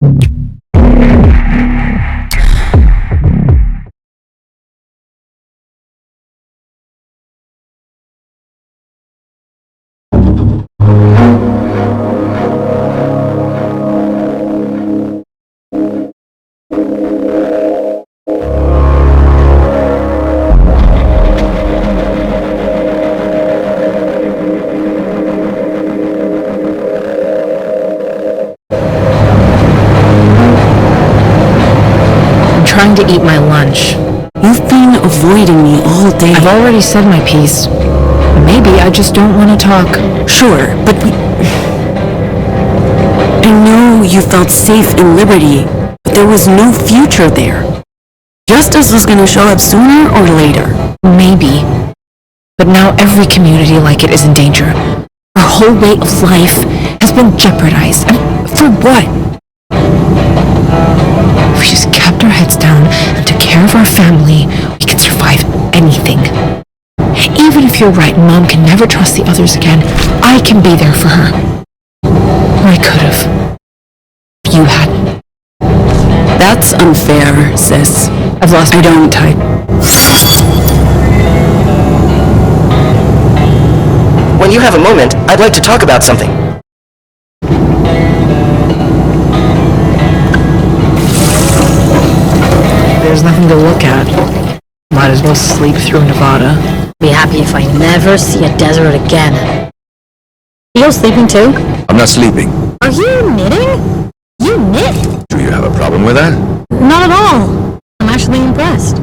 Trying to eat my lunch. You've been avoiding me all day. I've already said my piece. Maybe I just don't want to talk. Sure, but I know you felt safe in Liberty, but there was no future there. Justice was gonna show up sooner or later. Maybe. But now every community like it is in danger. Our whole way of life has been jeopardized. And for what? If we just kept our heads down and took care of our family, we could survive anything. Even if you're right, Mom can never trust the others again, I can be there for her. Or I could have. If you hadn't. That's unfair, sis. I've lost my own type. When you have a moment, I'd like to talk about something. There's nothing to look at. Might as well sleep through Nevada. Be happy if I never see a desert again. You sleeping too? I'm not sleeping. Are you knitting? You knit? Do you have a problem with that? Not at all. I'm actually impressed.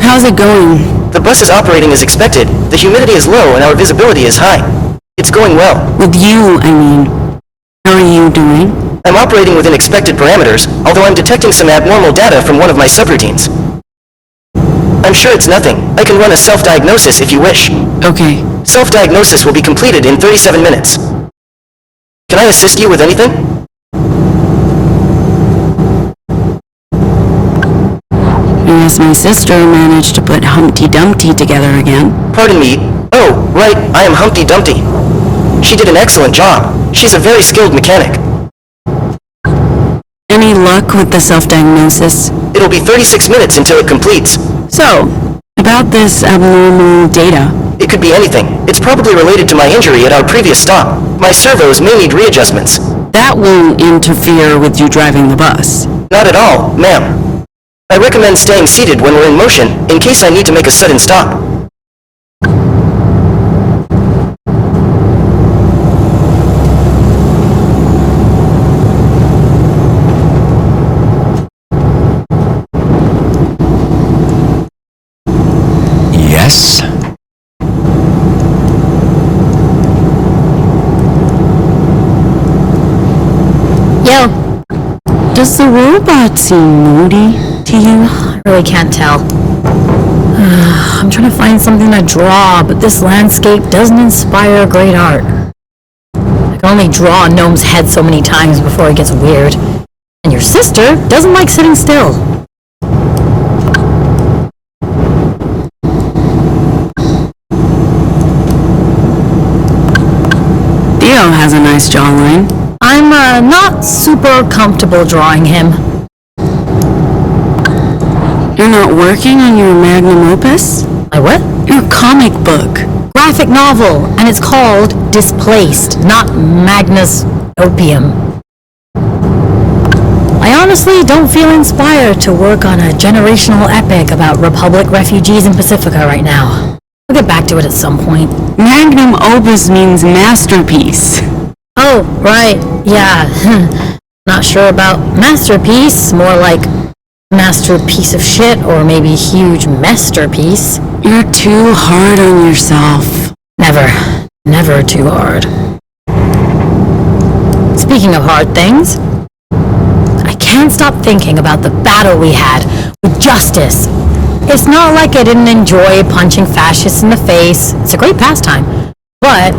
How's it going? The bus is operating as expected. The humidity is low and our visibility is high. It's going well. With you, I mean. How are you doing? I'm operating within expected parameters, although I'm detecting some abnormal data from one of my subroutines. I'm sure it's nothing. I can run a self-diagnosis if you wish. Okay. Self-diagnosis will be completed in 37 minutes. Can I assist you with anything? Yes, my sister managed to put Humpty Dumpty together again. Pardon me. Oh, right, I am Humpty Dumpty. She did an excellent job. She's a very skilled mechanic. Any luck with the self-diagnosis? It'll be 36 minutes until it completes. So, about this abnormal data. It could be anything. It's probably related to my injury at our previous stop. My servos may need readjustments. That won't interfere with you driving the bus. Not at all, ma'am. I recommend staying seated when we're in motion, in case I need to make a sudden stop. Yes? Yo. Does the robot seem moody to you? I really can't tell. I'm trying to find something to draw, but this landscape doesn't inspire great art. I can only draw a gnome's head so many times before it gets weird. And your sister doesn't like sitting still. Theo has a nice jawline. I'm not super comfortable drawing him. You're not working on your magnum opus? My what? Your comic book. Graphic novel, and it's called Displaced, not Magnus Opium. I honestly don't feel inspired to work on a generational epic about Republic refugees in Pacifica right now. I'll get back to it at some point. Magnum opus means masterpiece. Oh, right, yeah. Not sure about masterpiece, more like masterpiece of shit, or maybe huge masterpiece. You're too hard on yourself. Never too hard. Speaking of hard things, I can't stop thinking about the battle we had with Justice. It's not like I didn't enjoy punching fascists in the face. It's a great pastime. But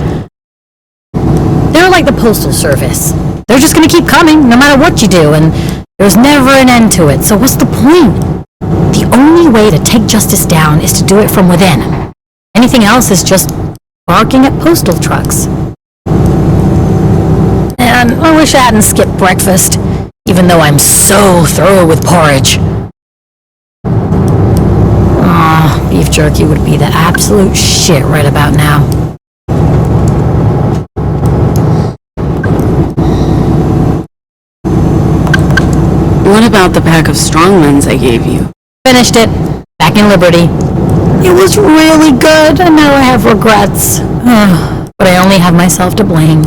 they're like the Postal Service. They're just gonna keep coming no matter what you do, and there's never an end to it. So what's the point? The only way to take justice down is to do it from within. Anything else is just barking at postal trucks. And I wish I hadn't skipped breakfast, even though I'm so thorough with porridge. Aw, beef jerky would be the absolute shit right about now. What about the pack of strong ones I gave you? Finished it. Back in Liberty. It was really good, and now I have regrets. But I only have myself to blame.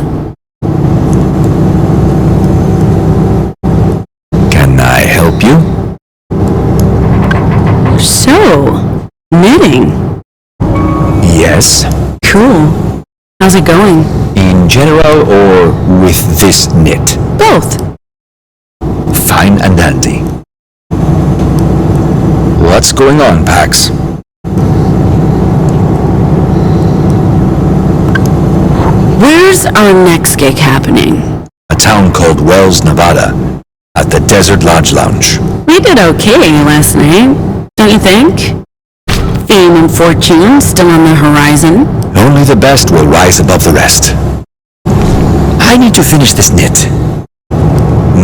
Can I help you? So, knitting. Yes. Cool. How's it going? In general or with this knit? Both. Fine and dandy. What's going on, Pax? Where's our next gig happening? A town called Wells, Nevada, at the Desert Lodge Lounge. We did okay last night, don't you think? Fame and fortune still on the horizon. Only the best will rise above the rest. I need to finish this knit.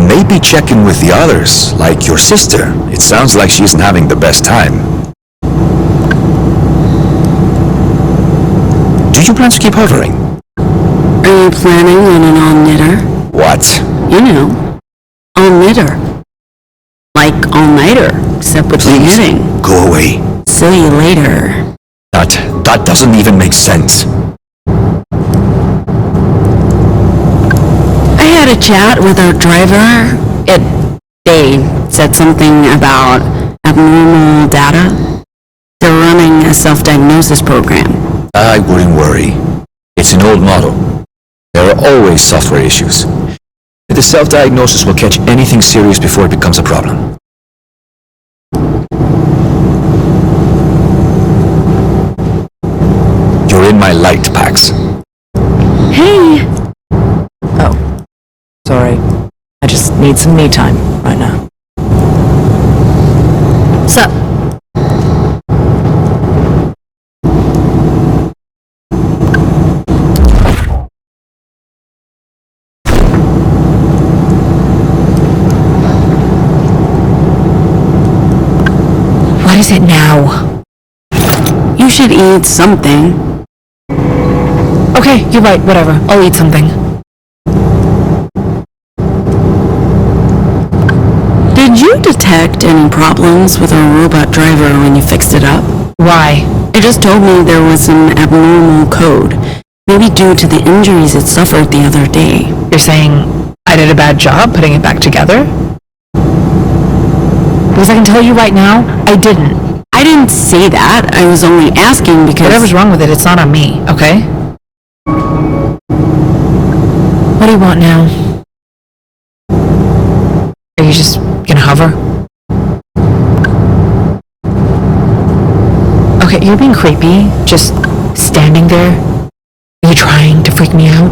Maybe check in with the others, like your sister. It sounds like she isn't having the best time. Do you plan to keep hovering? Are you planning on an all-knitter? What? You know, all-knitter. Like all-nighter, except with the Please, knitting. go away. See you later. That doesn't even make sense. I had a chat with our driver. They said something about abnormal data. They're running a self-diagnosis program. I wouldn't worry. It's an old model. There are always software issues. The self-diagnosis will catch anything serious before it becomes a problem. You're in my light, Pax. Hey! Oh, sorry. I just need some me time right now. Sup? What is it now? You should eat something. Okay, you're right, whatever. I'll eat something. Did you detect any problems with our robot driver when you fixed it up? Why? It just told me there was some abnormal code. Maybe due to the injuries it suffered the other day. You're saying I did a bad job putting it back together? Because I can tell you right now, I didn't. I didn't say that. I was only asking because... Whatever's wrong with it, it's not on me, okay? What do you want now? Are you just gonna hover? Okay, you're being creepy. Just standing there. Are you trying to freak me out?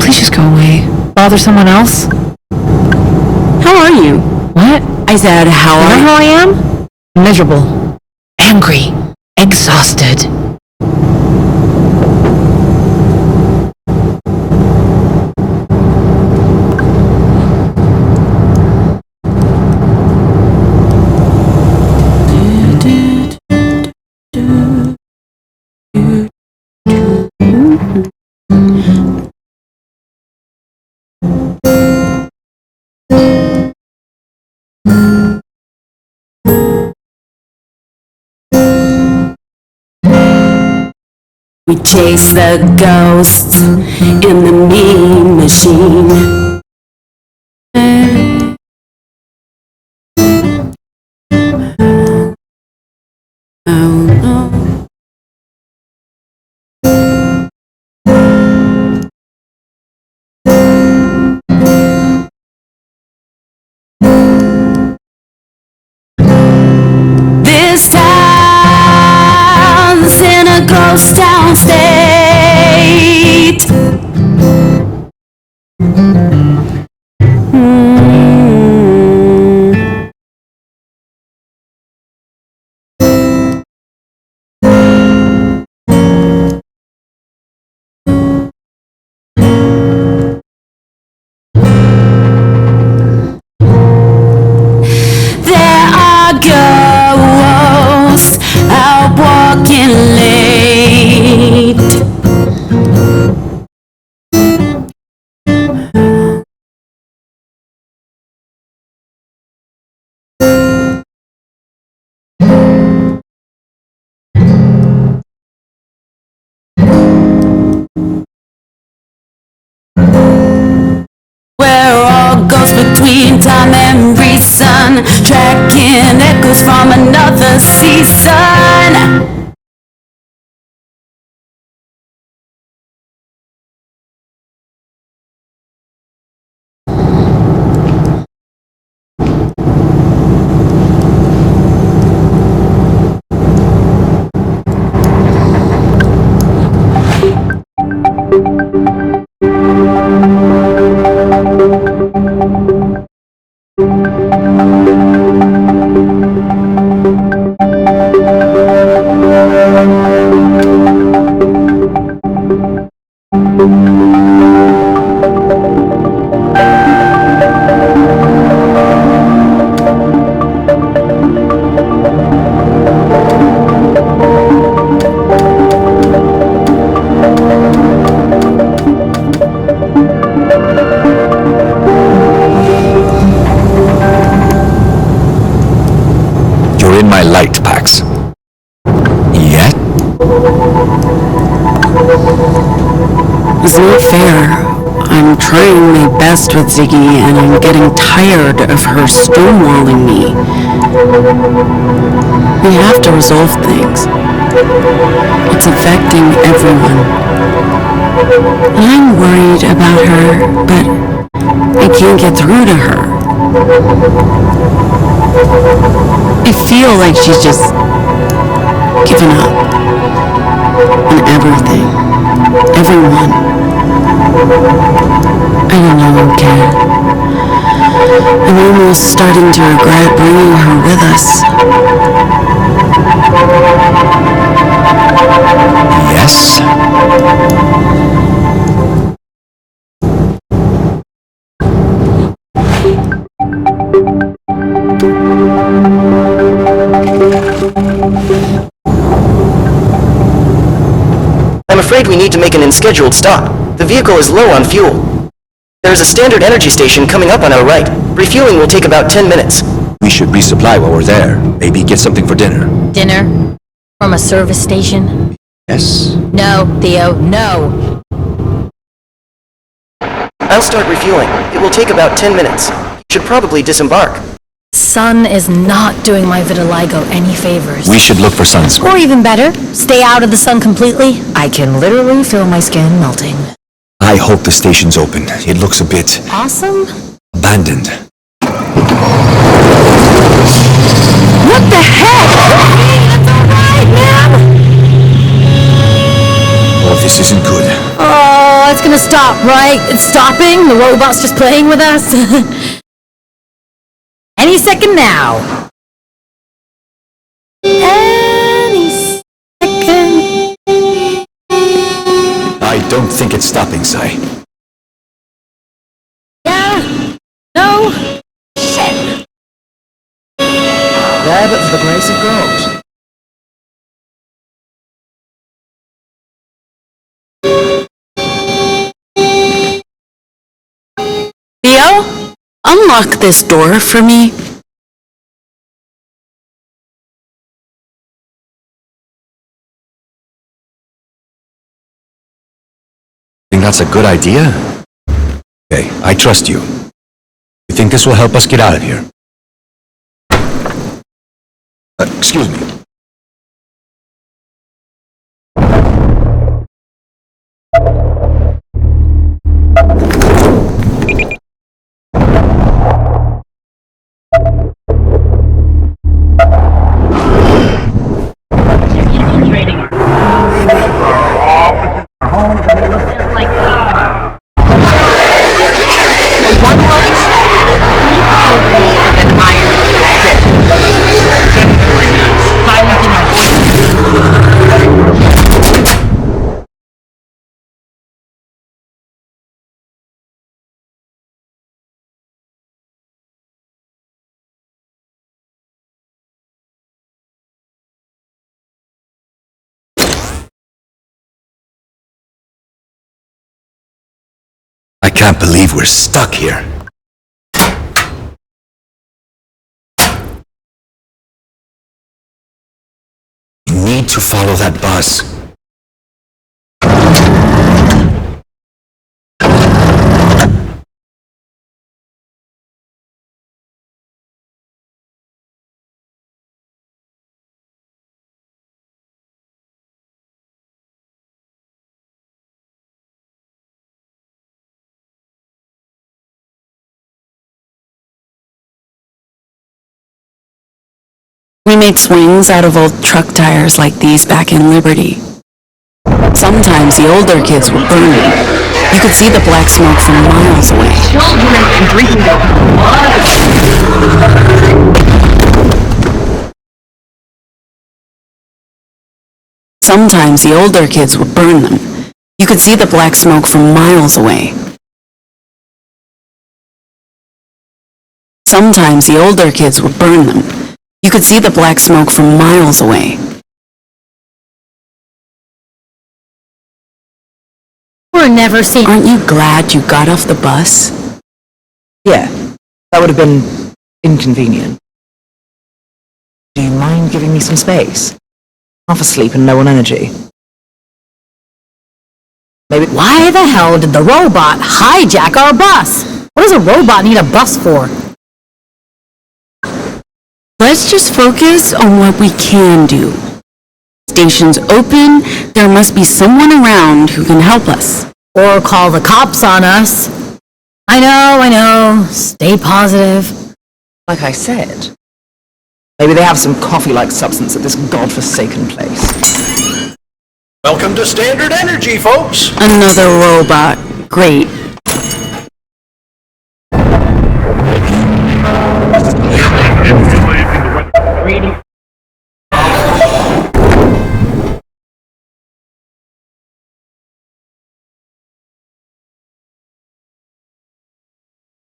Please just go away. Bother someone else? How are you? What? I said, how You are know you? how I am? Miserable. Angry. Exhausted. We chase the ghosts in the mean machine. Oh no. This town's in a ghost town state. We're all ghosts between time and reason, tracking echoes from another season. You're in my light, Pax. Yet? It's not fair. I'm trying my best with Ziggy, and I'm getting tired of her stonewalling me. We have to resolve things. It's affecting everyone. And I'm worried about her, but I can't get through to her. I feel like she's just given up on everything, everyone. I don't know, Ken. I'm almost starting to regret bringing her with us. Yes? I'm afraid we need to make an unscheduled stop. The vehicle is low on fuel. There's a standard energy station coming up on our right. Refueling will take about 10 minutes. We should resupply while we're there. Maybe get something for dinner. Dinner? From a service station? Yes? No, Theo, no. I'll start refueling. It will take about 10 minutes. You should probably disembark. Sun is not doing my vitiligo any favors. We should look for sunscreen. Or even better, stay out of the sun completely. I can literally feel my skin melting. I hope the station's open. It looks a bit Awesome? abandoned. What the heck? That's alright, man! Oh, this isn't good. Oh, it's gonna stop, right? It's stopping? The robot's just playing with us? Any second now. Any second. I don't think it's stopping, Sai. Yeah? No? Shit. There but for the grace of God. Theo, unlock this door for me. Think that's a good idea? Okay, I trust you. You think this will help us get out of here? Excuse me. I can't believe we're stuck here. We need to follow that bus. We made swings out of old truck tires like these back in Liberty. Sometimes the older kids would burn them. You could see the black smoke from miles away. Sometimes the older kids would burn them. You could see the black smoke from miles away. Sometimes the older kids would burn them. You could see the black smoke from miles away. We're never seen. Aren't you glad you got off the bus? Yeah, that would have been inconvenient. Do you mind giving me some space? Half asleep and low on energy. Maybe... Why the hell did the robot hijack our bus? What does a robot need a bus for? Let's just focus on what we can do. Station's open, there must be someone around who can help us. Or call the cops on us. I know. Stay positive. Like I said, maybe they have some coffee-like substance at this godforsaken place. Welcome to Standard Energy, folks. Another robot. Great.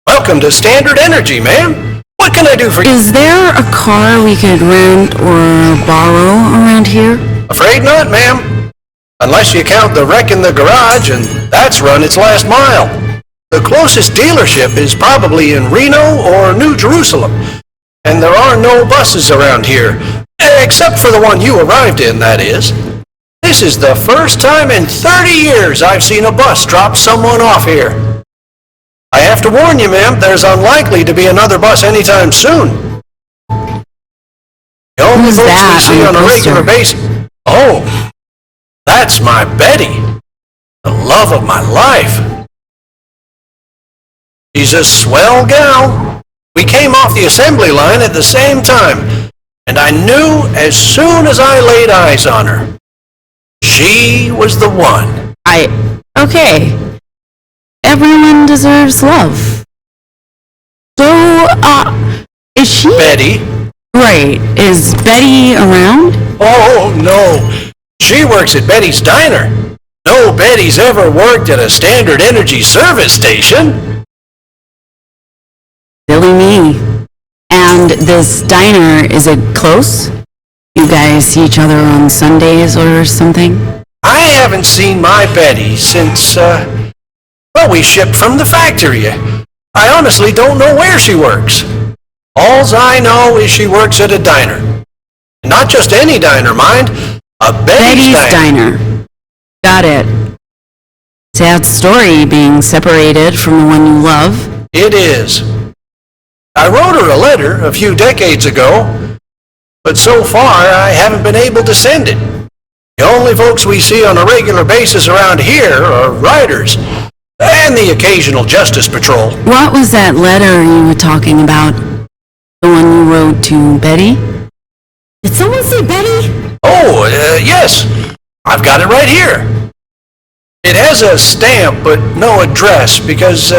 Welcome to Standard Energy, ma'am. What can I do for you? Is there a car we could rent or borrow around here? Afraid not, ma'am. Unless you count the wreck in the garage, and that's run its last mile. The closest dealership is probably in Reno or New Jerusalem. And there are no buses around here, except for the one you arrived in, that is. This is the first time in 30 years I've seen a bus drop someone off here. I have to warn you, ma'am, there's unlikely to be another bus anytime soon. The only Who's folks we that see on on the a regular poster? basis... Oh, that's my Betty, the love of my life. She's a swell gal. We came off the assembly line at the same time, and I knew as soon as I laid eyes on her, she was the one. Okay. Everyone deserves love. So, is she... Betty? Right. Is Betty around? Oh, no. She works at Betty's Diner. No Betty's ever worked at a Standard Energy service station. Silly me. And this diner, is it close? You guys see each other on Sundays or something? I haven't seen my Betty since, well, we shipped from the factory. I honestly don't know where she works. Alls I know is she works at a diner. Not just any diner, mind. A Betty's Diner. Got it. Sad story being separated from the one you love. It is. I wrote her a letter a few decades ago, but so far I haven't been able to send it. The only folks we see on a regular basis around here are riders, and the occasional Justice Patrol. What was that letter you were talking about? The one you wrote to Betty? Did someone see Betty? Oh, yes. I've got it right here. It has a stamp, but no address, because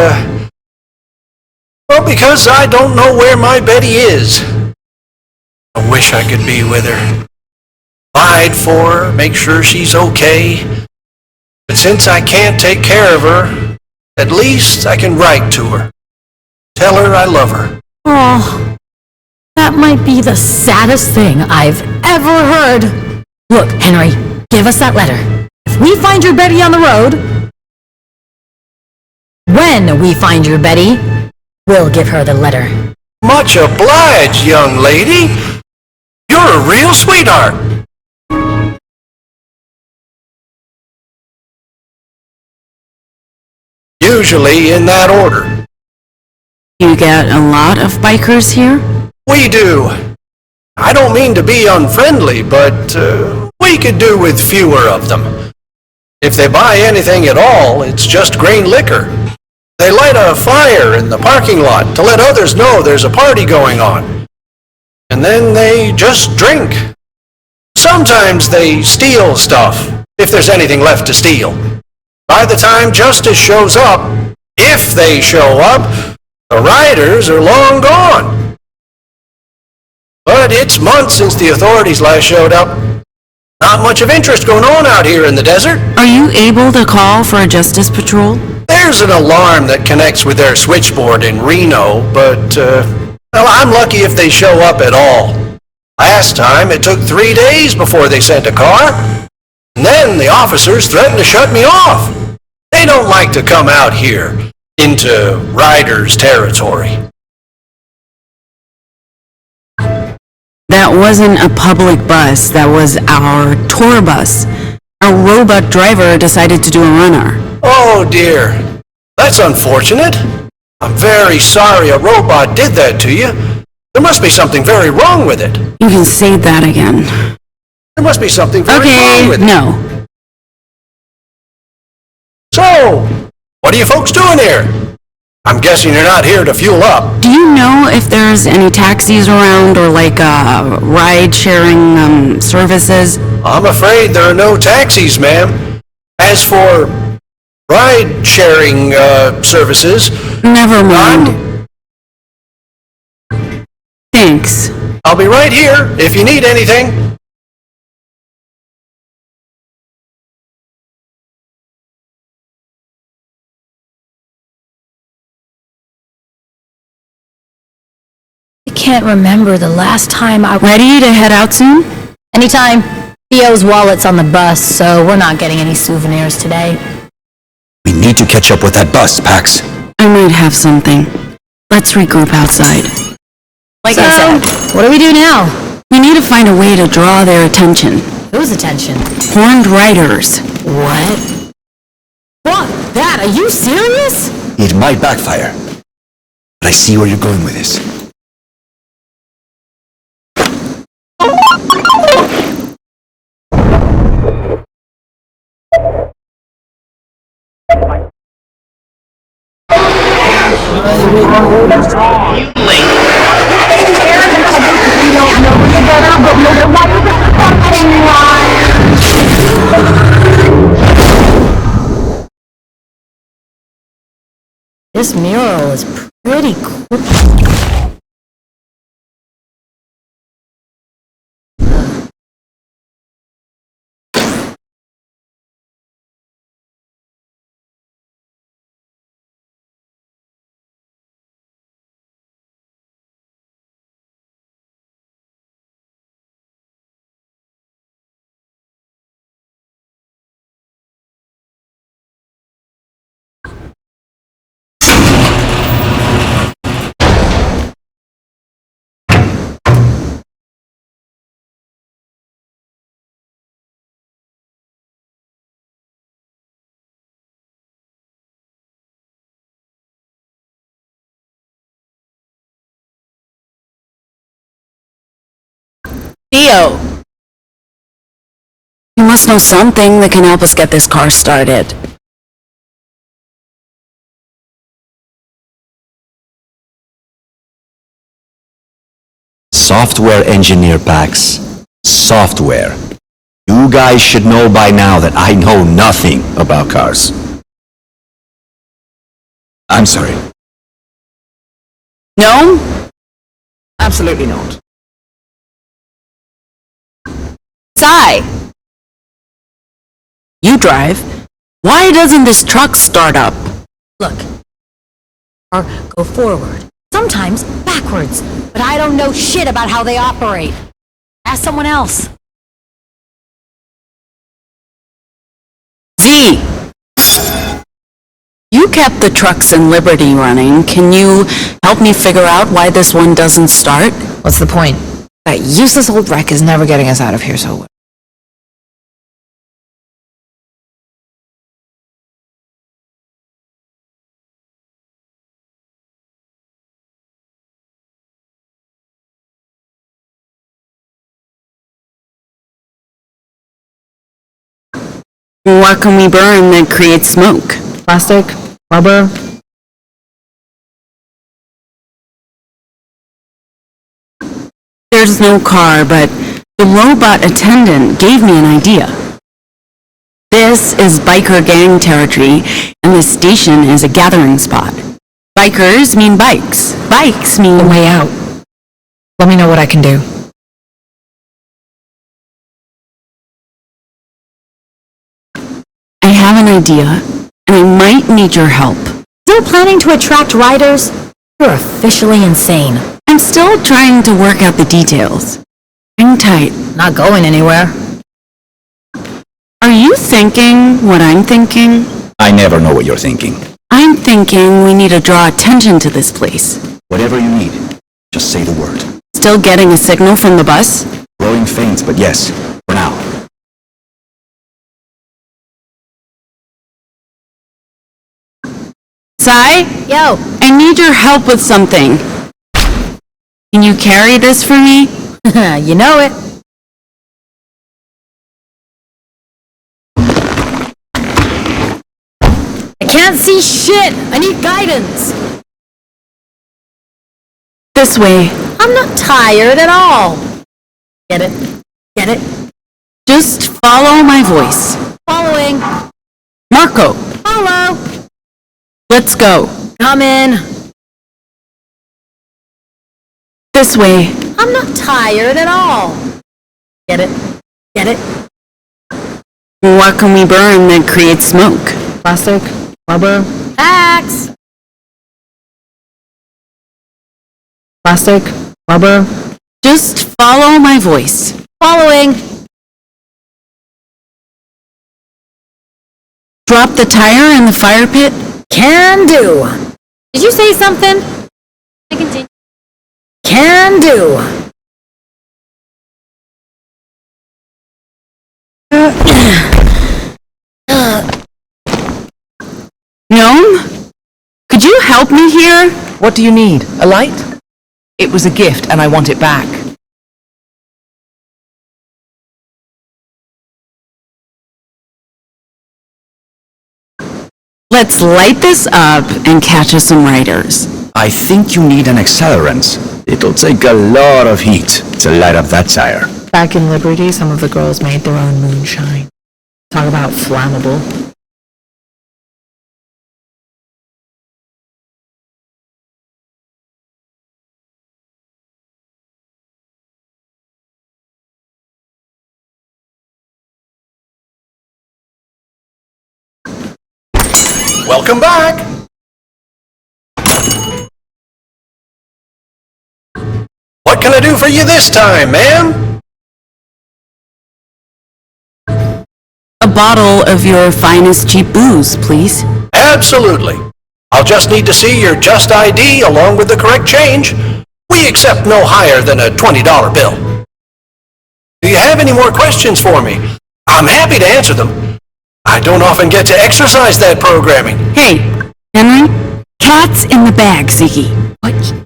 I don't know where my Betty is. I wish I could be with her. Provide for her, make sure she's okay. But since I can't take care of her, at least I can write to her. Tell her I love her. Oh, that might be the saddest thing I've ever heard. Look, Henry, give us that letter. If we find your Betty on the road, when we find your Betty, we'll give her the letter. Much obliged, young lady. You're a real sweetheart. Usually in that order. You get a lot of bikers here? We do. I don't mean to be unfriendly, but we could do with fewer of them. If they buy anything at all, it's just grain liquor. They light a fire in the parking lot to let others know there's a party going on. and then they just drink. Sometimes they steal stuff, if there's anything left to steal. By the time justice shows up, if they show up, the riders are long gone. But it's months since the authorities last showed up. Not much of interest going on out here in the desert. Are you able to call for a justice patrol? There's an alarm that connects with their switchboard in Reno, but, well, I'm lucky if they show up at all. Last time, it took 3 days before they sent a car. And then the officers threatened to shut me off. They don't like to come out here into riders' territory. That wasn't a public bus, that was our tour bus. Our robot driver decided to do a runner. Oh dear, that's unfortunate. I'm very sorry a robot did that to you. There must be something very wrong with it. You can say that again. There must be something very wrong with it. No. So, what are you folks doing here? I'm guessing you're not here to fuel up. Do you know if there's any taxis around or like ride-sharing services? I'm afraid there are no taxis, ma'am. As for ride-sharing services, Never mind. Thanks. I'll be right here if you need anything. I can't remember the last time I... Ready to head out soon? Anytime. Theo's wallet's on the bus, so we're not getting any souvenirs today. We need to catch up with that bus, Pax. I might have something. Let's regroup outside. Like I said, what do we do now? We need to find a way to draw their attention. Whose attention? Horned riders. What? What? That? Are you serious? It might backfire. But I see where you're going with this. This mural is pretty cool. Theo! You must know something that can help us get this car started. Software engineer, Pax. Software. You guys should know by now that I know nothing about cars. I'm sorry. No? Absolutely not. Sai! You drive. Why doesn't this truck start up? Look. Or go forward. Sometimes backwards. But I don't know shit about how they operate. Ask someone else. V! You kept the trucks in Liberty running. Can you help me figure out why this one doesn't start? What's the point? That useless old wreck is never getting us out of here, so... What can we burn that creates smoke? Plastic? Rubber? There's no car, but the robot attendant gave me an idea. This is biker gang territory, and the station is a gathering spot. Bikers mean bikes. Bikes mean... The way out. Let me know what I can do. I have an idea, and I might need your help. Still planning to attract riders? You're officially insane. I'm still trying to work out the details. Hang tight. Not going anywhere. Are you thinking what I'm thinking? I never know what you're thinking. I'm thinking we need to draw attention to this place. Whatever you need, just say the word. Still getting a signal from the bus? Growing faint, but yes, for now. Sai? Yo, I need your help with something. Can you carry this for me? you know it. I can't see shit. I need guidance. This way. I'm not tired at all. Get it? Get it? Just follow my voice. Following. Marco, Follow. let's go. Come in. This way. I'm not tired at all. Get it? Get it? What can we burn that creates smoke? Plastic? Rubber? Axe. Plastic? Rubber? Just follow my voice. Following. Drop the tire in the fire pit. Can do. Did you say something? I continue. Can do. Gnome? Could you help me here? What do you need? A light? It was a gift and I want it back. Let's light this up and catch us some riders. I think you need an accelerant. It'll take a lot of heat to light up that tire. Back in Liberty, some of the girls made their own moonshine. Talk about flammable. Welcome back. What can I do for you this time, ma'am? A bottle of your finest cheap booze, please. Absolutely. I'll just need to see your Just ID along with the correct change. We accept no higher than a $20 bill. Do you have any more questions for me? I'm happy to answer them. I don't often get to exercise that programming. Hey, Henry? Cat's in the bag, Ziggy. What?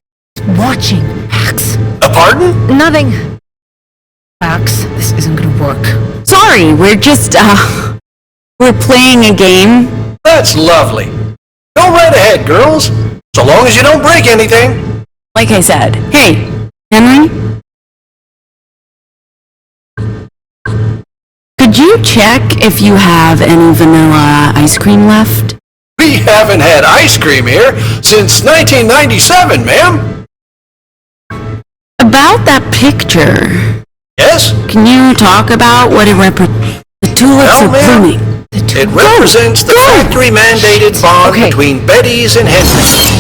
Watching. Axe. Pardon? Nothing. Axe, this isn't gonna work. Sorry, we're just, we're playing a game. That's lovely. Go right ahead, girls. So long as you don't break anything. Like I said. Hey, Henry? Could you check if you have any vanilla ice cream left? We haven't had ice cream here since 1997, ma'am. About that picture, Yes? can you talk about what it represents? The tulips Well, are ma'am, blooming. It represents the factory-mandated bond Okay. between Betty's and Henry's.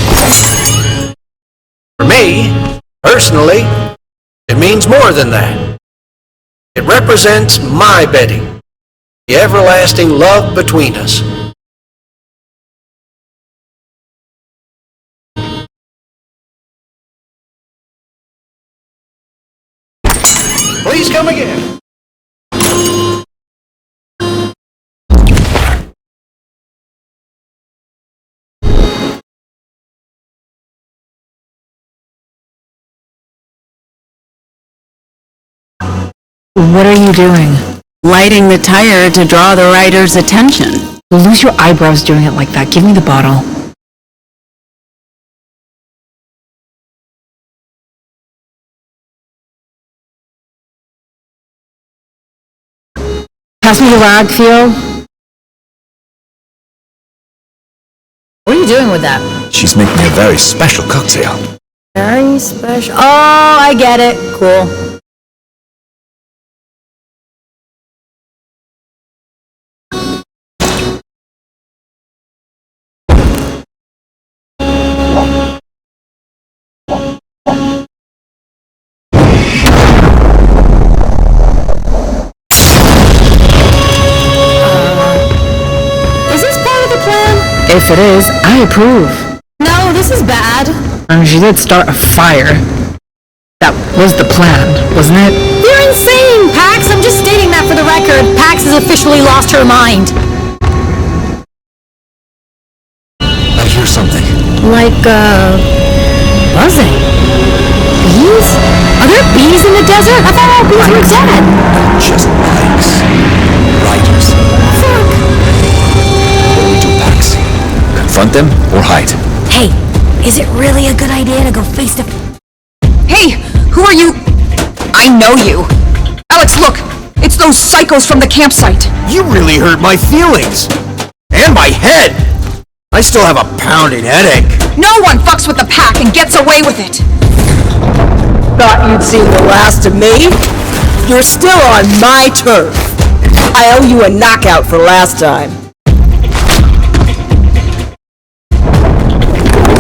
For me, personally, it means more than that. It represents my Betty, the everlasting love between us. Please come again. What are you doing? Lighting the tire to draw the rider's attention. You'll lose your eyebrows doing it like that. Give me the bottle. Pass me the rag, Theo. What are you doing with that? She's making a very special cocktail. Very special. Oh, I get it. Cool. Is this part of the plan? If it is, I approve. No, this is bad. She did start a fire. That was the plan, wasn't it? You're insane, Pax. I'm just stating that for the record. Pax has officially lost her mind. I hear something. Like, buzzing. Bees? Are there bees in the desert? I thought all bees were dead. Just bikes. Riders. Fuck. What do we do, Pax? Confront them or hide? Hey, is it really a good idea to go face to... Hey, who are you? I know you. Alex, look! It's those psychos from the campsite. You really hurt my feelings. And my head. I still have a pounding headache. No one fucks with the pack and gets away with it. Thought you'd seen the last of me? You're still on my turf. I owe you a knockout for last time.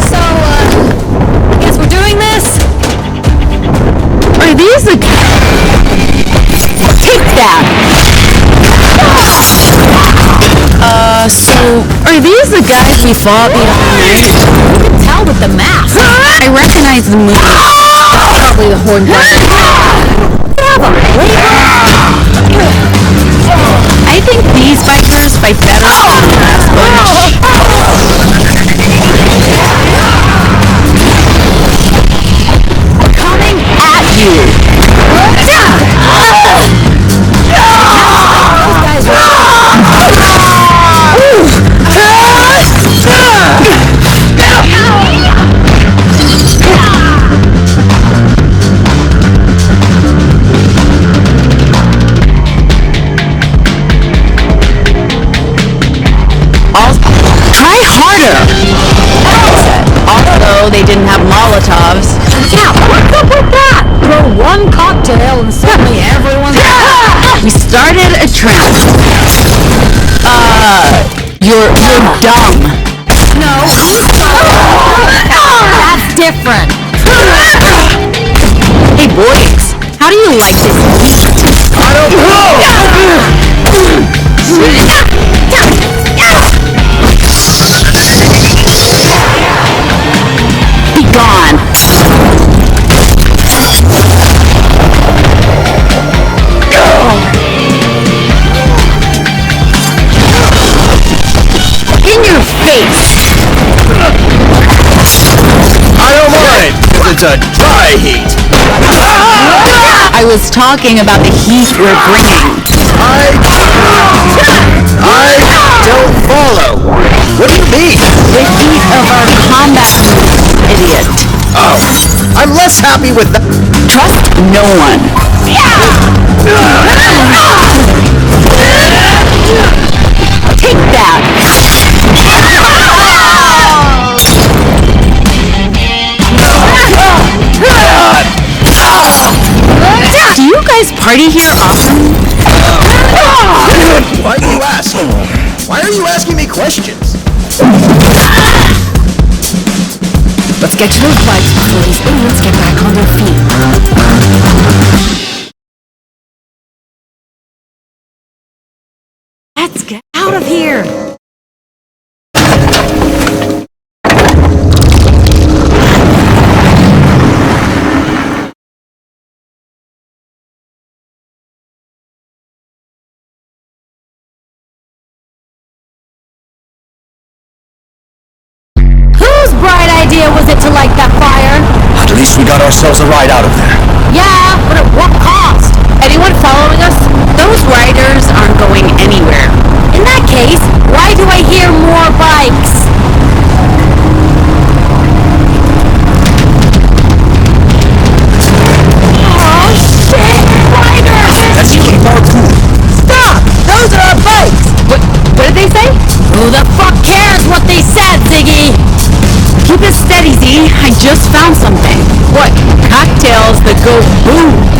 So, guess we're doing this? Are these the... Take that! So, are these the guys we fought the other night? You can tell with the mask. I recognize the movie. Probably the Horned I think these bikers fight better than the last bunch. Coming at you! Try harder! Although they didn't have Molotovs. Yeah, what's up with that? Throw one cocktail and suddenly everyone's... We started a trend. You're dumb. No, he's That's different. Hey boys, how do you like this heat? Be gone. In your face. I don't mind if it's a dry heat. I was talking about the heat we're bringing. I don't follow. What do you mean? The heat of our combat moves, idiot. Oh, I'm less happy with that. Trust no one. Take that. Do you guys party here often? Why do you ask? Why are you asking me questions? Let's get to those bikes before these idiots get back on their feet. Let's get out of here. Whose bright idea was it to light that fire? At least we got ourselves a ride out of there. Yeah, but at what cost? Anyone following us? Those riders aren't going anywhere. In that case, why do I hear more bikes? Oh shit! Riders! Let's keep our cool. Stop! Those just found something. What? Cocktails that go boom.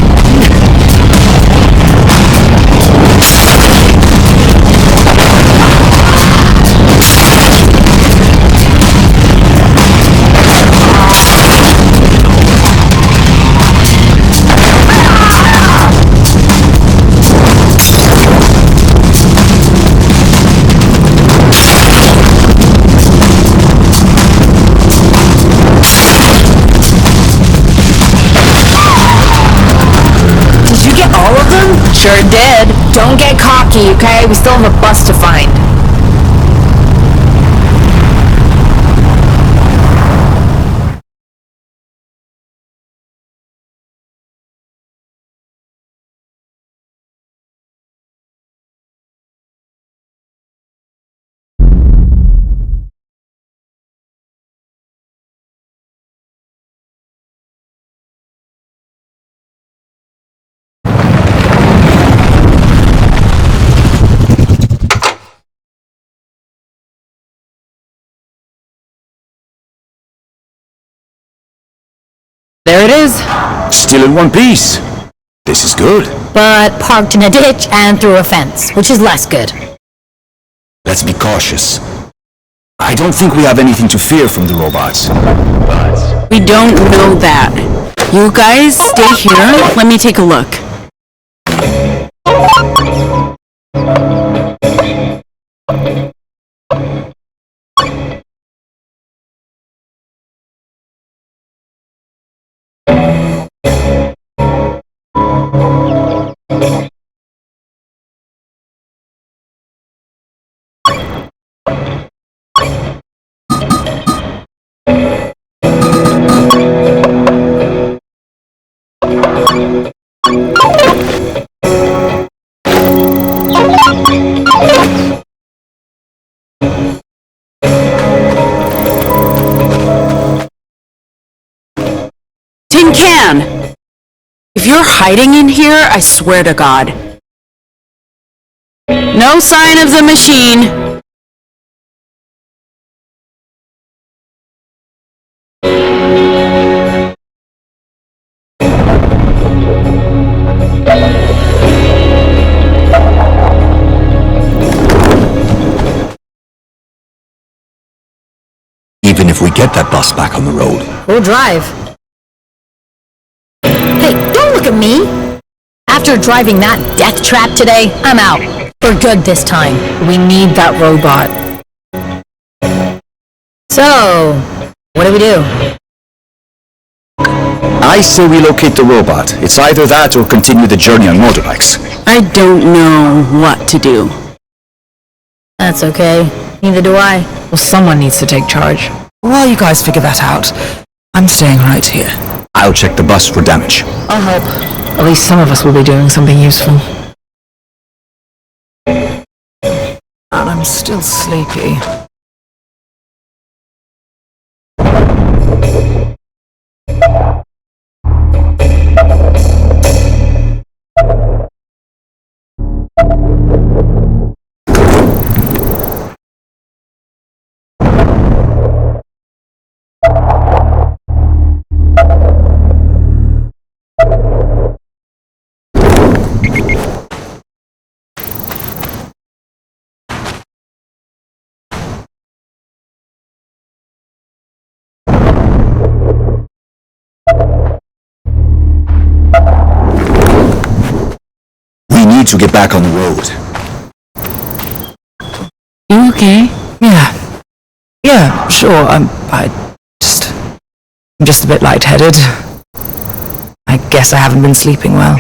Sure did. Don't get cocky, okay? We still have a bus to find. There it is. Still in one piece. This is good. But parked in a ditch and through a fence, which is less good. Let's be cautious. I don't think we have anything to fear from the robots. We don't know that. You guys stay here. Let me take a look. Tin can! If you're hiding in here, I swear to God. No sign of the machine. Even if we get that bus back on the road. We'll drive. Hey, don't look at me! After driving that death trap today, I'm out. For good this time. We need that robot. So, what do we do? I say we locate the robot. It's either that or continue the journey on motorbikes. I don't know what to do. That's okay. Neither do I. Well, someone needs to take charge. While you guys figure that out, I'm staying right here. I'll check the bus for damage. I'll help. At least some of us will be doing something useful. And I'm still sleepy. To get back on the road. You okay? Yeah, sure. I'm just a bit lightheaded. I guess I haven't been sleeping well.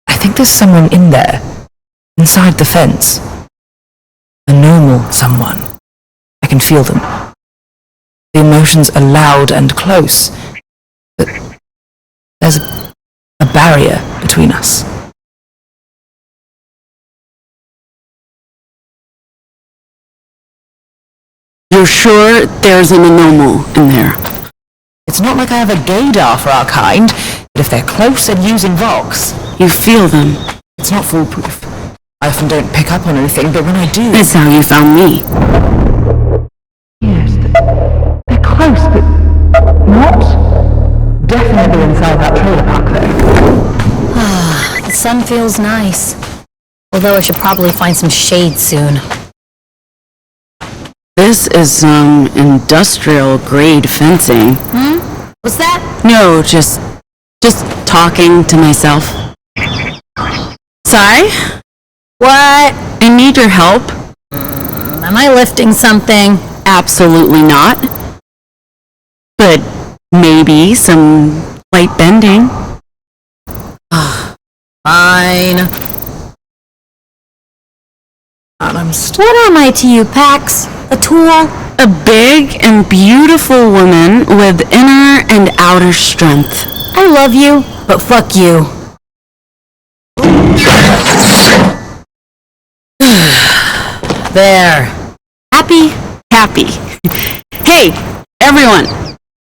I think there's someone in there, inside the fence. A normal someone. I can feel them. The emotions are loud and close, but there's a barrier between us. You're sure there's an anomal in there? It's not like I have a gaydar for our kind, but if they're close and using Vox, You feel them. it's not foolproof. I often don't pick up on anything, but when I do... That's how you found me. Yes, they're close, but feels nice. Although I should probably find some shade soon. This is some industrial-grade fencing. What's that? No, just talking to myself. Sai? What? I need your help. Am I lifting something? Absolutely not. But maybe some light bending. Fine. What am I to you, Pax? A tool? A big and beautiful woman with inner and outer strength. I love you, but fuck you. There. Happy? Happy. Hey, everyone.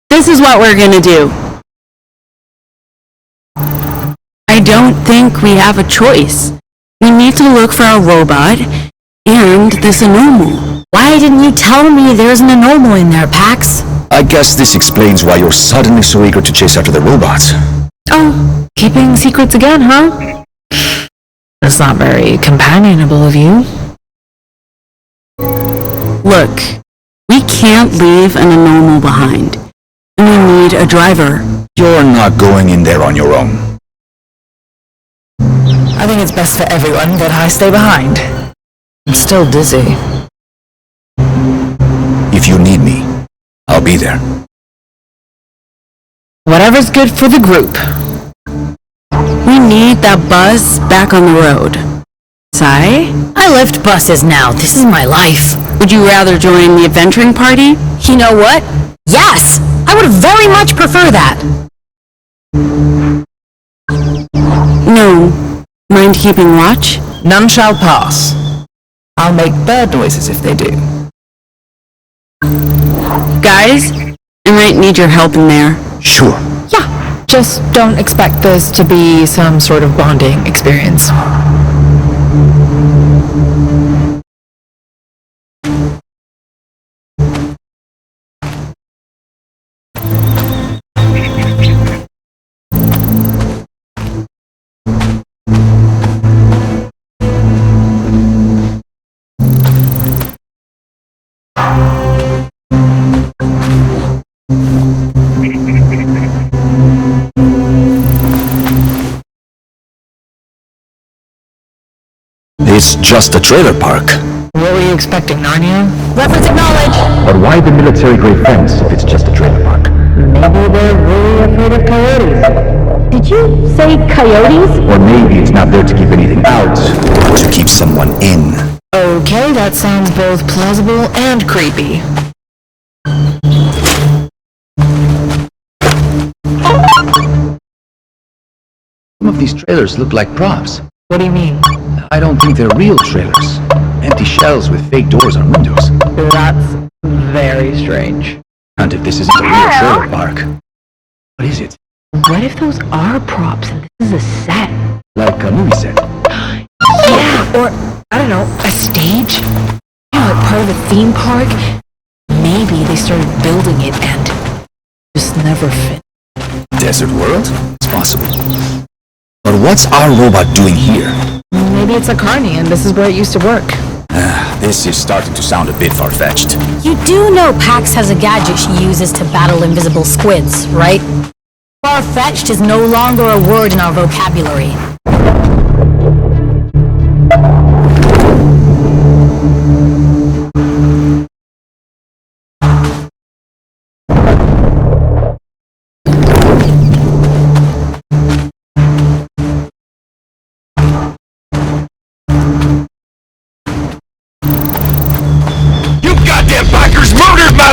This is what we're gonna do. I don't think we have a choice. We need to look for a robot and this anomal. Why didn't you tell me there's an anomal in there, Pax? I guess this explains why you're suddenly so eager to chase after the robots. Oh, keeping secrets again, huh? That's not very companionable of you. Look, we can't leave an anomal behind. We need a driver. You're not going in there on your own. I think it's best for everyone that I stay behind. I'm still dizzy. If you need me, I'll be there. Whatever's good for the group. We need that buzz back on the road. Sai? I lift buses now. This is my life. Would you rather join the adventuring party? You know what? Yes! I would very much prefer that. No. Mind keeping watch? None shall pass. I'll make bird noises if they do. Guys, I might need your help in there. Sure. Yeah, just don't expect this to be some sort of bonding experience. It's just a trailer park. What were you expecting, Narnia? Reference acknowledged. But why the military-grade fence if it's just a trailer park? Maybe they're really afraid of coyotes. Did you say coyotes? Or maybe it's not there to keep anything out, but to keep someone in. Okay, that sounds both plausible and creepy. Some of these trailers look like props. What do you mean? I don't think they're real trailers. Empty shells with fake doors and windows. That's very strange. And if this isn't a real trailer park, what is it? What if those are props and this is a set? Like a movie set. Yeah, or, I don't know, a stage? You know, like part of a theme park? Maybe they started building it and just never fit. Desert world? It's possible. But what's our robot doing here? Maybe it's a carny and this is where it used to work. This is starting to sound a bit far-fetched. You do know Pax has a gadget she uses to battle invisible squids, right? Far-fetched is no longer a word in our vocabulary.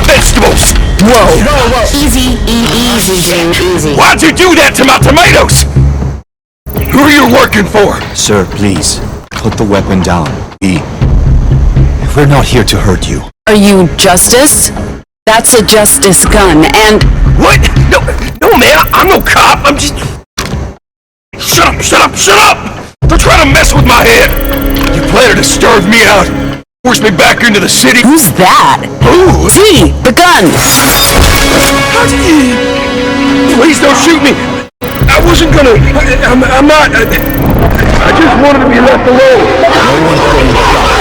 Vegetables! Whoa! Easy, easy, Jane, easy. Why'd you do that to my tomatoes? Who are you working for? Sir, please, put the weapon down. We're not here to hurt you. Are you Justice? That's a Justice gun, and... What? No, man, I'm no cop. I'm just... Shut up! Don't try to mess with my head. You plan to starve me out. Force me back into the city? Who's that? Who? T, the gun! Please don't shoot me! I wasn't gonna... I'm not... I just wanted to be left alone. No one throws shots.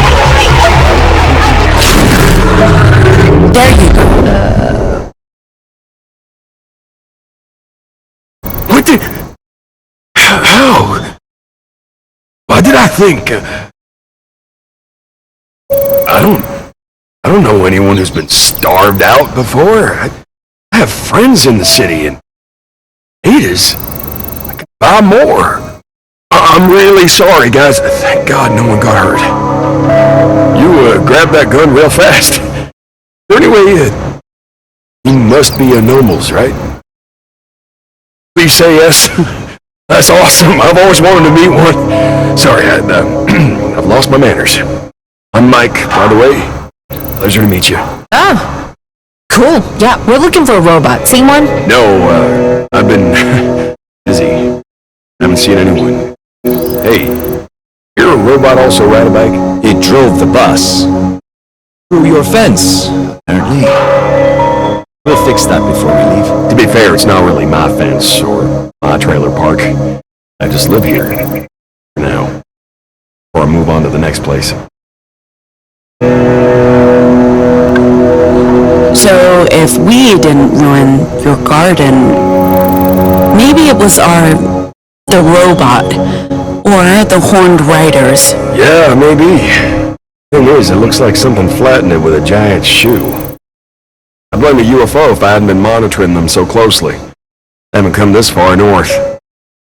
There you go. What did... How? Why did I think... I don't know anyone who's been starved out before. I have friends in the city and Ada's. I could buy more. I'm really sorry, guys. Thank God no one got hurt. You grabbed that gun real fast. Anyway, he must be a Nomals, right? Please say yes. That's awesome. I've always wanted to meet one. Sorry, I've lost my manners. I'm Mike, by the way. Pleasure to meet you. Oh, cool. Yeah, we're looking for a robot. Seen one? No, I've been busy. Haven't seen anyone. Hey, you're a robot also, right, bike? He drove the bus. Through your fence, apparently. We'll fix that before we leave. To be fair, it's not really my fence or my trailer park. I just live here. For now. Before I move on to the next place. So if we didn't ruin your garden, maybe it was the robot, or the horned riders. Yeah, maybe. Thing is, it looks like something flattened it with a giant shoe. I blame a UFO if I hadn't been monitoring them so closely. I haven't come this far north.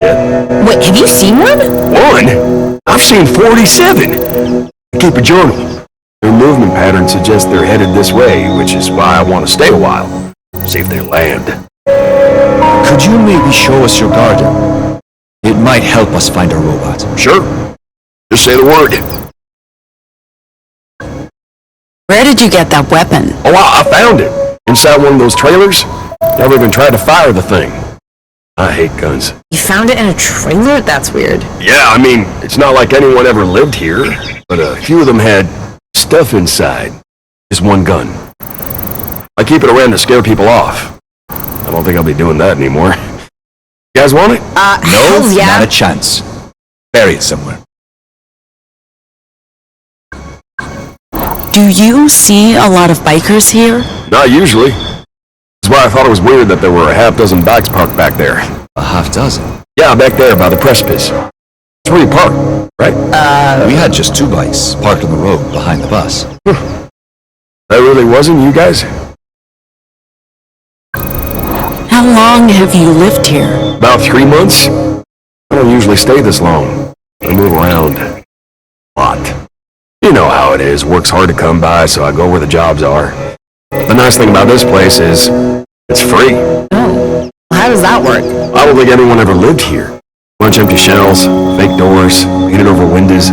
Yet. Wait, have you seen one? One? I've seen 47! I keep a journal. Their movement pattern suggests they're headed this way, which is why I want to stay a while. See if they land. Could you maybe show us your garden? It might help us find a robot. Sure. Just say the word. Where did you get that weapon? Oh, I found it. Inside one of those trailers. Never even tried to fire the thing. I hate guns. You found it in a trailer? That's weird. Yeah, I mean, it's not like anyone ever lived here, but a few of them had stuff inside. Just one gun. I keep it around to scare people off. I don't think I'll be doing that anymore. You guys want it? No, yeah. not a chance. Bury it somewhere. Do you see a lot of bikers here? Not usually. That's why I thought it was weird that there were a half dozen bikes parked back there. A half dozen. Yeah, back there by the precipice. It's where you park, right? We had just 2 bikes parked on the road behind the bus. That really wasn't you guys? How long have you lived here? About 3 months. I don't usually stay this long. I move around a lot. You know how it is. Work's hard to come by, so I go where the jobs are. The nice thing about this place is it's free. Oh, how does that work? I don't think anyone ever lived here. Bunch of empty shells, fake doors, painted over windows.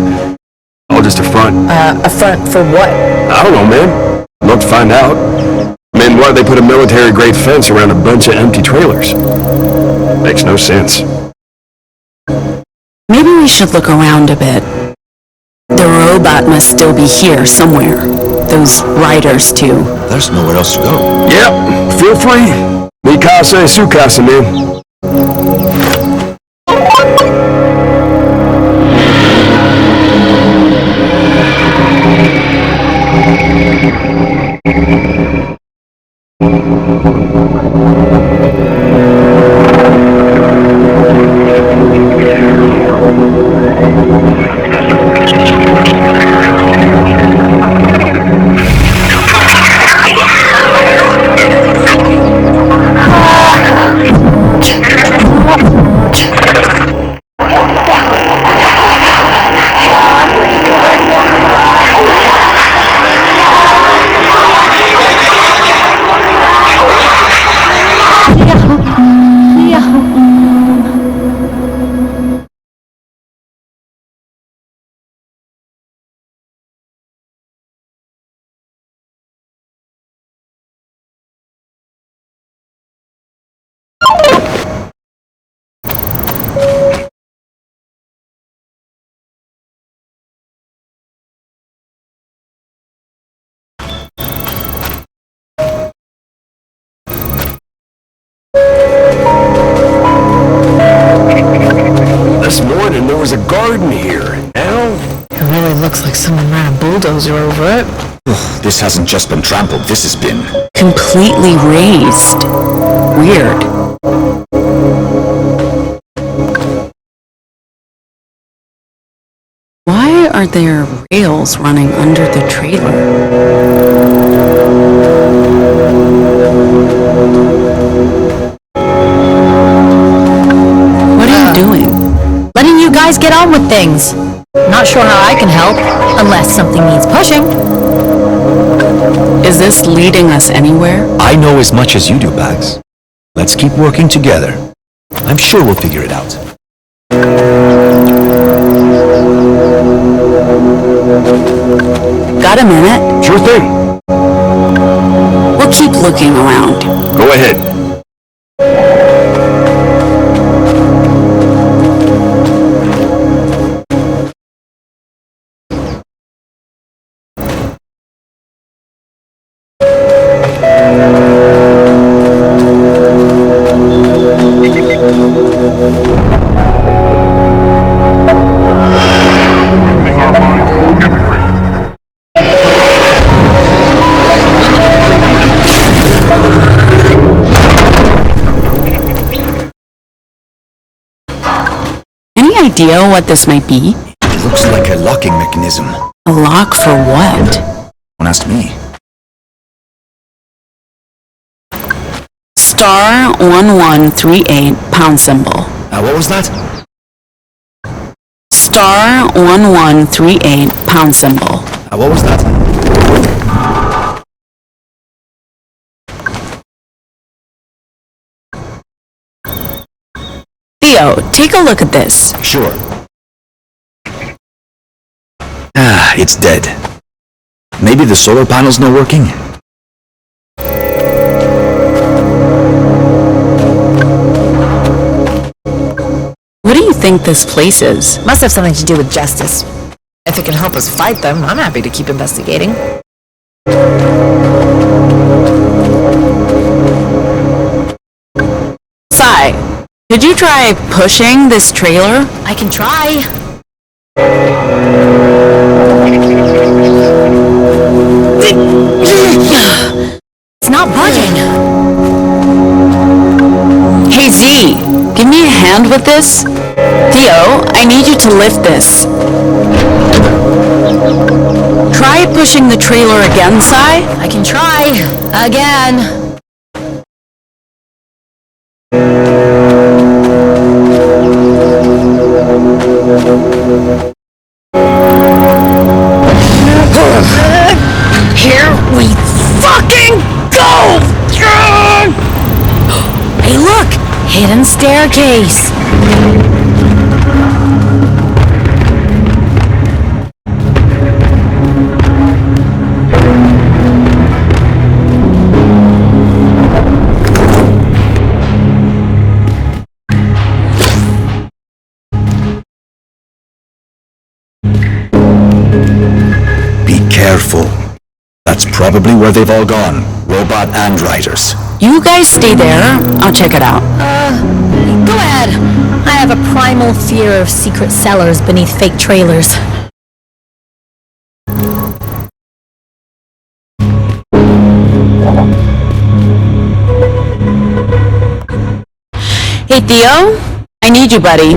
All just a front. A front for what? I don't know, man. I'd love to find out. I mean, why'd they put a military-grade fence around a bunch of empty trailers? Makes no sense. Maybe we should look around a bit. The robot must still be here somewhere. Those riders, too. There's nowhere else to go. Yep, feel free. Mikasa and Sukasa, bulldozer over it. Ugh, this hasn't just been trampled, this has been... Completely raised. Weird. Why are there rails running under the trailer? What are you doing? Letting you guys get on with things. Not sure how I can help, unless something needs pushing. Is this leading us anywhere? I know as much as you do, Bags. Let's keep working together. I'm sure we'll figure it out. Got a minute? Sure thing. We'll keep looking around. Go ahead. Any idea what this might be? It looks like a locking mechanism. A lock for what? Don't ask me. Star 1138 pound symbol. What was that? Star 1138 pound symbol. What was that? Theo, take a look at this. Sure. It's dead. Maybe the solar panel's not working? What do you think this place is? Must have something to do with justice. If it can help us fight them, I'm happy to keep investigating. Sai, did you try pushing this trailer? I can try. It's not budging. Hey Z, give me a hand with this. Theo, I need you to lift this. Try pushing the trailer again, Sai. I can try. Again. Here we fucking go! Hey, look! Hidden staircase. Be careful. That's probably where they've all gone. Robot and riders. You guys stay there. I'll check it out. Go ahead. I have a primal fear of secret cellars beneath fake trailers. Hey, Theo? I need you, buddy.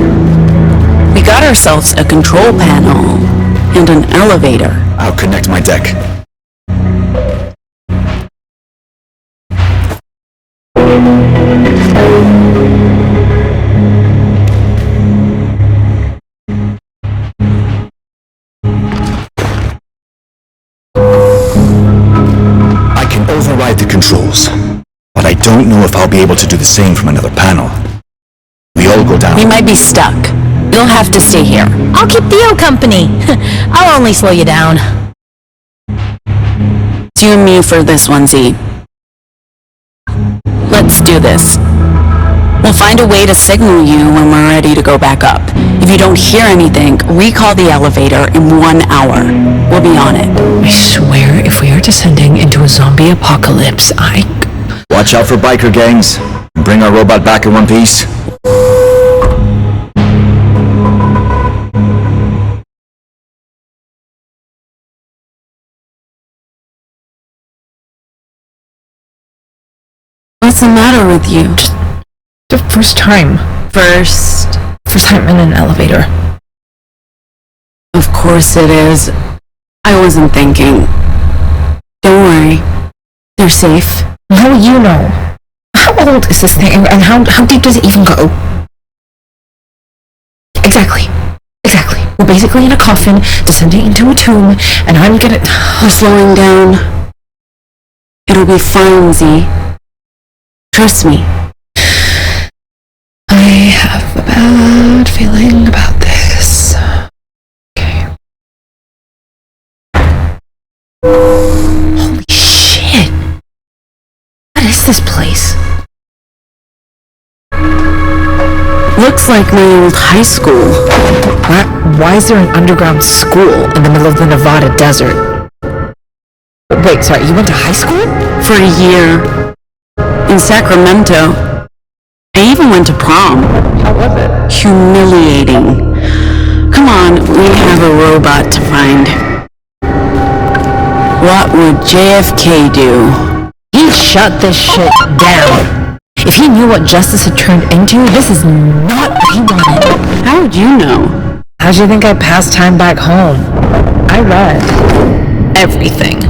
We got ourselves a control panel and an elevator. I'll connect my deck. I can override the controls, but I don't know if I'll be able to do the same from another panel. We all go down. We might be stuck. You'll have to stay here. I'll keep Theo company. I'll only slow you down. It's you and me for this one, Z. Let's do this. We'll find a way to signal you when we're ready to go back up. If you don't hear anything, recall the elevator in 1 hour. We'll be on it. I swear, if we are descending into a zombie apocalypse, Watch out for biker gangs. Bring our robot back in one piece. What's the matter with you? The first time. First, First time in an elevator. of course it is. I wasn't thinking. Don't worry. They're safe. How will you know? How old is this thing, and how deep does it even go? Exactly. We're basically in a coffin, descending into a tomb, and I'm gonna... We're slowing down. It'll be fine, Z. Trust me. I have a bad feeling about this. Okay. Holy shit! What is this place? Looks like my old high school. Why is there an underground school in the middle of the Nevada desert? Wait, sorry, you went to high school? For a year. In Sacramento. I even went to prom. How was it? Humiliating. Come on, we have a robot to find. What would JFK do? He shut this shit down. If he knew what justice had turned into, this is not what he wanted. How would you know? How'd you think I passed time back home? I read everything.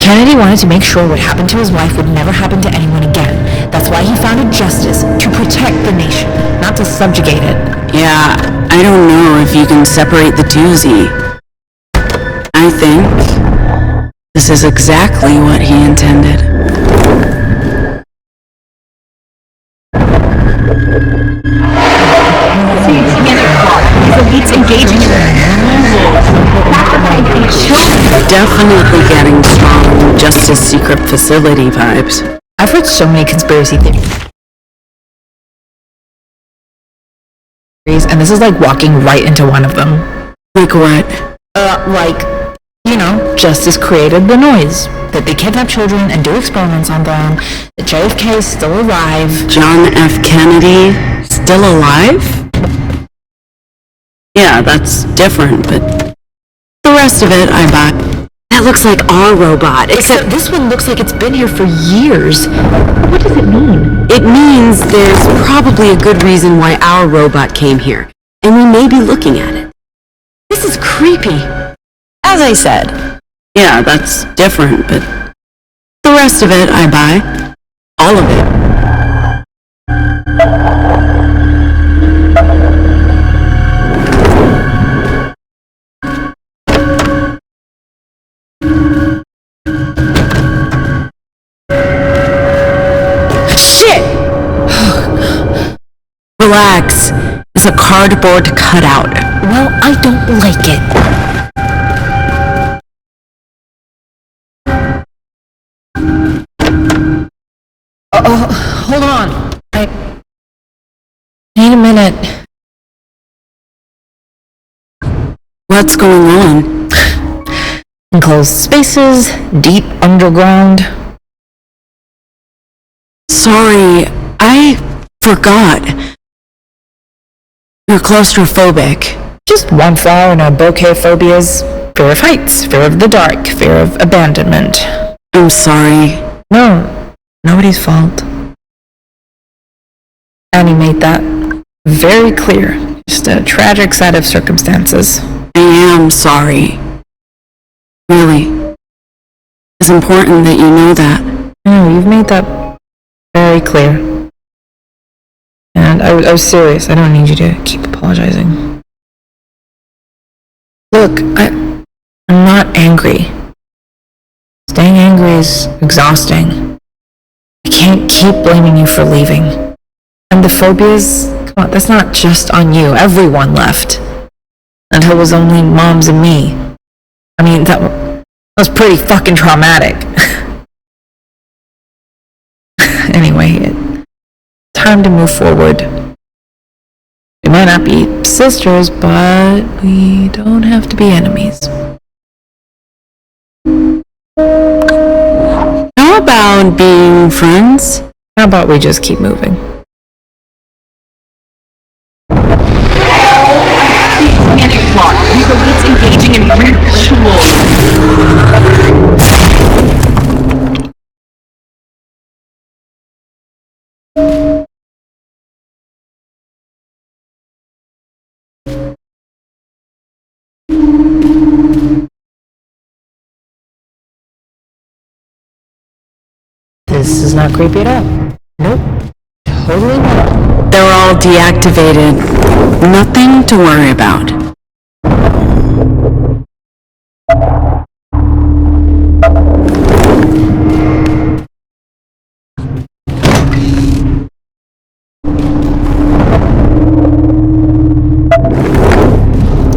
Kennedy wanted to make sure what happened to his wife would never happen to anyone again. That's why he founded Justice, to protect the nation, not to subjugate it. Yeah, I don't know if you can separate the two, Z. I think this is exactly what he intended. Definitely getting strong Justice Secret Facility vibes. I've heard so many conspiracy theories, and this is like walking right into one of them. Like what? Justice created the noise, that they kidnap children and do experiments on them, that JFK is still alive. John F. Kennedy still alive? Yeah, that's different, but the rest of it I buy. That looks like our robot, except This one looks like it's been here for years. What does it mean? it means there's probably a good reason why our robot came here, and we may be looking at it. This is creepy. As I said. Yeah, that's different, but the rest of it I buy. All of it. Shit! Relax. It's a cardboard cutout. Well, I don't like it. Hold on. I need a minute. What's going on? Enclosed spaces, deep underground. Sorry, I forgot. You're claustrophobic. Just one flaw in our bouquet of phobias. Fear of heights, fear of the dark, fear of abandonment. I'm sorry. No, nobody's fault. Annie made that very clear. Just a tragic set of circumstances. I am sorry. Really. It's important that you know that. No, you've made that very clear. And I was serious. I don't need you to keep apologizing. Look, I'm not angry. Staying angry is exhausting. I can't keep blaming you for leaving. And the phobias, come on, that's not just on you. Everyone left. Until it was only moms and me. I mean, that was pretty fucking traumatic. Anyway, it's time to move forward. We might not be sisters, but we don't have to be enemies. How about being friends? How about we just keep moving? Engaging in rituals. This is not creepy at all. Nope. Totally not. They're all deactivated. Nothing to worry about.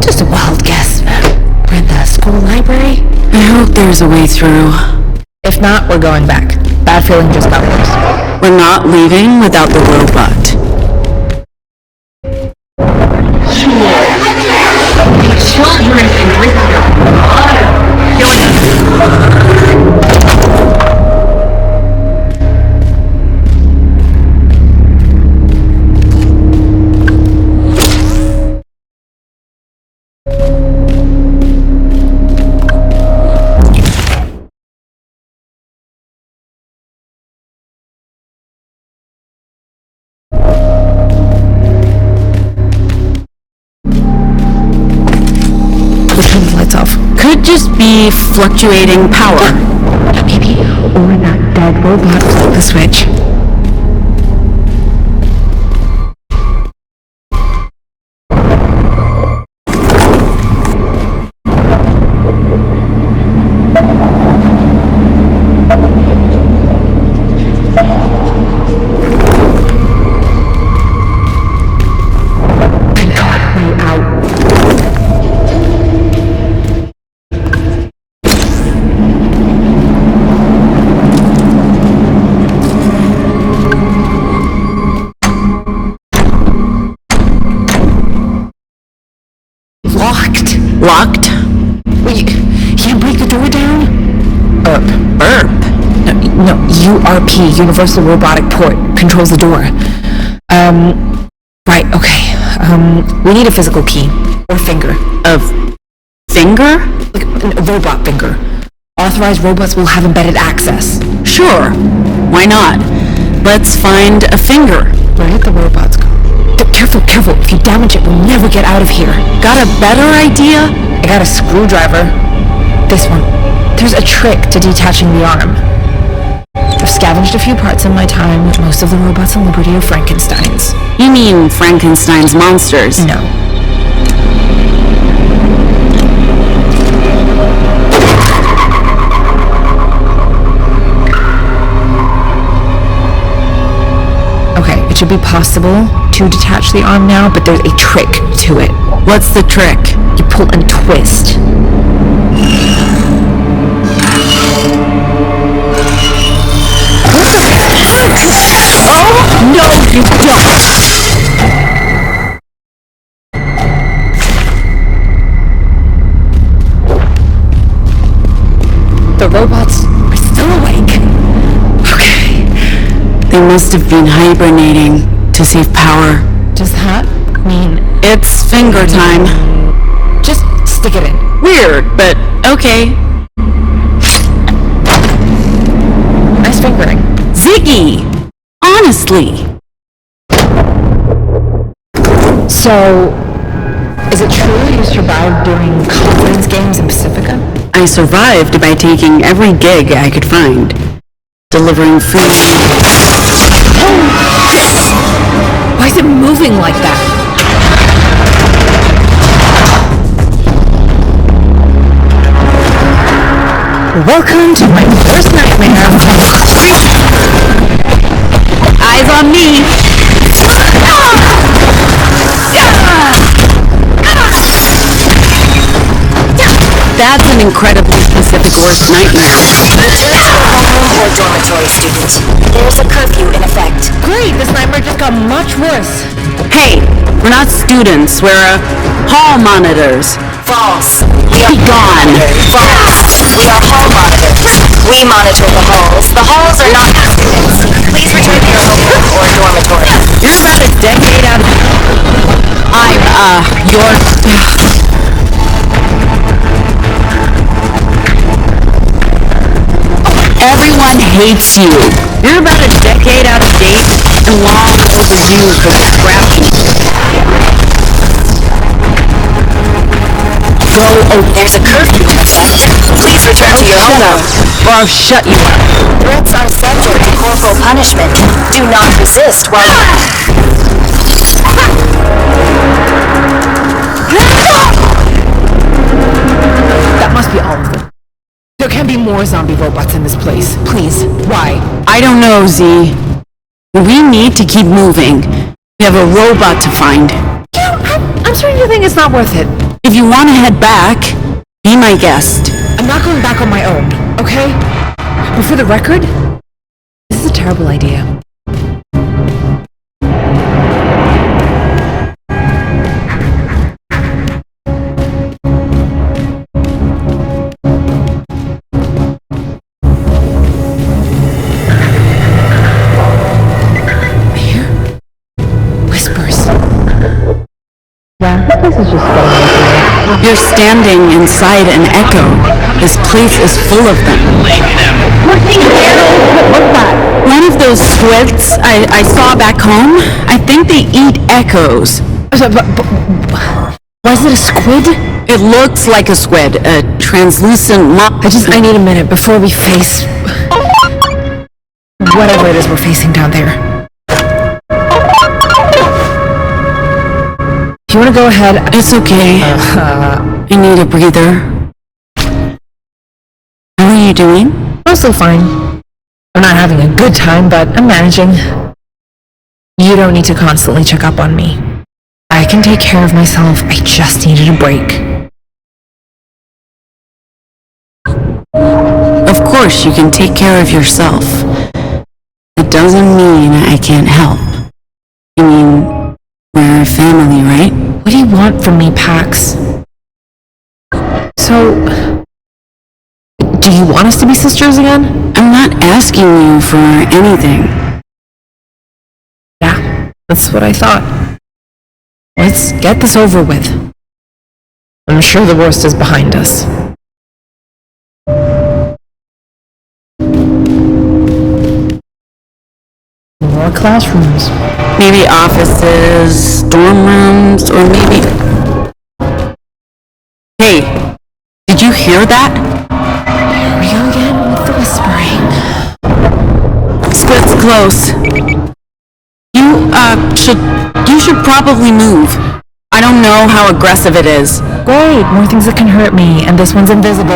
Just a wild guess. We're in the school library? I hope there's a way through. If not, we're going back. Bad feeling just got worse. We're not leaving without the robot. Children and drink their blood. Could just be fluctuating power. Maybe. Or that dead robot flipped the switch. Locked? Wait, can't break the door down? Erp. No, URP, Universal Robotic Port, controls the door. Right, okay. We need a physical key. Or finger. A finger? Like a robot finger. Authorized robots will have embedded access. Sure. Why not? Let's find a finger. Where did the robots go? Careful, careful. If you damage it, we'll never get out of here. Got a better idea? I got a screwdriver. This one. There's a trick to detaching the arm. I've scavenged a few parts in my time. Most of the robots in Liberty are Frankenstein's. You mean Frankenstein's monsters? No. Okay, it should be possible to detach the arm now, but there's a trick to it. What's the trick? You pull and twist. Oh, no, you don't! The robots are still awake. Okay. They must have been hibernating to save power. Does that mean... It's finger time. Just stick it in. Weird, but okay. Nice fingering. Ziggy! Honestly. So, is it true you survived during confidence games in Pacifica? I survived by taking every gig I could find. Delivering food. Why is it moving like that? Welcome to my worst nightmare. Eyes on me! That's an incredibly specific worst nightmare. The transfer hormone was dormitory student. There's a curfew in effect. Great, this nightmare just got much worse. Hey, we're not students, we're, hall monitors. False. Be gone. False. We are hall monitors. We monitor the halls. The halls are not students. Please return to your homeroom or dormitory. You're about a decade out of... your... Everyone hates you. You're about a decade out of date and long overdue for scrapping. There's a curfew in effect. Please return to your homeroom. Or I'll shut you up. Threats are subject to corporal punishment. Do not resist while... That must be all of them. There can't be more zombie robots in this place. Please, why? I don't know, Z. We need to keep moving. We have a robot to find. I'm starting to think it's not worth it. If you want to head back, be my guest. I'm not going back on my own, okay? But for the record, this is a terrible idea. I hear whispers. Yeah, this place is just You're standing inside an echo. This place is full of them. What's that? One of those squids I saw back home. I think they eat echoes. Why is it a squid? It looks like a squid, a translucent I need a minute before we face... whatever it is we're facing down there. If you want to go ahead... It's okay. I need a breather. How are you doing? Mostly fine. I'm not having a good time, but I'm managing. You don't need to constantly check up on me. I can take care of myself. I just needed a break. Of course you can take care of yourself. It doesn't mean I can't help. I mean, we're a family, right? What do you want from me, Pax? So... do you want us to be sisters again? I'm not asking you for anything. Yeah, that's what I thought. Let's get this over with. I'm sure the worst is behind us. More classrooms. Maybe offices, dorm rooms, or maybe... Hey, did you hear that? Here we go again with the whispering. Squid's close. You should probably move. I don't know how aggressive it is. Great, more things that can hurt me, and this one's invisible.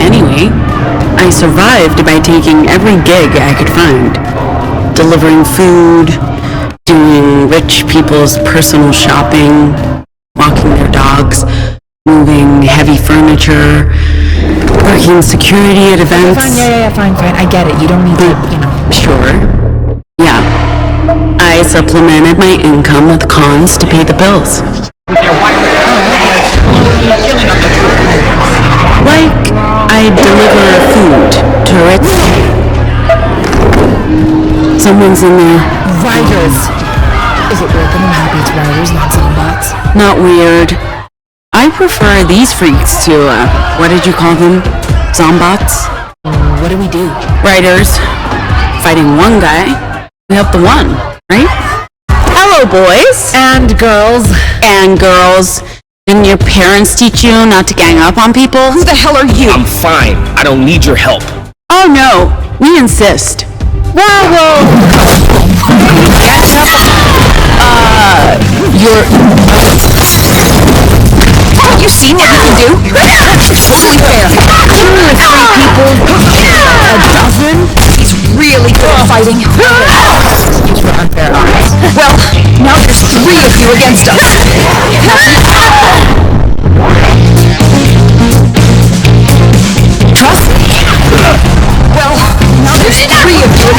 Anyway, I survived by taking every gig I could find. Delivering food, doing rich people's personal shopping, walking their dogs, moving heavy furniture, working security at events. Fine, I get it. You don't need to, Sure. Yeah. I supplemented my income with cons to pay the bills. Like, I deliver food to rich... Someone's in there. Writers! Is it weird that I'm happy it's writers, not zombots? Not weird. I prefer these freaks to, what did you call them? Zombots? What do we do? Writers. Fighting one guy, we help the one, right? Hello, boys. And girls. And girls. Didn't your parents teach you not to gang up on people? Who the hell are you? I'm fine. I don't need your help. Oh no, we insist. Whoa! Haven't you seen what we can do? Totally fair. Killing with 3 people? A dozen? He's really good at fighting. Excuse for unfair odds. Well, now there's 3 of you against us. Trust me. Well, now there's 3 of you.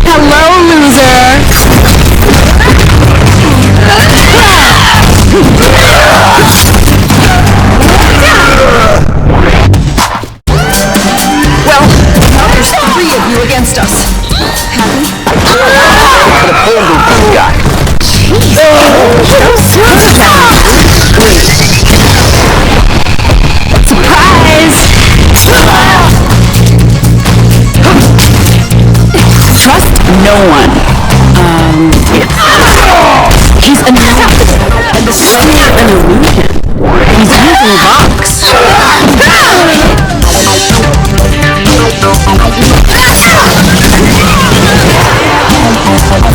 Hello, loser! Well, now there's 3 of you against us. Happy? Trust no one. He's an illusion. And this is an illusion. He's using rocks.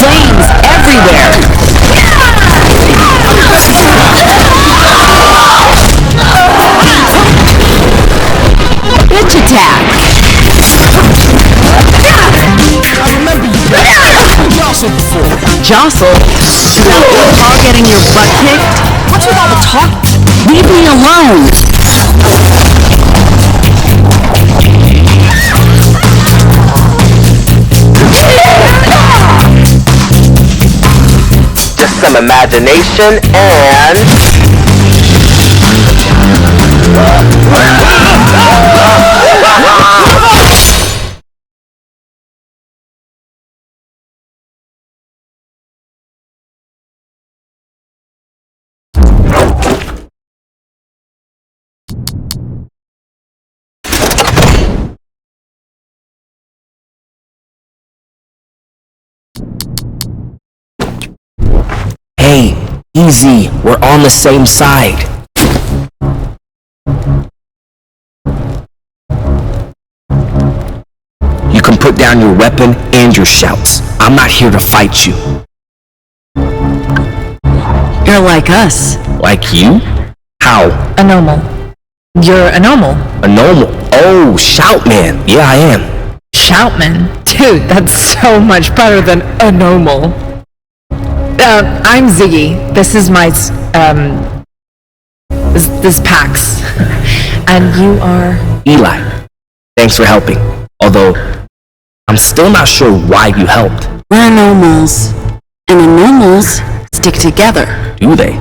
Flames everywhere. Bitch attack. Jostled? All getting your butt kicked? What's with all the talk? Leave me alone! Just some imagination and... Hey, easy, we're on the same side. You can put down your weapon and your shouts. I'm not here to fight you. You're like us. Like you? How? A normal. You're a normal. A normal? Oh, shout man. Yeah, I am. Shoutman? Dude, that's so much better than a normal. I'm Ziggy. This is my, this Pax. And you are? Eli. Thanks for helping. Although, I'm still not sure why you helped. We're normals. And the normals stick together. Do they?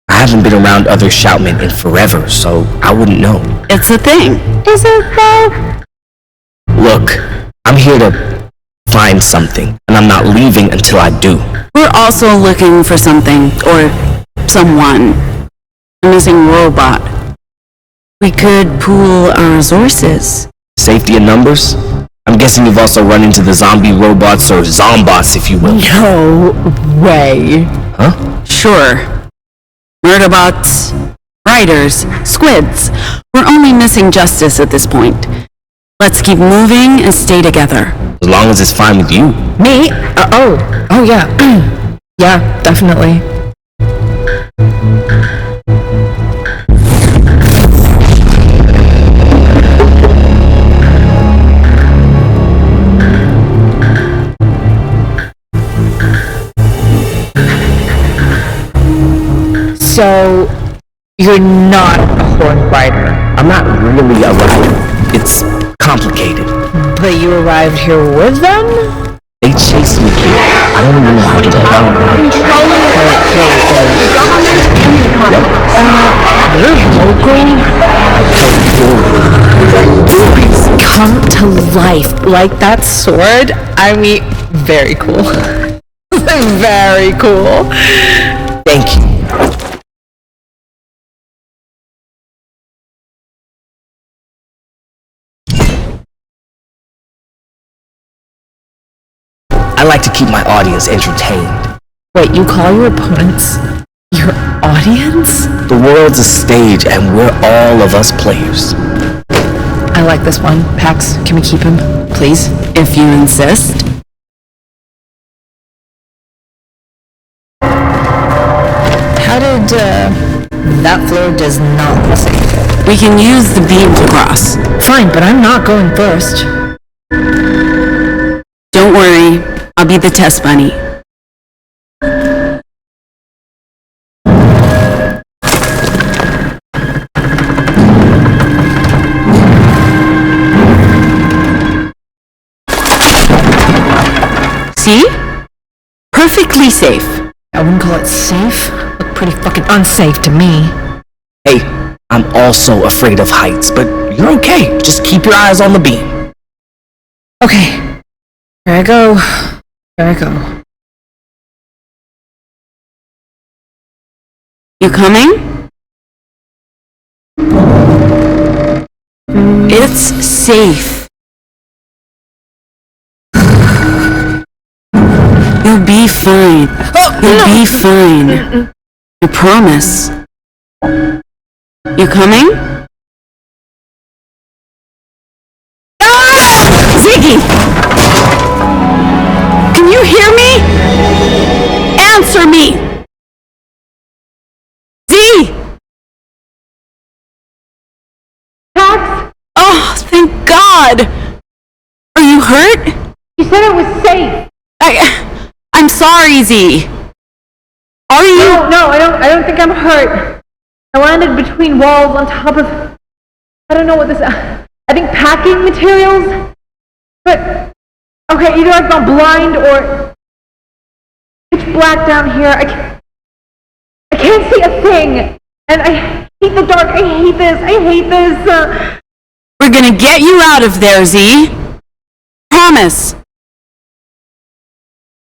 I haven't been around other shoutmen in forever, so I wouldn't know. It's a thing. Is it though? Look, I'm here to find something, and I'm not leaving until I do. We're also looking for something, or someone. A missing robot. We could pool our resources. Safety in numbers? I'm guessing you've also run into the zombie robots, or zombots, if you will. No way. Huh? Sure. Murderbots, riders, squids. We're only missing justice at this point. Let's keep moving and stay together. As long as it's fine with you. Me? Oh yeah. Yeah, definitely. So, you're not a horned rider. I'm not really a rider. It's complicated. But you arrived here with them? They chased me here. I don't know how to tell them. Come to life. Like that sword? I mean, very cool. Very cool. Thank you. I like to keep my audience entertained. Wait, you call your opponents your audience? The world's a stage and we're all of us players. I like this one. Pax, can we keep him, please? If you insist. How did, that floor does not look safe. We can use the beam to cross. Fine, but I'm not going first. Don't worry. I'll be the test bunny. See? Perfectly safe. I wouldn't call it safe. Looked pretty fucking unsafe to me. Hey, I'm also afraid of heights, but you're okay. Just keep your eyes on the beam. Okay. Here I go. Here I go. You coming? It's safe. You'll be fine. You'll be fine. I promise. You coming? Ah! Ziggy! Can you hear me? Answer me! Z! Pax? Oh, thank God! Are you hurt? You said it was safe. I'm sorry, Z. Are you? No, I don't think I'm hurt. I landed between walls on top of, I don't know what this, I think packing materials? But, okay, either I've gone blind or pitch black down here. I can't see a thing. And I hate the dark. I hate this. We're gonna get you out of there, Z. Promise.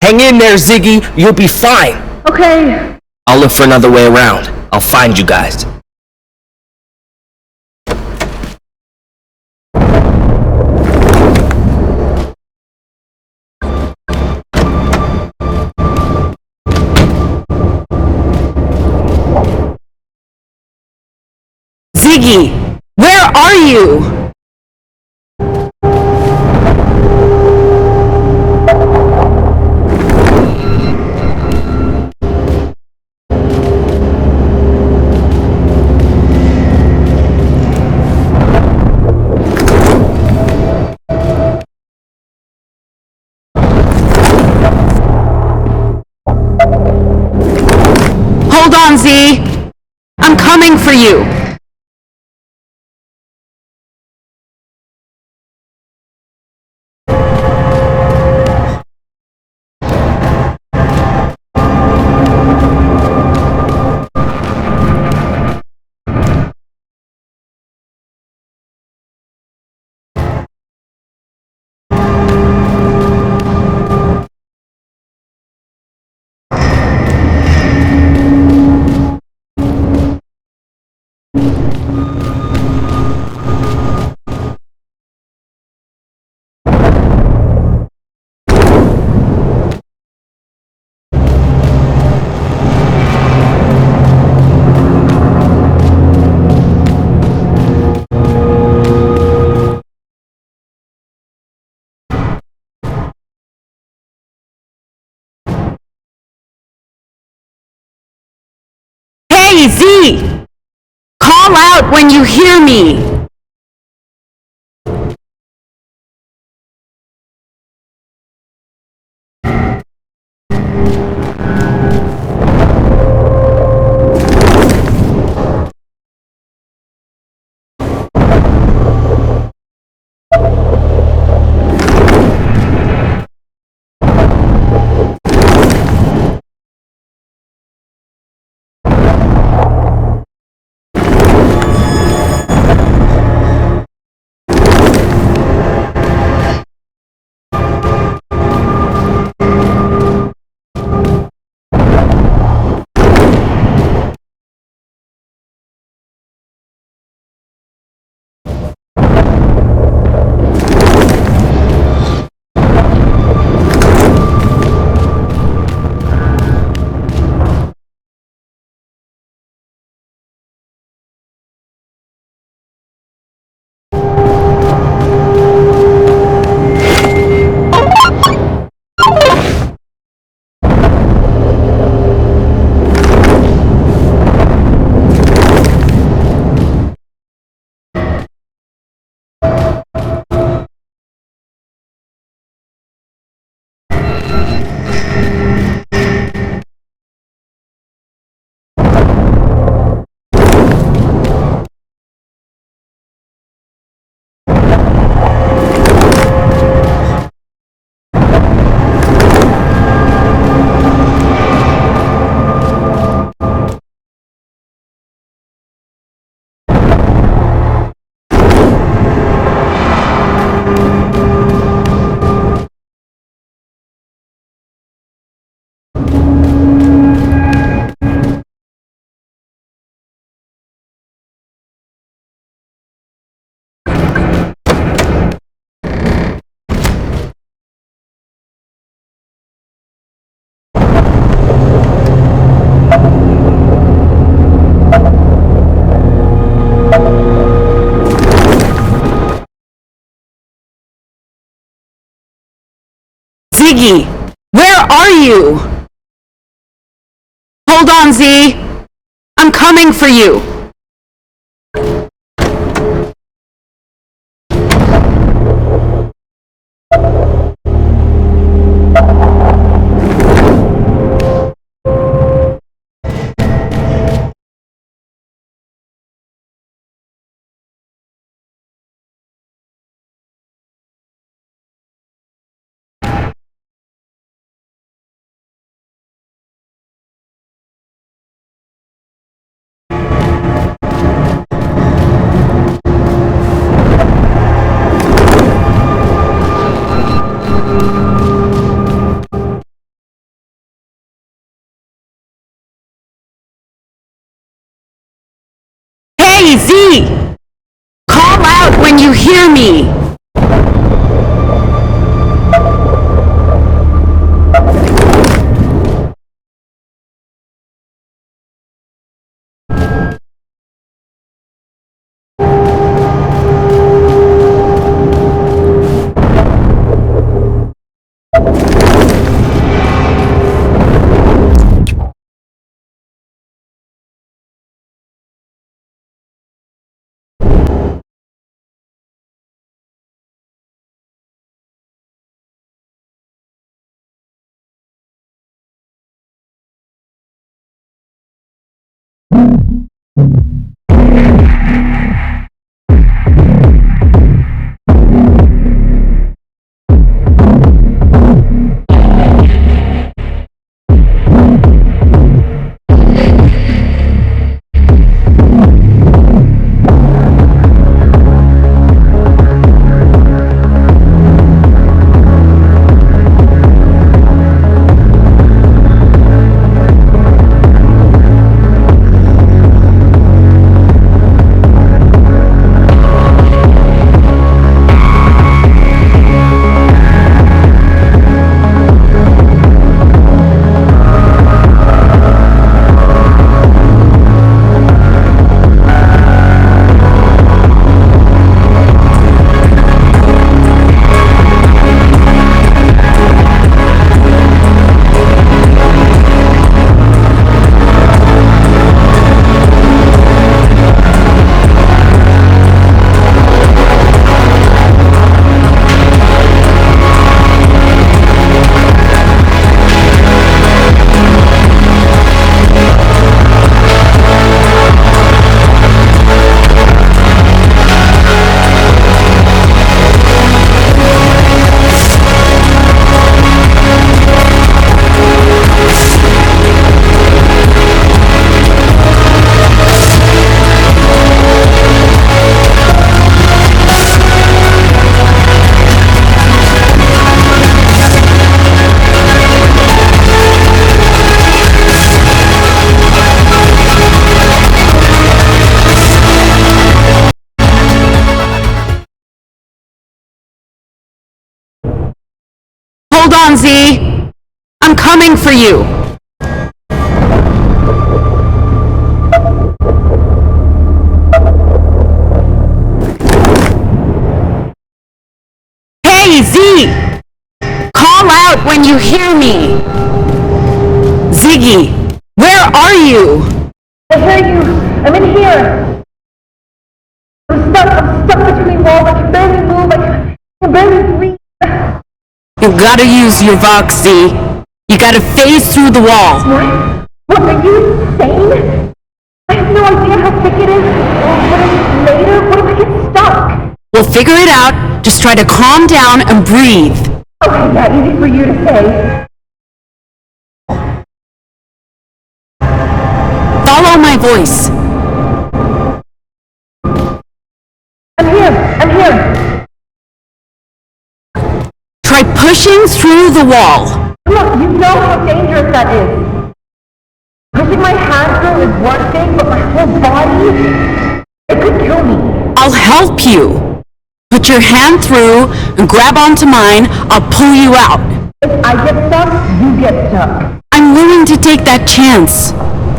Hang in there, Ziggy. You'll be fine. Okay. I'll look for another way around. I'll find you guys. Ziggy, where are you? Hold on, Z. I'm coming for you. Hey, Z! Call out when you hear me! you? Hold on, Z. I'm coming for you. Hey, Z! Call out when you hear me! Hold on, Z. I'm coming for you. Hey, Z! Call out when you hear me. Ziggy, where are you? I hear you. I'm in here. I'm stuck between walls. I can barely move. I can barely breathe. You gotta use your Vox, Z. You gotta phase through the wall. What? Are you insane? I have no idea how thick it is. What if it's later? What if I get stuck? We'll figure it out. Just try to calm down and breathe. Okay, yeah, easy for you to say. Follow my voice. I'm here. Try pushing through the wall. Look, you know how dangerous that is. Pushing my hand through is one thing, but my whole body, it could kill me. I'll help you. Put your hand through and grab onto mine. I'll pull you out. If I get stuck, you get stuck. I'm willing to take that chance.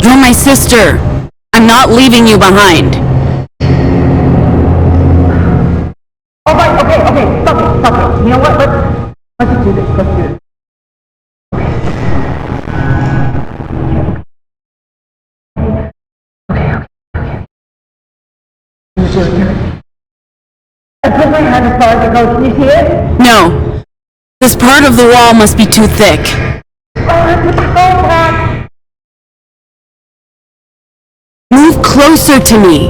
You're my sister. I'm not leaving you behind. All right, okay, stop it. You know what? Let's just do this. Junior. I put my hand as far as it goes. Can you see it? No. This part of the wall must be too thick. Move closer to me.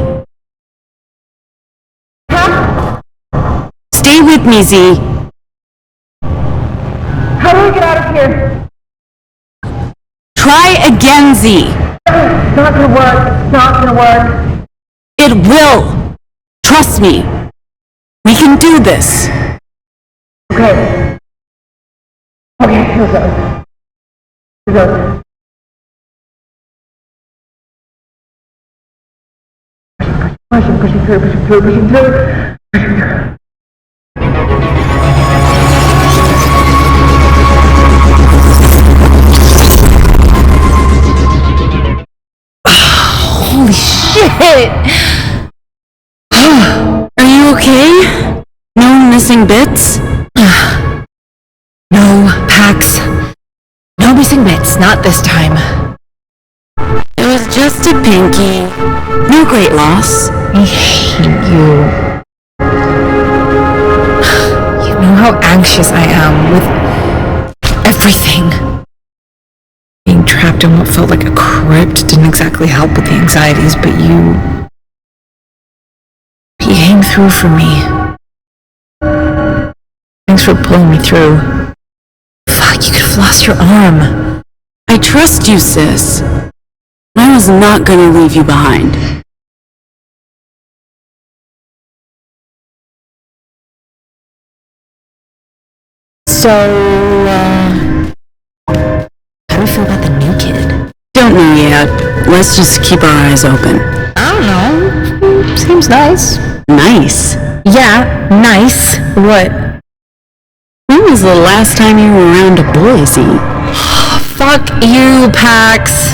Stay with me, Z. How do we get out of here? Try again, Z. It's not gonna work. It's not gonna work. It will. Trust me. We can do this. Okay. Okay, here we go. Here we go. Pushing through, pushing through, pushing through. Pushing through. Holy shit! Are you okay? No missing bits? No, Pax. No missing bits, not this time. It was just a pinky. No great loss. I hate you. You know how anxious I am with everything. Being trapped in what felt like a crypt didn't exactly help with the anxieties, but you came through for me. Thanks for pulling me through. Fuck, you could have lost your arm. I trust you, sis. I was not gonna leave you behind. So, how do you feel about the new kid? Don't know yet. Let's just keep our eyes open. I don't know. Seems nice. Nice. Yeah, nice. What? When was the last time you were around a boy, Z? Fuck you, Pax.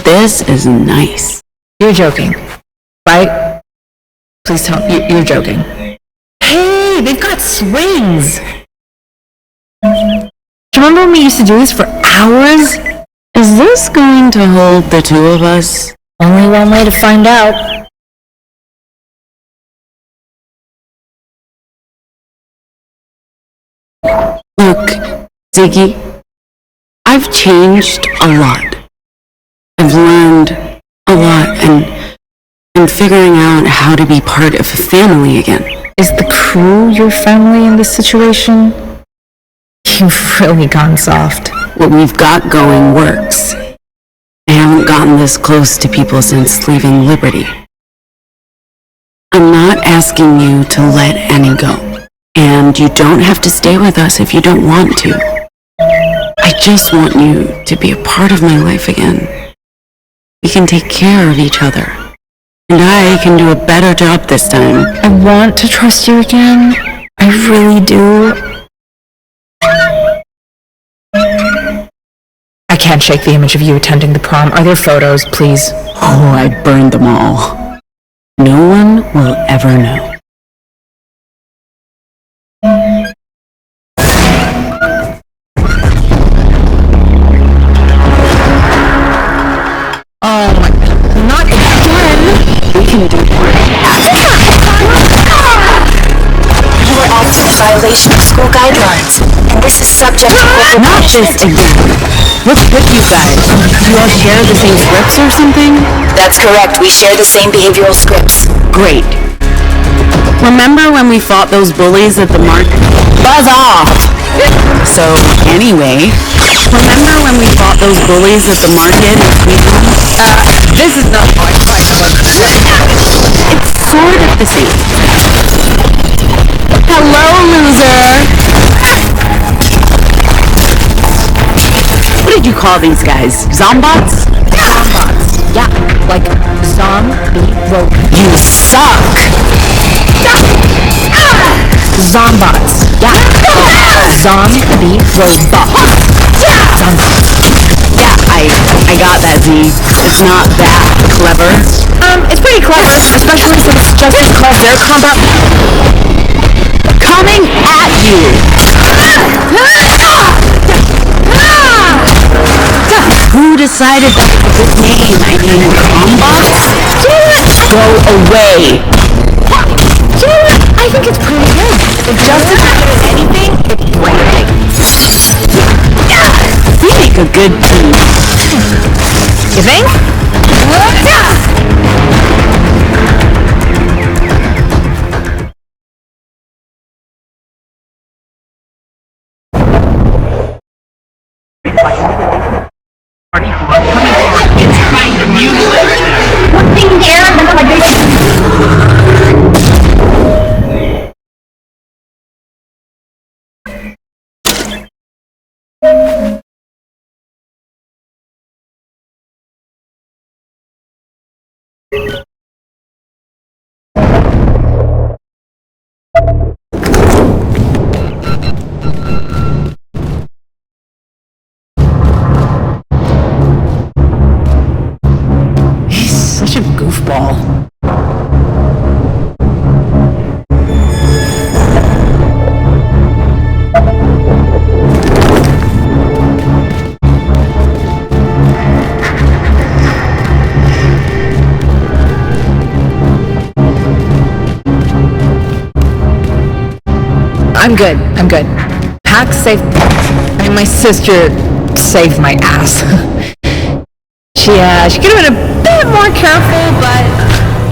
This is nice. You're joking, right? Please tell me you're joking. Hey, they've got swings! Do you remember when we used to do this for hours? Is this going to hold the two of us? Only one way to find out. Ziggy, I've changed a lot. I've learned a lot, and I'm figuring out how to be part of a family again. Is the crew your family in this situation? You've really gone soft. What we've got going works. I haven't gotten this close to people since leaving Liberty. I'm not asking you to let Annie go, and you don't have to stay with us if you don't want to. I just want you to be a part of my life again. We can take care of each other, and I can do a better job this time. I want to trust you again. I really do. I can't shake the image of you attending the prom. Are there photos, please? Oh, I burned them all. No one will ever know. Oh my God, not again! We can do it. You were acting in violation of school guidelines, and this is subject to corporal Not this punishment. again. What's with you guys? You all share the same scripts or something? That's correct, we share the same behavioral scripts. Great. Remember when we fought those bullies at the market? Buzz off! So, anyway, remember when we fought those bullies at the market in Cleveland? This is not my fight. It's sort of the same. Hello, loser! What did you call these guys? Zombots? Zombots. Yeah, like zombie robot. You suck! Zombots. Yeah. Zombie robot. Zombots. Yeah, I got that, Z. It's not that clever. It's pretty clever, especially since Justice called their combat Coming at you! Who decided that was a good name? I mean, Combots? Go away! You know what? I think it's pretty good. If Justice is good at anything, it's branding. We make a good team. You think? He's such a goofball. I'm good. Pax saved... I mean, my sister saved my ass. She could have been a bit more careful, but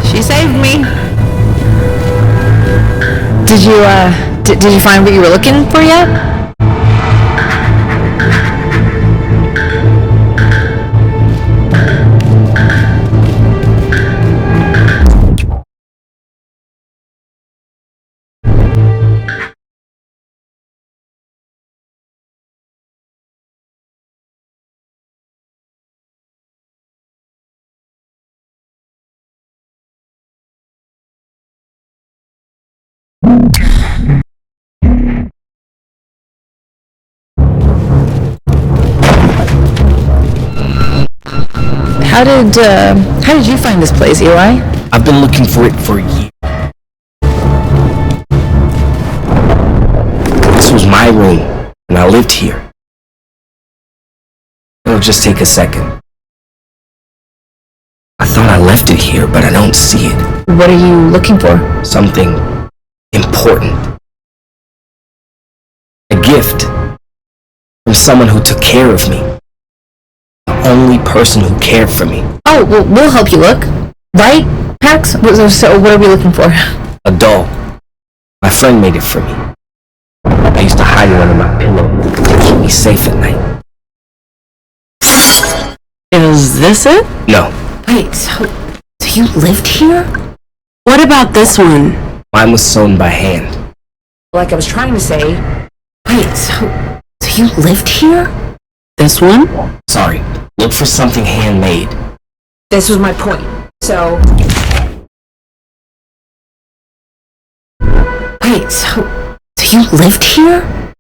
she saved me. Did you find what you were looking for yet? How did you find this place, Eli? I've been looking for it for years. This was my room, and I lived here. It'll just take a second. I thought I left it here, but I don't see it. What are you looking for? Something important. A gift. someone who took care of me. The only person who cared for me. Oh, well, we'll help you look. Right, Pax? So what are we looking for? A doll. My friend made it for me. I used to hide it under my pillow to keep me safe at night. Is this it? No, Wait, so you lived here? What about this one? mine was sewn by hand. Like I was trying to say. Wait, so you lived here? This one? Sorry, look for something handmade. This was my point. So... Wait, so you lived here?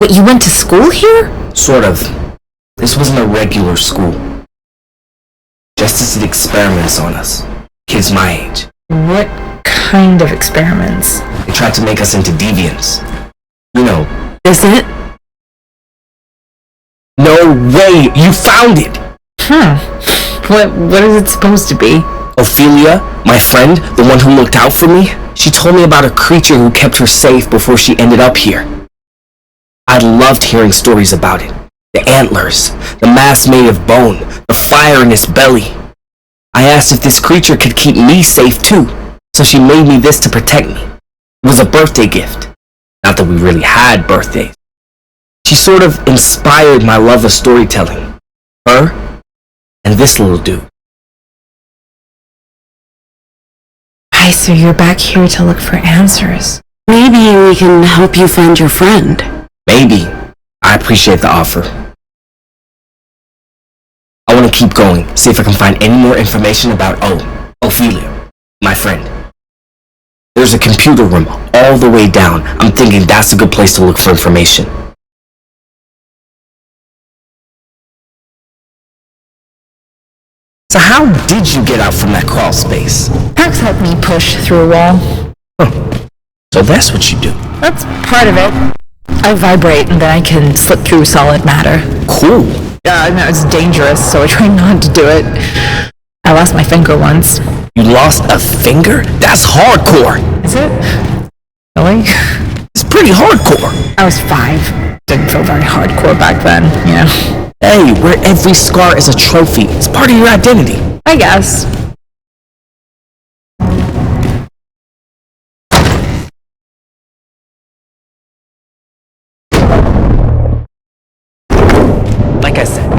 Wait, you went to school here? Sort of. This wasn't a regular school. Justice did experiments on us. Kids my age. What kind of experiments? They tried to make us into deviants. You know. Is it? No way! You found it! What is it supposed to be? Ophelia, my friend, the one who looked out for me, she told me about a creature who kept her safe before she ended up here. I loved hearing stories about it. The antlers, the mask made of bone, the fire in its belly. I asked if this creature could keep me safe too, so she made me this to protect me. It was a birthday gift. Not that we really had birthdays. She sort of inspired my love of storytelling. Her and this little dude. So you're back here to look for answers. Maybe we can help you find your friend. Maybe. I appreciate the offer. I want to keep going, see if I can find any more information about Ophelia, my friend. There's a computer room all the way down. I'm thinking that's a good place to look for information. So how did you get out from that crawl space? Pax helped me push through a wall. So that's what you do. That's part of it. I vibrate and then I can slip through solid matter. Cool. Yeah, I know it's dangerous, so I try not to do it. I lost my finger once. You lost a finger? That's hardcore. Is it? Really? It's pretty hardcore. I was 5. Didn't feel very hardcore back then, you know. Hey, wear every scar as a trophy. It's part of your identity. I guess. Like I said,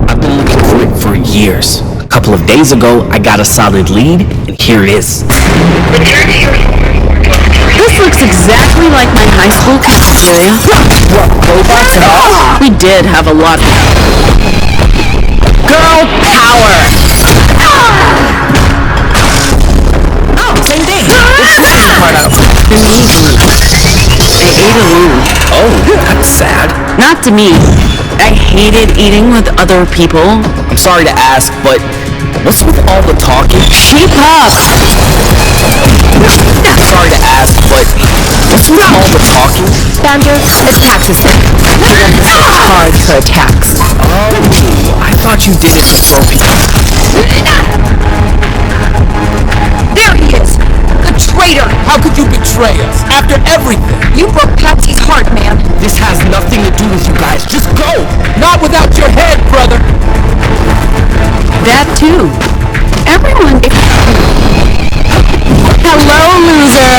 I've been looking for it for years. A couple of days ago, I got a solid lead, and here it is. This looks exactly like my high school cafeteria. What, robots and all? We did have a lot of girl power! Oh, same thing. It's the same part of I ate alone. Oh, that's sad. Not to me. I hated eating with other people. I'm sorry to ask, but what's with all the talking? Sheep up! I'm sorry to ask, but what's with all the talking? Sandra, it's Pax's thing. It's hard to attacks. Oh, I thought you did it for trophies. There he is! The traitor! How could you betray us after everything? You broke Patsy's heart, man. This has nothing to do with you guys. Just go! Not without your head, brother! That too. Everyone. Hello, loser!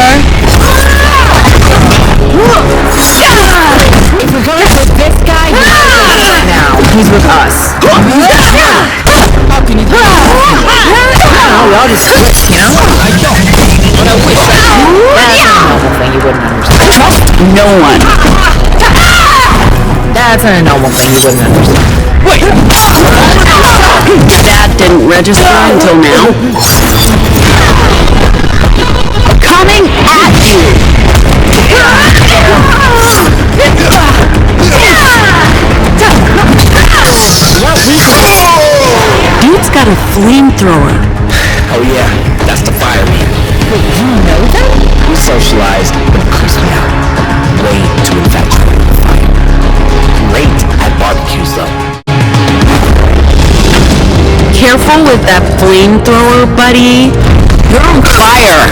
If we're going with this guy, you might as well leave now. He's with us. How can you do Oh, we all just switched, you know? I don't, but I wish I could. That's a normal thing you wouldn't understand. Trust no one. That's a normal thing you wouldn't understand. Wait! That didn't register until now. Coming at you! Dude's got a flamethrower. Oh yeah, that's the fire man. Wait, you know that? We socialized, but it creeps me out. Way too infatuated with fire. Great at barbecues though. Careful with that flamethrower, buddy. You're on fire.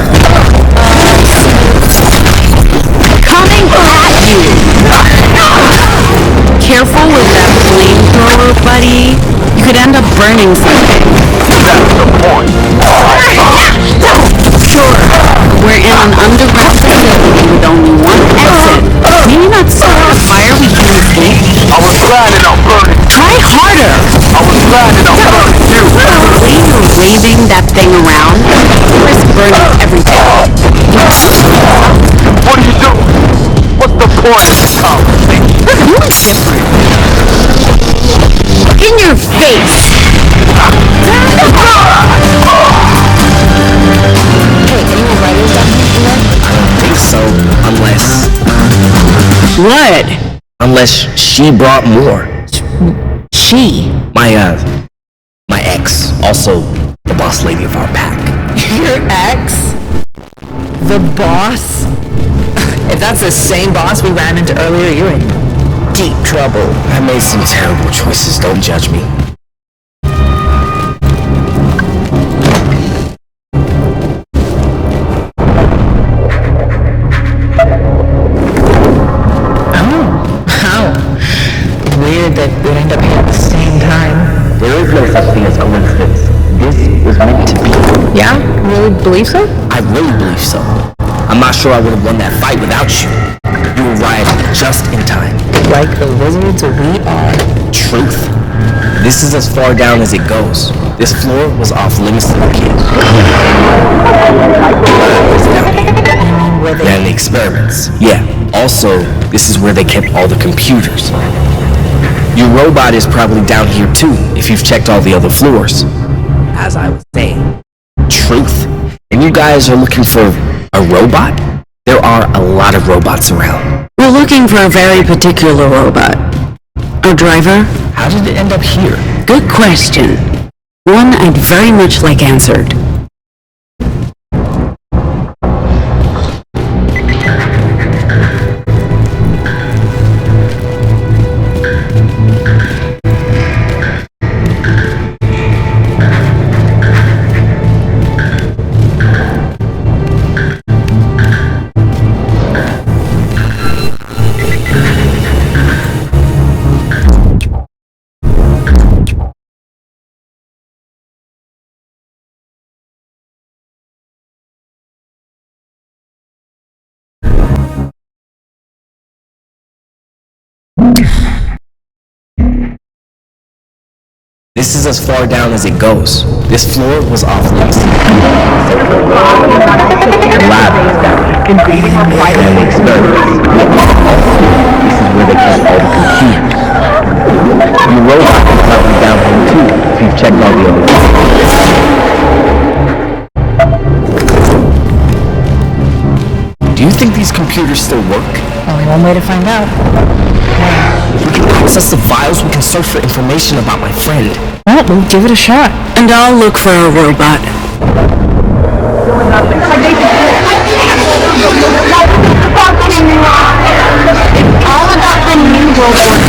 Coming at you. careful with that flamethrower, buddy. You could end up burning something. That's the point. Sure, we're in an underground facility with only one exit. Maybe not start a fire we can escape. I was planning on burning. Try harder. I was planning on burning you. The way you're waving that thing around, risk burning everything. What are you doing? What's the point of this conversation? Who's different? In your face! Think so, unless... What? Unless she brought more. She? My ex. Also, the boss lady of our pack. Your ex? The boss? If that's the same boss we ran into earlier, you're in deep trouble. I made some terrible choices, don't judge me. Weird that we'd end up here at the same time. There is no such thing as coincidence. This was meant to be. Yeah? Really believe so? I really believe so. I'm not sure I would have won that fight without you. You arrived just in time. Like the wizards we are. Truth. This is as far down as it goes. This floor was off limits to the kids. And the experiments. Yeah. Also, this is where they kept all the computers. Your robot is probably down here too, if you've checked all the other floors. As I was saying. Truth. And you guys are looking for a robot? There are a lot of robots around. We're looking for a very particular robot. Our driver? How did it end up here? Good question. One I'd very much like answered. This is as far down as it goes. This floor was off limits. The lab is down here. And the experiments. This is where they kept all the computers. Your robot is probably down here too, if you've checked all the other ones. Do you think these computers still work? Only one way to find out. If we can access the files, we can search for information about my friend. Well, we'll give it a shot. And I'll look for a robot. All about the new robot.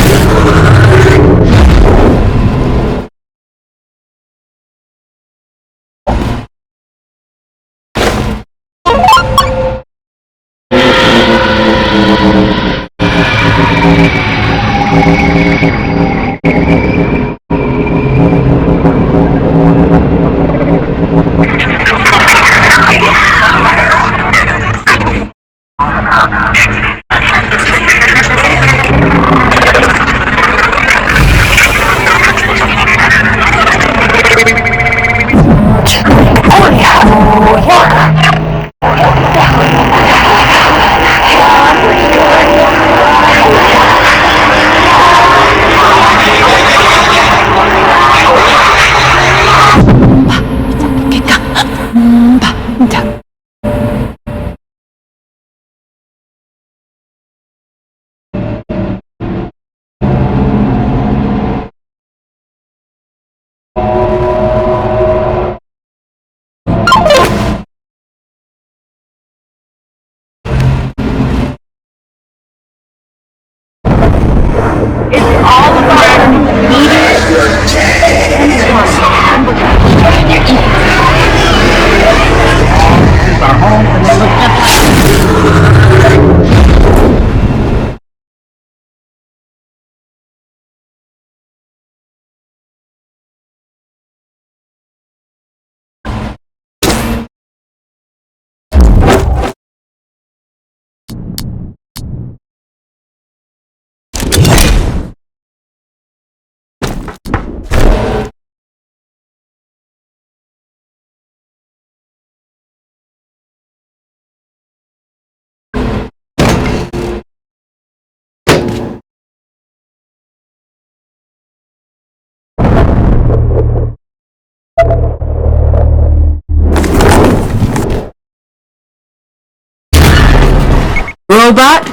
Robot?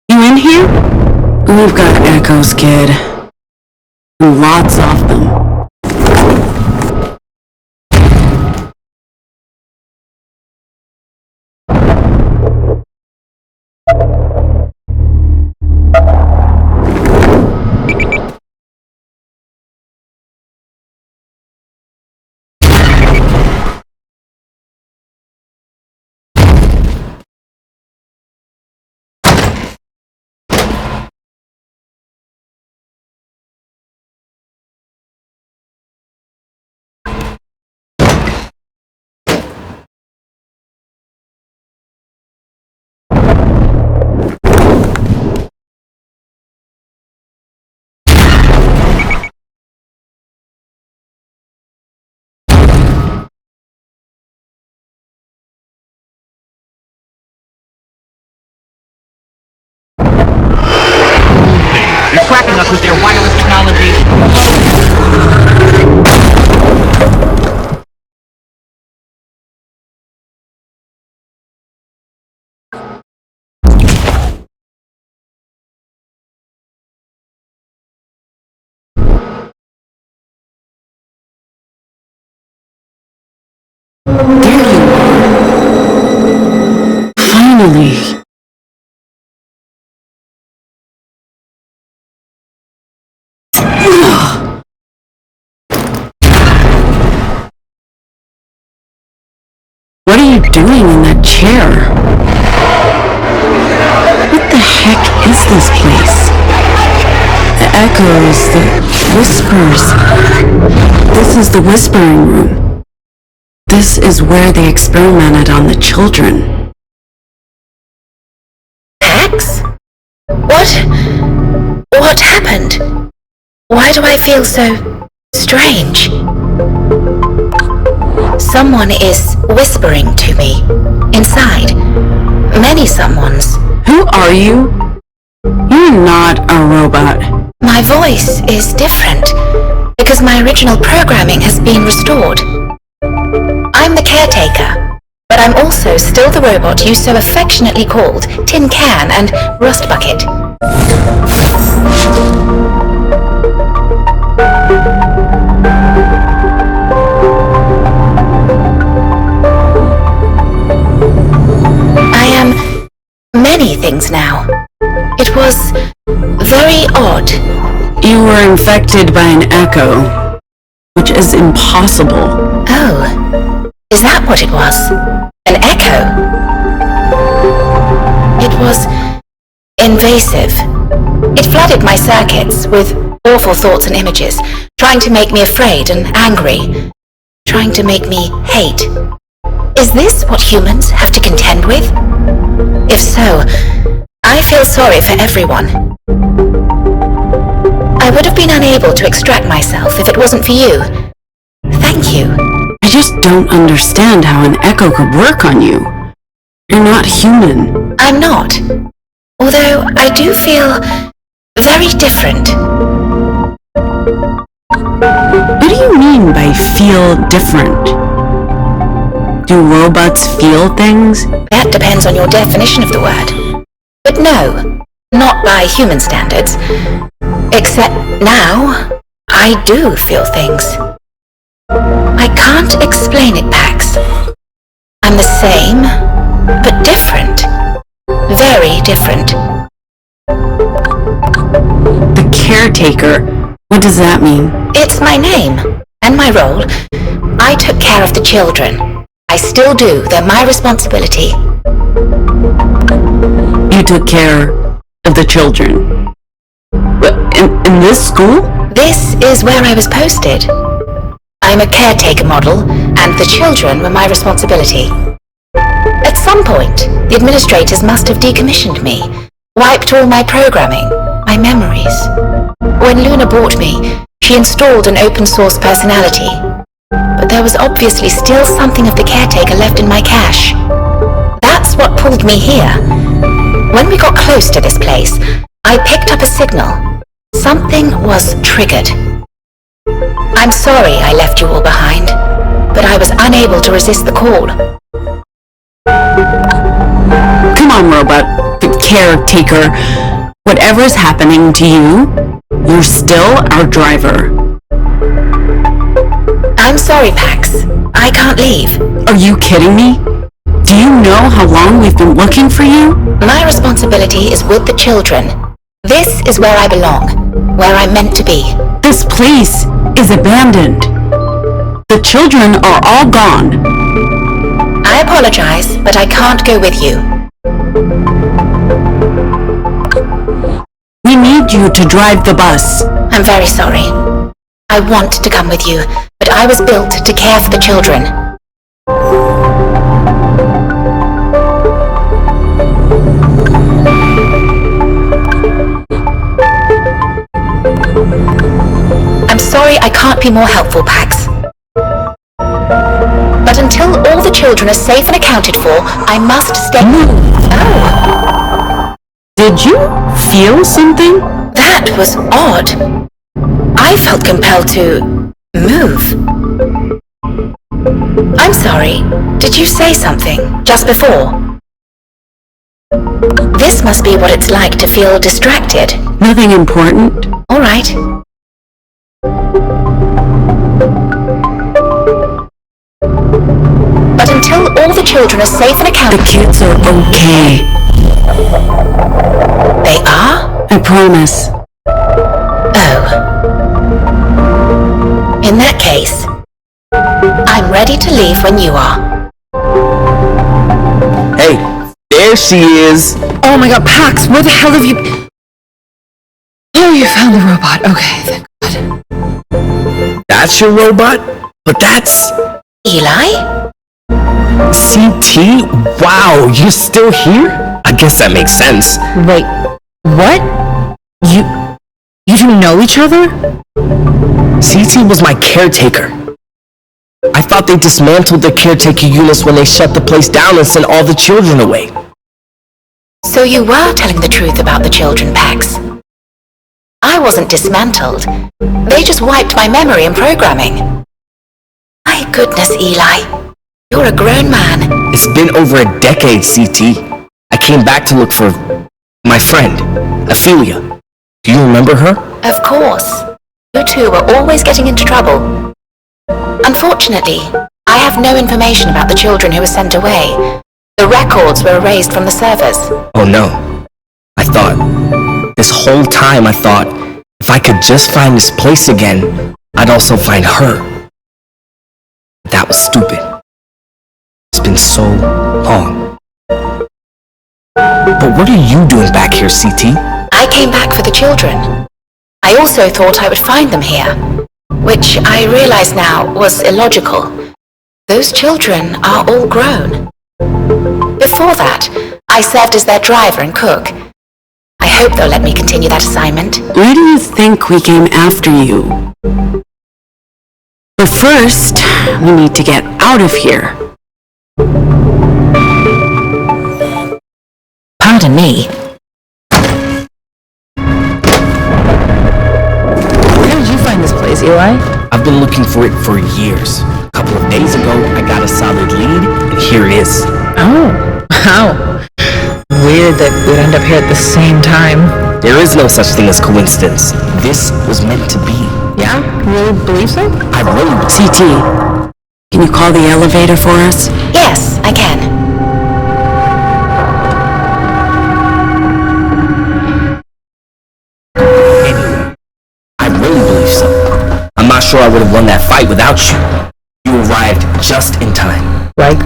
You in here? We've got echoes, kid. Lots of them. They're tracking us with their wireless technology. There you are. Finally. What are you doing in that chair? What the heck is this place? The echoes, the whispers. This is the whispering room. This is where they experimented on the children. Max? What happened? Why do I feel so strange? Someone is whispering to me. Inside. Many someones. Who are you? You're not a robot. My voice is different because my original programming has been restored. I'm the caretaker, but I'm also still the robot you so affectionately called Tin Can and Rust Bucket. I am many things now. It was very odd. You were infected by an echo, which is impossible. Oh, is that what it was? An echo? It was invasive. It flooded my circuits with awful thoughts and images, trying to make me afraid and angry, trying to make me hate. Is this what humans have to contend with? If so, I feel sorry for everyone. I would have been unable to extract myself if it wasn't for you. Thank you. I just don't understand how an echo could work on you. You're not human. I'm not. Although I do feel very different. What do you mean by feel different? Do robots feel things? That depends on your definition of the word. But no, not by human standards. Except now, I do feel things. I can't explain it, Pax. I'm the same, but different. Very different. The caretaker. What does that mean? It's my name and my role. I took care of the children. I still do. They're my responsibility. You took care of the children. In this school? This is where I was posted. I'm a caretaker model, and the children were my responsibility. At some point, the administrators must have decommissioned me, wiped all my programming, my memories. When Luna bought me, she installed an open-source personality. But there was obviously still something of the caretaker left in my cache. That's what pulled me here. When we got close to this place, I picked up a signal. Something was triggered. I'm sorry I left you all behind, but I was unable to resist the call. Come on, robot. caretaker. Whatever's happening to you, you're still our driver. I'm sorry, Pax. I can't leave. Are you kidding me? Do you know how long we've been looking for you? My responsibility is with the children. This is where I belong, where I'm meant to be. This place is abandoned. The children are all gone. I apologize, but I can't go with you. We need you to drive the bus. I'm very sorry. I want to come with you, but I was built to care for the children. I'm sorry I can't be more helpful, Pax. But until all the children are safe and accounted for, I must stay. Oh. Did you feel something? That was odd. I felt compelled to move. I'm sorry. Did you say something just before? This must be what it's like to feel distracted. Nothing important. All right. But until all the children are safe and accounted for... The kids are okay. They are? I promise. Oh. In that case, I'm ready to leave when you are. Hey, there she is. Oh my god, Pax, where the hell have you... Oh, you found the robot. Okay, thank God. That's your robot? But that's... Eli? CT? Wow, you're still here? I guess that makes sense. Wait, what? You two know each other? CT was my caretaker. I thought they dismantled the caretaker units when they shut the place down and sent all the children away. So you were telling the truth about the children, Pax. I wasn't dismantled. They just wiped my memory and programming. My goodness, Eli. You're a grown man. It's been over a decade, CT. I came back to look for my friend, Ophelia. Do you remember her? Of course. You two were always getting into trouble. Unfortunately, I have no information about the children who were sent away. The records were erased from the servers. Oh no. This whole time I thought, if I could just find this place again, I'd also find her. That was stupid. It's been so long. But what are you doing back here, CT? I came back for the children. I also thought I would find them here, which I realize now was illogical. Those children are all grown. Before that, I served as their driver and cook. I hope they'll let me continue that assignment. Why do you think we came after you? But first, we need to get out of here. Pardon me. Where did you find this place, Eli? I've been looking for it for years. A couple of days ago, I got a solid lead, and here it is. Oh, wow. Weird that we'd end up here at the same time. There is no such thing as coincidence. This was meant to be. Yeah? You really believe so? I really believe. CT, can you call the elevator for us? Yes, I can. Anyway, I really believe so. I'm not sure I would have won that fight without you. You arrived just in time. Like?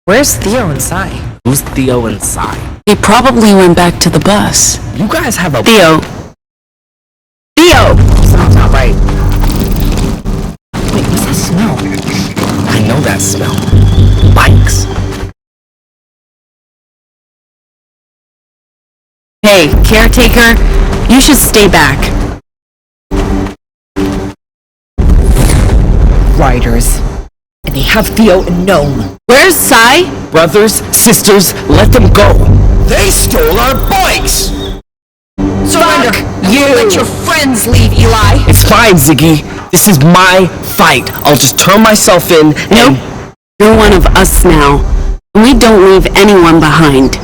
Where's Theo and Sai? Who's Theo and Sai? They probably went back to the bus. You guys have a... Theo! Theo! Sounds not right. Wait, what's that smell? I know that smell. Bikes. Hey, caretaker, you should stay back. riders. And they have Theo and Gnome. Where's Sai? Brothers, sisters, let them go. They stole our bikes! Surrender! You let your friends leave, Eli! It's fine, Ziggy. This is my fight. I'll just turn myself in and... You're one of us now. We don't leave anyone behind.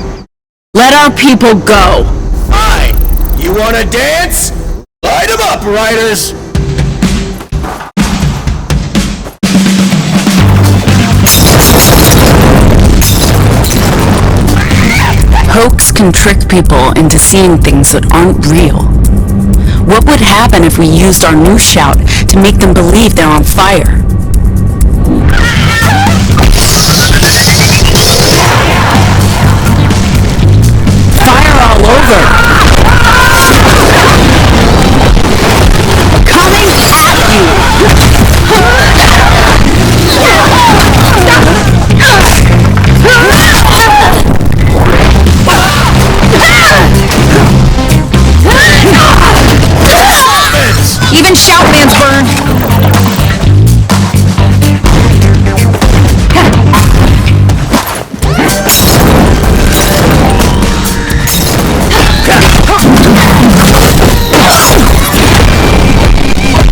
Let our people go. Fine! You wanna dance? Light 'em up, riders! Hoax can trick people into seeing things that aren't real. What would happen if we used our new shout to make them believe they're on fire? Fire all over! Coming at you! Even Shoutman's burned!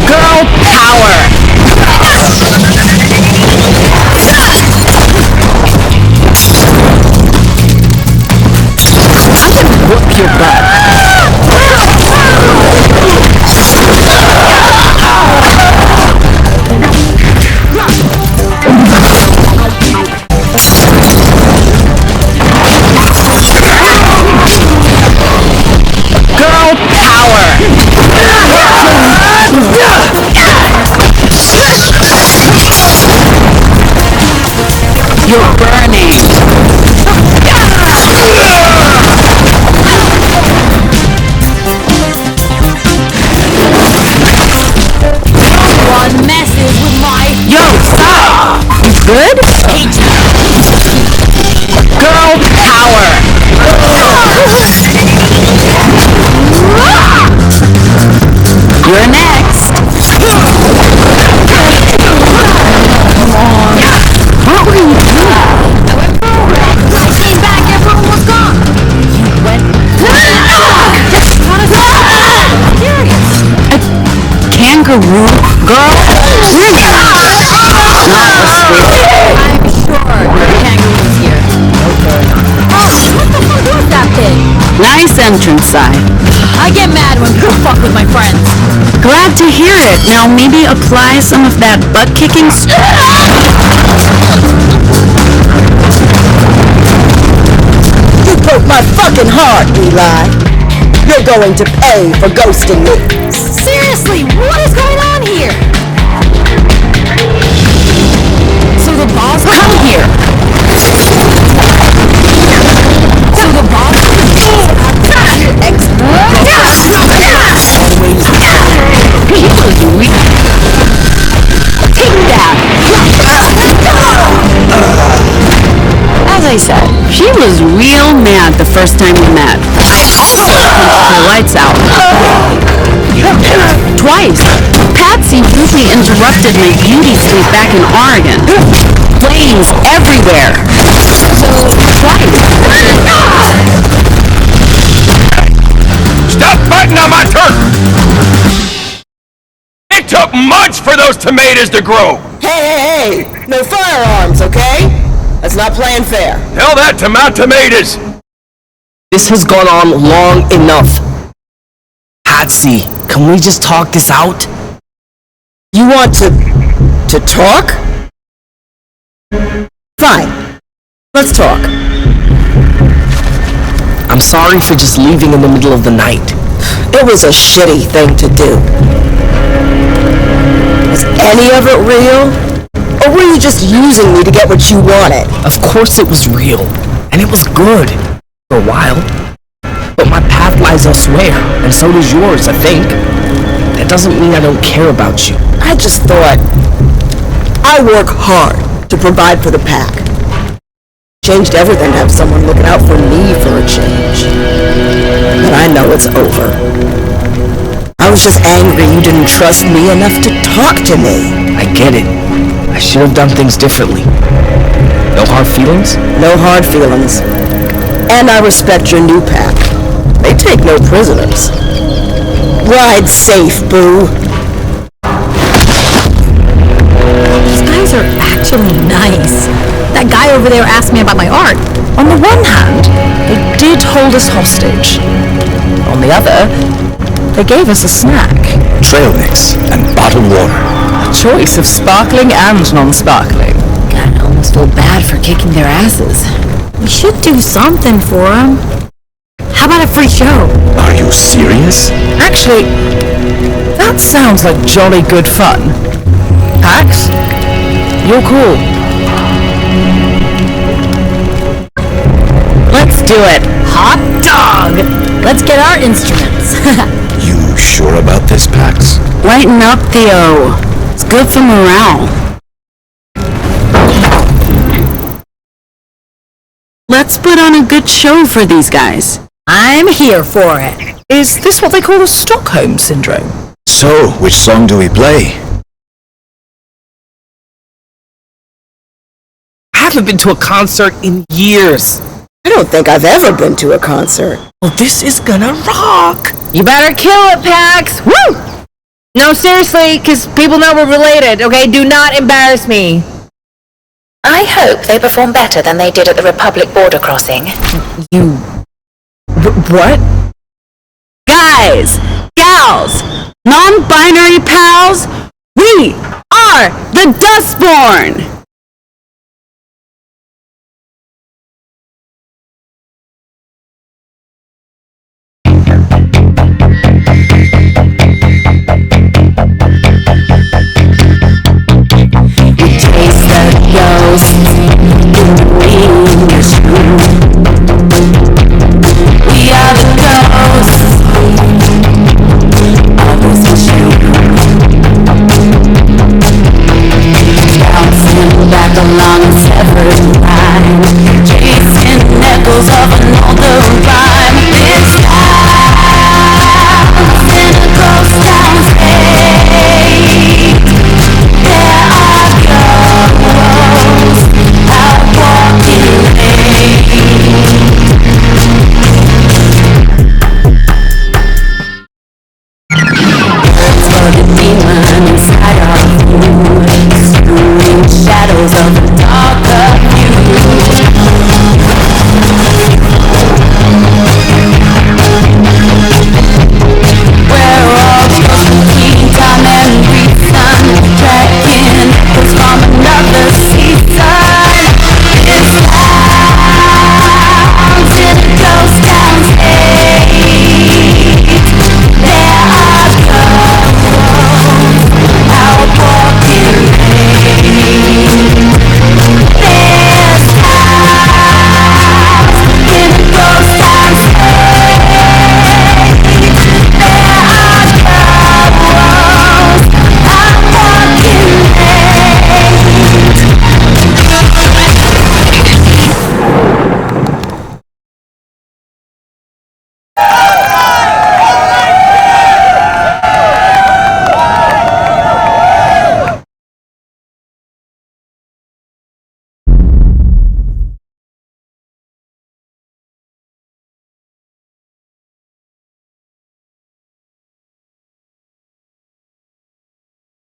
Girl power! I'm gonna whoop your butt. Girl power! You're burning! One messes with my... Yo, stop! You good? Girl power! You're next! What were you doing? I came back, everyone was gone! You went... Curious. Kangaroo girl? I'm sure your kangaroo's here. Oh, what the fuck was that thing? Nice entrance, Sai. I get mad when people fuck with my friends. Glad to hear it. Now maybe apply some of that butt-kicking You broke my fucking heart, Eli. You're going to pay for ghosting me. Seriously, what is going on here? So the boss... Come here! So the boss... Take that! As I said, she was real mad the first time we met. I also punched her lights out. Twice. Patsy rudely interrupted my beauty sleep back in Oregon. Flames everywhere. So, twice. Stop fighting on my turf! It took months for those tomatoes to grow! Hey! No firearms, okay? That's not playing fair. Tell that to my tomatoes! This has gone on long enough. Patsy, can we just talk this out? You want to talk? Fine. Let's talk. I'm sorry for just leaving in the middle of the night. It was a shitty thing to do. Was any of it real? Or were you just using me to get what you wanted? Of course it was real, and it was good, for a while. But my path lies elsewhere, and so does yours, I think. That doesn't mean I don't care about you. I just thought, I work hard to provide for the pack. Changed everything to have someone looking out for me for a change. But I know it's over. I was just angry you didn't trust me enough to talk to me. I get it. should have done things differently. No hard feelings? No hard feelings. And I respect your new pack. They take no prisoners. Ride safe, Boo. These guys are actually nice. That guy over there asked me about my art. On the one hand, they did hold us hostage. On the other, they gave us a snack. Trail mix and bottled water. A choice of sparkling and non-sparkling. God, I almost feel bad for kicking their asses. We should do something for them. How about a free show? Are you serious? Actually, that sounds like jolly good fun. Pax, you're cool. Let's do it. Hot dog! Let's get our instruments. You sure about this, Pax? Lighten up, Theo. It's good for morale. Let's put on a good show for these guys. I'm here for it. Is this what they call Stockholm Syndrome? So, which song do we play? I haven't been to a concert in years. I don't think I've ever been to a concert. Well, this is gonna rock. You better kill it, Pax! Woo! No, seriously, because people know we're related, okay? Do not embarrass me. I hope they perform better than they did at the Republic border crossing. What? Guys, gals, non-binary pals, we are the Dustborn!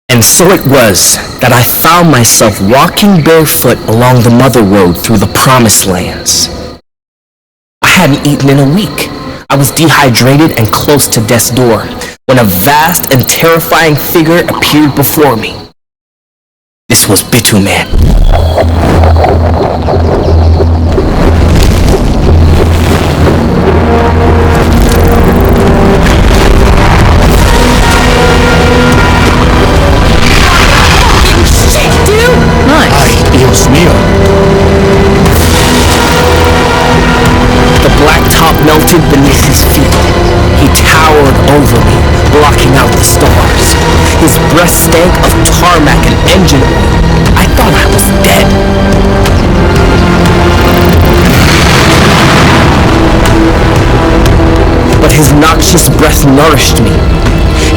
And so it was that I found myself walking barefoot along the Mother Road through the Promised Lands. I hadn't eaten in a week. I was dehydrated and close to death's door when a vast and terrifying figure appeared before me. This was Bituman. Dios mío. The black top melted beneath his feet. He towered over me, blocking out the stars. His breath stank of tarmac and engine oil. I thought I was dead. But his noxious breath nourished me.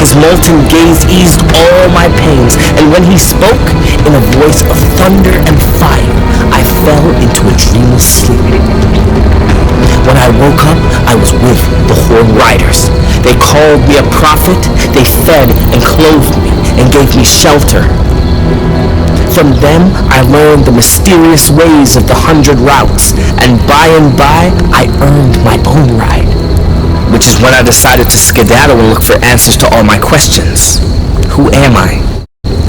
His molten gaze eased all my pains, and when he spoke, in a voice of thunder and fire, I fell into a dreamless sleep. When I woke up, I was with the Horde Riders. They called me a prophet, they fed and clothed me, and gave me shelter. From them, I learned the mysterious ways of the 100 routes, and by, I earned my own ride. Which is when I decided to skedaddle and look for answers to all my questions. Who am I?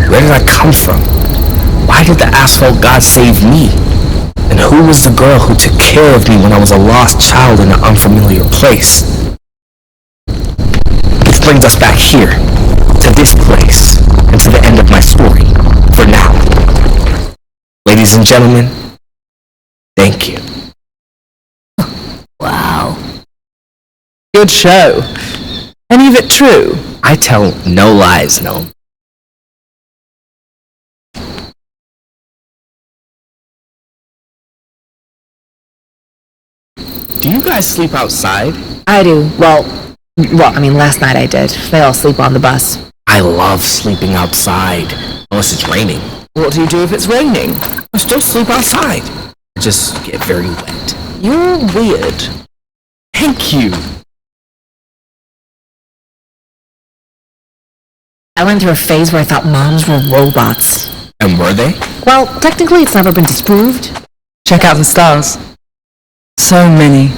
Where did I come from? Why did the asphalt god save me? And who was the girl who took care of me when I was a lost child in an unfamiliar place? Which brings us back here, to this place, and to the end of my story, for now. Ladies and gentlemen, thank you. Wow. Good show. Any of it true? I tell no lies, no. Do you guys sleep outside? I do. Well, I mean, last night I did. They all sleep on the bus. I love sleeping outside, unless it's raining. What do you do if it's raining? I still sleep outside. I just get very wet. You're weird. Thank you. I went through a phase where I thought moms were robots. And were they? Well, technically it's never been disproved. Check out the stars. So many.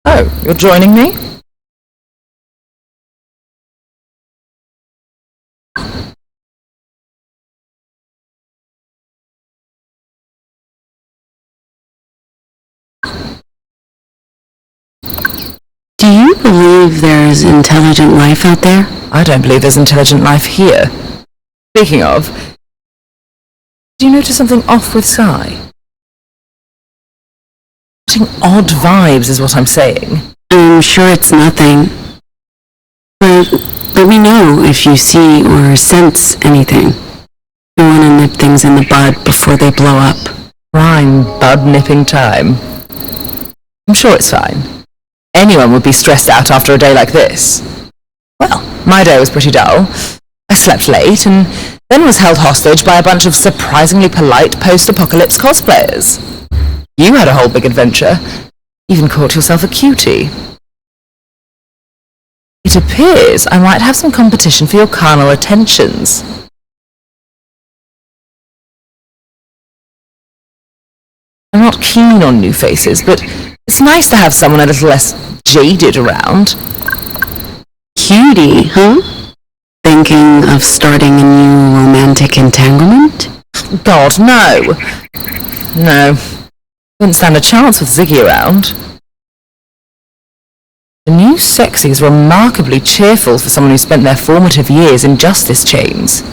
Oh, you're joining me? Do you believe there's intelligent life out there? I don't believe there's intelligent life here. Speaking of, do you notice something off with Sai? Getting odd vibes is what I'm saying. I'm sure it's nothing. But let me know if you see or sense anything. I want to nip things in the bud before they blow up. Prime bud nipping time. I'm sure it's fine. Anyone would be stressed out after a day like this. Well, my day was pretty dull. I slept late and then was held hostage by a bunch of surprisingly polite post-apocalypse cosplayers. You had a whole big adventure. Even caught yourself a cutie. It appears I might have some competition for your carnal attentions. I'm not keen on new faces, but it's nice to have someone a little less jaded around. Cutie, huh? Thinking of starting a new romantic entanglement? God, no. No. Wouldn't stand a chance with Ziggy around. The new sexy is remarkably cheerful for someone who spent their formative years in justice chains.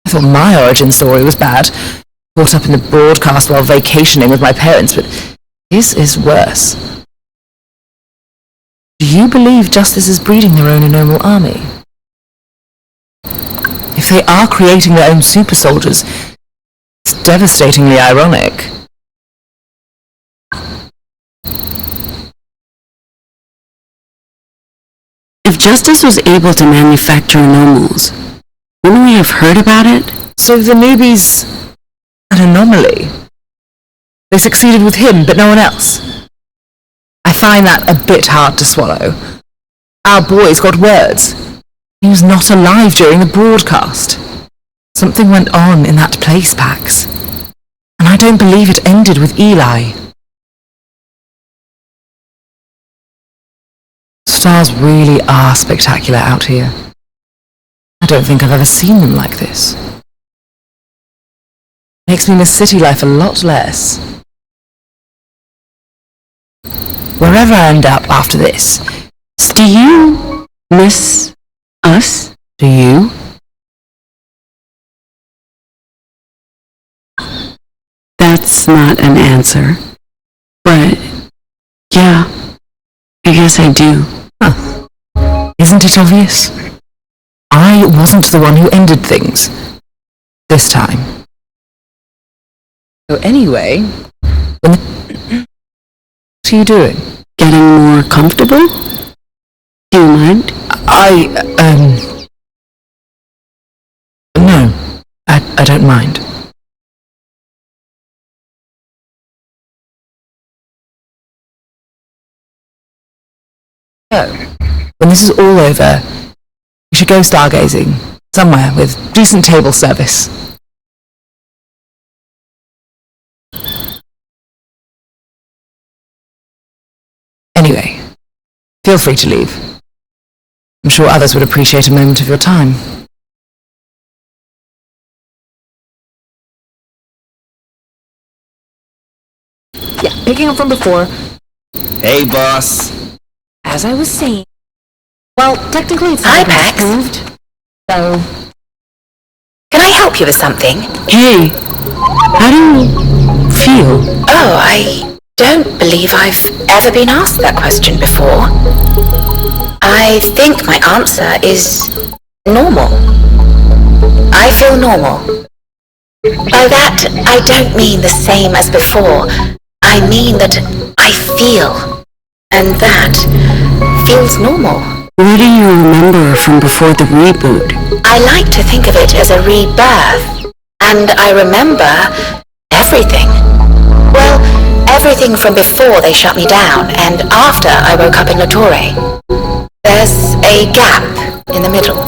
I thought my origin story was bad. Caught up in the broadcast while vacationing with my parents, but his is worse. Do you believe justice is breeding their own normal army? If they are creating their own super soldiers, it's devastatingly ironic. If Justice was able to manufacture normals, wouldn't we have heard about it? So the newbie's an anomaly. They succeeded with him, but no one else. I find that a bit hard to swallow. Our boy's got words. He was not alive during the broadcast. Something went on in that place, Pax. And I don't believe it ended with Eli. Stars really are spectacular out here. I don't think I've ever seen them like this. Makes me miss city life a lot less. Wherever I end up after this, Do you miss us? do you? That's not an answer. But, yeah, I guess I do. Huh. Isn't it obvious? I wasn't the one who ended things. This time. So anyway, what are you doing? getting more comfortable? Do you mind? No, I don't mind. So, when this is all over, we should go stargazing, somewhere with decent table service. Anyway, feel free to leave. I'm sure others would appreciate a moment of your time. Yeah, picking up from before, Hey, boss. as I was saying. Well, technically it's Hi, not been Pax. approved, so... Can I help you with something? Hey, how do you feel? Oh, I don't believe I've ever been asked that question before. I think my answer is normal. I feel normal. By that, I don't mean the same as before. I mean that I feel. And that feels normal. What do you remember from before the reboot? I like to think of it as a rebirth. And I remember everything. Well, everything from before they shut me down and after I woke up in La Torre. There's a gap in the middle.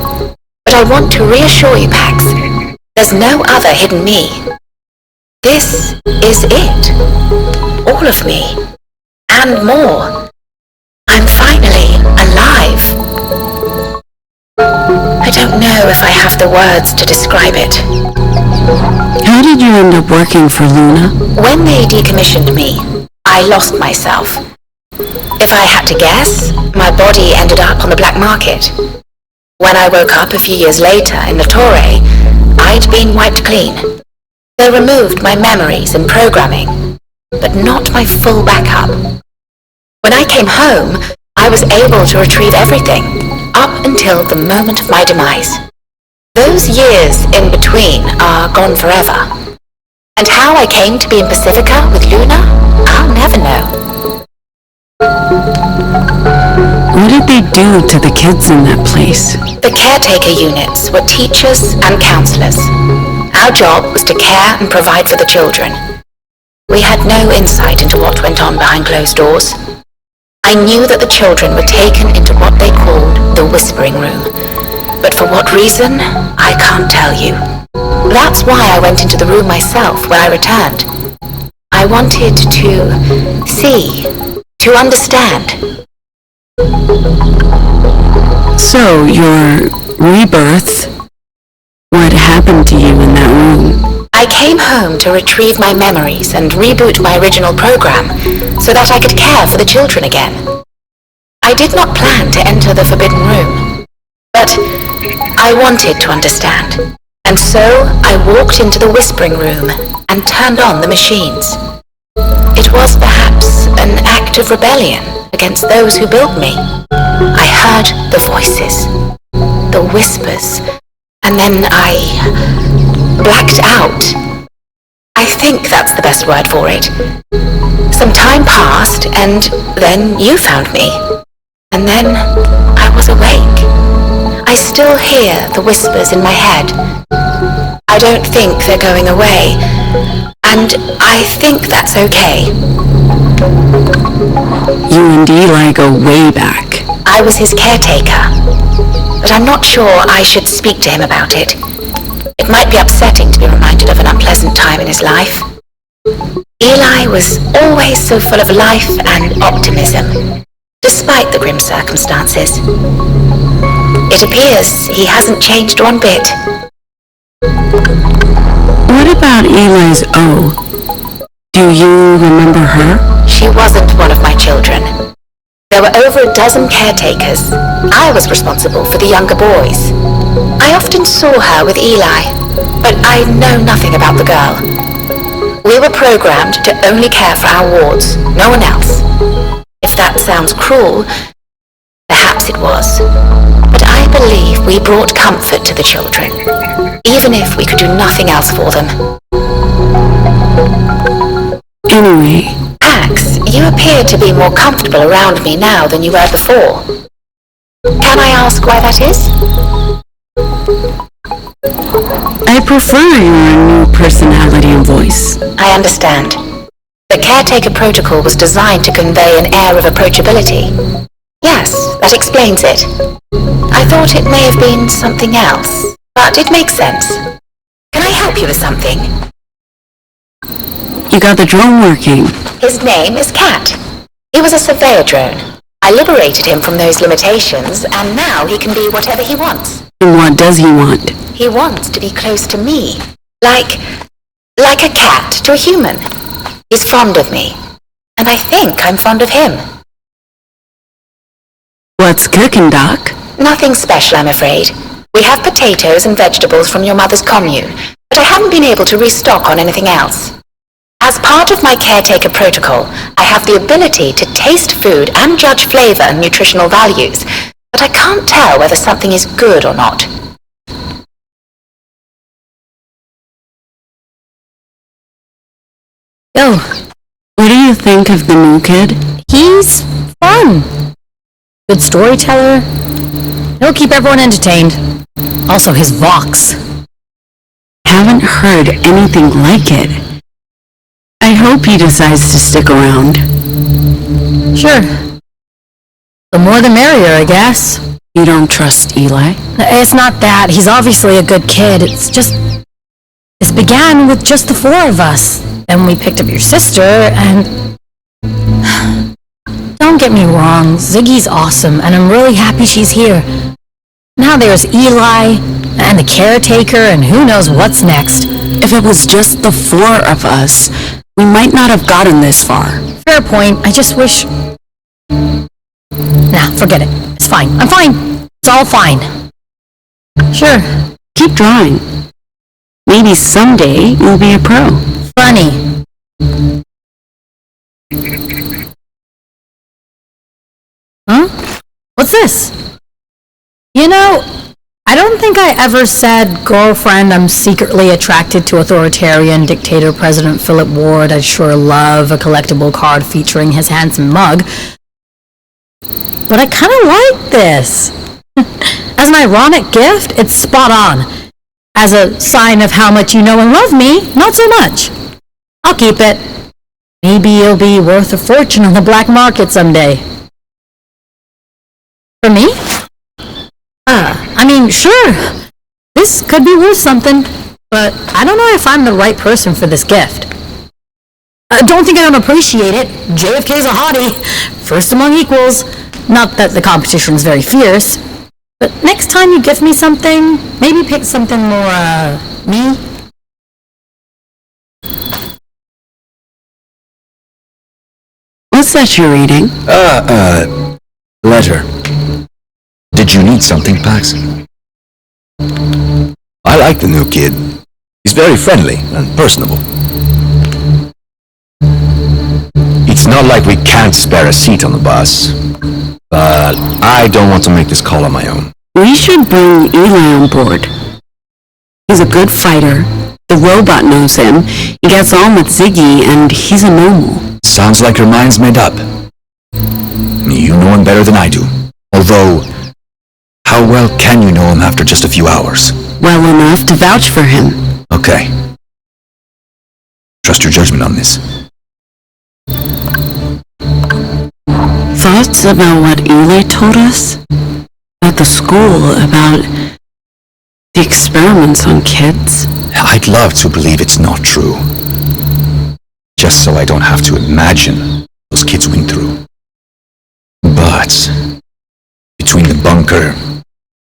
But I want to reassure you, Pax, there's no other hidden me. This is it. All of me. And more. I'm finally alive. I don't know if I have the words to describe it. How did you end up working for Luna? When they decommissioned me, I lost myself. If I had to guess, my body ended up on the black market. When I woke up a few years later in La Torre, I'd been wiped clean. They removed my memories and programming, but not my full backup. When I came home, I was able to retrieve everything, up until the moment of my demise. Those years in between are gone forever. And how I came to be in Pacifica with Luna, I'll never know. What did they do to the kids in that place? The caretaker units were teachers and counselors. Our job was to care and provide for the children. We had no insight into what went on behind closed doors. I knew that the children were taken into what they called the whispering room. But for what reason, I can't tell you. That's why I went into the room myself when I returned. I wanted to see, to understand. So, your rebirth, what happened to you in that room? I came home to retrieve my memories and reboot my original program so that I could care for the children again. I did not plan to enter the Forbidden Room, but I wanted to understand. And so I walked into the Whispering Room and turned on the machines. It was perhaps an act of rebellion against those who built me. I heard the voices, the whispers, and then I blacked out. I think that's the best word for it. Some time passed, and then you found me. And then I was awake. I still hear the whispers in my head. I don't think they're going away, and I think that's okay. You and Eli go way back. I was his caretaker, but I'm not sure I should speak to him about it. It might be upsetting to be reminded of an unpleasant time in his life. Eli was always so full of life and optimism, despite the grim circumstances. It appears he hasn't changed one bit. What about Eli's O? Do you remember her? She wasn't one of my children. There were over a dozen caretakers. I was responsible for the younger boys. I often saw her with Eli, but I know nothing about the girl. We were programmed to only care for our wards, no one else. If that sounds cruel, perhaps it was. But I believe we brought comfort to the children, even if we could do nothing else for them. Anyway, Pax, you appear to be more comfortable around me now than you were before. Can I ask why that is? I prefer your new personality and voice. I understand. The caretaker protocol was designed to convey an air of approachability. Yes, that explains it. I thought it may have been something else, but it makes sense. Can I help you with something? You got the drone working. His name is Cat. He was a surveyor drone. I liberated him from those limitations, and now he can be whatever he wants. And what does he want? He wants to be close to me. Like a cat to a human. He's fond of me. And I think I'm fond of him. What's cooking, Doc? Nothing special, I'm afraid. We have potatoes and vegetables from your mother's commune, but I haven't been able to restock on anything else. As part of my caretaker protocol, I have the ability to taste food and judge flavor and nutritional values, but I can't tell whether something is good or not. Yo, what do you think of the new kid? He's fun. Good storyteller. He'll keep everyone entertained. Also, his Vox. Haven't heard anything like it. I hope he decides to stick around. Sure. The more the merrier, I guess. You don't trust Eli? It's not that. He's obviously a good kid. It's just... This began with just the four of us. Then we picked up your sister, and... Don't get me wrong, Ziggy's awesome, and I'm really happy she's here. Now there's Eli, and the caretaker, and who knows what's next. If it was just the four of us, we might not have gotten this far. Fair point. I just wish... Nah, forget it. It's fine. I'm fine. It's all fine. Sure. Keep drawing. Maybe someday you'll be a pro. Funny. Huh? What's this? You know, I don't think I ever said, girlfriend, I'm secretly attracted to authoritarian dictator President Philip Ward. I'd sure love a collectible card featuring his handsome mug. But I kind of like this. As an ironic gift, it's spot on. As a sign of how much you know and love me, not so much. I'll keep it. Maybe it'll be worth a fortune on the black market someday. For me? I mean, sure. This could be worth something, but I don't know if I'm the right person for this gift. I don't think I don't appreciate it. JFK's a hottie. First among equals. Not that the competition's very fierce. But next time you gift me something, maybe pick something more, me. What's that you're reading? Letter. Did you need something, Pax? I like the new kid. He's very friendly and personable. It's not like we can't spare a seat on the bus, but I don't want to make this call on my own. We should bring Eli on board. He's a good fighter. The robot knows him. He gets on with Ziggy, and he's a normal. Sounds like your mind's made up. You know him better than I do. Although, how well can you know him after just a few hours? Well enough to vouch for him. Okay. Trust your judgment on this. Thoughts about what Eli told us? At the school, about the experiments on kids? I'd love to believe it's not true. Just so I don't have to imagine those kids went through. But between the bunker,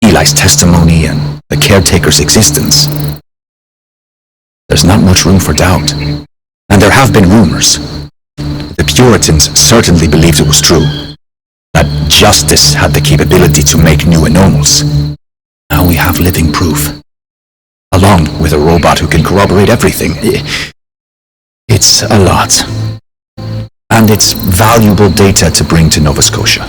Eli's testimony, and the caretaker's existence, there's not much room for doubt. And there have been rumors. The Puritans certainly believed it was true, that justice had the capability to make new anomals. Now we have living proof, along with a robot who can corroborate everything. It's a lot. And it's valuable data to bring to Nova Scotia.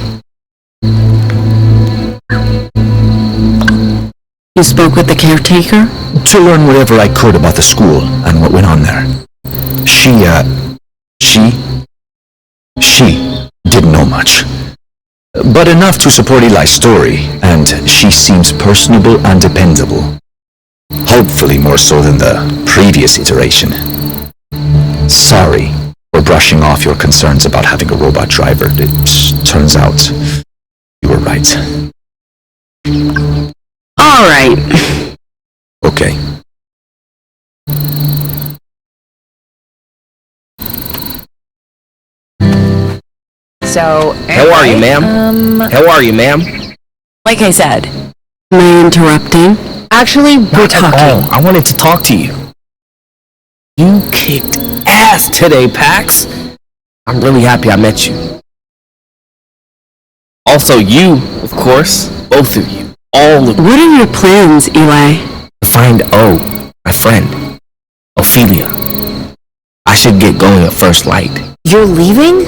You spoke with the caretaker? To learn whatever I could about the school and what went on there. She She didn't know much. But enough to support Eli's story, and she seems personable and dependable. Hopefully more so than the previous iteration. Sorry for brushing off your concerns about having a robot driver. It turns out you were right. All right. Okay. So, How are you, ma'am? How are you, ma'am? Like I said, am I interrupting? actually, we're talking. Oh, I wanted to talk to you. You kicked ass today, Pax. I'm really happy I met you. Also you, of course. Both of you. All of you. What are your plans, Eli? Find O, my friend. Ophelia. I should get going at first light. You're leaving?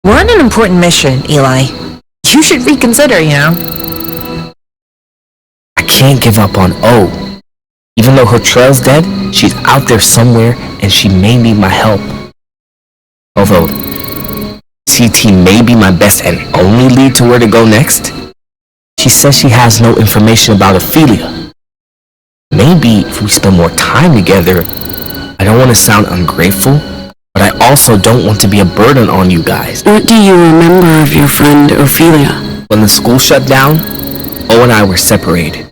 We're on an important mission, Eli. You should reconsider, you know? I can't give up on O. Even though her trail's dead, she's out there somewhere and she may need my help. Although, CT may be my best and only lead to where to go next, she says she has no information about Ophelia. Maybe if we spend more time together, I don't want to sound ungrateful, but I also don't want to be a burden on you guys. What do you remember of your friend Ophelia? When the school shut down, O and I were separated.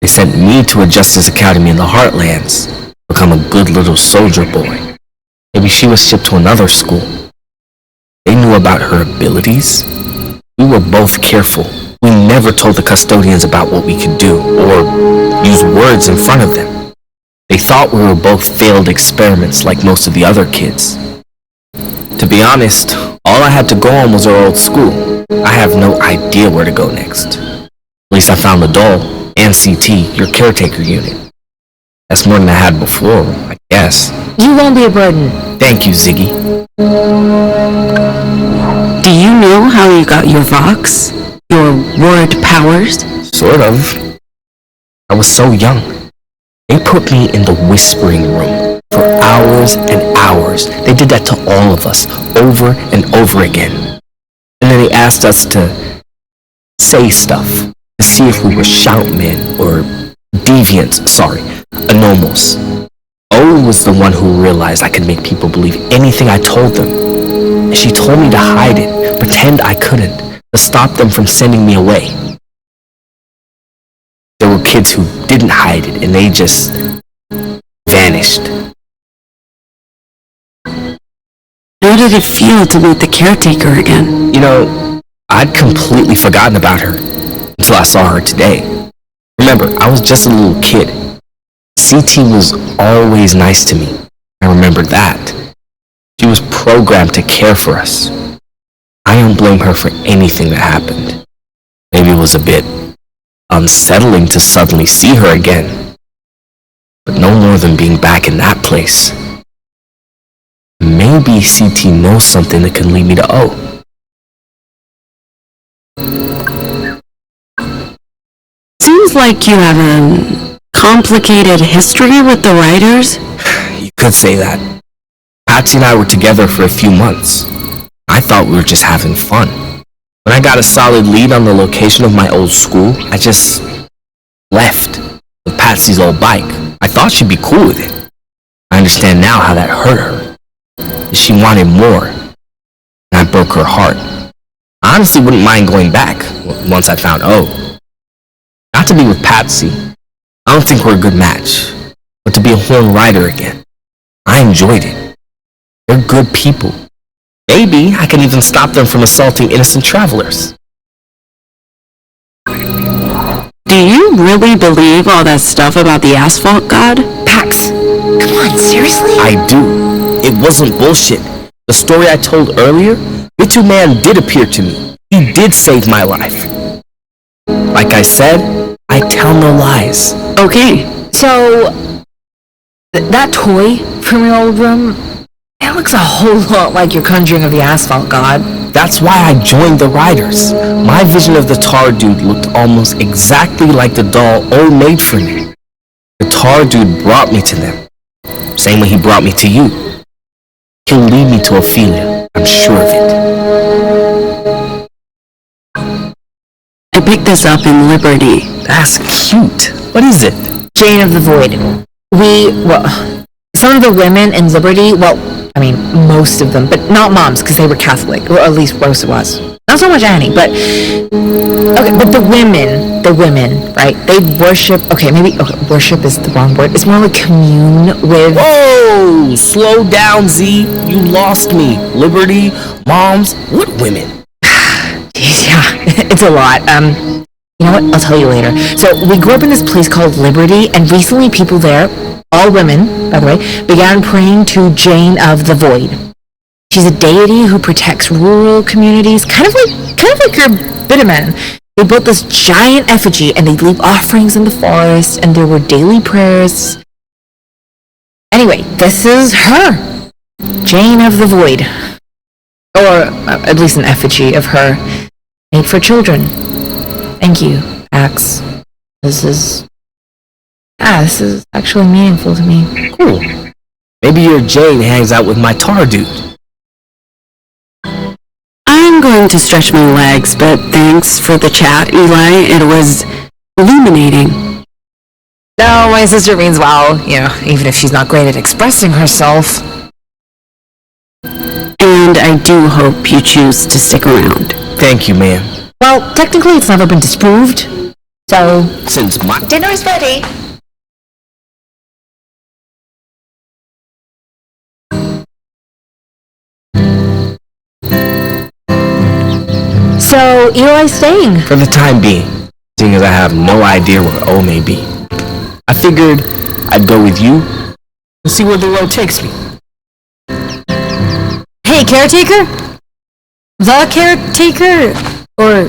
They sent me to a Justice Academy in the Heartlands, become a good little soldier boy. Maybe she was shipped to another school. They knew about her abilities. We were both careful. We never told the custodians about what we could do, or use words in front of them. They thought we were both failed experiments like most of the other kids. To be honest, all I had to go on was our old school. I have no idea where to go next. At least I found the doll, and CT, your caretaker unit. That's more than I had before, I guess. You won't be a burden. Thank you, Ziggy. Do you know how you got your Vox? Your word powers? Sort of. I was so young. They put me in the whispering room for hours and hours. They did that to all of us, over and over again. And then they asked us to say stuff, to see if we were shoutmen or deviants, anomals. O was the one who realized I could make people believe anything I told them. And she told me to hide it, pretend I couldn't, to stop them from sending me away. There were kids who didn't hide it and they just vanished. How did it feel to meet the caretaker again? You know, I'd completely forgotten about her until I saw her today. Remember, I was just a little kid. CT was always nice to me. I remember that. She was programmed to care for us. I don't blame her for anything that happened. Maybe it was a bit unsettling to suddenly see her again. But no more than being back in that place. Maybe CT knows something that can lead me to O. Seems like you have a complicated history with the writers. You could say that. Patsy and I were together for a few months. I thought we were just having fun. When I got a solid lead on the location of my old school, I just left with Patsy's old bike. I thought she'd be cool with it. I understand now how that hurt her. She wanted more, and I broke her heart. I honestly wouldn't mind going back once I found O. Not to be with Patsy. I don't think we're a good match. But to be a Horn Rider again. I enjoyed it. They're good people. Maybe I can even stop them from assaulting innocent travelers. Do you really believe all that stuff about the asphalt god? Pax, come on, seriously? I do. It wasn't bullshit. The story I told earlier, Bitu Man did appear to me. He did save my life. Like I said, I tell no lies. Okay. So, that toy from your old room, it looks a whole lot like your conjuring of the asphalt god. That's why I joined the Riders. My vision of the tar dude looked almost exactly like the doll O made for me. The tar dude brought me to them. Same way he brought me to you. He'll lead me to Ophelia. I'm sure of it. I picked this up in Liberty. That's cute. What is it? Jane of the Void. Some of the women in Liberty, I mean, most of them, but not moms, because they were Catholic, or at least Rosa was. Not so much Annie, but... Okay, but the women, right? They worship... worship is the wrong word. It's more like commune with... Whoa! Slow down, Z. You lost me. Liberty, moms, what women? Yeah, it's a lot. You know what? I'll tell you later. So, we grew up in this place called Liberty, and recently people there, all women, by the way, began praying to Jane of the Void. She's a deity who protects rural communities, kind of like your Bitterman. They built this giant effigy, and they'd leave offerings in the forest, and there were daily prayers. Anyway, this is her, Jane of the Void. Or at least an effigy of her, made for children. Thank you, Axe. This is actually meaningful to me. Cool. Maybe your Jane hangs out with my tar dude. I'm going to stretch my legs, but thanks for the chat, Eli. It was illuminating. No, my sister means well, even if she's not great at expressing herself. And I do hope you choose to stick around. Thank you, ma'am. Well, technically it's never been disproved, so... Since my... Dinner is ready. So, Eli's staying? For the time being, seeing as I have no idea where O may be. I figured I'd go with you and see where the road takes me. Hey, caretaker? The caretaker? Or,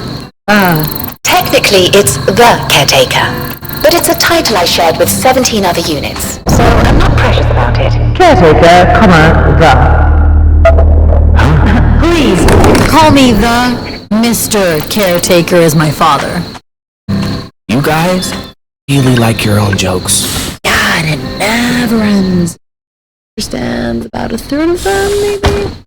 Technically, it's the caretaker, but it's a title I shared with 17 other units, so I'm not precious about it. Caretaker, the. please, call me the Mr. Caretaker is my father. You guys really like your own jokes. God, it never ends. Understands about a third of them, maybe?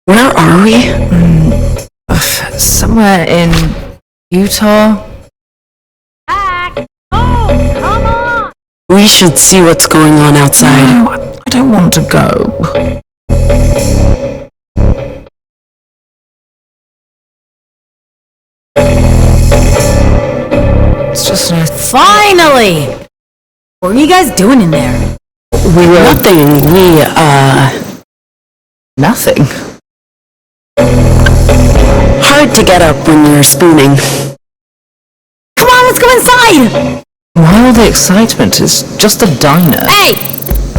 Where are we? Somewhere in Utah. We should see what's going on outside. No, I don't want to go. It's just finally! What were you guys doing in there? We were... Nothing. Hard to get up when you're spooning. Come on, let's go inside! Why all the excitement? It's just a diner. Hey!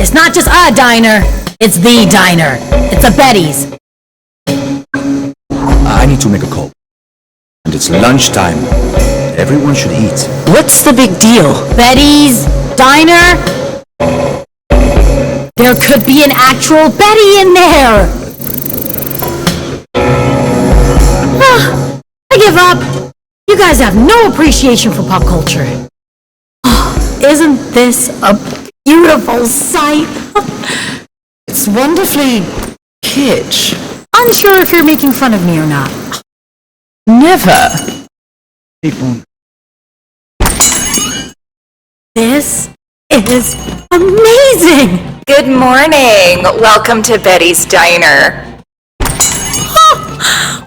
It's not just a diner. It's the diner. It's a Betty's. I need to make a call. And it's lunchtime. Everyone should eat. What's the big deal? Betty's Diner? There could be an actual Betty in there! I give up. You guys have no appreciation for pop culture. Oh, isn't this a beautiful sight? It's wonderfully kitsch. Unsure if you're making fun of me or not. Never. This is amazing! Good morning. Welcome to Betty's Diner.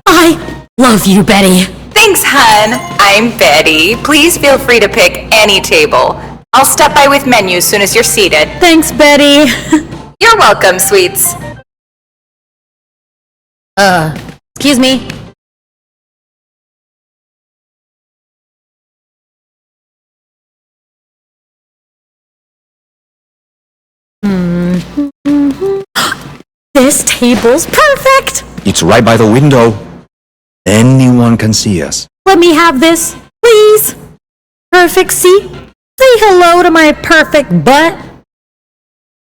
I love you, Betty. Thanks, hun. I'm Betty. Please feel free to pick any table. I'll stop by with menus as soon as you're seated. Thanks, Betty. You're welcome, sweets. Excuse me. This table's perfect! It's right by the window. Anyone can see us. Let me have this, please. Perfect seat. Say hello to my perfect butt.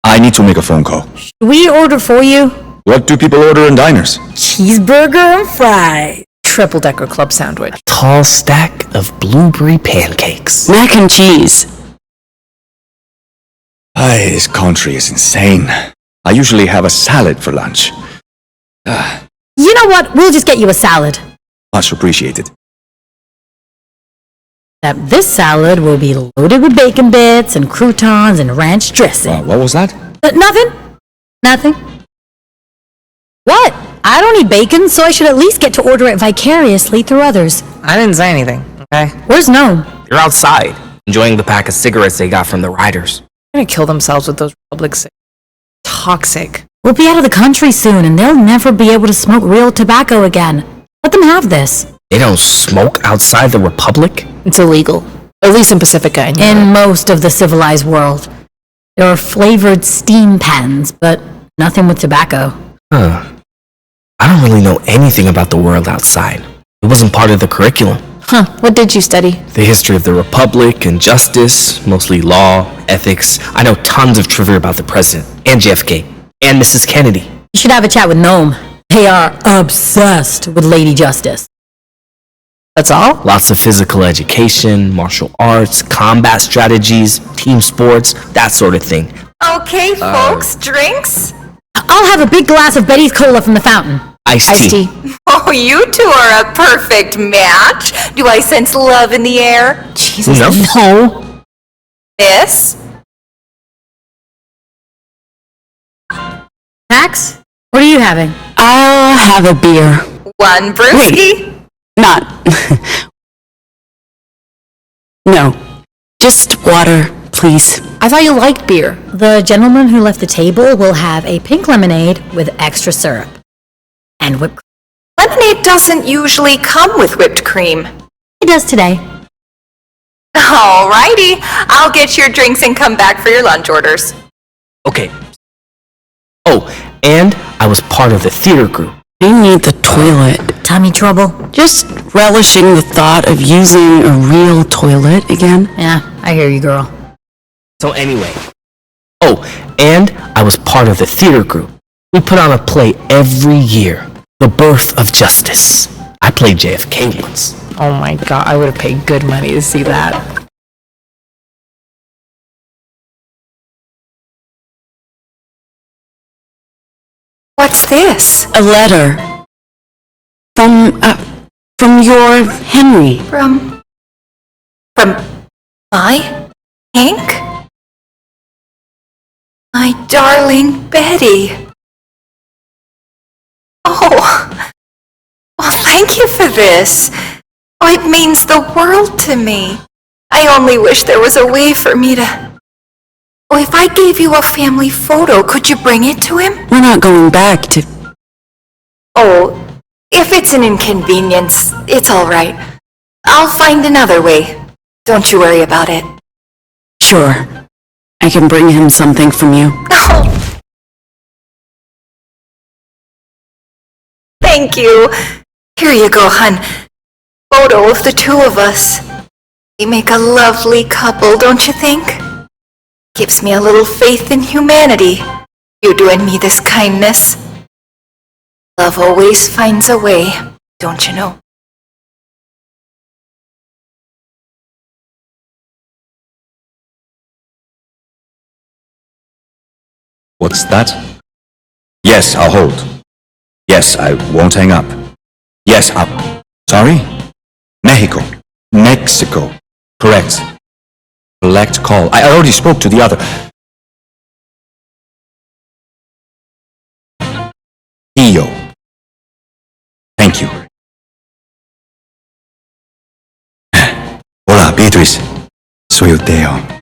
I need to make a phone call. Should we order for you? What do people order in diners? Cheeseburger and fries. Triple-decker club sandwich. Tall stack of blueberry pancakes. Mac and cheese. This country is insane. I usually have a salad for lunch. You know what? We'll just get you a salad. Much appreciated. This salad will be loaded with bacon bits and croutons and ranch dressing. What was that? Nothing. What? I don't eat bacon, so I should at least get to order it vicariously through others. I didn't say anything, okay? Where's Gnome? You're outside, enjoying the pack of cigarettes they got from the riders. They're gonna kill themselves with those Republic toxic. We'll be out of the country soon, and they'll never be able to smoke real tobacco again. Let them have this. They don't smoke outside the Republic? It's illegal. At least in Pacifica and Europe. In most of the civilized world. There are flavored steam pens, but nothing with tobacco. Huh. I don't really know anything about the world outside. It wasn't part of the curriculum. Huh, what did you study? The history of the Republic and justice, mostly law, ethics. I know tons of trivia about the President, and JFK, and Mrs. Kennedy. You should have a chat with Gnome. They are obsessed with Lady Justice. That's all? Lots of physical education, martial arts, combat strategies, team sports, that sort of thing. Okay, folks, drinks? I'll have a big glass of Betty's Cola from the fountain. Iced tea. Oh, you two are a perfect match. Do I sense love in the air? Jesus, No. Miss? Max, what are you having? I'll have a beer. One brewski? Not. No. Just water, please. I thought you liked beer. The gentleman who left the table will have a pink lemonade with extra syrup. And whipped cream. Lemonade doesn't usually come with whipped cream. It does today. Alrighty, I'll get your drinks and come back for your lunch orders. Okay. Oh, and I was part of the theater group. I need the toilet. Tummy trouble? Just relishing the thought of using a real toilet again. Yeah, I hear you, girl. So anyway. Oh, and I was part of the theater group. We put on a play every year. The Birth of Justice. I played JFK once. Oh my god, I would have paid good money to see that. What's this? A letter. From your Henry. From my Hank? My darling Betty. Oh, well, thank you for this. Oh, it means the world to me. I only wish there was a way for me to Oh, if I gave you a family photo, could you bring it to him? We're not going back to... Oh, if it's an inconvenience, it's all right. I'll find another way. Don't you worry about it. Sure. I can bring him something from you. Oh! Thank you. Here you go, hun. Photo of the two of us. We make a lovely couple, don't you think? Gives me a little faith in humanity. You doing me this kindness. Love always finds a way, don't you know? What's that? Yes, I'll hold. Yes, I won't hang up. Yes, up. Sorry? Mexico. Mexico. Correct. Collect call. I already spoke to the other. Io. Thank you. Hola, Beatrice. Soy Teo.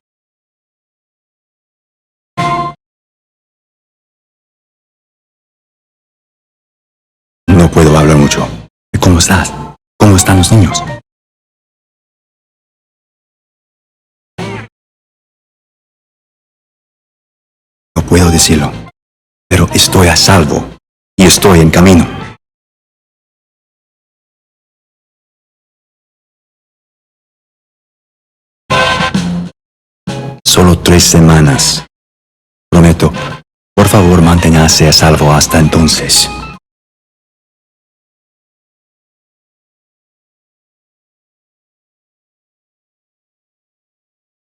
No puedo hablar mucho. ¿Cómo estás? ¿Cómo están los niños? No puedo decirlo, pero estoy a salvo y estoy en camino. Solo 3 semanas. Prometo. Por favor, manténgase a salvo hasta entonces.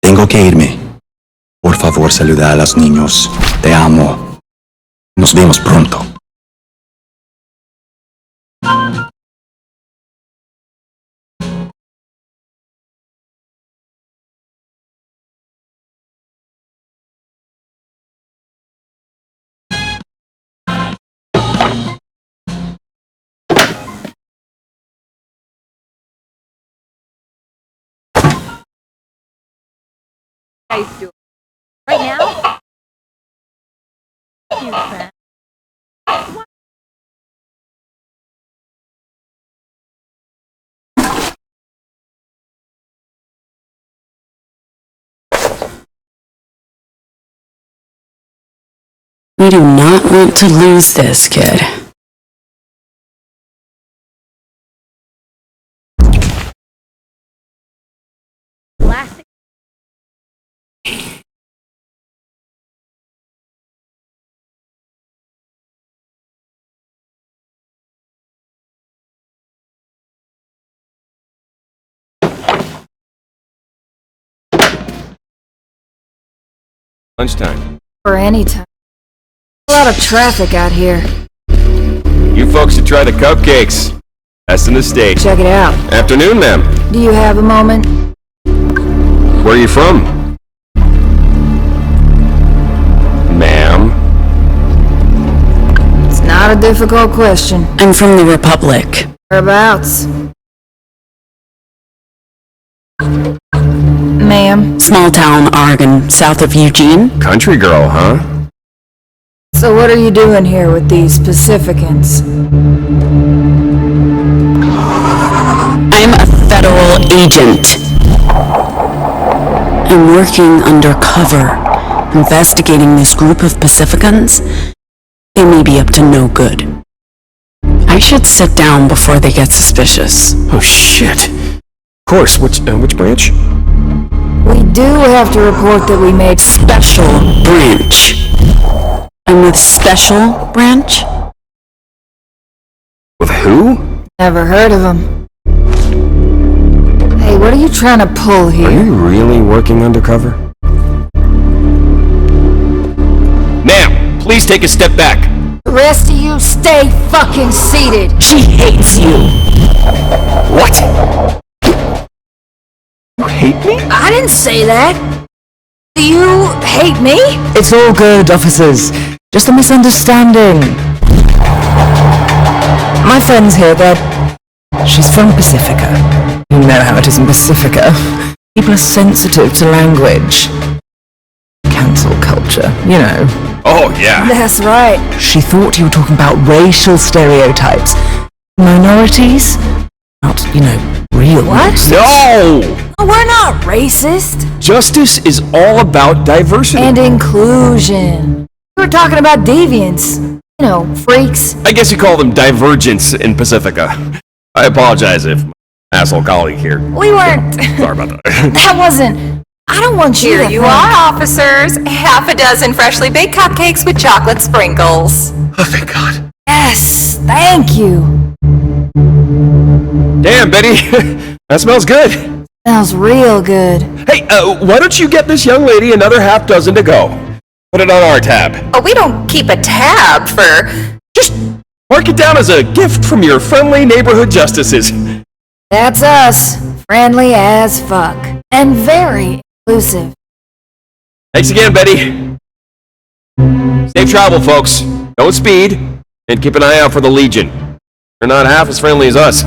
Tengo que irme. Por favor, saluda a los niños. Te amo. Nos vemos pronto. Right now? You friend. We do not want to lose this, kid. Classic. Lunchtime. For any time. A lot of traffic out here. You folks should try the cupcakes. Best in the state. Check it out. Afternoon, ma'am. Do you have a moment? Where are you from? Ma'am? It's not a difficult question. I'm from the Republic. Whereabouts? Ma'am. Small town, Oregon, south of Eugene. Country girl, huh? So what are you doing here with these Pacificans? I'm a federal agent. I'm working undercover, investigating this group of Pacificans. They may be up to no good. I should sit down before they get suspicious. Oh, shit. Of course. Which branch? We do have to report that we made Special branch. I'm with Special branch? With who? Never heard of them. Hey, what are you trying to pull Are here? you really working undercover? Ma'am, please take a step back. The rest of you stay fucking seated. She hates you. What? You hate me? I didn't say that. Do you hate me? It's all good, officers. Just a misunderstanding. My friend's here, but she's from Pacifica. You know how it is in Pacifica. People are sensitive to language. cancel culture, you know. Oh, yeah. That's right. She thought you were talking about racial stereotypes. Minorities? Not, you know, real. What? No! We're not racist. Justice is all about diversity. And inclusion. We're talking about deviants. You know, freaks. I guess you call them divergents in Pacifica. I apologize if my asshole colleague here. We weren't. Sorry about that. That wasn't. I don't want you Here to you think. are, officers. Half a dozen freshly baked cupcakes with chocolate sprinkles. Oh, thank God. Yes, thank you. Damn, Betty. That smells good. Smells real good. Hey, why don't you get this young lady another half dozen to go? Put it on our tab. Oh, we don't keep a tab for... Just mark it down as a gift from your friendly neighborhood justices. That's us. Friendly as fuck. And very inclusive. Thanks again, Betty. Safe travel, folks. Don't speed, and keep an eye out for the Legion. They're not half as friendly as us.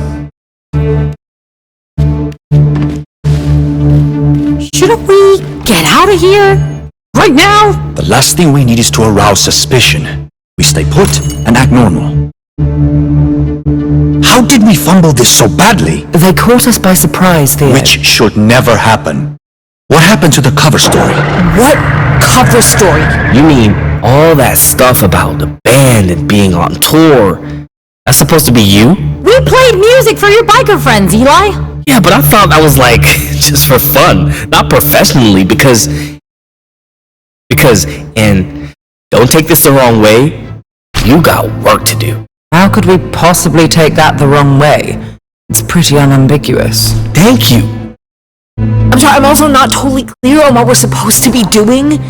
Shouldn't we get out of here? Right now? The last thing we need is to arouse suspicion. We stay put and act normal. How did we fumble this so badly? They caught us by surprise, Theo. Which should never happen. What happened to the cover story? What cover story? You mean all that stuff about the band and being on tour? That's supposed to be you? We played music for your biker friends, Eli. Yeah, but I thought that was like just for fun, not professionally, because, and don't take this the wrong way, you got work to do. How could we possibly take that the wrong way? It's pretty unambiguous. Thank you. I'm sorry, I'm also not totally clear on what we're supposed to be doing.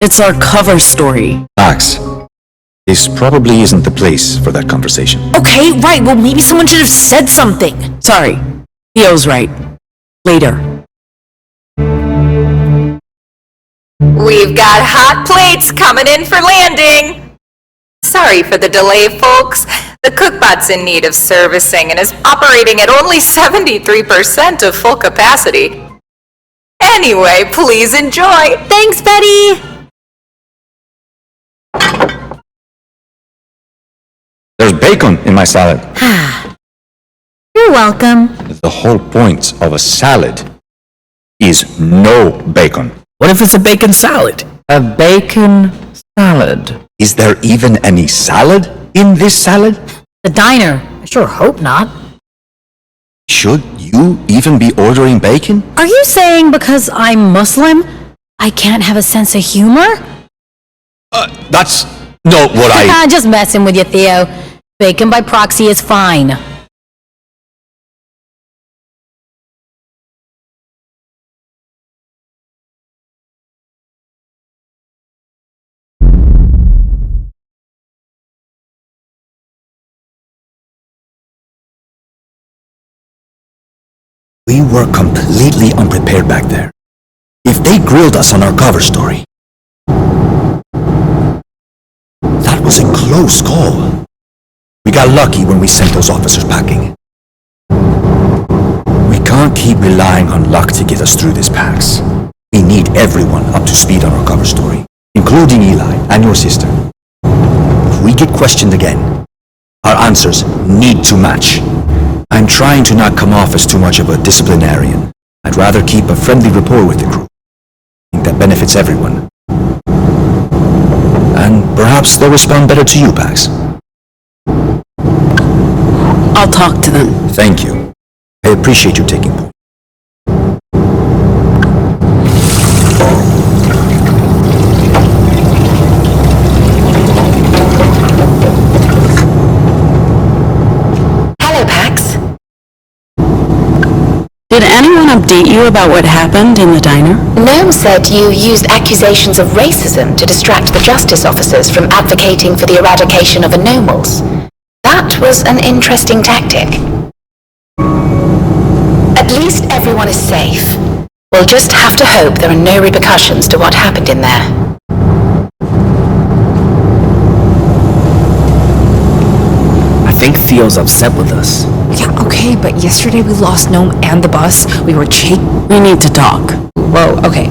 It's our cover story. Max, this probably isn't the place for that conversation. Okay, right, well maybe someone should have said something. Sorry. Theo's right. Later. We've got hot plates coming in for landing. Sorry for the delay, folks. The cookbot's in need of servicing and is operating at only 73% of full capacity. Anyway, please enjoy. Thanks, Betty. There's bacon in my salad. You're welcome. The whole point of a salad is no bacon. What if it's a bacon salad? A bacon salad. Is there even any salad in this salad? The diner. I sure hope not. Should you even be ordering bacon? Are you saying because I'm Muslim, I can't have a sense of humor? That's not what I... Just messing with you, Theo. Bacon by proxy is fine. We were completely unprepared back there. If they grilled us on our cover story... That was a close call. We got lucky when we sent those officers packing. We can't keep relying on luck to get us through this, Pax. We need everyone up to speed on our cover story, including Eli and your sister. If we get questioned again, our answers need to match. I'm trying to not come off as too much of a disciplinarian. I'd rather keep a friendly rapport with the crew. I think that benefits everyone. And perhaps they'll respond better to you, Pax. I'll talk to them. Thank you. I appreciate you taking point. Hello, Pax. Did anyone update you about what happened in the diner? Noam said you used accusations of racism to distract the justice officers from advocating for the eradication of anomals. That was an interesting tactic. At least everyone is safe. We'll just have to hope there are no repercussions to what happened in there. I think Theo's upset with us. Yeah, okay, but yesterday we lost Noam and the bus. We were We need to talk. Whoa, okay.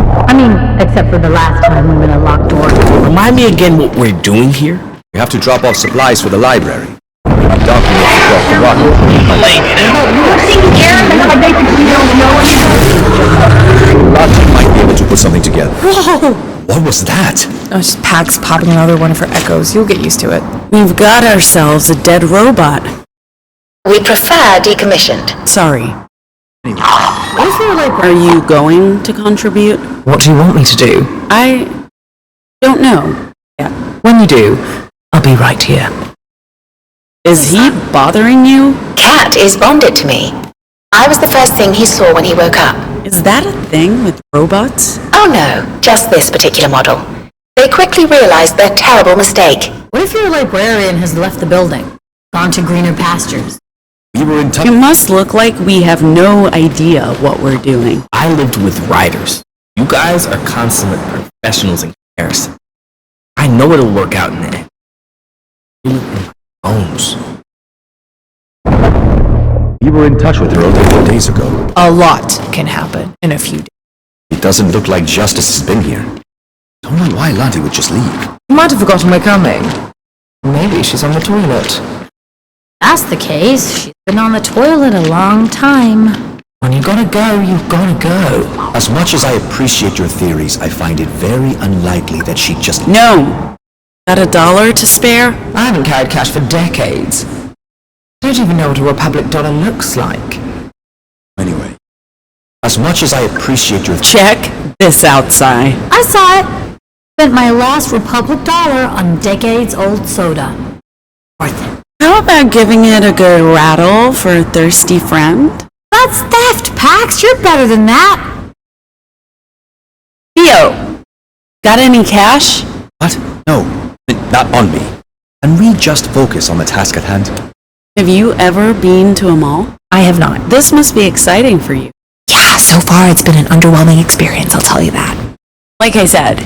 I mean, except for the last time we were in a locked door. Remind me again what we're doing here? We have to drop off supplies for the library. Documents across the rock. Logic might be able to put something together. Whoa! What was that? Oh, it's just Pax popping another one for echoes. You'll get used to it. We've got ourselves a dead robot. We prefer decommissioned. Sorry. Are you going to contribute? What do you want me to do? I don't know. When you do, I'll be right here. Is he bothering you? Cat is bonded to me. I was the first thing he saw when he woke up. Is that a thing with robots? Oh no, just this particular model. They quickly realized their terrible mistake. What if your librarian has left the building? Gone to greener pastures? We were in touch. It must look like we have no idea what we're doing. I lived with writers. You guys are consummate professionals in comparison. I know it'll work out in the end. You in my bones. We were in touch with her a couple days ago. A lot can happen in a few days. It doesn't look like justice has been here. Don't know why Lanti would just leave. You might have forgotten we're coming. Maybe she's on the toilet. That's the case. She's been on the toilet a long time. When you gotta go, you've gotta go. As much as I appreciate your theories, I find it very unlikely that she'd just... No. Got $1 to spare? I haven't carried cash for decades. Don't even know what a Republic dollar looks like. Anyway, as much as I appreciate your... Check this out, Sai. I saw it. Spent my last Republic dollar on decades-old soda. Worth it. How about giving it a good rattle for a thirsty friend? That's theft, Pax. You're better than that. Theo, got any cash? What? No, not on me. Can we just focus on the task at hand? Have you ever been to a mall? I have not. This must be exciting for you. Yeah, so far it's been an underwhelming experience, I'll tell you that. Like I said,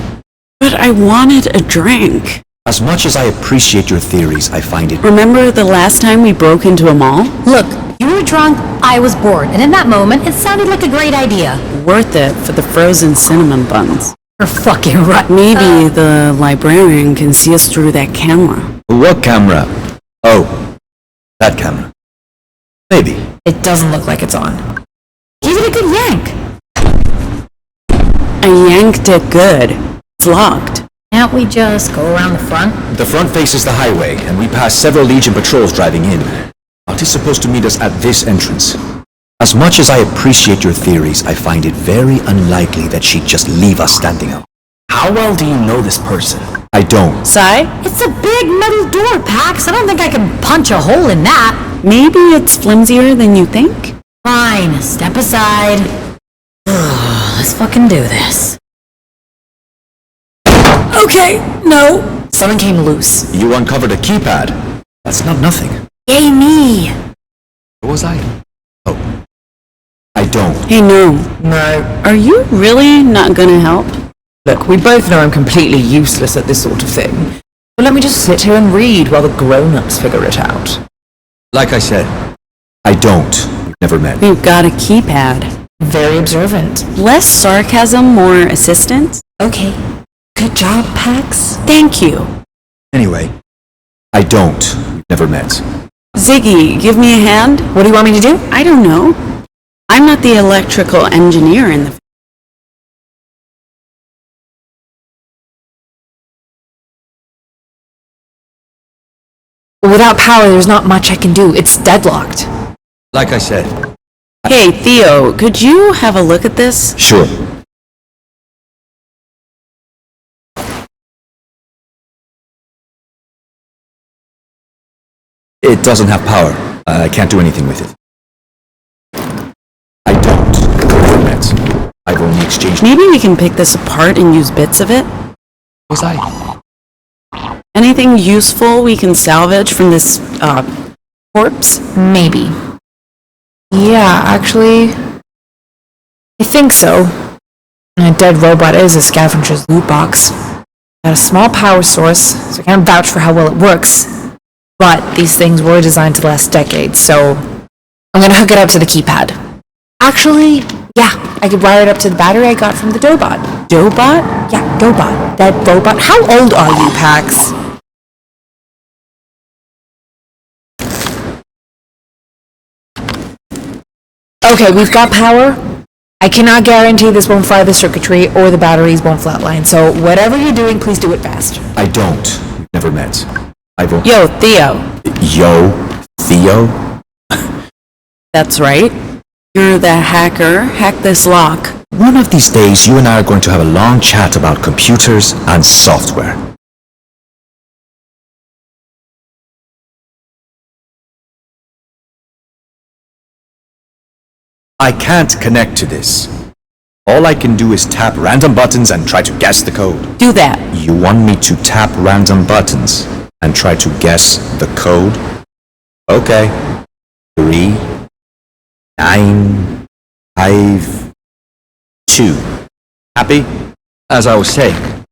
but I wanted a drink. As much as I appreciate your theories, I find it... Remember the last time we broke into a mall? Look, you were drunk, I was bored, and in that moment, it sounded like a great idea. Worth it for the frozen cinnamon buns. You're fucking right. Maybe the librarian can see us through that camera. What camera? Oh, that camera. Maybe. It doesn't look like it's on. Give it a good yank. I yanked it good. It's locked. Can't we just go around the front? The front faces the highway, and we pass several Legion patrols driving in. Art is supposed to meet us at this entrance. As much as I appreciate your theories, I find it very unlikely that she'd just leave us standing out. How well do you know this person? I don't. Sai? It's a big metal door, Pax. I don't think I can punch a hole in that. Maybe it's flimsier than you think? Fine, step aside. Let's fucking do this. Okay, no. Something came loose. You uncovered a keypad. That's not nothing. Yay me! Where was I? Oh. I don't. Hey, no. No. Are you really not gonna help? Look, we both know I'm completely useless at this sort of thing. But let me just sit here and read while the grown-ups figure it out. Like I said, I don't. We've never met. We've got a keypad. Very observant. Less sarcasm, more assistance? Okay. Good job, Pax. Thank you. Anyway, I don't. We've never met. Ziggy, give me a hand. What do you want me to do? I don't know. I'm not the electrical engineer in the... Without power, there's not much I can do. It's deadlocked. Like I said. Hey, Theo, could you have a look at this? Sure. It doesn't have power. I can't do anything with it. I don't. We've never met. I've only exchanged... Maybe we can pick this apart and use bits of it? Was I? Anything useful we can salvage from this, corpse? Maybe. Yeah, actually, I think so. A dead robot is a scavenger's loot box. Got a small power source, so I can't vouch for how well it works. But these things were designed to last decades, so I'm gonna hook it up to the keypad. Actually, Yeah, I could wire it up to the battery I got from the Doughbot. Doughbot? Yeah, Doughbot. That robot. How old are you, Pax? Okay, we've got power. I cannot guarantee this won't fry the circuitry or the batteries won't flatline, so whatever you're doing, please do it fast. I don't. We've never met. I've only... Yo, Theo. Yo? Theo? That's right. You're the hacker. Hack this lock. One of these days, you and I are going to have a long chat about computers and software. I can't connect to this. All I can do is tap random buttons and try to guess the code. Do that. You want me to tap random buttons and try to guess the code? Okay. 3, 9, 5, 2. Happy? As I was saying,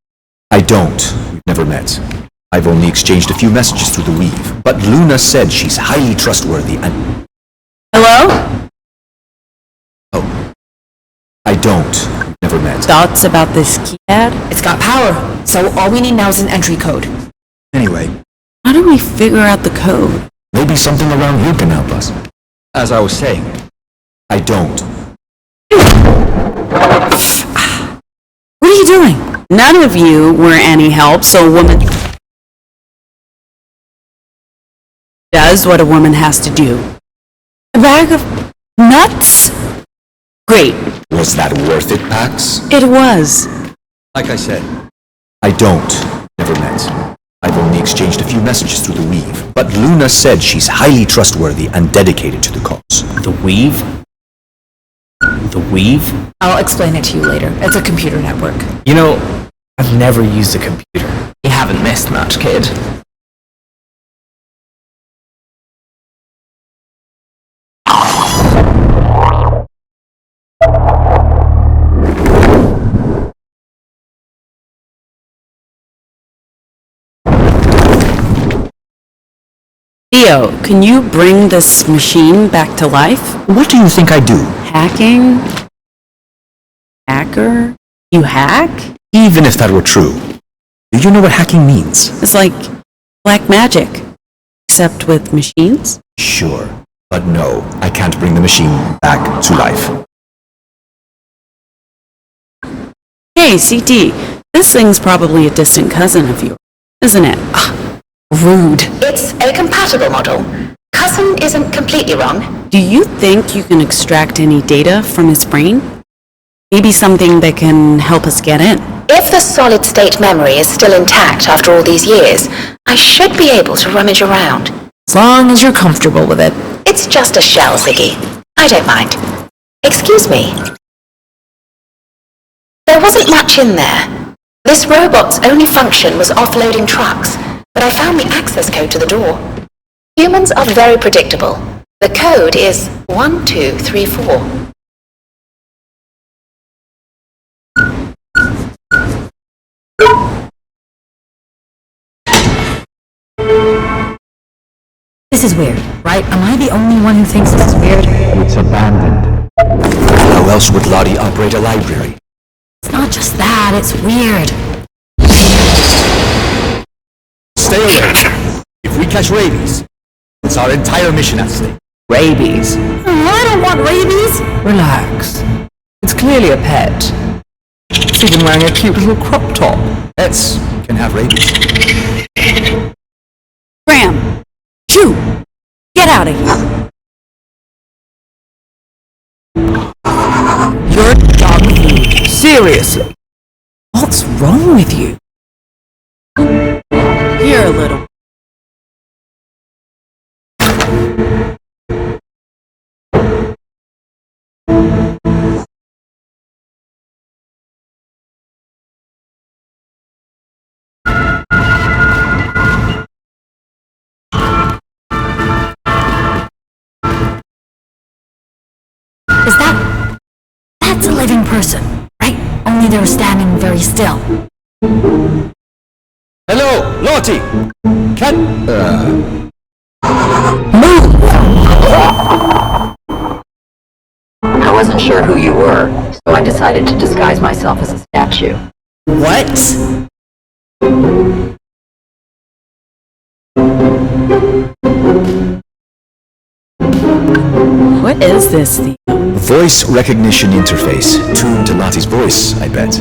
I don't. We've never met. I've only exchanged a few messages through the Weave, but Luna said she's highly trustworthy and... Hello? Oh. I don't. We've never met. Thoughts about this keypad? It's got power, so all we need now is an entry code. Anyway, How do we figure out the code? maybe something around here can help us. As I was saying, I don't. What are you doing? None of you were any help, so a woman does what a woman has to do. A bag of nuts? Great. Was that worth it, Pax? It was. Like I said, I don't. Never met. I've only exchanged a few messages through the Weave, but Luna said she's highly trustworthy and dedicated to the cause. The Weave? The Weave? I'll explain it to you later. It's a computer network. You know, I've never used a computer. You haven't missed much, kid. Theo, can you bring this machine back to life? What do you think I do? Hacking? Hacker? You hack? Even if that were true, do you know what hacking means? It's like black magic, except with machines? Sure, but no, I can't bring the machine back to life. Hey, CT, this thing's probably a distant cousin of yours, isn't it? Rude. It's a compatible model. Cousin isn't completely wrong. Do you think you can extract any data from his brain? Maybe something that can help us get in. If the solid-state memory is still intact after all these years, I should be able to rummage around. As long as you're comfortable with it. It's just a shell, Ziggy. I don't mind. Excuse me. There wasn't much in there. This robot's only function was offloading trucks, but I found the access code to the door. Humans are very predictable. The code is 1234. This is weird, right? Am I the only one who thinks this is weird? It's abandoned. How else would Lottie operate a library? It's not just that, it's weird. Stay away. If we catch rabies, it's our entire mission at stake. Rabies. I don't want rabies! Relax. It's clearly a pet. It's even wearing a cute little crop top. Pets can have rabies. Graham! Shoo! Get out of here! You're dog food. Seriously. What's wrong with you? Here, little... Is that... That's a living person, right? Only they're standing very still. Hello, Lottie! I wasn't sure who you were, so I decided to disguise myself as a statue. What? What is this thing? Voice recognition interface. Tuned to Lottie's voice, I bet.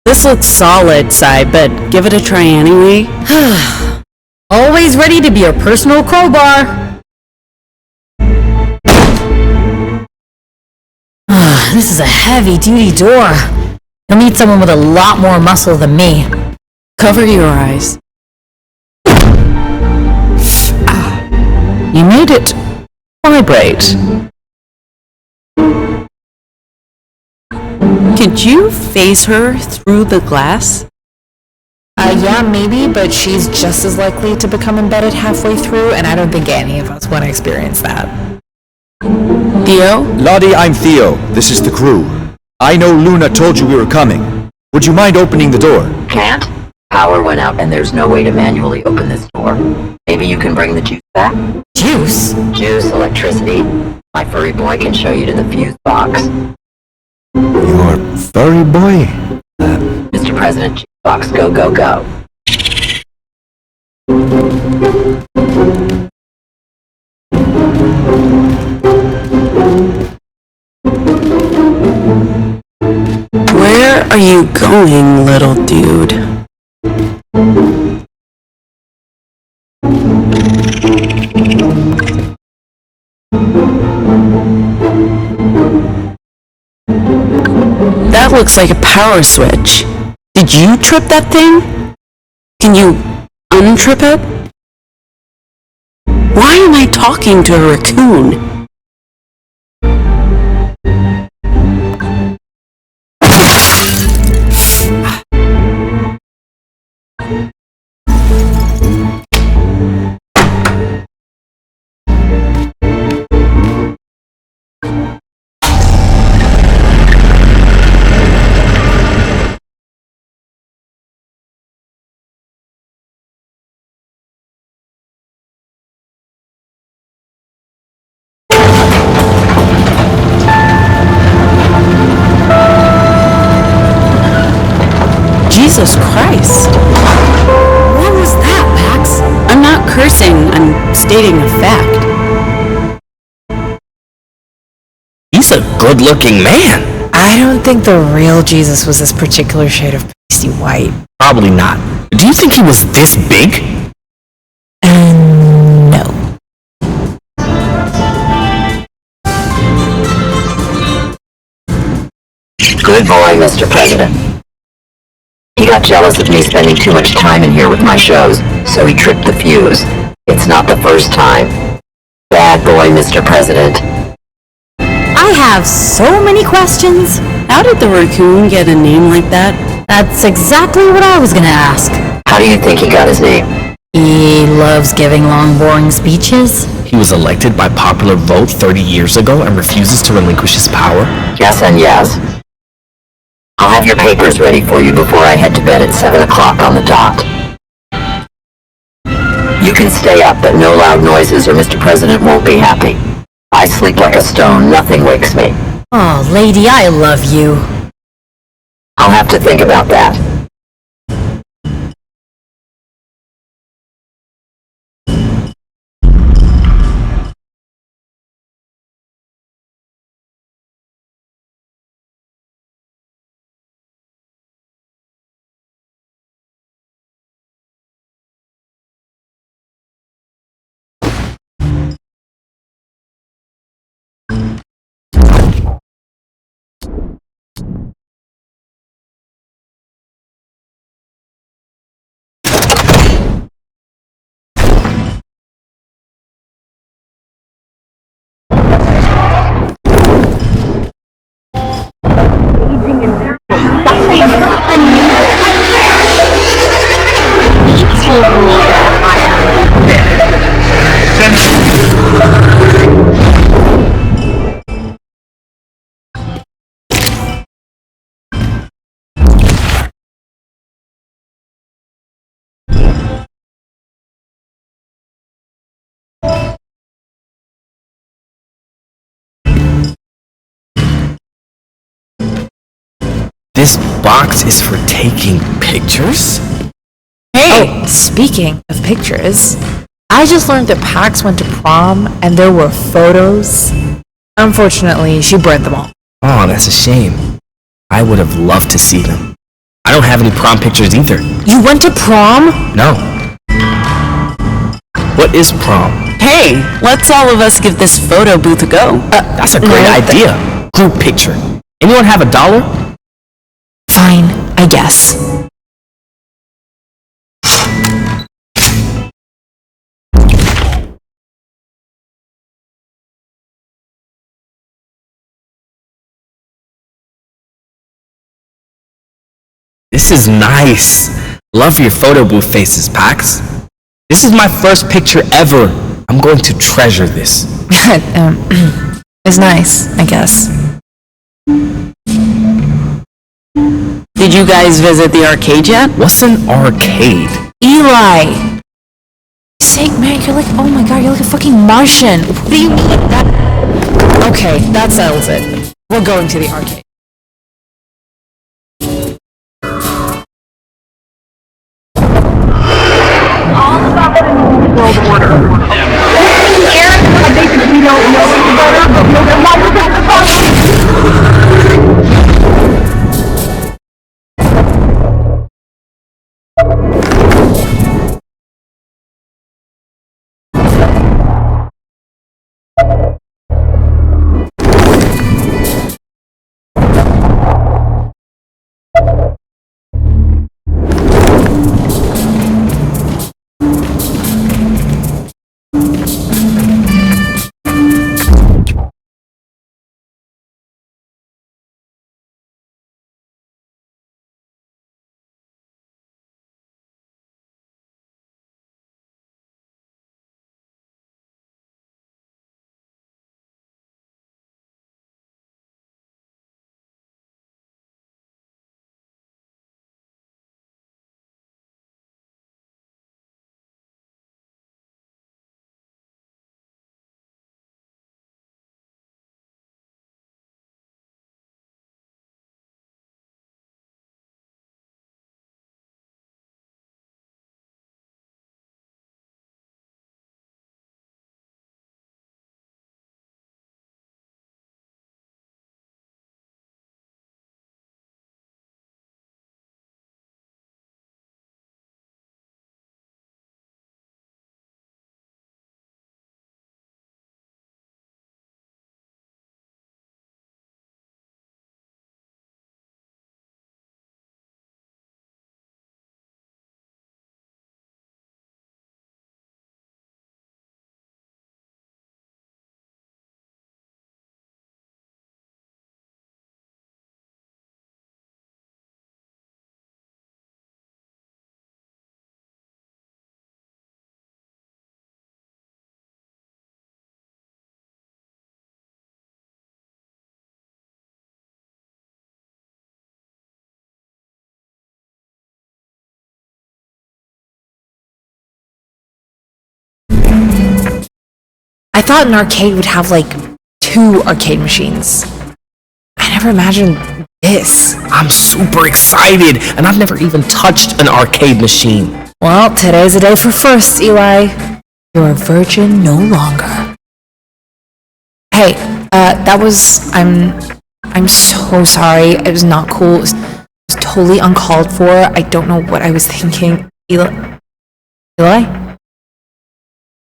This looks solid, Sai, but give it a try anyway. Always ready to be your personal crowbar. This is a heavy-duty door. You'll need someone with a lot more muscle than me. Cover your eyes. You made it vibrate. Could you face her through the glass? Yeah, maybe, but she's just as likely to become embedded halfway through, and I don't think any of us want to experience that. Theo? Lottie, I'm Theo. This is the crew. I know Luna told you we were coming. Would you mind opening the door? Can't? Power went out and there's no way to manually open this door. Maybe you can bring the juice back? Juice? Juice, electricity. My furry boy can show you to the fuse box. Your furry boy? Mr. President, juice box, go, go, go. Where are you going, little dude? That looks like a power switch. Did you trip that thing? Can you untrip it? Why am I talking to a raccoon? Jesus Christ! What was that, Max? I'm not cursing, I'm stating a fact. He's a good-looking man. I don't think the real Jesus was this particular shade of pasty white. Probably not. Do you think he was this big? No. Good boy, Mr. President. He got jealous of me spending too much time in here with my shows, so he tripped the fuse. It's not the first time. Bad boy, Mr. President. I have so many questions. How did the raccoon get a name like that? That's exactly what I was gonna ask. How do you think he got his name? He loves giving long, boring speeches. He was elected by popular vote 30 years ago and refuses to relinquish his power? Yes and yes. I'll have your papers ready for you before I head to bed at 7 o'clock on the dot. You can stay up, but no loud noises or Mr. President won't be happy. I sleep like a stone, nothing wakes me. Oh, lady, I love you. I'll have to think about that. He told me that I This box is for taking pictures? Hey! Oh, speaking of pictures, I just learned that Pax went to prom and there were photos. Unfortunately, she burnt them all. Oh, that's a shame. I would have loved to see them. I don't have any prom pictures either. You went to prom? No. What is prom? Hey, let's all of us give this photo booth a go. That's a great idea. Group picture. Anyone have $1? Fine, I guess. This is nice. Love your photo booth faces, Pax. This is my first picture ever. I'm going to treasure this. It's nice, I guess. Did you guys visit the arcade yet? What's an arcade? Eli! Sake, man, you're like, oh my god, you're like a fucking Martian. What do you mean? Okay, that settles it. We're going to the arcade. World order. Aaron, I think that we don't know any better, but we'll get why we're going to talk. I thought an arcade would have like 2 arcade machines. I never imagined this. I'm super excited, and I've never even touched an arcade machine. Well, today's a day for firsts, Eli. You're a virgin no longer. Hey, that was... I'm so sorry. It was not cool. It was totally uncalled for. I don't know what I was thinking. Eli?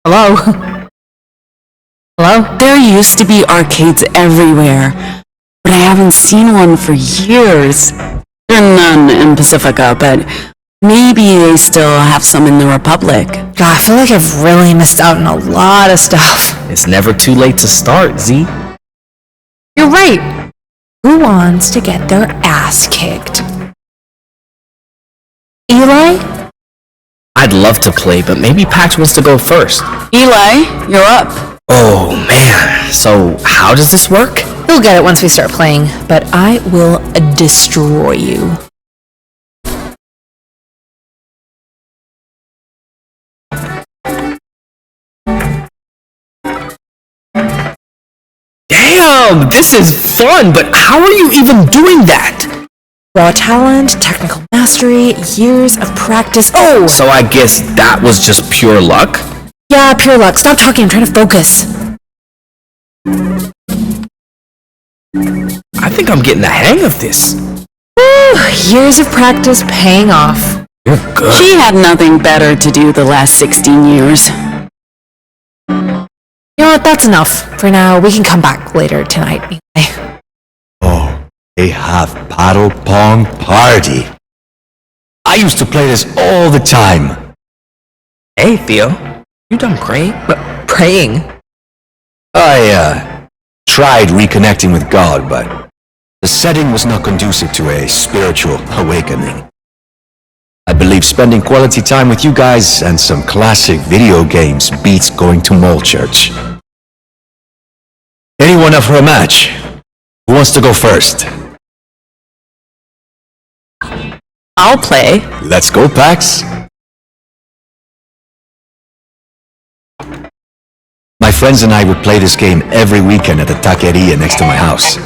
Hello? Hello? There used to be arcades everywhere, but I haven't seen one for years. There are none in Pacifica, but maybe they still have some in the Republic. God, I feel like I've really missed out on a lot of stuff. It's never too late to start, Z. You're right. Who wants to get their ass kicked? Eli? I'd love to play, but maybe Pax wants to go first. Eli, you're up. Oh, man. So, how does this work? You'll get it once we start playing, but I will destroy you. Damn, this is fun, but how are you even doing that? Raw talent, technical mastery, years of practice. Oh! So I guess that was just pure luck? Yeah, pure luck. Stop talking, I'm trying to focus. I think I'm getting the hang of this. Woo, years of practice paying off. You're good. She had nothing better to do the last 16 years. You know what, that's enough. For now, we can come back later tonight anyway. Oh, they have paddle pong party. I used to play this all the time. Hey, Theo. You done praying? Praying? I, tried reconnecting with God, but the setting was not conducive to a spiritual awakening. I believe spending quality time with you guys and some classic video games beats going to mall church. Anyone up for a match? Who wants to go first? I'll play. Let's go, Pax. My friends and I would play this game every weekend at the taqueria next to my house.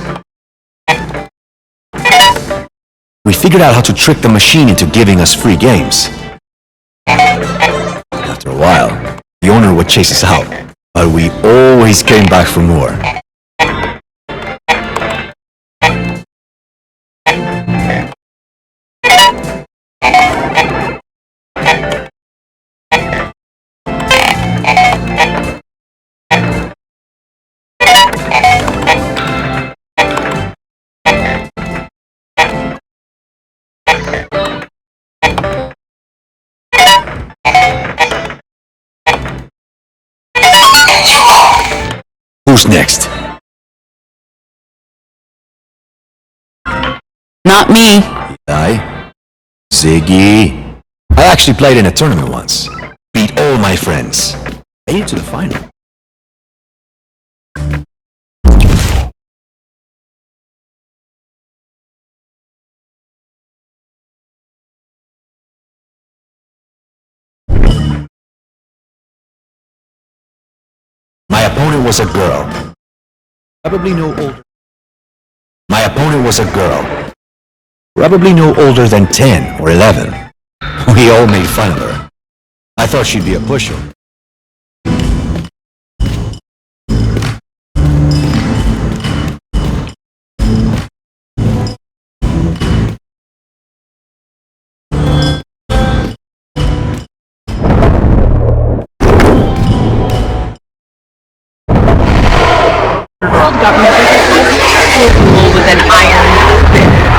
We figured out how to trick the machine into giving us free games. After a while, the owner would chase us out, but we always came back for more. Who's next? Not me. I? Ziggy. I actually played in a tournament once. Beat all my friends. Made it to the final. My opponent was a girl. Probably no older. My opponent was a girl. Probably no older than 10 or 11. We all made fun of her. I thought she'd be a pushover. World government will rule with an iron fist.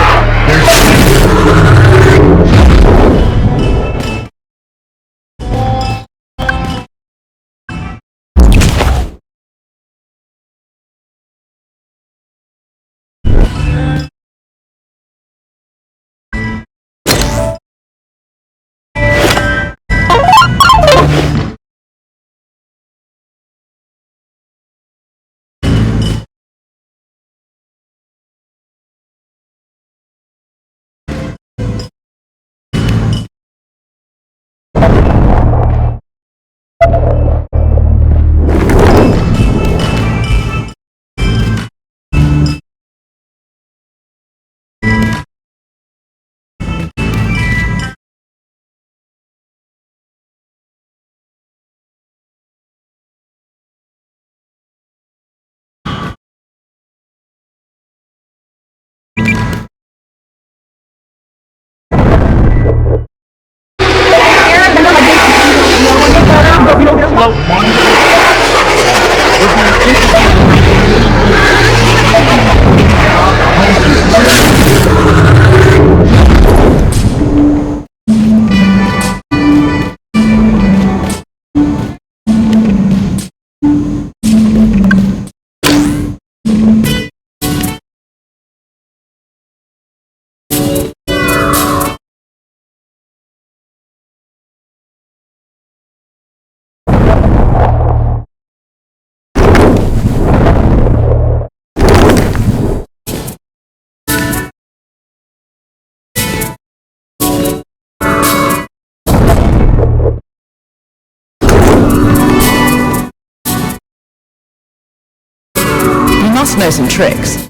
You must know some tricks.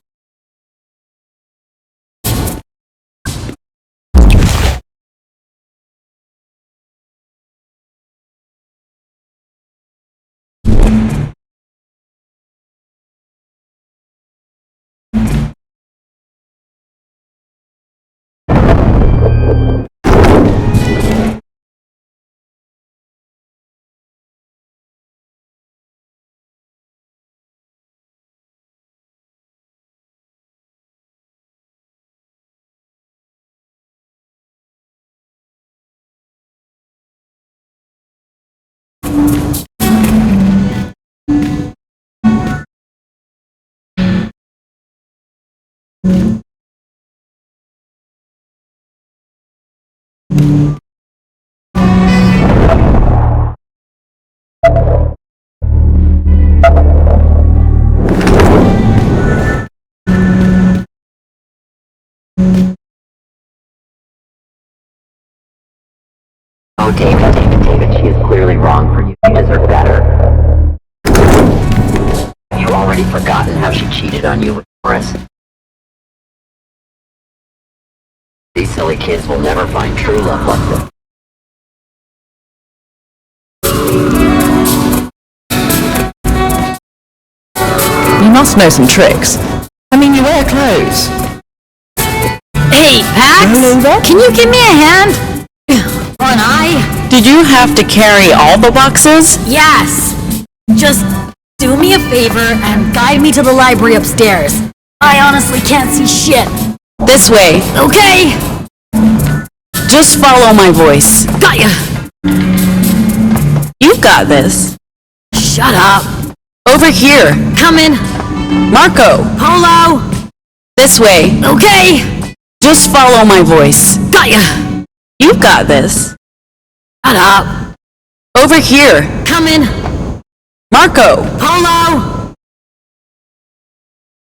Oh, David, she is clearly wrong for you. You deserve better. Have you already forgotten how she cheated on you with Morris? These silly kids will never find true love like this. You must know some tricks. I mean, you wear clothes. Hey, Pax! Can you give me a hand? Or an eye? Did you have to carry all the boxes? Yes! Just do me a favor and guide me to the library upstairs. I honestly can't see shit. This way. Okay! Just follow my voice. Got ya! You've got this. Shut up. Over here. Coming. Marco. Polo. This way. Okay! Just follow my voice. Got ya! You've got this. Shut up. Over here. Coming. Marco. Polo.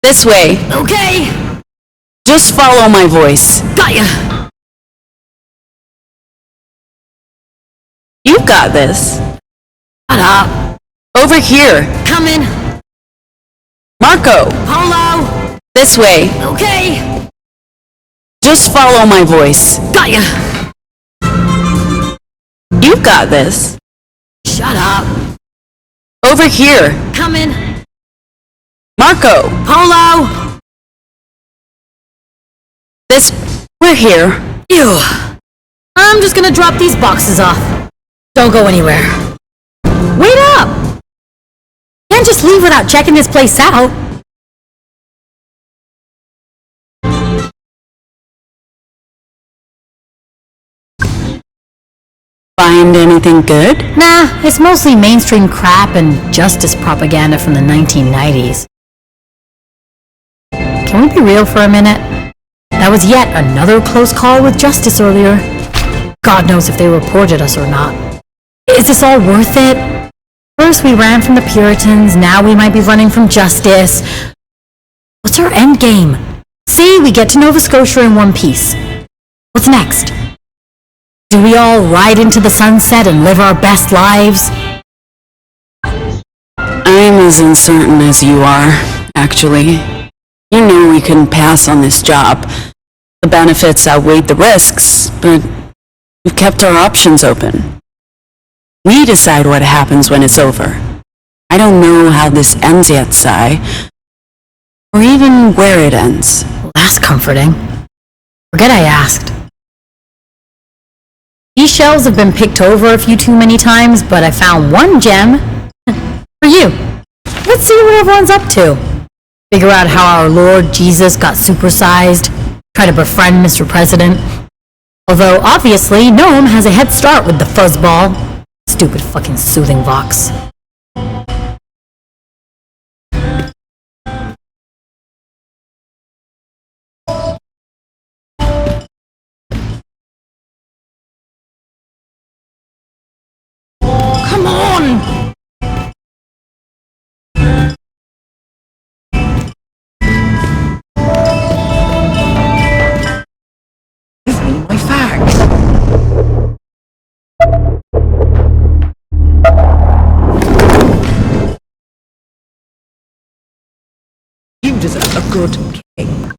This way. Okay! Just follow my voice. Got ya! You've got this. Shut up. Over here. Coming. Marco. Polo. This way. Okay! Just follow my voice. Got ya! You've got this. Shut up. Over here. Coming. Marco. Polo. We're here. Ew. I'm just gonna drop these boxes off. Don't go anywhere. Wait up! Can't just leave without checking this place out. Find anything good? Nah, it's mostly mainstream crap and justice propaganda from the 1990s. Can we be real for a minute? That was yet another close call with justice earlier. God knows if they reported us or not. Is this all worth it? First we ran from the Puritans, now we might be running from justice. What's our end game? See, we get to Nova Scotia in one piece. What's next? Do we all ride into the sunset and live our best lives? I'm as uncertain as you are, actually. You know we couldn't pass on this job. The benefits outweighed the risks, but we've kept our options open. We decide what happens when it's over. I don't know how this ends yet, Sai. Or even where it ends. Well, that's comforting. Forget I asked. These shelves have been picked over a few too many times, but I found one gem for you. Let's see what everyone's up to. Figure out how our Lord Jesus got supersized. Try to befriend Mr. President. Although, obviously, Gnome has a head start with the fuzzball. Stupid fucking soothing box. Come on! Give me my facts. You deserve a good king.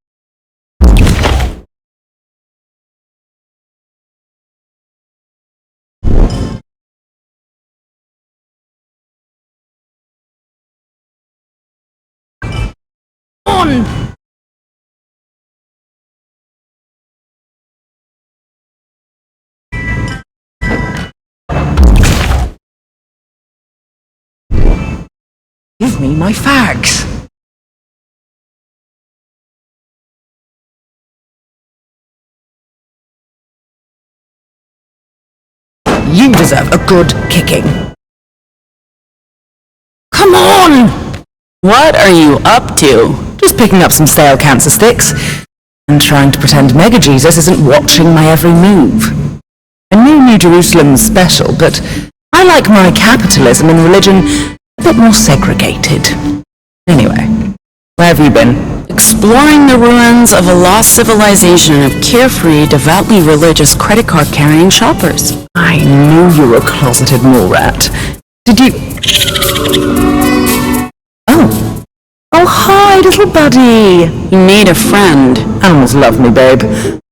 On! Give me my facts. You deserve a good kicking. Come on! What are you up to? Just picking up some stale cancer sticks and trying to pretend Mega Jesus isn't watching my every move. I knew New Jerusalem's special, but I like my capitalism and religion a bit more segregated. Anyway, where have you been? exploring the ruins of a lost civilization of carefree, devoutly religious credit card carrying shoppers. I knew you were a closeted mole rat. Did you... Oh. Oh, hi, little buddy. You made a friend. Animals love me, babe.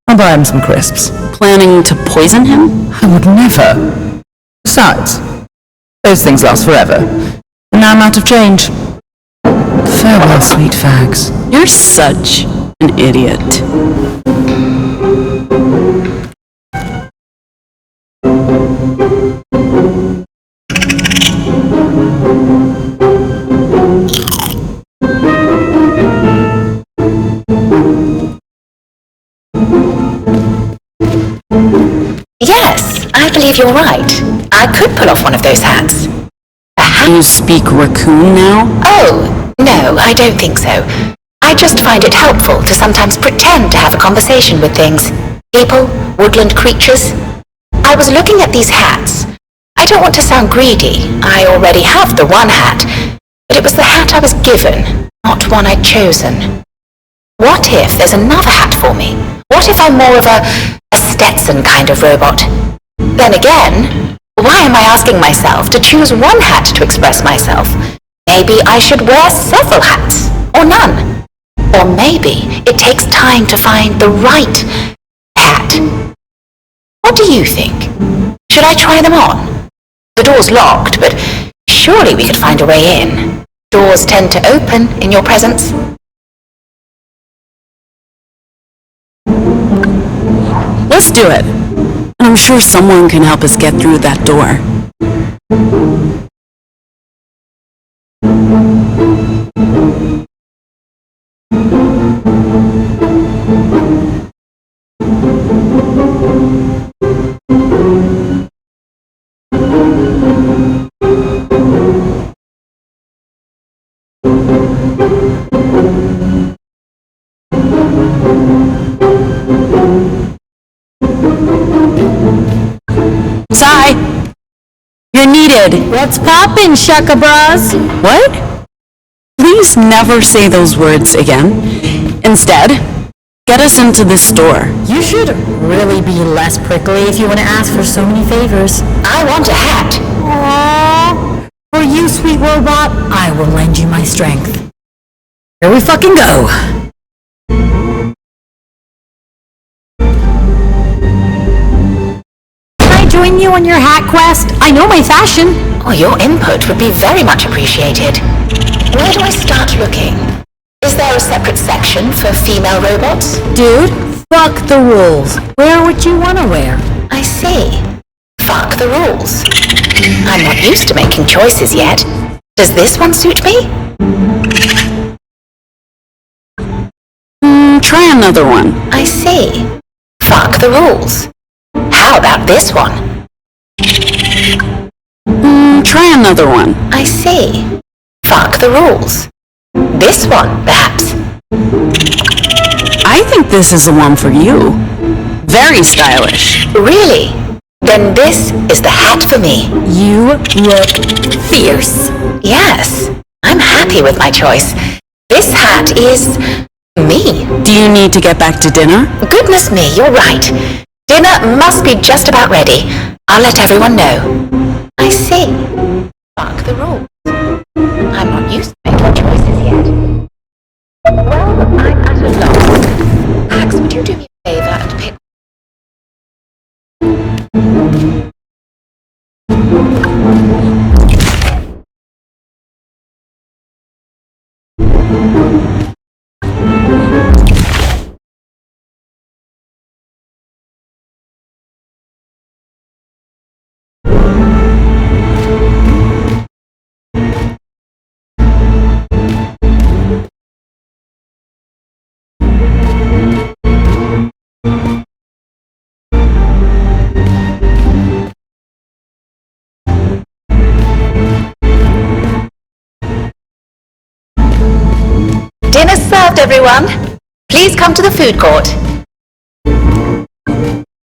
I'll buy him some crisps. Planning to poison him? I would never. Besides, those things last forever. And now I'm out of change. Farewell, sweet fags. You're such an idiot. Yes, I believe you're right. I could pull off one of those hats. You speak raccoon now? Oh, no, I don't think so. I just find it helpful to sometimes pretend to have a conversation with things. People, woodland creatures. I was looking at these hats. I don't want to sound greedy. I already have the one hat, but it was the hat I was given, not one I'd chosen. What if there's another hat for me? What if I'm more of a Stetson kind of robot? Then again, why am I asking myself to choose one hat to express myself? Maybe I should wear several hats, or none. Or maybe it takes time to find the right hat. What do you think? Should I try them on? The door's locked, but surely we could find a way in. Doors tend to open in your presence. Let's do it. I'm sure someone can help us get through that door. Sai! You're needed. What's poppin', Shuckabras? What? Please never say those words again. Instead, get us into this store. You should really be less prickly if you want to ask for so many favors. I want a hat. Aww. For you, sweet robot, I will lend you my strength. Here we fucking go. Join you on your hat quest? I know my fashion. Oh, your input would be very much appreciated. Where do I start looking? Is there a separate section for female robots? Dude, fuck the rules. Wear what you want to wear. I see. Fuck the rules. I'm not used to making choices yet. Does this one suit me? Try another one. I see. Fuck the rules. How about this one? Try another one. I see. Fuck the rules. This one, perhaps. I think this is the one for you. Very stylish. Really? Then this is the hat for me. You look fierce. Yes, I'm happy with my choice. This hat is me. Do you need to get back to dinner? Goodness me, you're right. Dinner must be just about ready. I'll let everyone know. I see. Fuck the rules. I'm not used to making choices yet. Well, I'm at a loss. Max, would you do me a favor and pick... Dinner's served, everyone. Please come to the food court.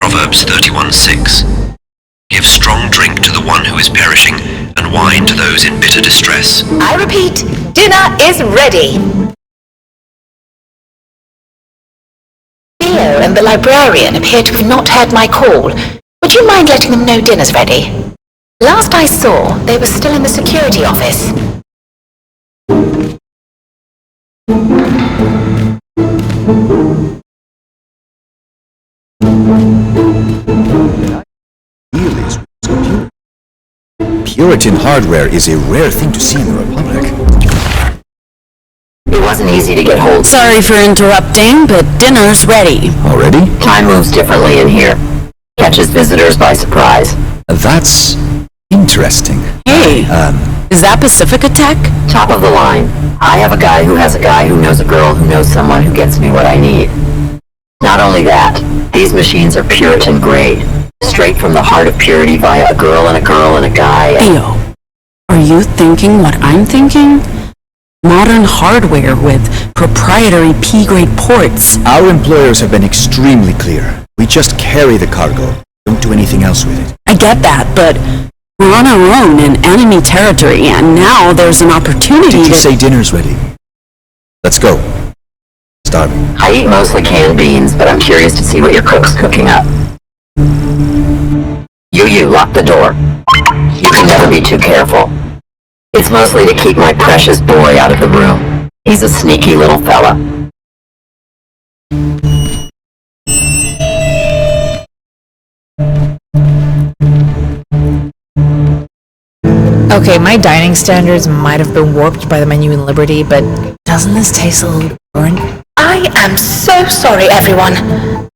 Proverbs 31:6. Give strong drink to the one who is perishing, and wine to those in bitter distress. I repeat, dinner is ready. Willow and the librarian appear to have not heard my call. Would you mind letting them know dinner's ready? Last I saw, they were still in the security office. Puritan hardware is a rare thing to see in the Republic. It wasn't easy to get hold of. Sorry for interrupting, but dinner's ready. Already? Time moves differently in here. Catches visitors by surprise. That's interesting. Hey, is that Pacifica Tech? Top of the line. I have a guy who has a guy who knows a girl who knows someone who gets me what I need. Not only that, these machines are Puritan grade. Straight from the heart of purity via a girl and a girl and a guy. Ayo, are you thinking what I'm thinking? Modern hardware with proprietary P-grade ports. Our employers have been extremely clear. We just carry the cargo. Don't do anything else with it. I get that, but we're on our own in enemy territory, and now there's an opportunity Did you to... say dinner's ready? Let's go. Starving. I eat mostly canned beans, but I'm curious to see what your cook's cooking up. You lock the door. You can never be too careful. It's mostly to keep my precious boy out of the room. He's a sneaky little fella. Okay, my dining standards might have been warped by the menu in Liberty, but doesn't this taste a little burnt? I am so sorry, everyone.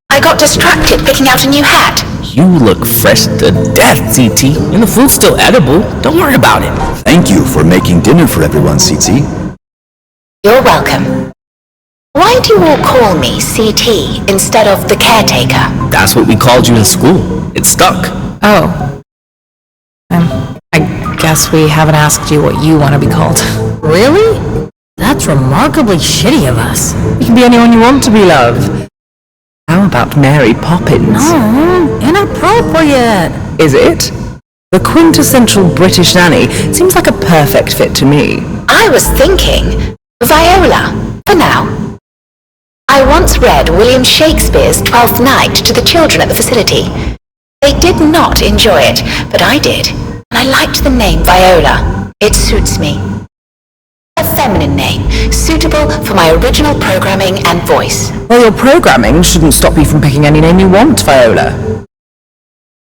I got distracted picking out a new hat. You look fresh to death, CT. And the food's still edible. Don't worry about it. Thank you for making dinner for everyone, CT. You're welcome. Why do you all call me CT instead of the caretaker? That's what we called you in school. It stuck. Oh. I guess we haven't asked you what you want to be called. Really? That's remarkably shitty of us. You can be anyone you want to be, love. How about Mary Poppins? No, inappropriate. Is it? The quintessential British nanny seems like a perfect fit to me. I was thinking Viola, for now. I once read William Shakespeare's Twelfth Night to the children at the facility. They did not enjoy it, but I did, and I liked the name Viola. It suits me. A feminine name, suitable for my original programming and voice. Well, your programming shouldn't stop you from picking any name you want, Viola.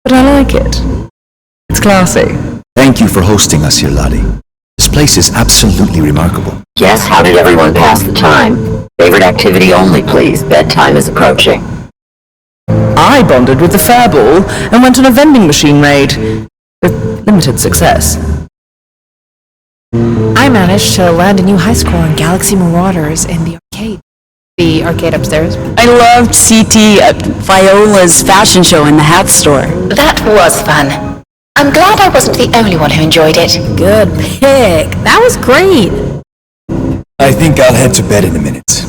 But I like it. It's classy. Thank you for hosting us here, Lottie. This place is absolutely remarkable. Yes, how did everyone pass the time? Favorite activity only, please. Bedtime is approaching. I bonded with the Fairball and went on a vending machine raid. With limited success. I managed to land a new high score on Galaxy Marauders in the arcade. The arcade upstairs. I loved CT at Viola's fashion show in the hat store. That was fun. I'm glad I wasn't the only one who enjoyed it. Good pick. That was great. I think I'll head to bed in a minute.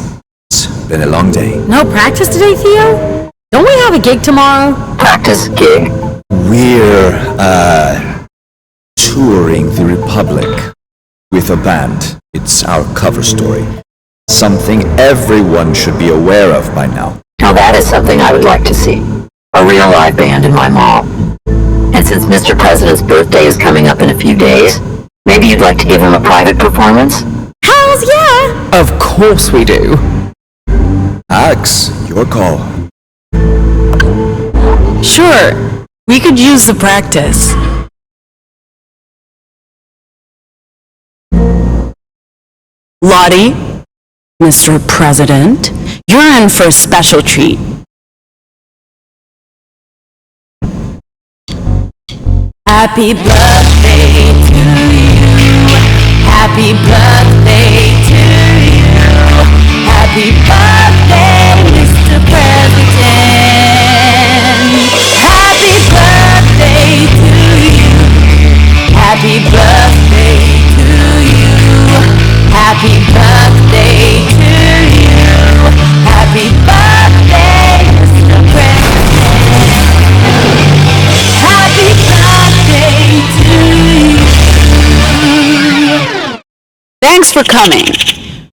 It's been a long day. No practice today, Theo? Don't we have a gig tomorrow? Practice gig. We're, touring the Republic with a band. It's our cover story. Something everyone should be aware of by now. Now that is something I would like to see. A real live band in my mall. And since Mr. President's birthday is coming up in a few days, maybe you'd like to give him a private performance? Hells yeah! Of course we do. Axe, your call. Sure, we could use the practice. Lottie, Mr. President, you're in for a special treat. Happy birthday to you. Happy birthday to you. Happy birthday, Mr. President. Happy birthday to you. Happy birthday to you. Happy birthday to you. Happy birthday, Mr. President. Happy birthday to you. Thanks for coming.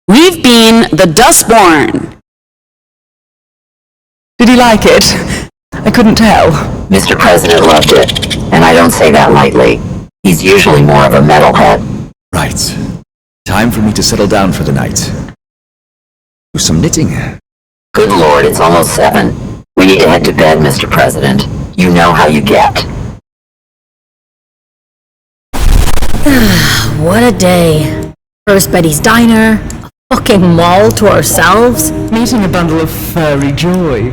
We've been the Dustborn. Did he like it? I couldn't tell. Mr. President loved it, and I don't say that lightly. He's usually more of a metalhead. Right. Time for me to settle down for the night. Do some knitting. Good Lord, it's almost 7. We need to head to bed, Mr. President. You know how you get. What a day. First Betty's Diner, a fucking mall to ourselves. Meeting a bundle of furry joy.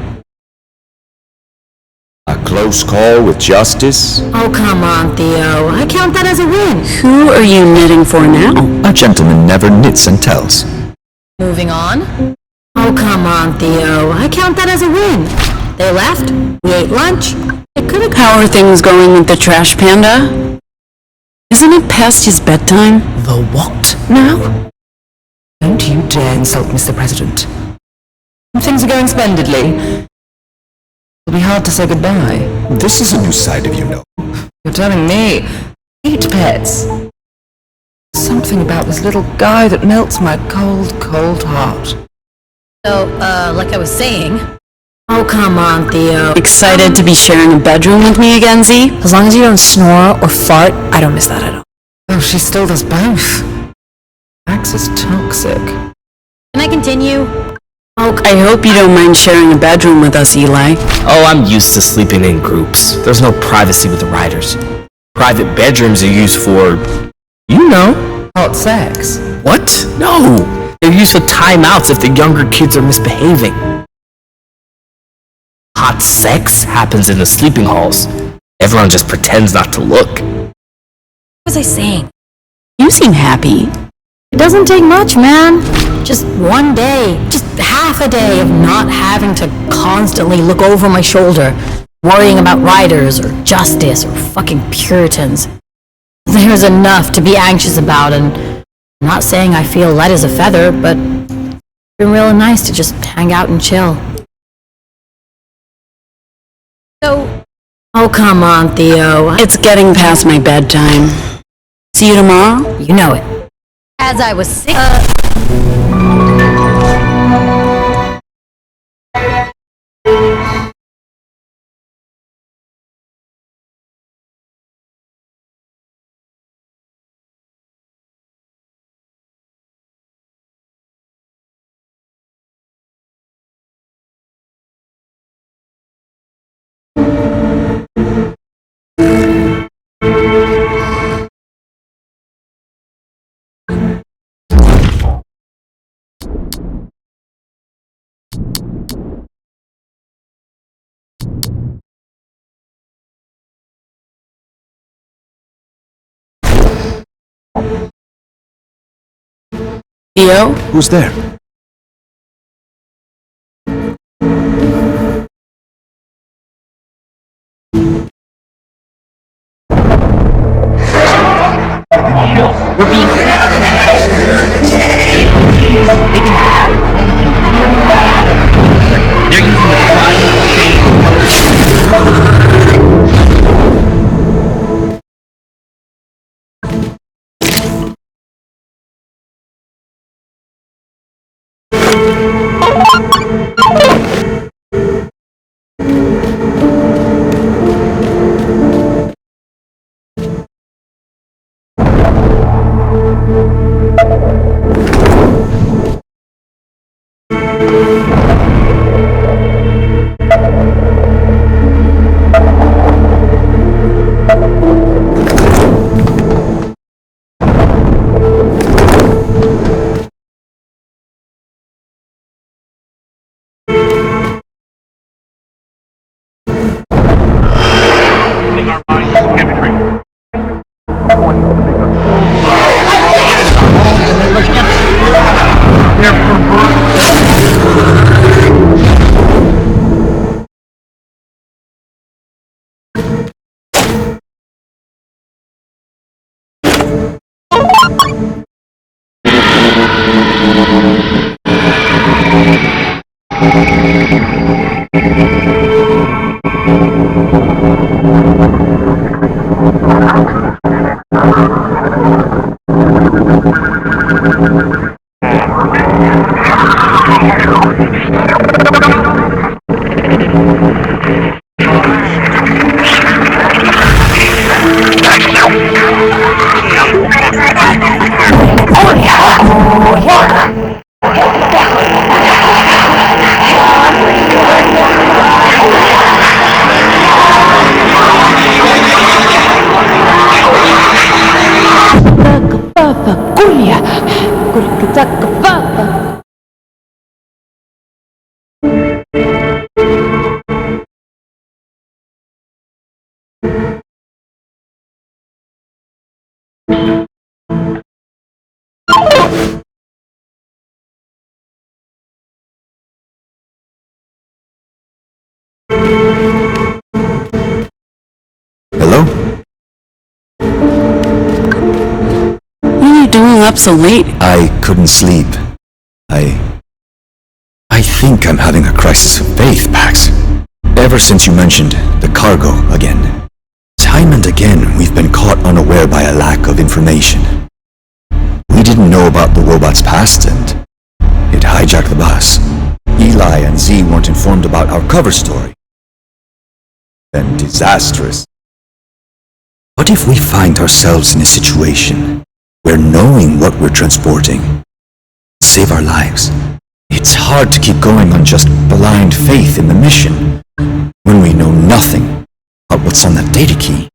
A close call with justice. Oh, come on, Theo. I count that as a win. Who are you knitting for now? A gentleman never knits and tells. Moving on. Oh, come on, Theo. I count that as a win. They left. We ate lunch. It could have... How are things going with the trash panda? Isn't it past his bedtime? The what now? Don't you dare insult Mr. President. Things are going splendidly. It'll be hard to say goodbye. This is a new side of you, know. You're telling me. 8 pets. Something about this little guy that melts my cold, cold heart. So, like I was saying... Oh, come on, Theo. Excited to be sharing a bedroom with me again, Z? As long as you don't snore or fart, I don't miss that at all. Oh, she still does both. Max is toxic. Can I continue? Oh, I hope you don't mind sharing a bedroom with us, Eli. Oh, I'm used to sleeping in groups. There's no privacy with the riders. Private bedrooms are used for, you know. Hot sex. What? No! They're used for timeouts if the younger kids are misbehaving. Hot sex happens in the sleeping halls. Everyone just pretends not to look. What was I saying? You seem happy. It doesn't take much, man. Just one day, just half a day of not having to constantly look over my shoulder, worrying about riders or justice or fucking Puritans. There's enough to be anxious about, and I'm not saying I feel light as a feather, but it's been real nice to just hang out and chill. So, oh, come on, Theo. It's getting past my bedtime. See you tomorrow? You know it. As I was saying... Theo? Who's there? We're being... They're using the Hello? What are you doing up so late? I couldn't sleep. I think I'm having a crisis of faith, Pax. Ever since you mentioned the cargo again. Time and again, we've been caught unaware by a lack of information. We didn't know about the robot's past and it hijacked the bus. Eli and Z weren't informed about our cover story. Then disastrous. What if we find ourselves in a situation where knowing what we're transporting save our lives? It's hard to keep going on just blind faith in the mission when we know nothing about what's on that data key.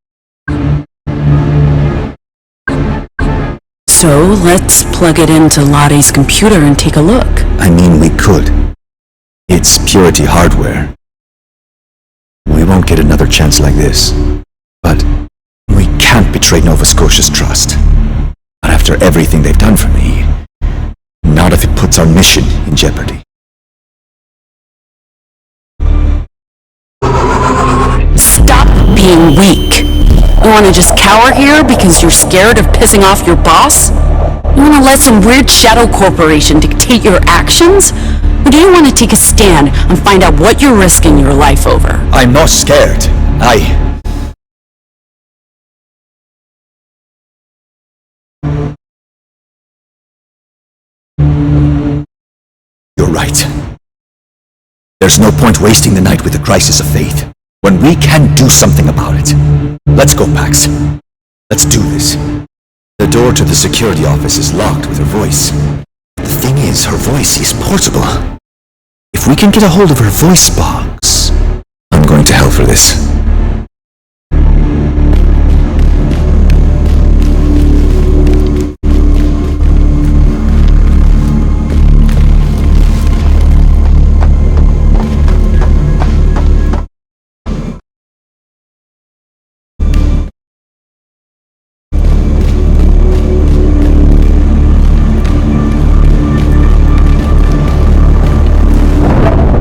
So let's plug it into Lottie's computer and take a look. I mean, we could. It's Purity hardware. We won't get another chance like this. But we can't betray Nova Scotia's trust. Not after everything they've done for me. Not if it puts our mission in jeopardy. Stop being weak. You want to just cower here because you're scared of pissing off your boss? You want to let some weird shadow corporation dictate your actions? Or do you want to take a stand and find out what you're risking your life over? I'm not scared. You're right. There's no point wasting the night with a crisis of faith, when we can do something about it. Let's go, Pax. Let's do this. The door to the security office is locked with her voice. The thing is, her voice is portable. If we can get a hold of her voice box... I'm going to hell for this.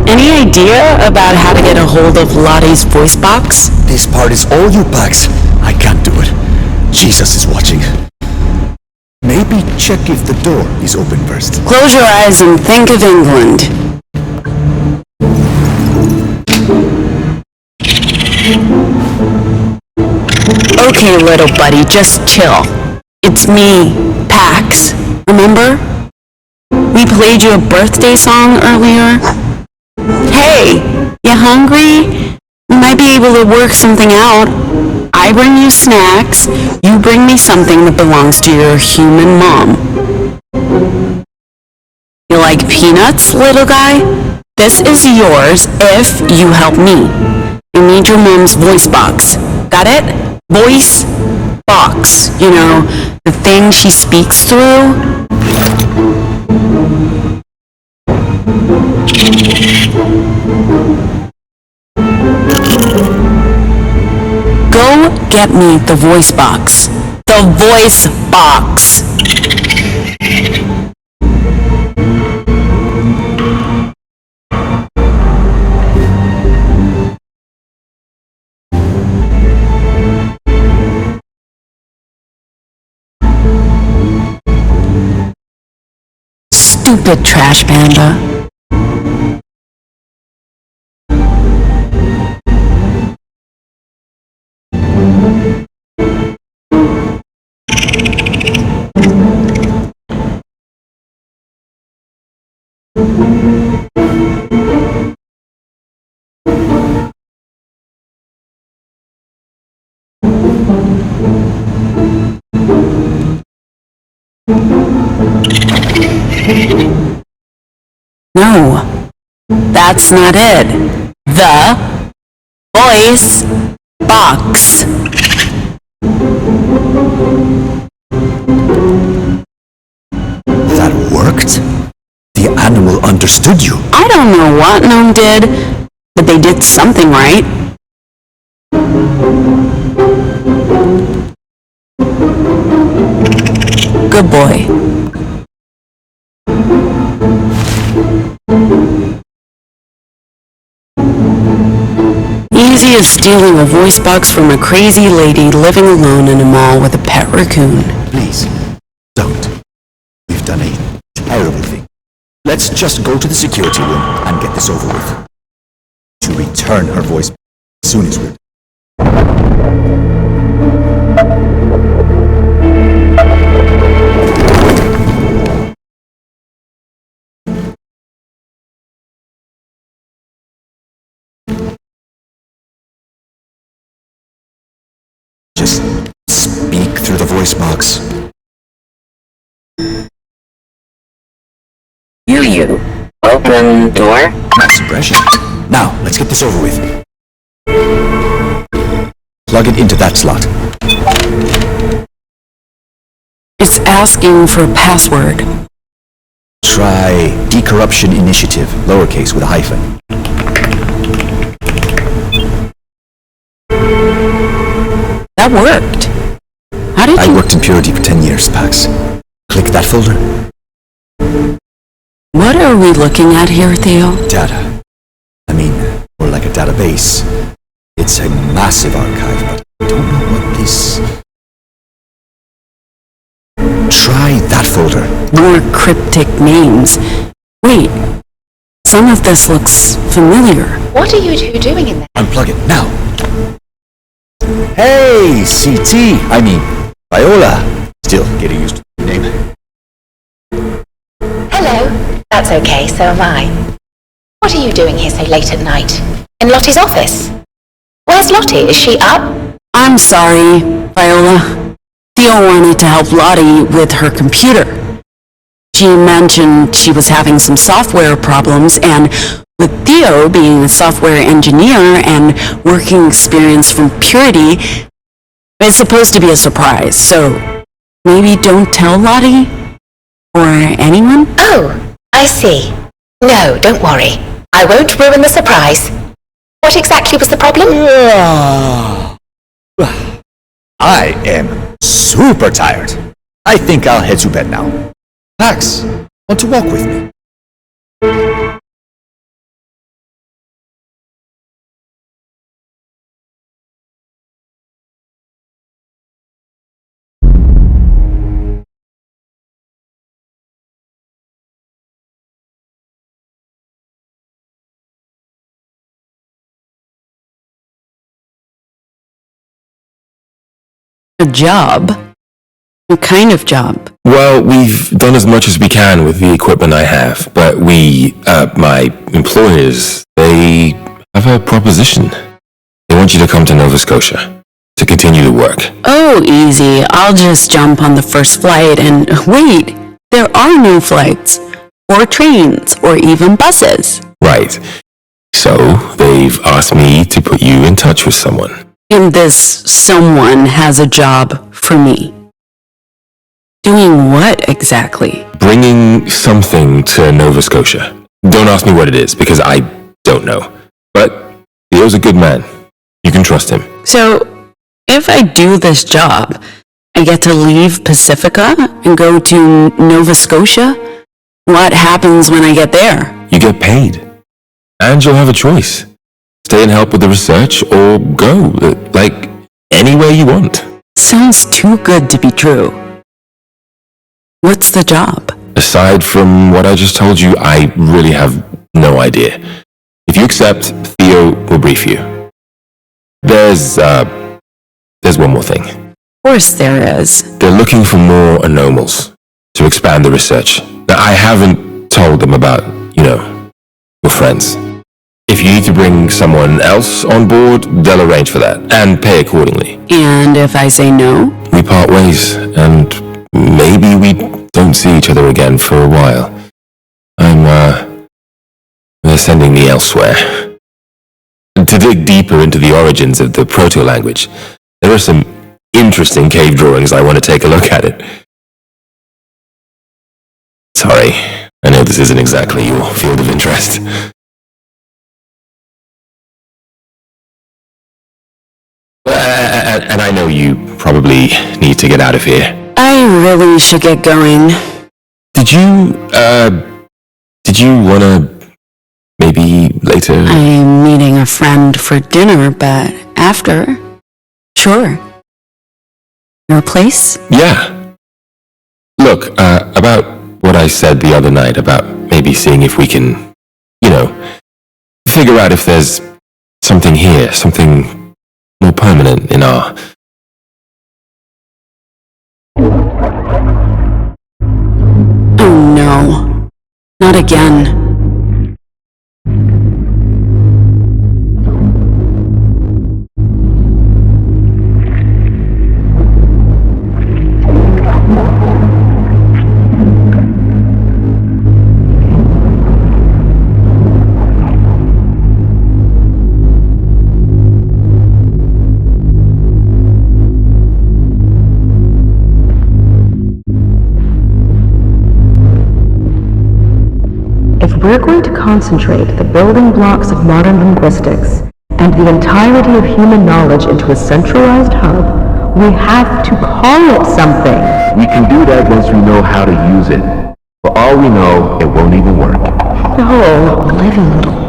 Any idea about how to get a hold of Lottie's voice box? This part is all you, Pax. I can't do it. Jesus is watching. Maybe check if the door is open first. Close your eyes and think of England. Okay, little buddy, just chill. It's me, Pax. Remember? We played you a birthday song earlier. Hey, you hungry? We might be able to work something out. I bring you snacks, you bring me something that belongs to your human mom. You like peanuts, little guy? This is yours if you help me. You need your mom's voice box. Got it? Voice box. You know, the thing she speaks through. Go get me the voice box. The voice box! Stupid trash panda. No, that's not it. The voice box. That worked? The animal understood you. I don't know what Gnome did, but they did something right. Good boy. Easy as stealing a voice box from a crazy lady living alone in a mall with a pet raccoon. Please, don't. We've done a terrible thing. Let's just go to the security room and get this over with. To return her voice as soon as we're just speak through the voice box. You. Open door. Nice impression. Now, let's get this over with. Plug it into that slot. It's asking for a password. Try Decorruption Initiative, lowercase with a hyphen. That worked. How did I you... worked in Purity for 10 years, Pax. Click that folder. What are we looking at here, Theo? Data. I mean, more like a database. It's a massive archive, but I don't know what this... Try that folder. More cryptic names. Wait, some of this looks familiar. What are you two doing in there? Unplug it, now. Hey, CT! I mean, Viola. Still getting used to the name. Hello. That's okay, so am I. What are you doing here so late at night? In Lottie's office? Where's Lottie? Is she up? I'm sorry, Viola. Theo wanted to help Lottie with her computer. She mentioned she was having some software problems, and with Theo being a software engineer and working experience from Purity, it's supposed to be a surprise, so maybe don't tell Lottie? Or anyone? Oh, I see. No, don't worry. I won't ruin the surprise. What exactly was the problem? I am super tired. I think I'll head to bed now. Pax, want to walk with me? A job? What kind of job? Well, we've done as much as we can with the equipment I have, but my employers, they have a proposition. They want you to come to Nova Scotia to continue the work. Oh, easy. I'll just jump on the first flight and... Wait! There are no flights. Or trains. Or even buses. Right. So, they've asked me to put you in touch with someone. And this someone has a job for me. Doing what exactly? Bringing something to Nova Scotia. Don't ask me what it is, because I don't know. But Theo's a good man. You can trust him. So, if I do this job, I get to leave Pacifica and go to Nova Scotia? What happens when I get there? You get paid. And you'll have a choice. Stay and help with the research, or go, like, anywhere you want. Sounds too good to be true. What's the job? Aside from what I just told you, I really have no idea. If you accept, Theo will brief you. There's one more thing. Of course there is. They're looking for more anomals to expand the research. Now, I haven't told them about, your friends. If you need to bring someone else on board, they'll arrange for that, and pay accordingly. And if I say no? We part ways, and maybe we don't see each other again for a while. They're sending me elsewhere. To dig deeper into the origins of the proto-language, there are some interesting cave drawings I want to take a look at it. Sorry, I know this isn't exactly your field of interest. And I know you probably need to get out of here. I really should get going. Did you wanna maybe later? I'm meeting a friend for dinner, but after, sure. Your place? Yeah. Look, about what I said the other night about maybe seeing if we can, figure out if there's something here, something more permanent in our... Oh no. Not again. We're going to concentrate the building blocks of modern linguistics and the entirety of human knowledge into a centralized hub. We have to call it something. We can do that once we know how to use it. For all we know, it won't even work. No, live a little.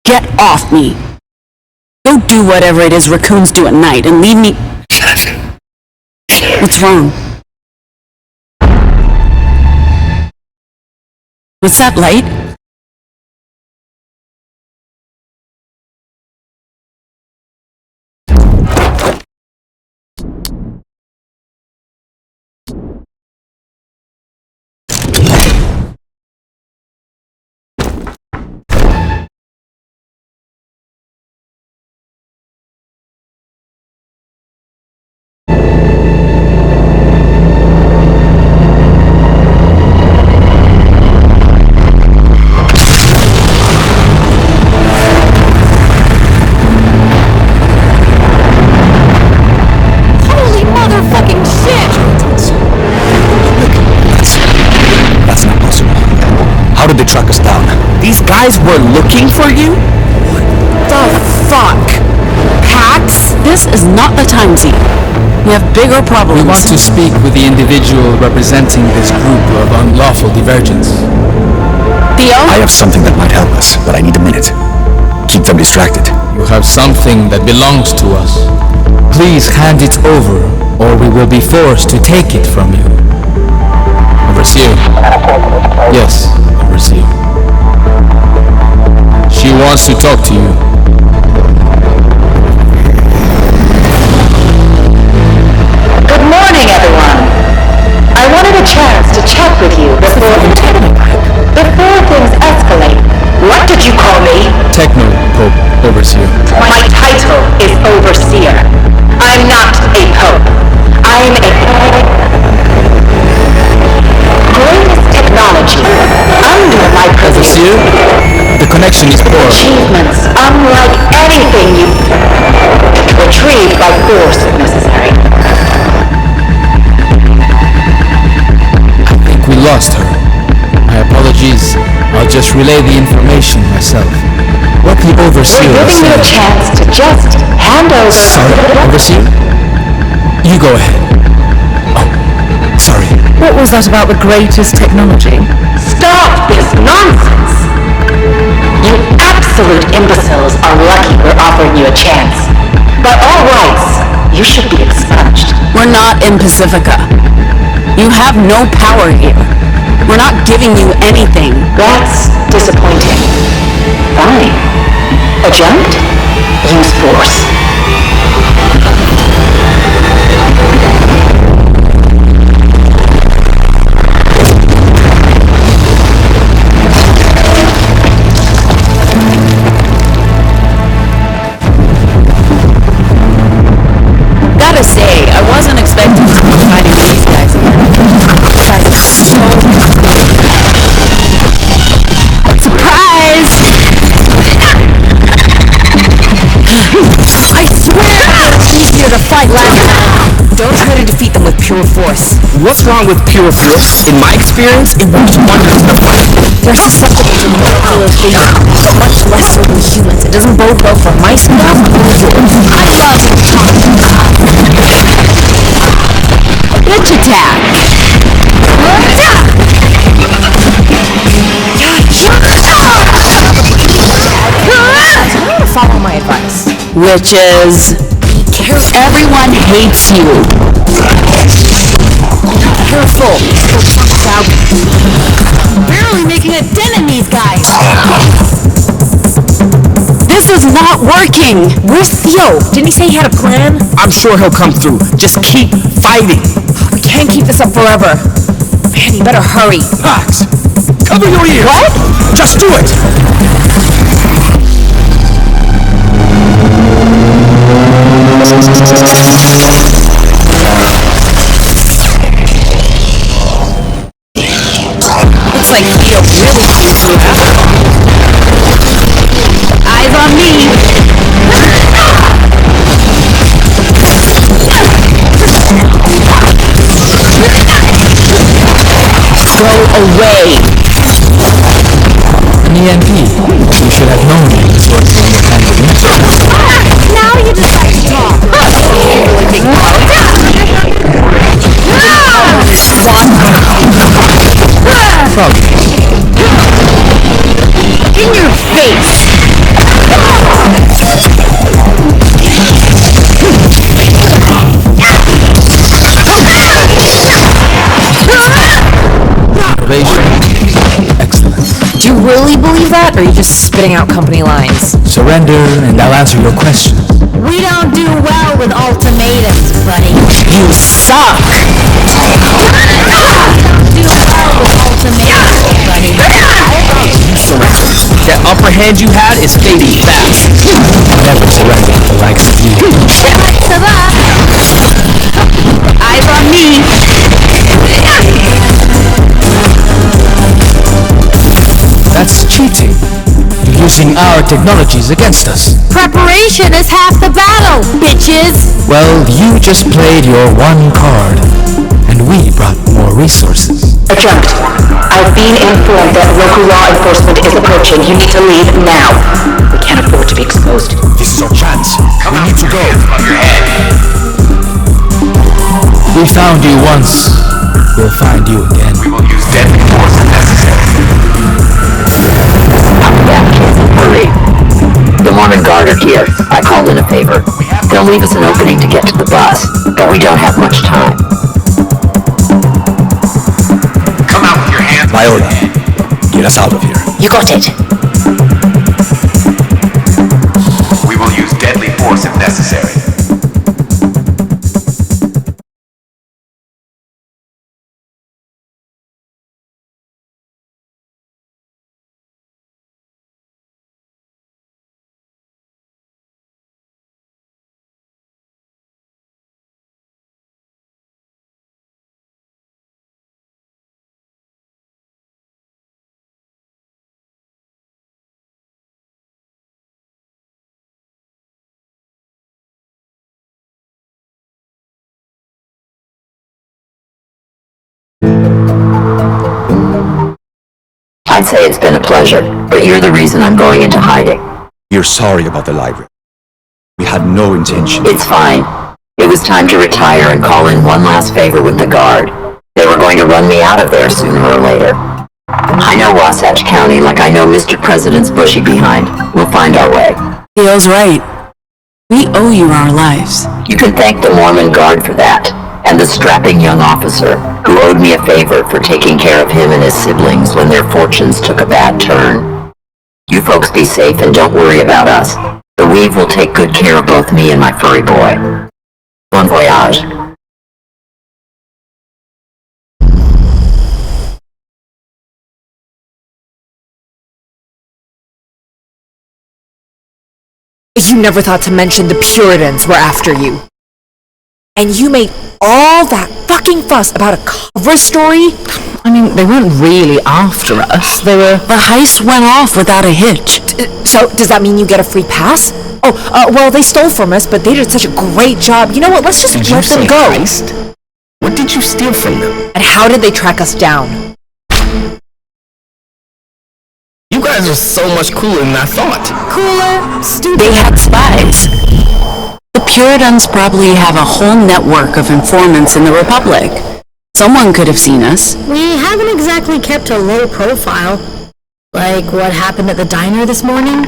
Get off me. Go do whatever it is raccoons do at night and leave me... What's wrong? What's that light? Track us down. These guys were looking for you? What the fuck? Hacks? This is not the time, Z. We have bigger problems. We want to speak with the individual representing this group of unlawful divergence. Theo? I have something that might help us, but I need a minute. Keep them distracted. You have something that belongs to us. Please hand it over, or we will be forced to take it from you. Overseer. Yes, Overseer. She wants to talk to you. Good morning, everyone. I wanted a chance to chat with you before things escalate. What did you call me? Techno-Pope Overseer. My title is Overseer. I'm not a Pope. I'm a greatest technology under my purview. Overseer? The connection is poor. Achievements unlike anything you retrieved by force if necessary. I think we lost her. My apologies. I'll just relay the information myself. What the Overseer We're giving you a chance to just hand over... Sorry, Overseer? You go ahead. Oh, sorry. What was that about the greatest technology? Stop this nonsense! You absolute imbeciles are lucky we're offering you a chance. By all rights, you should be expunged. We're not in Pacifica. You have no power here. We're not giving you anything. That's disappointing. Fine. Adjunct? Use force. Gotta say, I wasn't expecting to be fighting these guys here. These guys are so... Surprise! I swear it was easier to fight last time. Don't try to defeat them with pure force. What's wrong with pure force? In my experience, it works wonders in a fight. They're susceptible to molecular phases, but much less so than humans. It doesn't bode well for mice and dogs. I love Bitch attack! Tell me to follow my advice. Which is... Everyone hates you. Careful! Out. Barely making a dent in these guys! This is not working! Where's Theo? Didn't he say he had a plan? I'm sure he'll come through. Just keep fighting. We can't keep this up forever. Man, you better hurry. Max, cover your ears. What? Just do it. Looks like Theo really hates you. Eyes on me! Go away! An EMP. You should have known it was what you were handling. Now you just like to talk. In your face! Excellent. Do you really believe that, or are you just spitting out company lines? Surrender and I'll answer your question. We don't do well with ultimatums, buddy. You suck! We don't do well with ultimatums, buddy. Surrender. That upper hand you had is fading fast. Never surrender the likes of you. To that. Eyes on me! That's cheating. You're using our technologies against us. Preparation is half the battle, bitches! Well, you just played your one card, and we brought more resources. Adjunct, I've been informed that local law enforcement is approaching. You need to leave now. We can't afford to be exposed. This is our chance. We need to go. We found you once. We'll find you again. We will use deadly force if necessary. Hurry. The Mormon Guard are here. I called in a favor. They'll leave us an opening to get to the bus, but we don't have much time. Come out with your hands. Viola, get us out of here. You got it. We will use deadly force if necessary. I'd say it's been a pleasure, but you're the reason I'm going into hiding. We're sorry about the library. We had no intention. It's fine. It was time to retire and call in one last favor with the Guard. They were going going to run me out of there sooner or later. I know Wasatch County like I know Mr. President's bushy behind. We'll find our way. Theo's right. We owe you our lives. You can thank the Mormon Guard for that, and the strapping young officer who owed me a favor for taking care of him and his siblings when their fortunes took a bad turn. You folks be safe and don't worry about us. The Weave will take good care of both me and my furry boy. Bon voyage. You never thought to mention the Puritans were after you. And you made all that fucking fuss about a cover story? I mean, they weren't really after us. They were... The heist went off without a hitch. So, does that mean you get a free pass? Oh, well, they stole from us, but they did such a great job. You know what? Let's just let them go. Heist? What did you steal from them? And how did they track us down? You guys are so much cooler than I thought. Cooler? Stupid. They had spies. The Puritans probably have a whole network of informants in the Republic. Someone could have seen us. We haven't exactly kept a low profile. Like what happened at the diner this morning?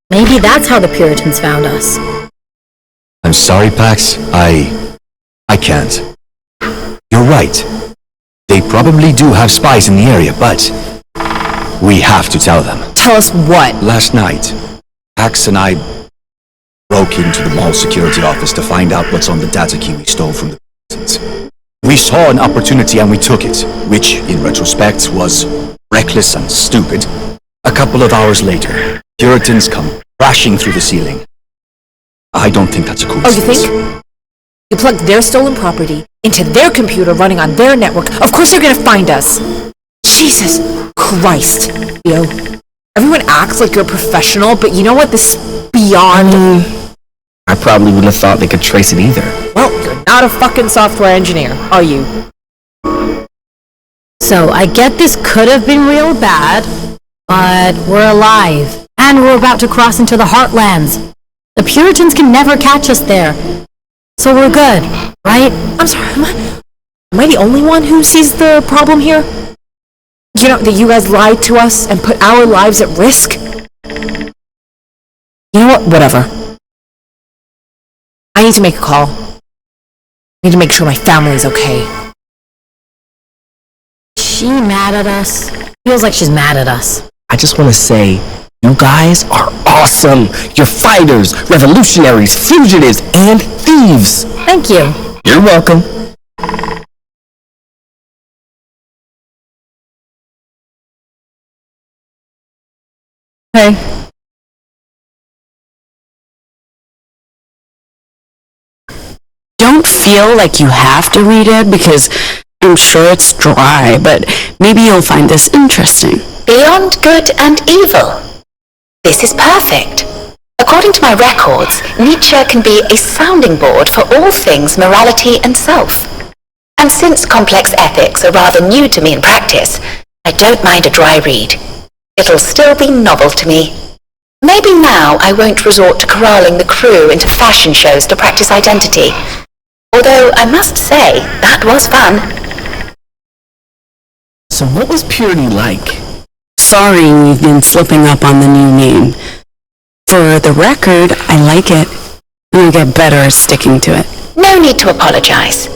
Maybe that's how the Puritans found us. I'm sorry, Pax. I can't. You're right. They probably do have spies in the area, but we have to tell them. Tell us what? Last night, Pax and I broke into the mall security office to find out what's on the data key we stole from the Puritans. We saw an opportunity and we took it, which, in retrospect, was reckless and stupid. A couple of hours later, Puritans come crashing through the ceiling. I don't think that's a coincidence. Oh, you think? You plugged their stolen property into their computer running on their network. Of course they're gonna find us. Jesus Christ, Theo. Everyone acts like you're a professional, but you know what? This is beyond... I probably wouldn't have thought they could trace it either. Well, you're not a fucking software engineer, are you? So, I get this could have been real bad, but we're alive, and we're about to cross into the Heartlands. The Puritans can never catch us there. So we're good, right? I'm sorry, am I the only one who sees the problem here? You know, that you guys lied to us and put our lives at risk? You know what? Whatever. I need to make a call. I need to make sure my family's okay. She mad at us? Feels like she's mad at us. I just want to say, you guys are awesome. You're fighters, revolutionaries, fugitives, and thieves. Thank you. You're welcome. Hey. Don't feel like you have to read it because I'm sure it's dry, but maybe you'll find this interesting. Beyond good and evil. This is perfect. According to my records, Nietzsche can be a sounding board for all things morality and self. And since complex ethics are rather new to me in practice, I don't mind a dry read. It'll still be novel to me. Maybe now I won't resort to corralling the crew into fashion shows to practice identity. Although I must say, that was fun. So what was Purity like? Sorry we've been slipping up on the new name. For the record, I like it. I'll get better at sticking to it. No need to apologize.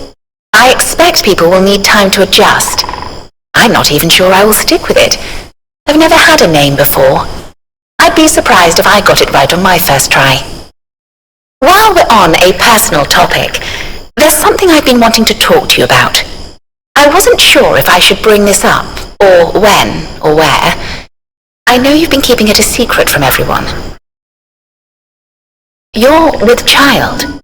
I expect people will need time to adjust. I'm not even sure I will stick with it. I've never had a name before. I'd be surprised if I got it right on my first try. While we're on a personal topic, there's something I've been wanting to talk to you about. I wasn't sure if I should bring this up, or when, or where. I know you've been keeping it a secret from everyone. You're with child.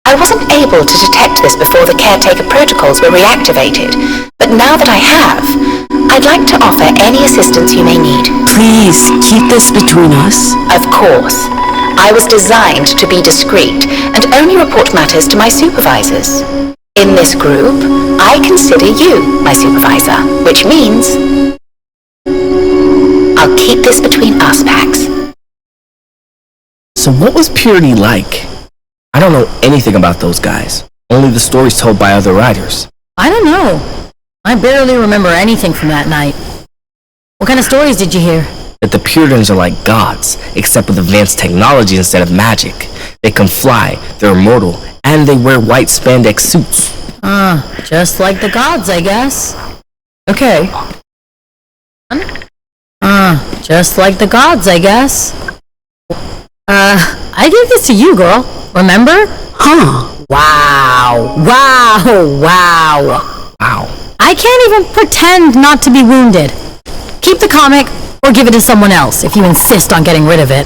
I wasn't able to detect this before the caretaker protocols were reactivated, but now that I have, I'd like to offer any assistance you may need. Please, keep this between us. Of course. I was designed to be discreet and only report matters to my supervisors. In this group, I consider you my supervisor, which means I'll keep this between us, Pax. So what was Purity like? I don't know anything about those guys. Only the stories told by other writers. I don't know. I barely remember anything from that night. What kind of stories did you hear? That the Puritans are like gods, except with advanced technology instead of magic. They can fly, they're immortal, and they wear white spandex suits. Just like the gods, I guess. Okay. Just like the gods, I guess. I gave this to you, girl. Remember? Huh. Wow. Wow. I can't even pretend not to be wounded. Keep the comic, or give it to someone else if you insist on getting rid of it.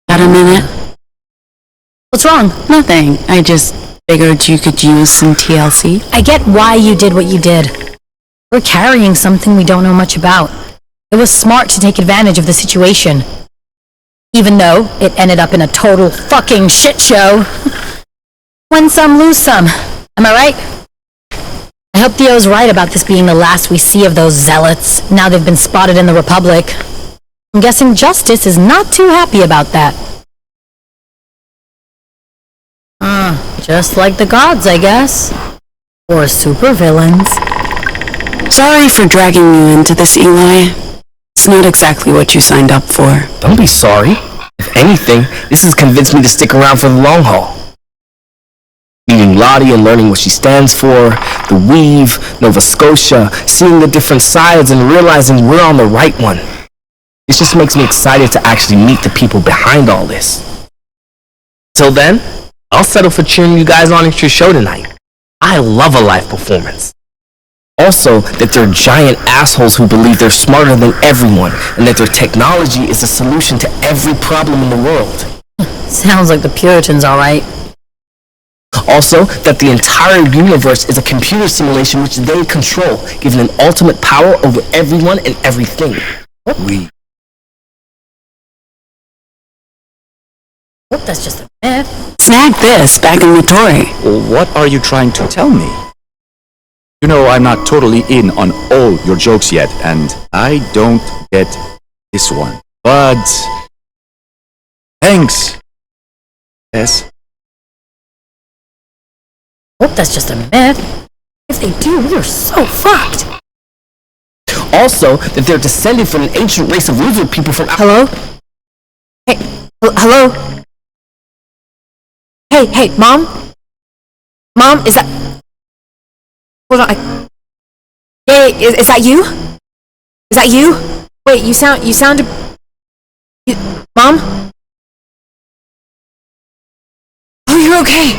Got a minute? What's wrong? Nothing. I just figured you could use some TLC. I get why you did what you did. We're carrying something we don't know much about. It was smart to take advantage of the situation. Even though it ended up in a total fucking shit show. Win some, lose some. Am I right? I hope Theo's right about this being the last we see of those zealots, now they've been spotted in the Republic. I'm guessing Justice is not too happy about that. Just like the gods, I guess. Or supervillains. Sorry for dragging you into this, Eli. It's not exactly what you signed up for. Don't be sorry. If anything, this has convinced me to stick around for the long haul. Meeting Lottie and learning what she stands for, the Weave, Nova Scotia, seeing the different sides and realizing we're on the right one. This just makes me excited to actually meet the people behind all this. Till then, I'll settle for cheering you guys on at your show tonight. I love a live performance. Also, that they're giant assholes who believe they're smarter than everyone, and that their technology is the solution to every problem in the world. Sounds like the Puritans, alright. Also, that the entire universe is a computer simulation which they control, giving them ultimate power over everyone and everything. Hope that's just a myth. Snag this back in the toy. What are you trying to tell me? You know, I'm not totally in on all your jokes yet, and I don't get this one. But thanks. Yes. Hope that's just a myth. If they do, we are so fucked. Also, that they're descended from an ancient race of lizard people from... Hello? Hey, hello? Hey, Mom? Mom, is that... Hold on. Hey, is that you? Is that you? Wait, you sound... Mom? Oh, you're okay.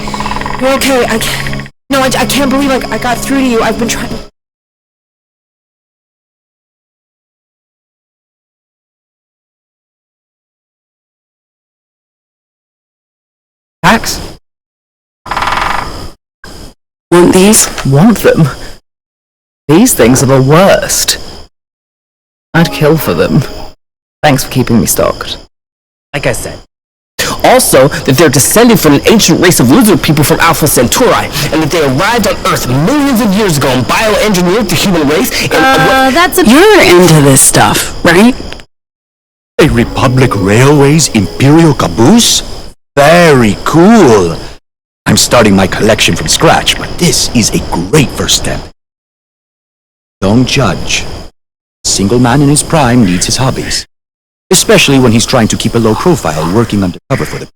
You're okay. I can't believe I got through to you. I've been trying... Max? Want these? Want them? These things are the worst. I'd kill for them. Thanks for keeping me stocked. Like I said. Also, that they're descended from an ancient race of lizard people from Alpha Centauri, and that they arrived on Earth millions of years ago and bioengineered the human race, and... You're into this stuff, right? A Republic Railways Imperial caboose? Very cool. I'm starting my collection from scratch, but this is a great first step. Don't judge. A single man in his prime needs his hobbies. Especially when he's trying to keep a low profile working undercover for the...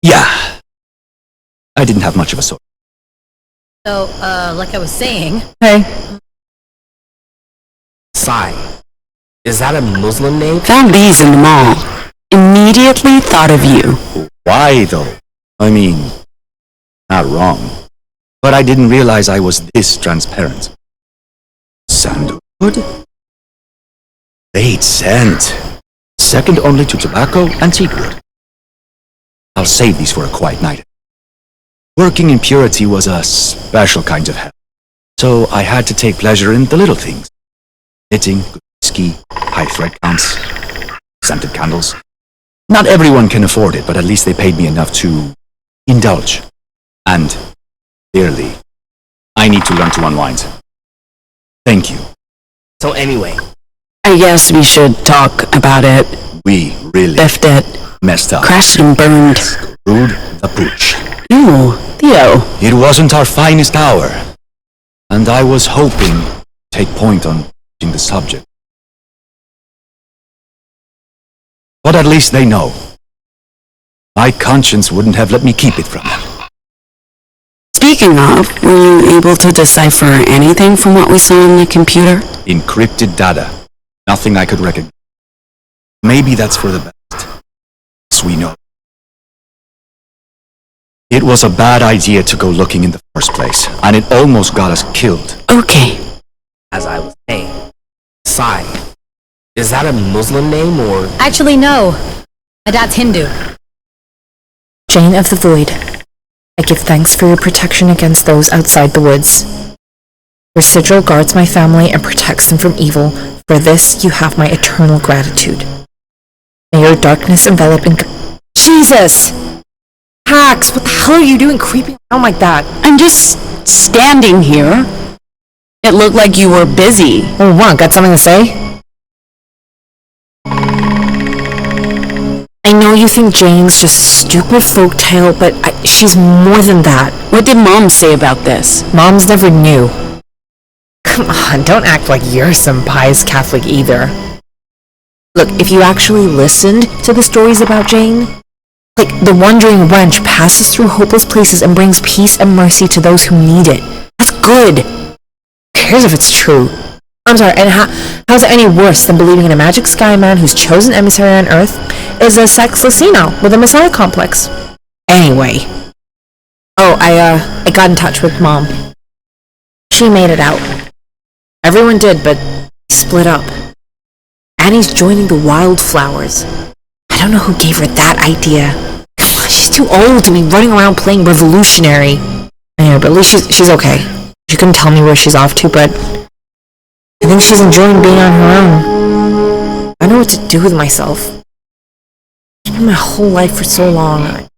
Yeah. I didn't have much of a soul. So, like I was saying... Hey. Sai. Is that a Muslim name? Found these in the mall. Immediately thought of you. Why, though? I mean, not wrong. But I didn't realize I was this transparent. Sandalwood? Great scent. Second only to tobacco and teakwood. I'll save these for a quiet night. Working in purity was a special kind of hell. So I had to take pleasure in the little things. Knitting, good whiskey, high thread counts, scented candles. Not everyone can afford it, but at least they paid me enough to indulge. And, clearly, I need to learn to unwind. Thank you. So anyway... I guess we should talk about it. We really Biffed it. Messed up. Crashed and burned. Screwed the pooch. No, Theo. It wasn't our finest hour. and I was hoping to take point on the subject. But at least they know. My conscience wouldn't have let me keep it from them. Speaking of, were you able to decipher anything from what we saw on the computer? Encrypted data. Nothing I could recognize. Maybe that's for the best. As we know. It was a bad idea to go looking in the first place, and it almost got us killed. Okay. As I was saying, Sai, is that a Muslim name or? Actually, no. My dad's Hindu. Jane of the Void, I give thanks for your protection against those outside the woods. Your sigil guards my family and protects them from evil. For this, you have my eternal gratitude. May your darkness envelop in... Jesus! Pax, what the hell are you doing creeping around like that? I'm just standing here. It looked like you were busy. Oh, what? Got something to say? I know you think Jane's just a stupid folktale, but she's more than that. What did Mom say about this? Moms never knew. Come on, don't act like you're some pious Catholic either. Look, if you actually listened to the stories about Jane, like the wandering wench passes through hopeless places and brings peace and mercy to those who need it. That's good. Who cares if it's true? I'm sorry, and how's it any worse than believing in a magic sky man whose chosen emissary on Earth is a sex Lucino with a messiah complex? Anyway. Oh, I got in touch with Mom. She made it out. Everyone did, but split up. Annie's joining the Wildflowers. I don't know who gave her that idea. Come on, she's too old to be running around playing revolutionary. Anyway, but at least she's okay. She couldn't tell me where she's off to, but I think she's enjoying being on her own. I don't know what to do with myself. It's been my whole life for so long. I'm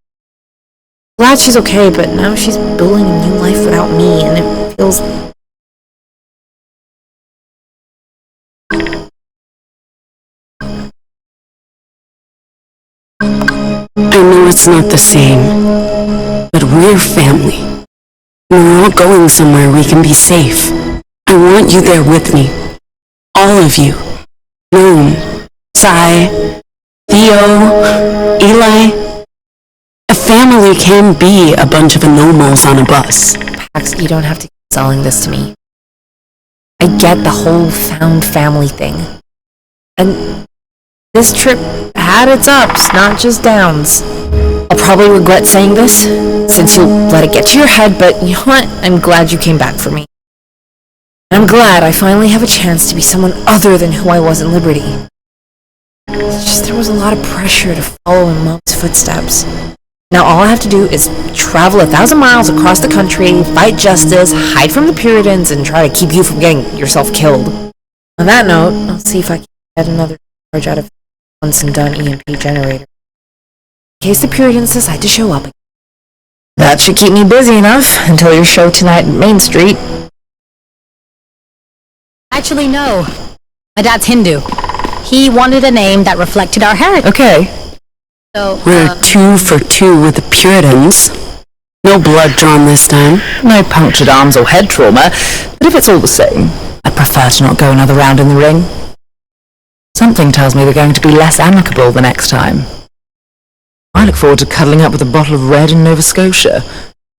glad she's okay, but now she's building a new life without me, and it feels... I know it's not the same, but we're family. We're all going somewhere we can be safe. I want you there with me. All of you. Gnome, Sai, Theo, Eli. A family can be a bunch of anomals on a bus. Pax, you don't have to keep selling this to me. I get the whole found family thing. And this trip had its ups, not just downs. I'll probably regret saying this, since you'll let it get to your head, but you know what? I'm glad you came back for me. And I'm glad I finally have a chance to be someone other than who I was in Liberty. It's just there was a lot of pressure to follow in Mom's footsteps. Now all I have to do is travel 1,000 miles across the country, fight justice, hide from the Puritans, and try to keep you from getting yourself killed. On that note, I'll see if I can get another charge out of the once and done EMP generator. In case the Puritans decide to show up. That should keep me busy enough until your show tonight at Main Street. Actually, no. My dad's Hindu. He wanted a name that reflected our heritage. Okay. So, We're 2 for 2 with the Puritans. No blood drawn this time. No punctured arms or head trauma, but if it's all the same, I prefer to not go another round in the ring. Something tells me they're going to be less amicable the next time. I look forward to cuddling up with a bottle of red in Nova Scotia,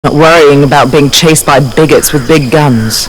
not worrying about being chased by bigots with big guns.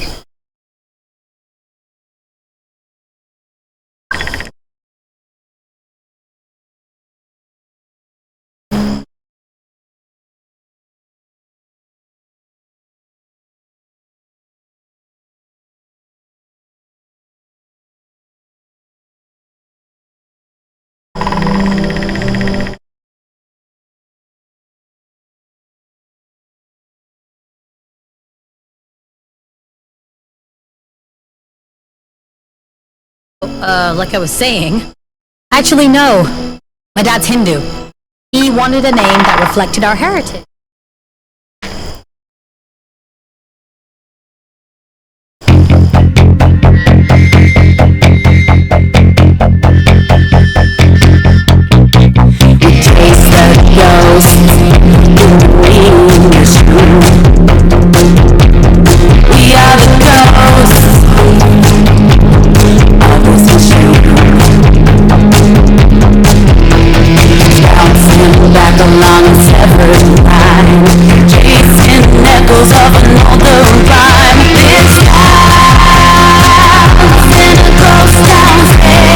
like I was saying. Actually, no. My dad's Hindu. He wanted a name that reflected our heritage. Taste the ghost in the rain. We are the ghosts. shadows of an older rhyme. This town's in a ghost town state.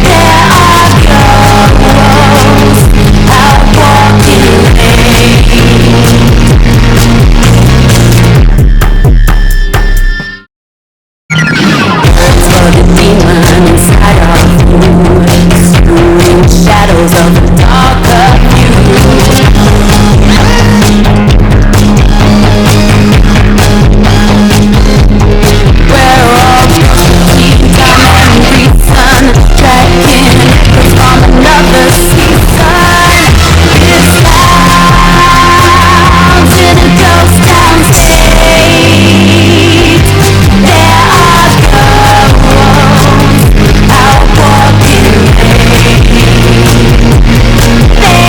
There are ghosts out walking late. For the demon inside of you, screwing shadows of a darker view. We're all guilty, time and reason, dragging echoes from another season. This town's in a ghost town state. There are ghosts out walking late.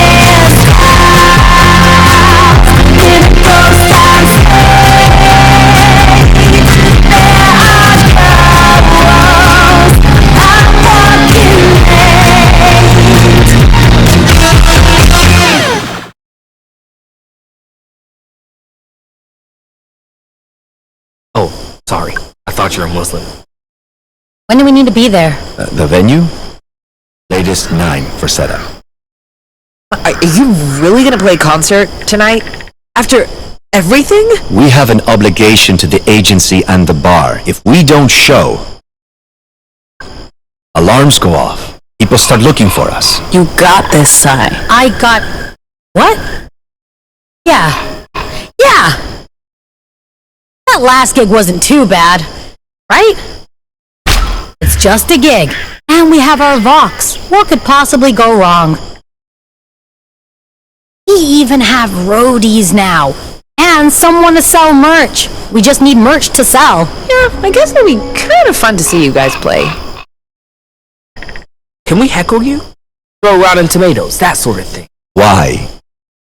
This town's in a ghost town state. There are ghosts out walking late. Oh, sorry. I thought you were Muslim. When do we need to be there? The venue? Latest 9 for setup. Are you really gonna play a concert tonight? After everything? We have an obligation to the agency and the bar. If we don't show, alarms go off. People start looking for us. You got this, Sai. I got... What? Yeah. Yeah! That last gig wasn't too bad, right? It's just a gig, and we have our Vox. What could possibly go wrong? We even have roadies now, and someone to sell merch. We just need merch to sell. Yeah, I guess it'd be kind of fun to see you guys play. Can we heckle you? Throw rotten tomatoes, that sort of thing. Why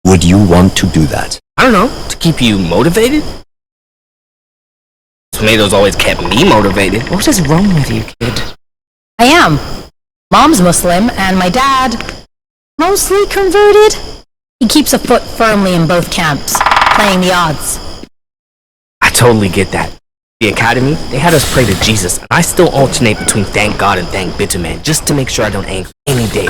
would you want to do that? I don't know, to keep you motivated? Tomatoes always kept me motivated. What is wrong with you, kid? I am. Mom's Muslim, and my dad, mostly converted. He keeps a foot firmly in both camps, playing the odds. I totally get that. The academy, they had us pray to Jesus, and I still alternate between thank God and thank Bitterman just to make sure I don't anger any day.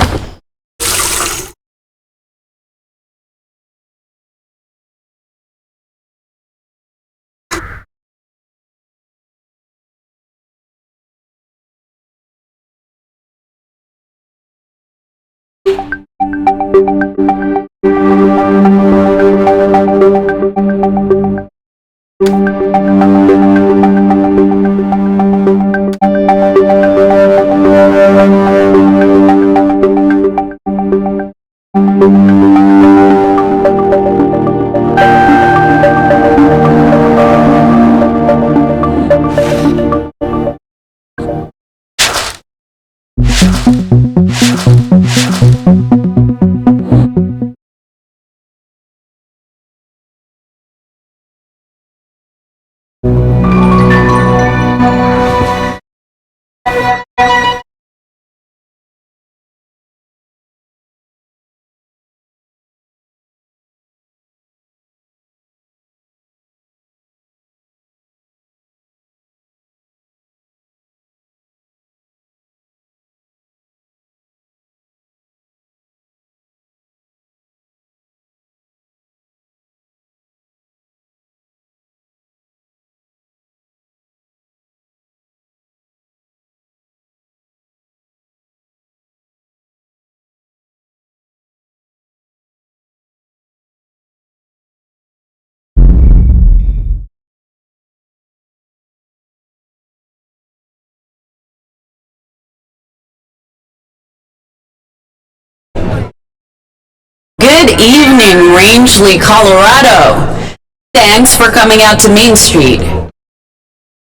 Good evening, Rangeley, Colorado. Thanks for coming out to Main Street.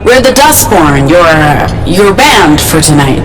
We're the Dustborn, your band for tonight.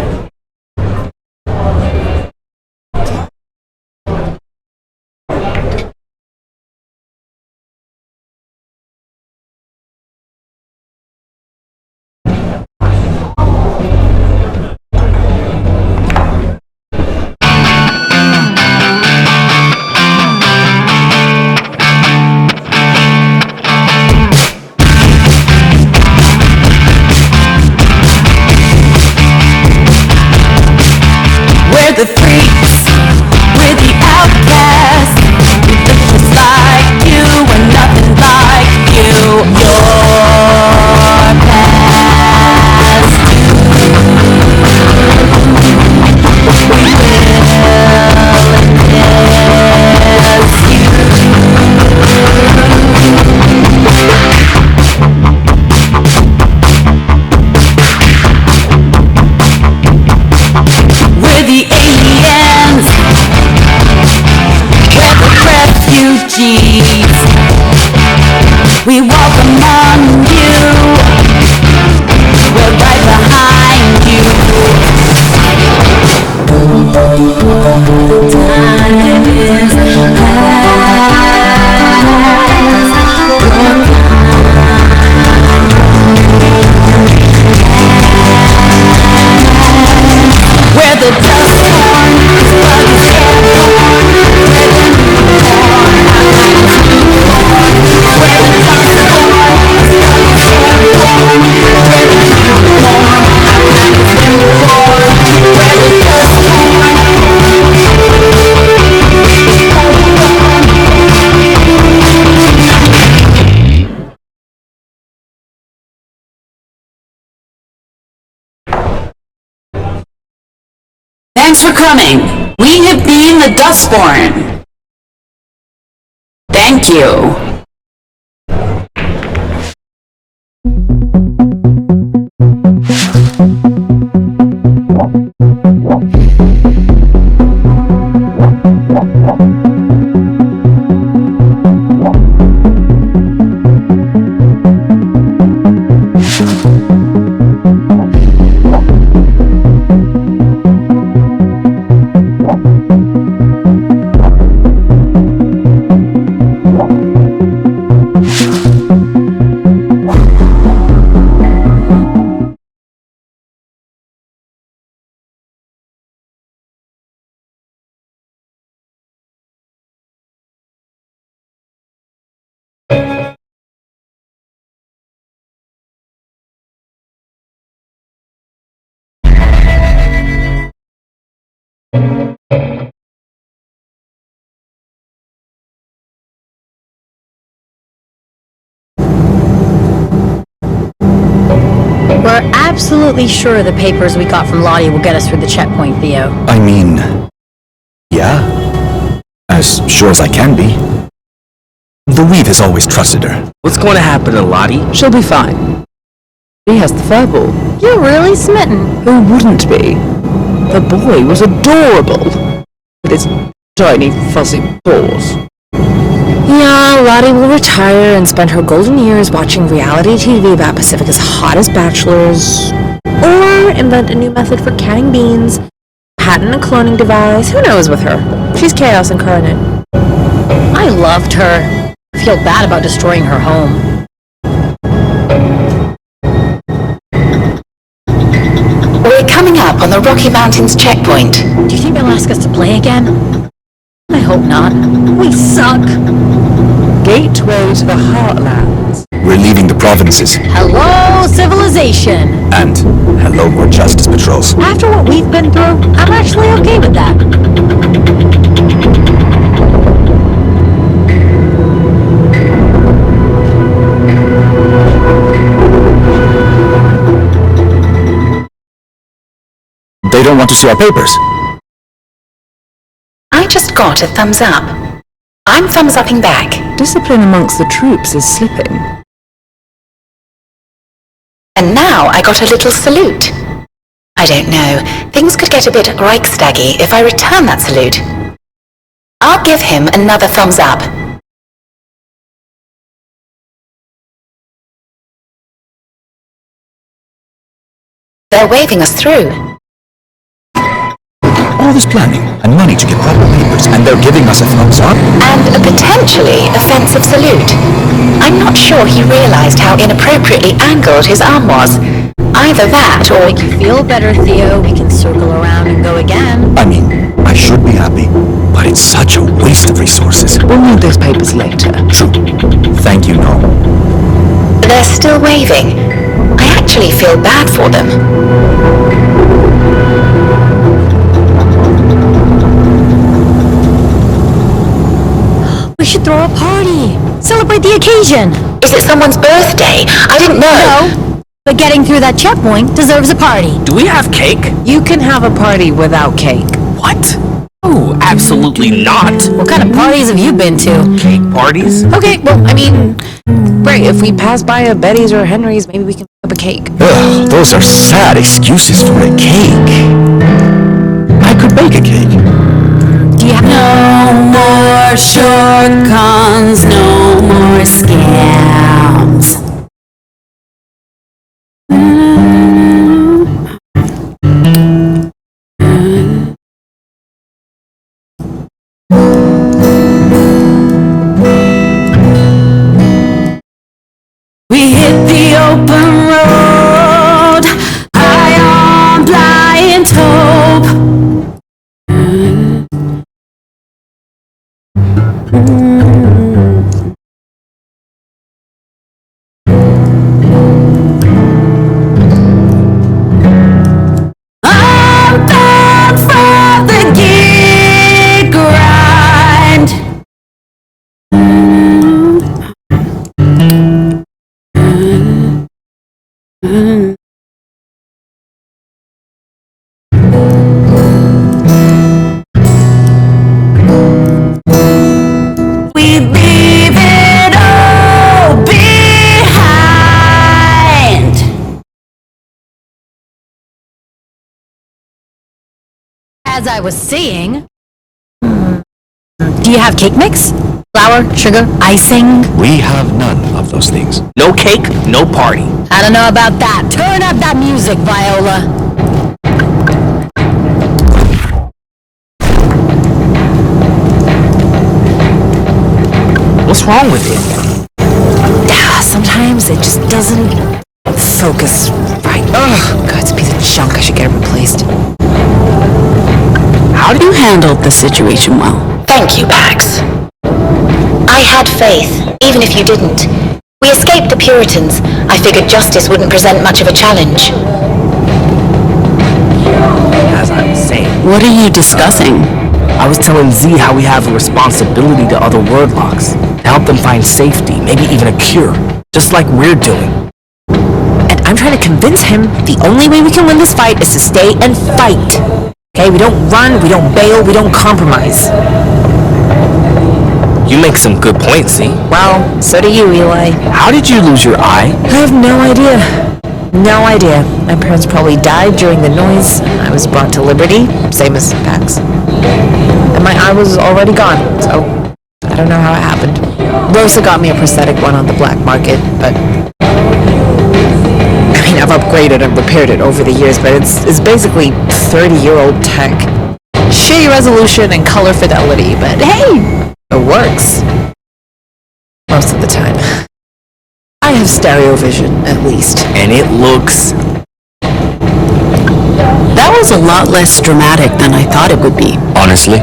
We welcome on you. We're right behind you. Time is where the Dustborn is bugs airborne, where the newborn outlines newborn, where the Dustborn is bugs airborne, where the newborn outlines newborn, where the Dustborn. Thanks for coming. We have been the Dustborn. Thank you. We're absolutely sure the papers we got from Lottie will get us through the checkpoint, Theo. I mean, yeah. As sure as I can be. The Weave has always trusted her. What's going to happen to Lottie? She'll be fine. She has the furball. You're really smitten. Who wouldn't be? The boy was adorable. With his tiny, fuzzy paws. Yeah, Lottie will retire and spend her golden years watching reality TV about Pacifica's hottest bachelors, or invent a new method for canning beans, patent a cloning device. Who knows with her? She's chaos incarnate. I loved her. I feel bad about destroying her home. We're coming up on the Rocky Mountains checkpoint. Do you think they'll ask us to play again? I hope not. We suck. Gateway to the Heartlands. We're leaving the provinces. Hello, civilization. And hello, more justice patrols. After what we've been through, I'm actually okay with that. They don't want to see our papers. I just got a thumbs up. I'm thumbs upping back. Discipline amongst the troops is slipping. And now I got a little salute. I don't know, things could get a bit Reichstaggy if I return that salute. I'll give him another thumbs up. They're waving us through. All this planning and money to get proper papers, and they're giving us a thumbs up? And a potentially offensive salute. I'm not sure he realized how inappropriately angled his arm was. Either that or... Make you feel better, Theo. We can circle around and go again. I mean, I should be happy, but it's such a waste of resources. We'll need those papers later. True. Thank you, no. They're still waving. I actually feel bad for them. We should throw a party. Celebrate the occasion. Is it someone's birthday? I didn't know. No. But getting through that checkpoint deserves a party. Do we have cake? You can have a party without cake. What? Oh, absolutely not. What kind of parties have you been to? Cake parties? Okay, well, I mean, right, if we pass by a Betty's or a Henry's, maybe we can pick up a cake. Ugh, those are sad excuses for a cake. I could bake a cake. Do you have No more shortcuts, no more scams. We leave it all behind. As I was saying, do you have cake mix? Flour, sugar, icing? We have none of those things. No cake, no party. I don't know about that. Turn up that music, Viola. What's wrong with it? Sometimes it just doesn't focus right. Ugh, God, it's a piece of junk. I should get it replaced. How do you handle the situation well? Thank you, Pax. I had faith, even if you didn't. We escaped the Puritans. I figured justice wouldn't present much of a challenge. As I was saying, What are you discussing? I was telling Z how we have a responsibility to other wordlocks, to help them find safety, maybe even a cure, just like we're doing. And I'm trying to convince him the only way we can win this fight is to stay and fight. Okay, we don't run, we don't bail, we don't compromise. You make some good points, Z. Well, so do you, Eli. How did you lose your eye? I have no idea. No idea. My parents probably died during the noise. I was brought to liberty, same as Pax. And my eye was already gone, so I don't know how it happened. Rosa got me a prosthetic one on the black market, but I mean, I've upgraded and repaired it over the years, but it's basically 30-year-old tech. Shitty resolution and color fidelity, but hey, it works. Most of the time. I have stereo vision, at least. And it looks... That was a lot less dramatic than I thought it would be. Honestly,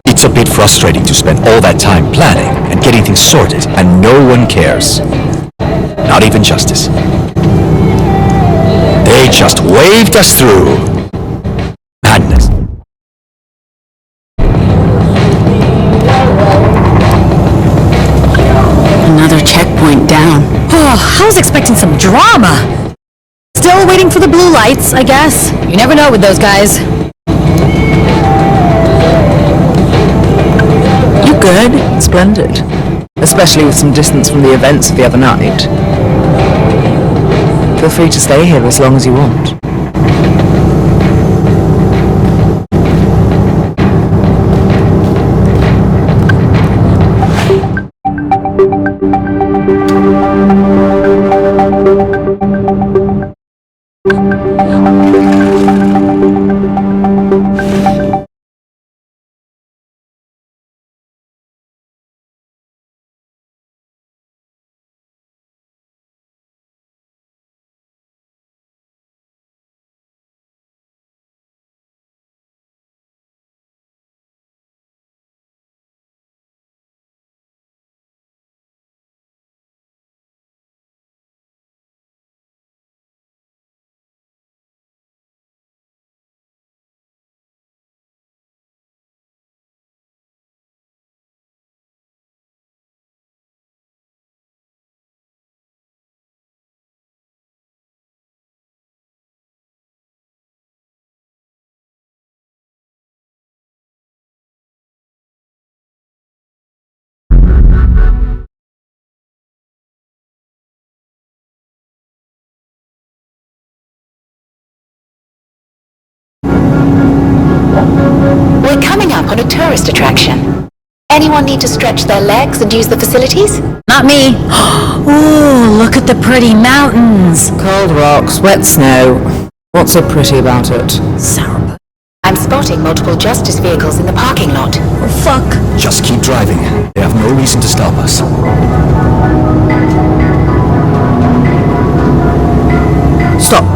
it's a bit frustrating to spend all that time planning and getting things sorted, and no one cares. Not even Justice. They just waved us through. Madness. Another checkpoint down. Oh, I was expecting some drama. Still waiting for the blue lights, I guess. You never know with those guys. You good? Splendid. Especially with some distance from the events of the other night. Feel free to stay here as long as you want. We're coming up on a tourist attraction. Anyone need to stretch their legs and use the facilities? Not me. Ooh, look at the pretty mountains. Cold rocks, wet snow. What's so pretty about it? Sour. I'm spotting multiple justice vehicles in the parking lot. Oh, fuck. Just keep driving. They have no reason to stop us.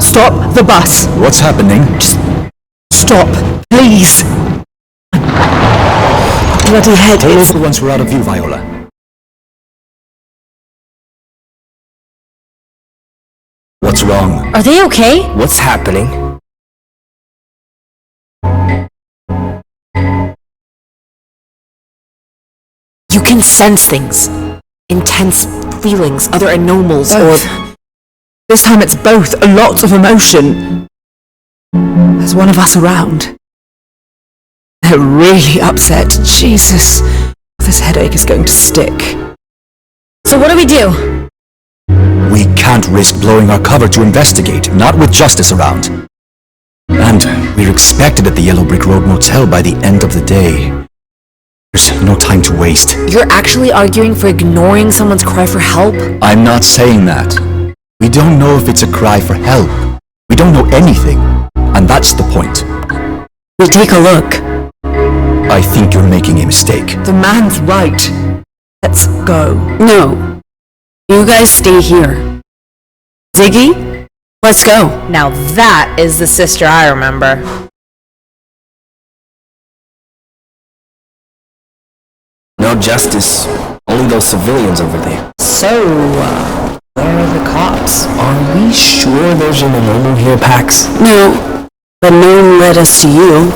Stop the bus. What's happening? Just stop, please. Bloody head is... Once we're out of view, Viola. What's wrong? Are they okay? What's happening? You can sense things. Intense feelings, other anomals, or This time it's both, a lot of emotion. There's one of us around. They're really upset. Jesus, this headache is going to stick. So what do we do? We can't risk blowing our cover to investigate, not with Justice around. And we're expected at the Yellow Brick Road Motel by the end of the day. There's no time to waste. You're actually arguing for ignoring someone's cry for help? I'm not saying that. We don't know if it's a cry for help. We don't know anything. And that's the point. We'll take a look. I think you're making a mistake. The man's right. Let's go. No. You guys stay here. Ziggy, let's go. Now that is the sister I remember. No justice. Only those civilians over there. So, where are the cops? Are we sure there's an normal here, Pax? No, but no one led us to you.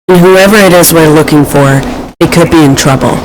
And whoever it is we're looking for, it could be in trouble.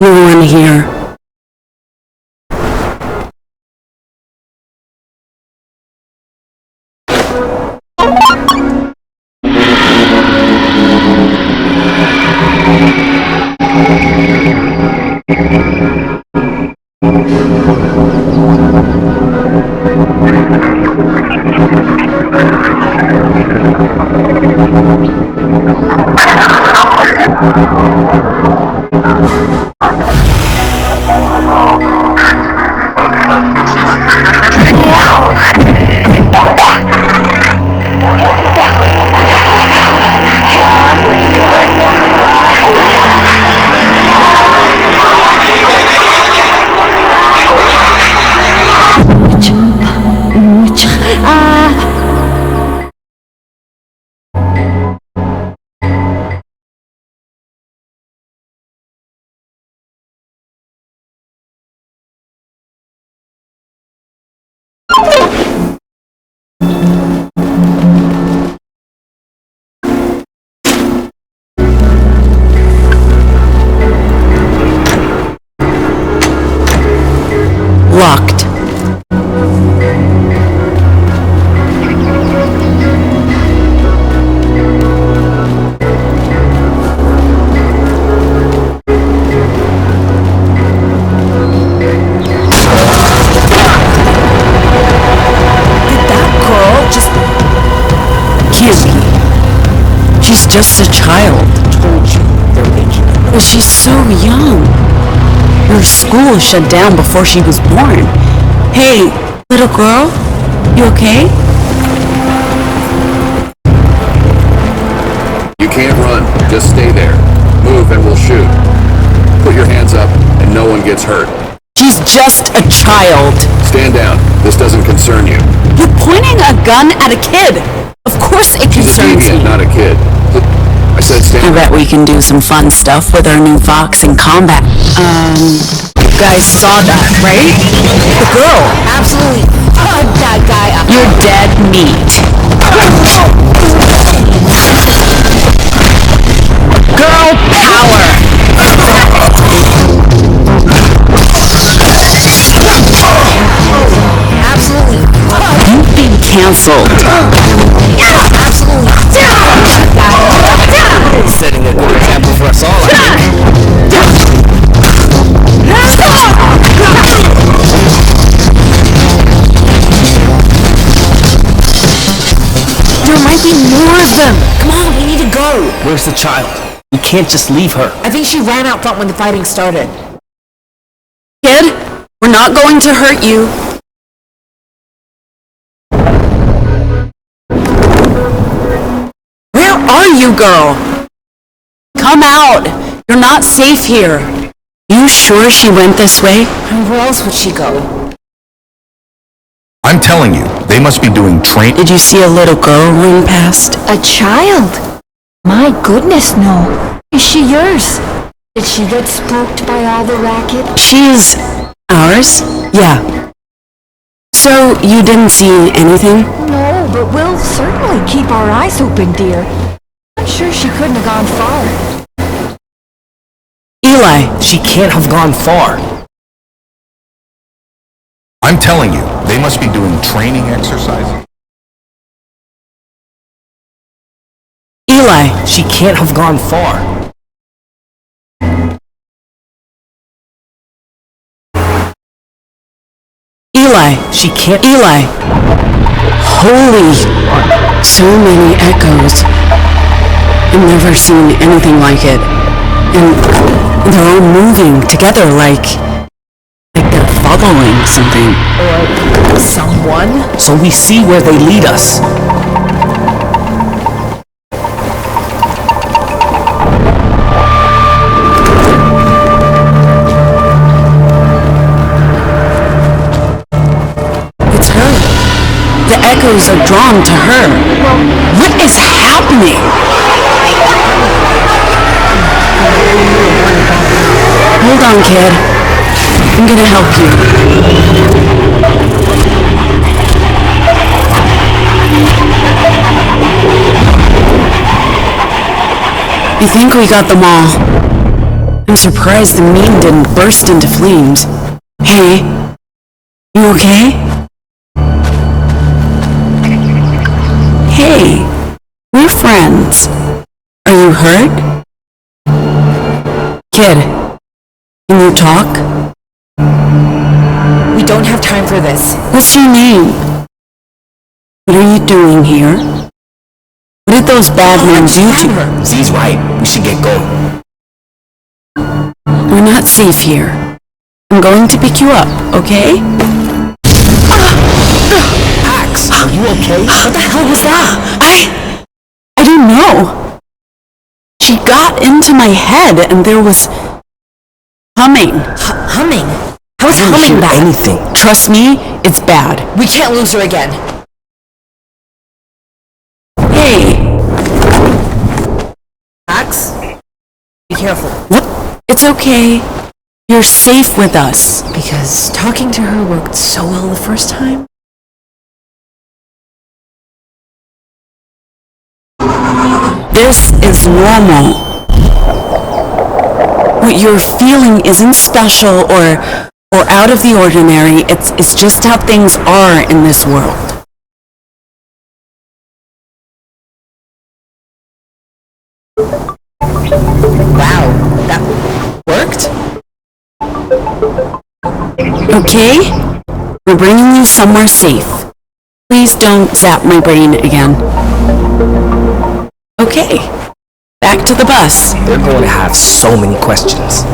No one here. Locked. She's just a child. Told you, they're ignorant. But she's so young. Her school shut down before she was born. Hey, little girl, you okay? You can't run. Just stay there. Move and we'll shoot. Put your hands up and no one gets hurt. She's just a child. Stand down. This doesn't concern you. You're pointing a gun at a kid. Of course it concerns She's a deviant, me. not a kid. I said stand. I bet we can do some fun stuff with our new Fox in combat. guys saw that, right? The girl absolutely hugged that guy up. You're dead meat. Girl power! Absolutely. You've been canceled. Absolutely. Setting a good example for us all, I think. There might be more of them. Come on, we need to go. Where's the child? We can't just leave her. I think she ran out front when the fighting started. Kid, we're not going to hurt you. Where are you, girl? Come out. You're not safe here. You sure she went this way? And where else would she go? I'm telling you, they must be doing train. Did you see a little girl run past? A child? My goodness, no. Is she yours? Did she get spooked by all the racket? She's ours? Yeah. So you didn't see anything? No, but we'll certainly keep our eyes open, dear. I'm sure she couldn't have gone far. Eli. She can't have gone far. I'm telling you, they must be doing training exercises. Eli. She can't have gone far. Eli. She can't. Eli. Holy. So many echoes. I've never seen anything like it. And they're all moving together like they're following something. Or someone? So we see where they lead us. It's her. The echoes are drawn to her. What is happening? Hold on, kid. I'm gonna help you. I think we got them all. I'm surprised the mine didn't burst into flames. Hey, you okay? Hey, we're friends. Are you hurt? Kid, can you talk? We don't have time for this. What's your name? What are you doing here? What did those bad men do to her? Z's right. We should get going. We're not safe here. I'm going to pick you up, okay? Axe, are you okay? What the hell was that? I don't know. She got into my head and there was humming. Humming? How's I didn't humming hear that? anything. Trust me, it's bad. We can't lose her again. Hey, Axe? Be careful. what? It's okay. You're safe with us. Because talking to her worked so well the first time. This is normal. What you're feeling isn't special or out of the ordinary. It's just how things are in this world. Wow, that worked? Okay? We're bringing you somewhere safe. Please don't zap my brain again. Okay. Back to the bus. They're going to have so many questions.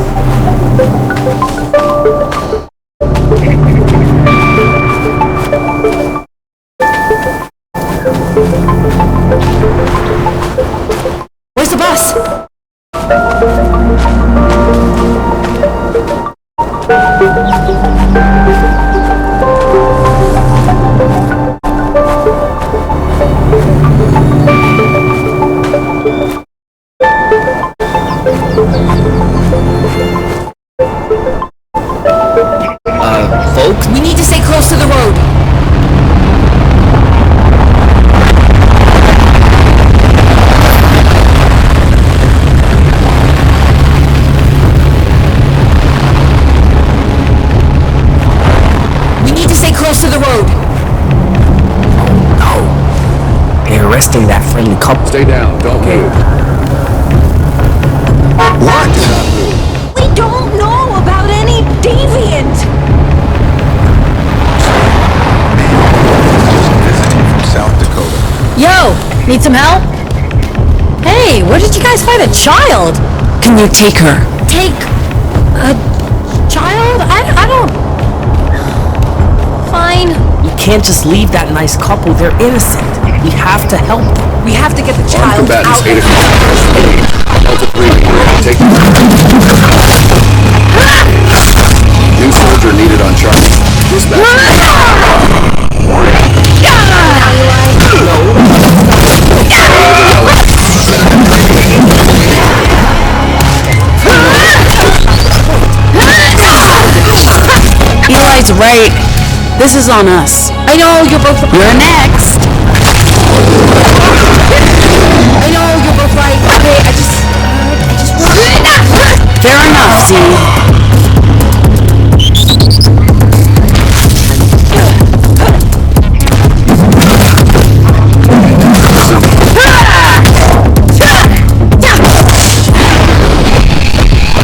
Where's the bus? couple. Stay down, don't move. What? We don't know about any deviant! Visiting from South Dakota. Yo, need some help? Hey, where did you guys find a child? Can you take her? Take a child? I don't... Fine. You can't just leave that nice couple. They're innocent. We have to help them. We have to get the child Armed out. combatants 8 o'clock. Delta 3, we're ready to take New soldier needed on Charlie. Dispatch. Eli's right. This is on us. I know, you're both... You're next. I know, you're both right. Okay, I just want... Fair enough, Z.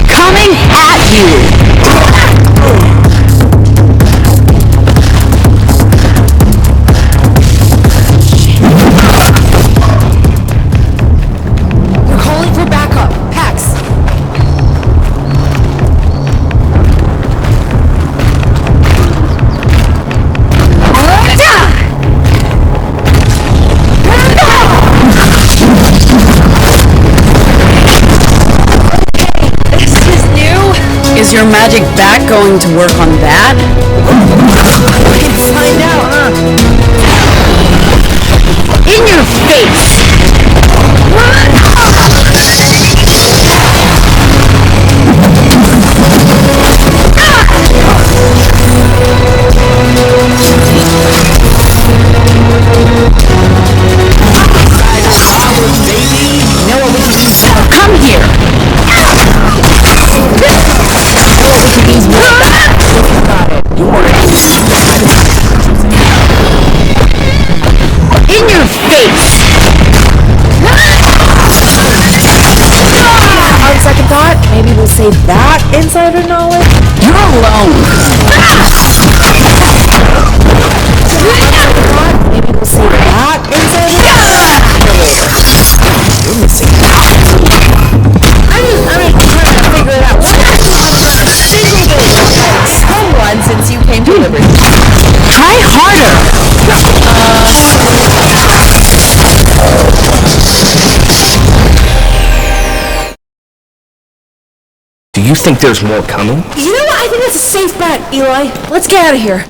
Coming at you. Is your magic bat going to work on that? Let's find out, huh? In your face! Come here! In your face! On second thought, maybe we'll save that insider knowledge. You're alone! Maybe we'll save that insider You're missing out. I'm trying to figure it out. What actually went on a single day? Someone since you came to Liberty. Try harder! Do you think there's more coming? You know what? I think that's a safe bet, Eli. Let's get out of here.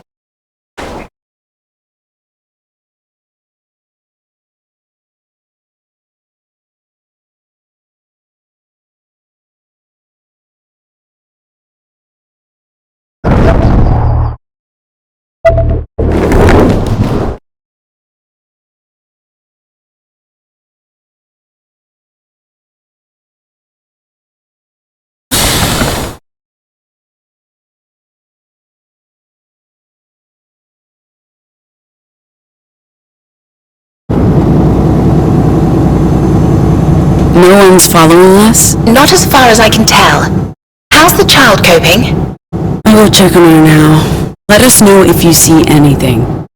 No one's following us? Not as far as I can tell. How's the child coping? I will check on her now. Let us know if you see anything.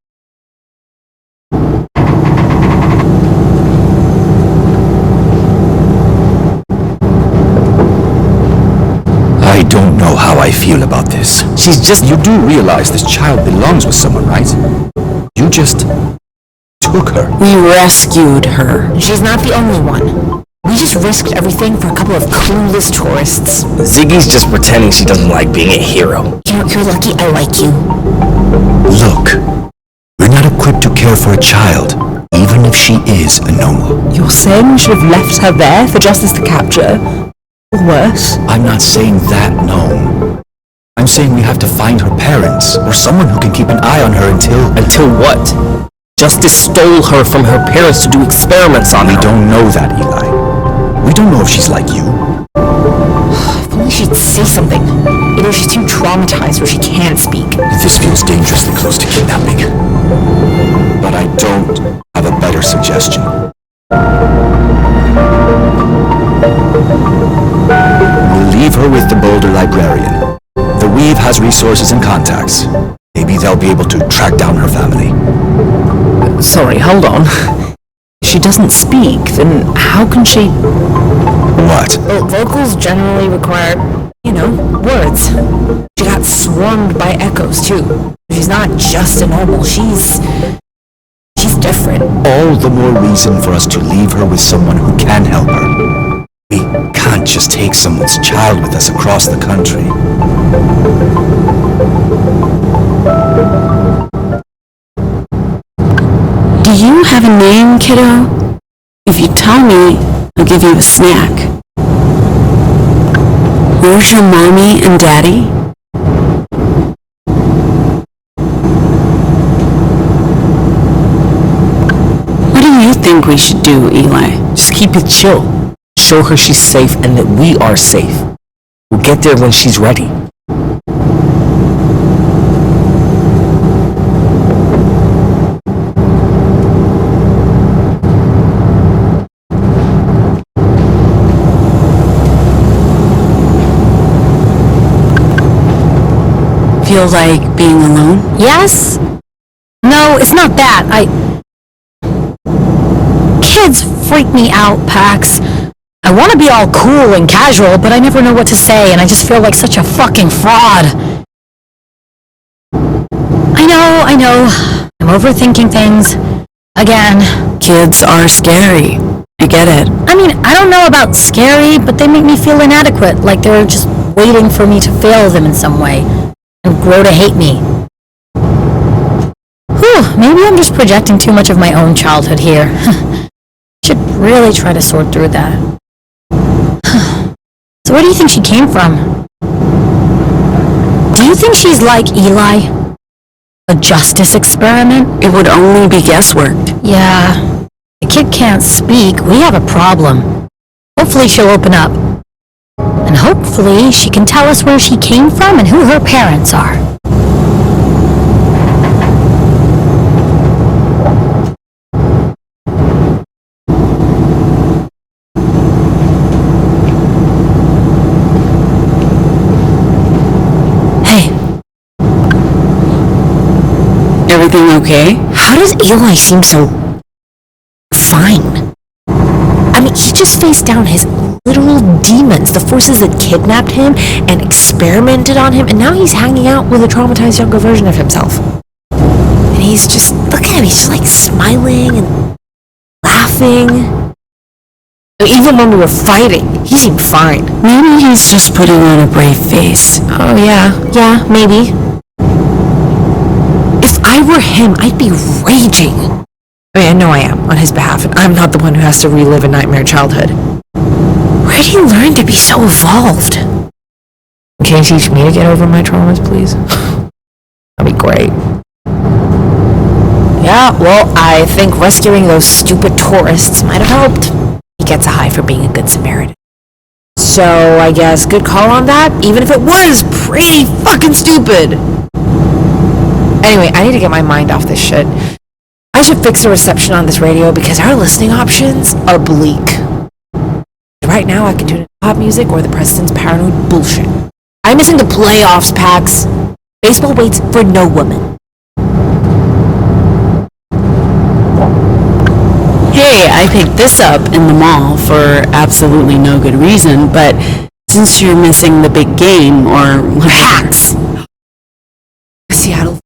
I don't know how I feel about this. You do realize this child belongs with someone, right? You just took her. We rescued her. She's not the only one. We just risked everything for a couple of clueless tourists. Ziggy's just pretending she doesn't like being a hero. You're lucky I like you. Look, we're not equipped to care for a child, even if she is a normal. You're saying we should have left her there for Justice to capture? Or worse? I'm not saying that, no. I'm saying we have to find her parents, or someone who can keep an eye on her until... Until what? Justice stole her from her parents to do experiments on her. We don't know that, Eli. We don't know if she's like you. If only she'd say something. Either she's too traumatized or she can't speak. This feels dangerously close to kidnapping. But I don't have a better suggestion. We'll leave her with the Boulder librarian. The Weave has resources and contacts. Maybe they'll be able to track down her family. Sorry, hold on. She doesn't speak, then how can she... What? Well, vocals generally require, words. She got swarmed by echoes, too. She's not just a normal, she's different. All the more reason for us to leave her with someone who can help her. We can't just take someone's child with us across the country. Do you have a name, kiddo? If you tell me, I'll give you a snack. Where's your mommy and daddy? What do you think we should do, Eli? Just keep it chill. Show her she's safe and that we are safe. We'll get there when she's ready. Feel like being alone? Yes? No, it's not that. Kids freak me out, Pax. I want to be all cool and casual, but I never know what to say, and I just feel like such a fucking fraud. I know. I'm overthinking things. Again. Kids are scary. I get it. I mean, I don't know about scary, but they make me feel inadequate, like they're just waiting for me to fail them in some way, and grow to hate me. Whew, maybe I'm just projecting too much of my own childhood here. Should really try to sort through that. So where do you think she came from? Do you think she's like Eli? A justice experiment? It would only be guesswork. Yeah. The kid can't speak. We have a problem. Hopefully she'll open up. And hopefully she can tell us where she came from and who her parents are. Everything okay? How does Eli seem so fine? I mean, he just faced down his literal demons, the forces that kidnapped him and experimented on him, and now he's hanging out with a traumatized younger version of himself. And he's just, look at him, he's just like smiling and laughing. Even when we were fighting, he seemed fine. Maybe he's just putting on a brave face. Oh yeah, maybe. If I were him, I'd be raging. I mean, I know I am, on his behalf, and I'm not the one who has to relive a nightmare childhood. Where did he learn to be so evolved? Can you teach me to get over my traumas, please? That'd be great. Yeah, well, I think rescuing those stupid tourists might have helped. He gets a high for being a good Samaritan. So, I guess good call on that, even if it was pretty fucking stupid. Anyway, I need to get my mind off this shit. I should fix the reception on this radio because our listening options are bleak. Right now, I can tune in pop music or the president's paranoid bullshit. I'm missing the playoffs, Pax. Baseball waits for no woman. Hey, I picked this up in the mall for absolutely no good reason, but since you're missing the big game, or Pax! Seattle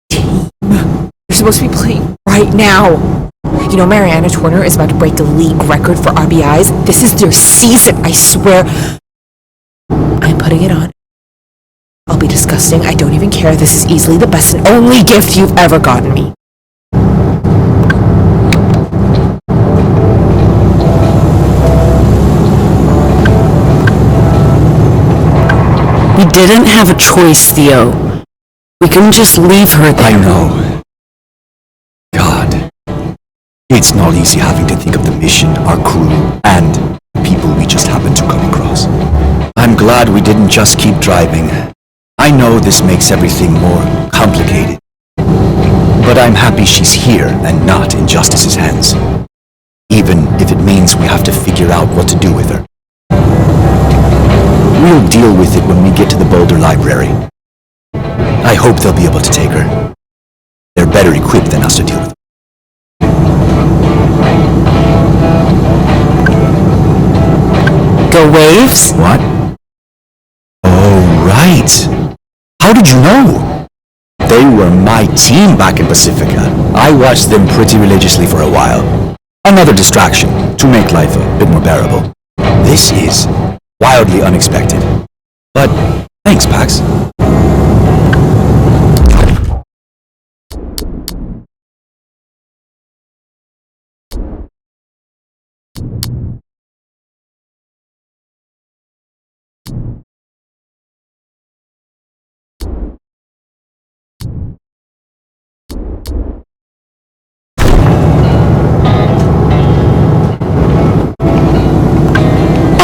team. They're supposed to be playing right now. You know, Mariana Turner is about to break the league record for RBIs. This is their season, I swear. I'm putting it on. I'll be disgusting. I don't even care. This is easily the best and only gift you've ever gotten me. we didn't have a choice, Theo. We couldn't just leave her there. I know. God. It's not easy having to think of the mission, our crew, and the people we just happened to come across. I'm glad we didn't just keep driving. I know this makes everything more complicated. But I'm happy she's here and not in Justice's hands. even if it means we have to figure out what to do with her. We'll deal with it when we get to the Boulder Library. I hope they'll be able to take her. They're better equipped than us to deal with her. The waves? What? Oh, right. How did you know? They were my team back in Pacifica. I watched them pretty religiously for a while. Another distraction to make life a bit more bearable. This is wildly unexpected. But thanks, Pax.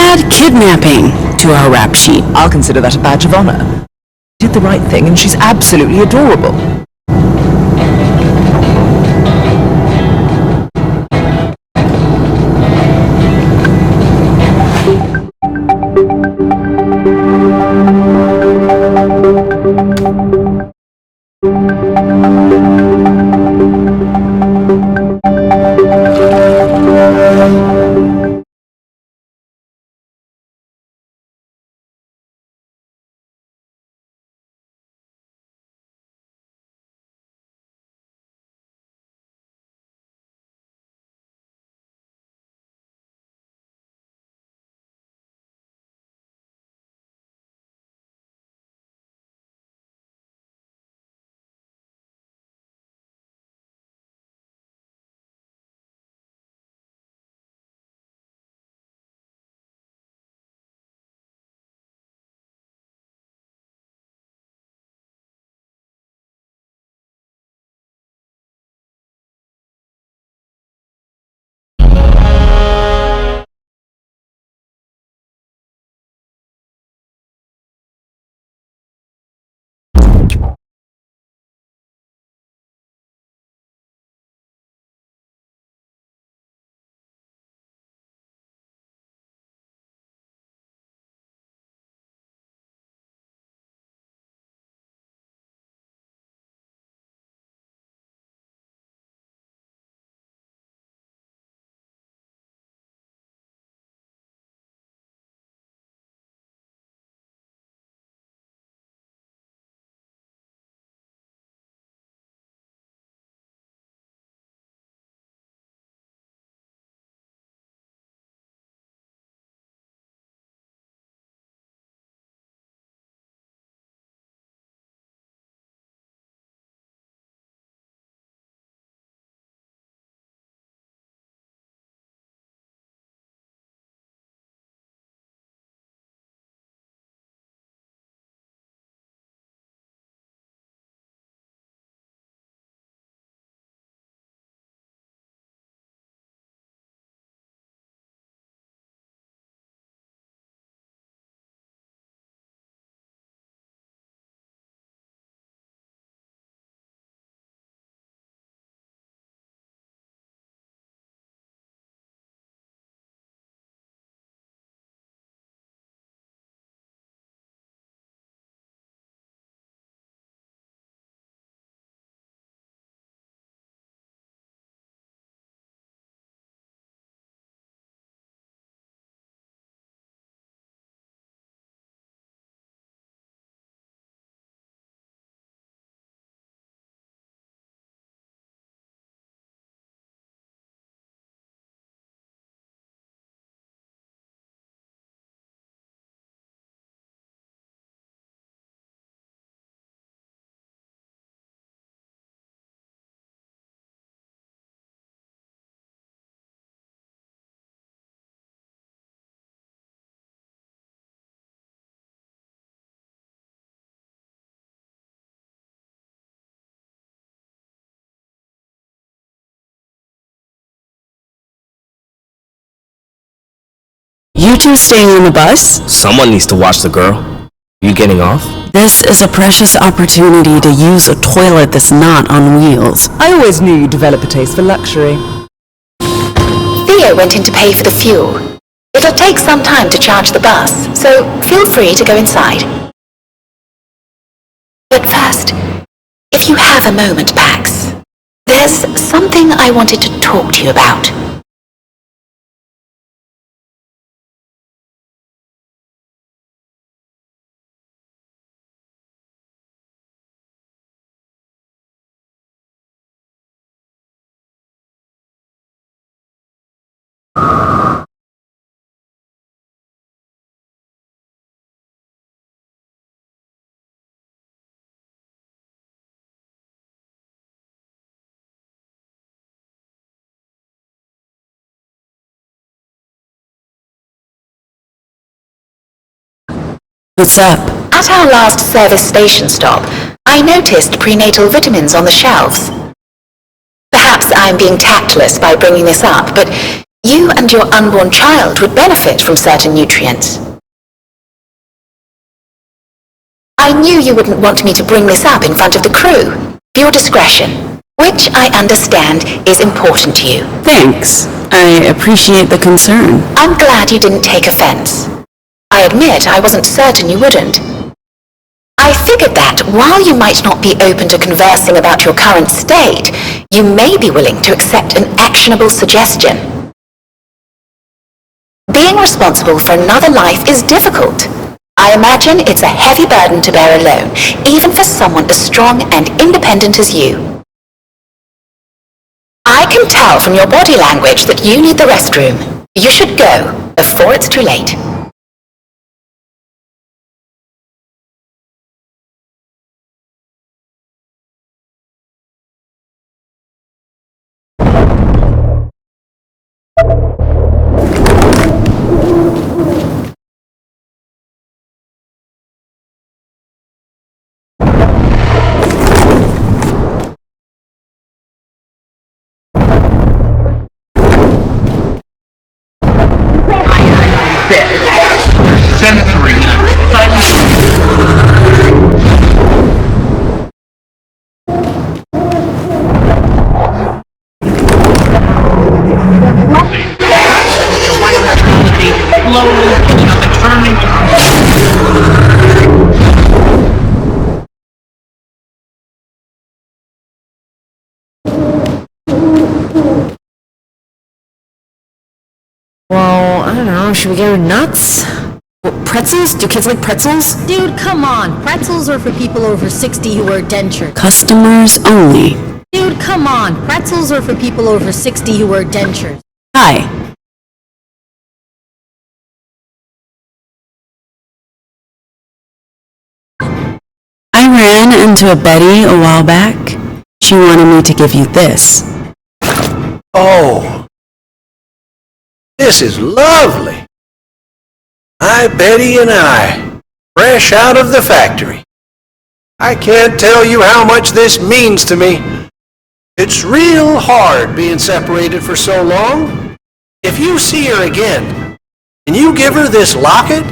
Add kidnapping to our rap sheet. I'll consider that a badge of honor. Did the right thing and she's absolutely adorable. You two staying on the bus? Someone needs to watch the girl. You getting off? This is a precious opportunity to use a toilet that's not on wheels. I always knew you'd develop a taste for luxury. Leo went in to pay for the fuel. It'll take some time to charge the bus, so feel free to go inside. But first, if you have a moment, Pax, there's something I wanted to talk to you about. What's up? At our last service station stop, I noticed prenatal vitamins on the shelves. Perhaps I'm being tactless by bringing this up, but you and your unborn child would benefit from certain nutrients. I knew you wouldn't want me to bring this up in front of the crew. For your discretion, which I understand is important to you. Thanks. I appreciate the concern. I'm glad you didn't take offense. I admit I wasn't certain you wouldn't. I figured that while you might not be open to conversing about your current state, you may be willing to accept an actionable suggestion. Being responsible for another life is difficult. I imagine it's a heavy burden to bear alone, even for someone as strong and independent as you. I can tell from your body language that you need the restroom. You should go before it's too late. Sensory. Slowly picking up and turning. Well, I don't know, should we go nuts? Pretzels? Do kids like pretzels? Dude, come on. Pretzels are for people over 60 who wear dentures. Customers only. Dude, come on. Pretzels are for people over 60 who wear dentures. Hi. I ran into a Betty a while back. She wanted me to give you this. Oh, this is lovely. Hi, Betty and I, fresh out of the factory. I can't tell you how much this means to me. It's real hard being separated for so long. If you see her again, and you give her this locket,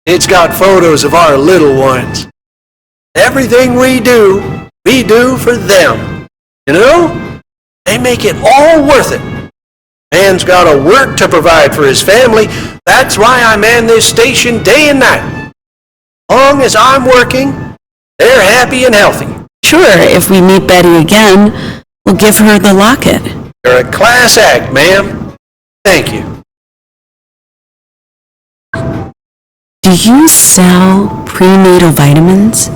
it's got photos of our little ones. Everything we do for them. You know, they make it all worth it. Man's got to work to provide for his family. That's why I man this station day and night. Long as I'm working, they're happy and healthy. Sure, if we meet Betty again, we'll give her the locket. You're a class act, ma'am. Thank you. Do you sell prenatal vitamins?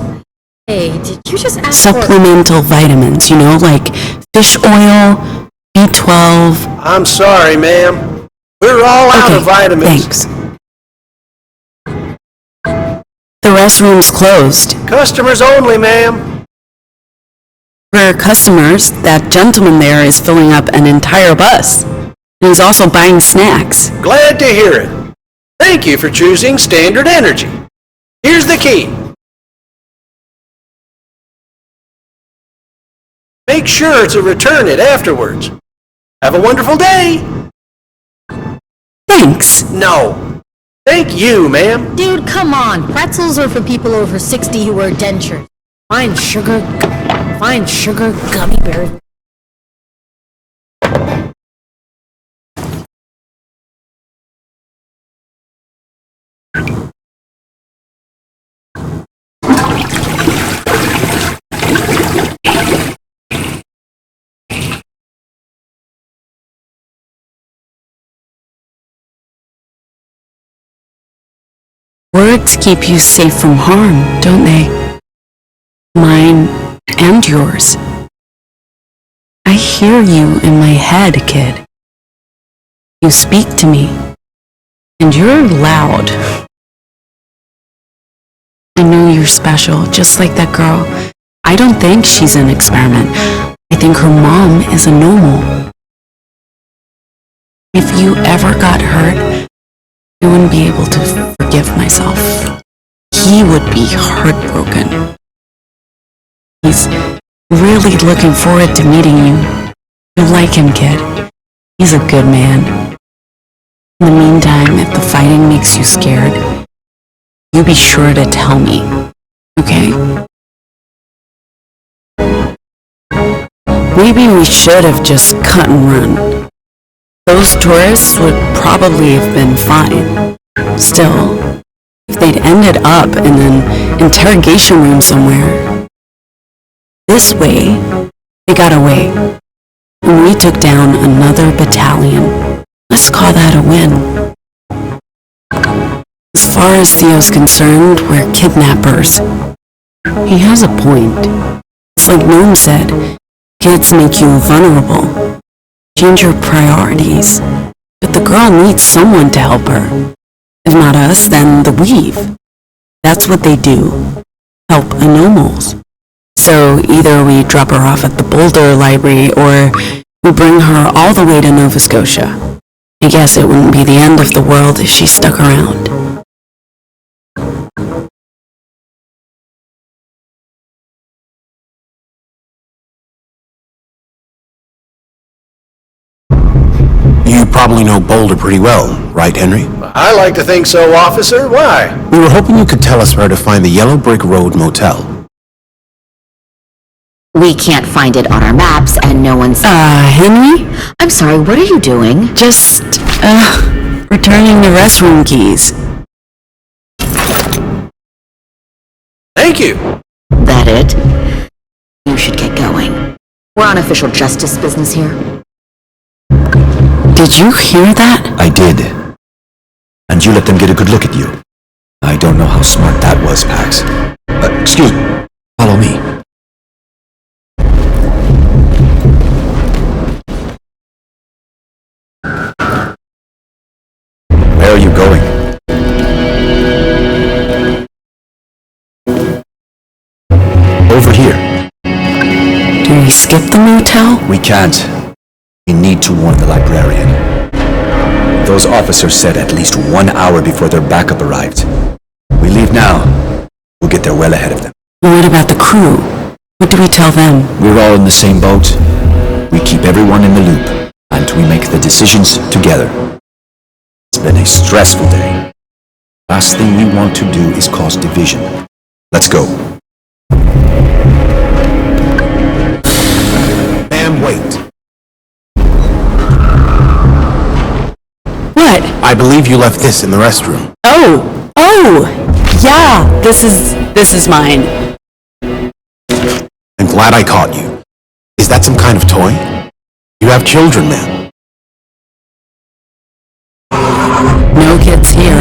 Hey, did you just ask Supplemental vitamins, you know, like fish oil, B12. I'm sorry, ma'am. We're all out of vitamins. Thanks. The restroom's closed. Customers only, ma'am. For customers, that gentleman there is filling up an entire bus. And he's also buying snacks. Glad to hear it. Thank you for choosing Standard Energy. Here's the key. Make sure to return it afterwards. Have a wonderful day. Thanks. No. Thank you, ma'am. Dude, come on. Pretzels are for people over 60 who wear dentures. Fine sugar gummy bears. words keep you safe from harm, don't they? Mine and yours. I hear you in my head, kid. You speak to me, and you're loud. I know you're special, just like that girl. I don't think she's an experiment. I think her mom is a normal. If you ever got hurt, I wouldn't be able to forgive myself. He would be heartbroken. He's really looking forward to meeting you. You like him, kid. He's a good man. In the meantime, if the fighting makes you scared, you be sure to tell me, okay? Maybe we should have just cut and run. Those tourists would probably have been fine. Still, if they'd ended up in an interrogation room somewhere. This way, they got away. And we took down another battalion. Let's call that a win. As far as Theo's concerned, we're kidnappers. He has a point. It's like Gnome said, kids make you vulnerable. Change your priorities. But the girl needs someone to help her. If not us, then the Weave. That's what they do. Help anomals. So either we drop her off at the Boulder Library or we bring her all the way to Nova Scotia. I guess it wouldn't be the end of the world if she stuck around. You probably know Boulder pretty well, right, Henry? I like to think so, officer. Why? We were hoping you could tell us where to find the Yellow Brick Road Motel. We can't find it on our maps, and no one's... Henry? I'm sorry, what are you doing? Just, returning the restroom keys. Thank you. That it? You should get going. We're on official justice business here. Did you hear that? I did. And you let them get a good look at you. I don't know how smart that was, Pax. Excuse me. Follow me. Where are you going? Over here. Do we skip the motel? We can't. We need to warn the librarian. Those officers said at least 1 hour before their backup arrived. We leave now. We'll get there well ahead of them. What about the crew? What do we tell them? We're all in the same boat. We keep everyone in the loop, and we make the decisions together. It's been a stressful day. Last thing we want to do is cause division. Let's go. Ma'am, wait. What? I believe you left this in the restroom. Oh! Yeah, this is mine. I'm glad I caught you. Is that some kind of toy? You have children, ma'am. No kids here.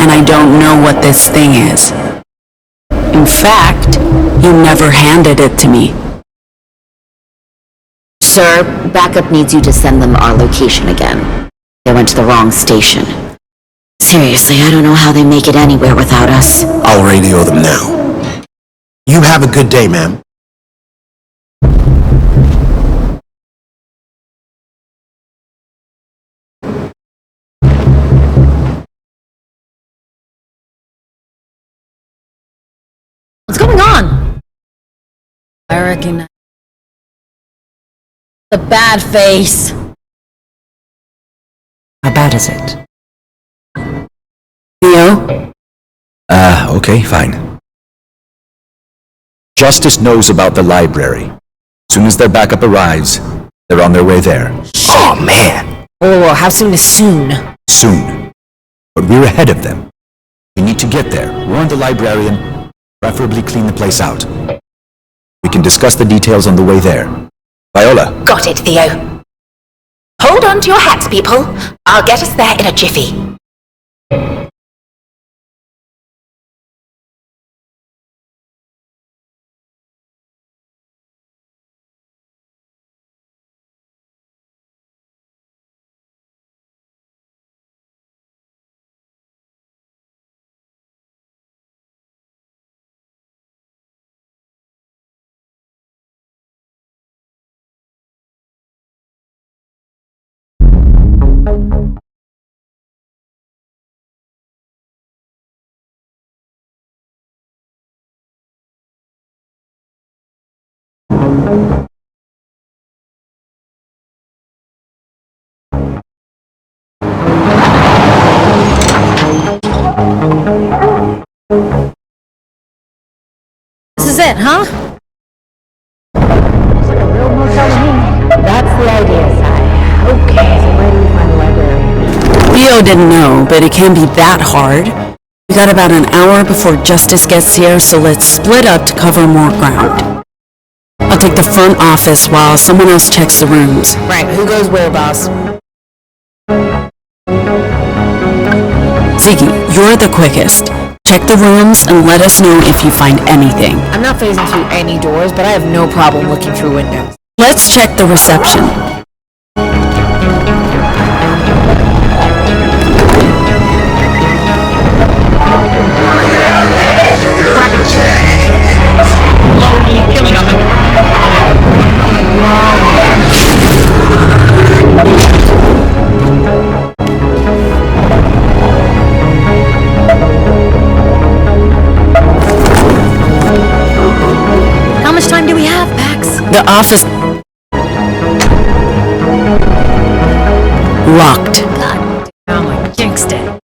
And I don't know what this thing is. In fact, he never handed it to me. Sir, backup needs you to send them our location again. They went to the wrong station. Seriously, I don't know how they make it anywhere without us. I'll radio them now. You have a good day, ma'am. What's going on? I recognize the bad face. How bad is it? Theo? Okay, fine. Justice knows about the library. As soon as their backup arrives, they're on their way there. Oh, man. Oh, how soon is soon? Soon. But we're ahead of them. We need to get there, warn the librarian, preferably clean the place out. We can discuss the details on the way there. Viola. Got it, Theo. Hold on to your hats, people. I'll get us there in a jiffy. This is it, huh? That's the idea, Si. Okay, so where do we find the library? Leo didn't know, but it can't be that hard. We got about an hour before Justice gets here, so let's split up to cover more ground. I'll take the front office while someone else checks the rooms. Right, who goes where, boss? Ziggy, you're the quickest. Check the rooms and let us know if you find anything. I'm not phasing through any doors, but I have no problem looking through windows. Let's check the reception. How much time do we have, Pax? The office... locked. God damn, I jinxed it.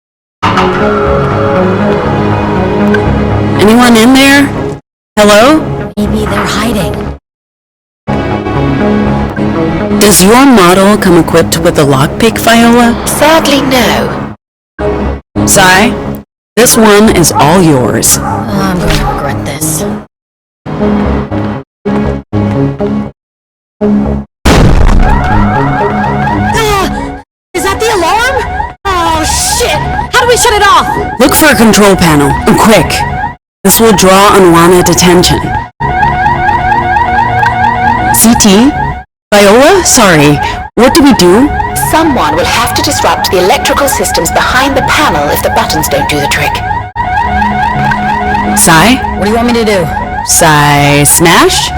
Anyone in there? Hello? Maybe they're hiding. Does your model come equipped with a lockpick, Viola? Sadly, no. Si, this one is all yours. I'm gonna regret this. Is that the alarm? Oh, shit! How do we shut it off? Look for a control panel, and quick. This will draw unwanted attention. CT? Viola? Sorry, what do we do? Someone will have to disrupt the electrical systems behind the panel if the buttons don't do the trick. Si? What do you want me to do? Si, smash?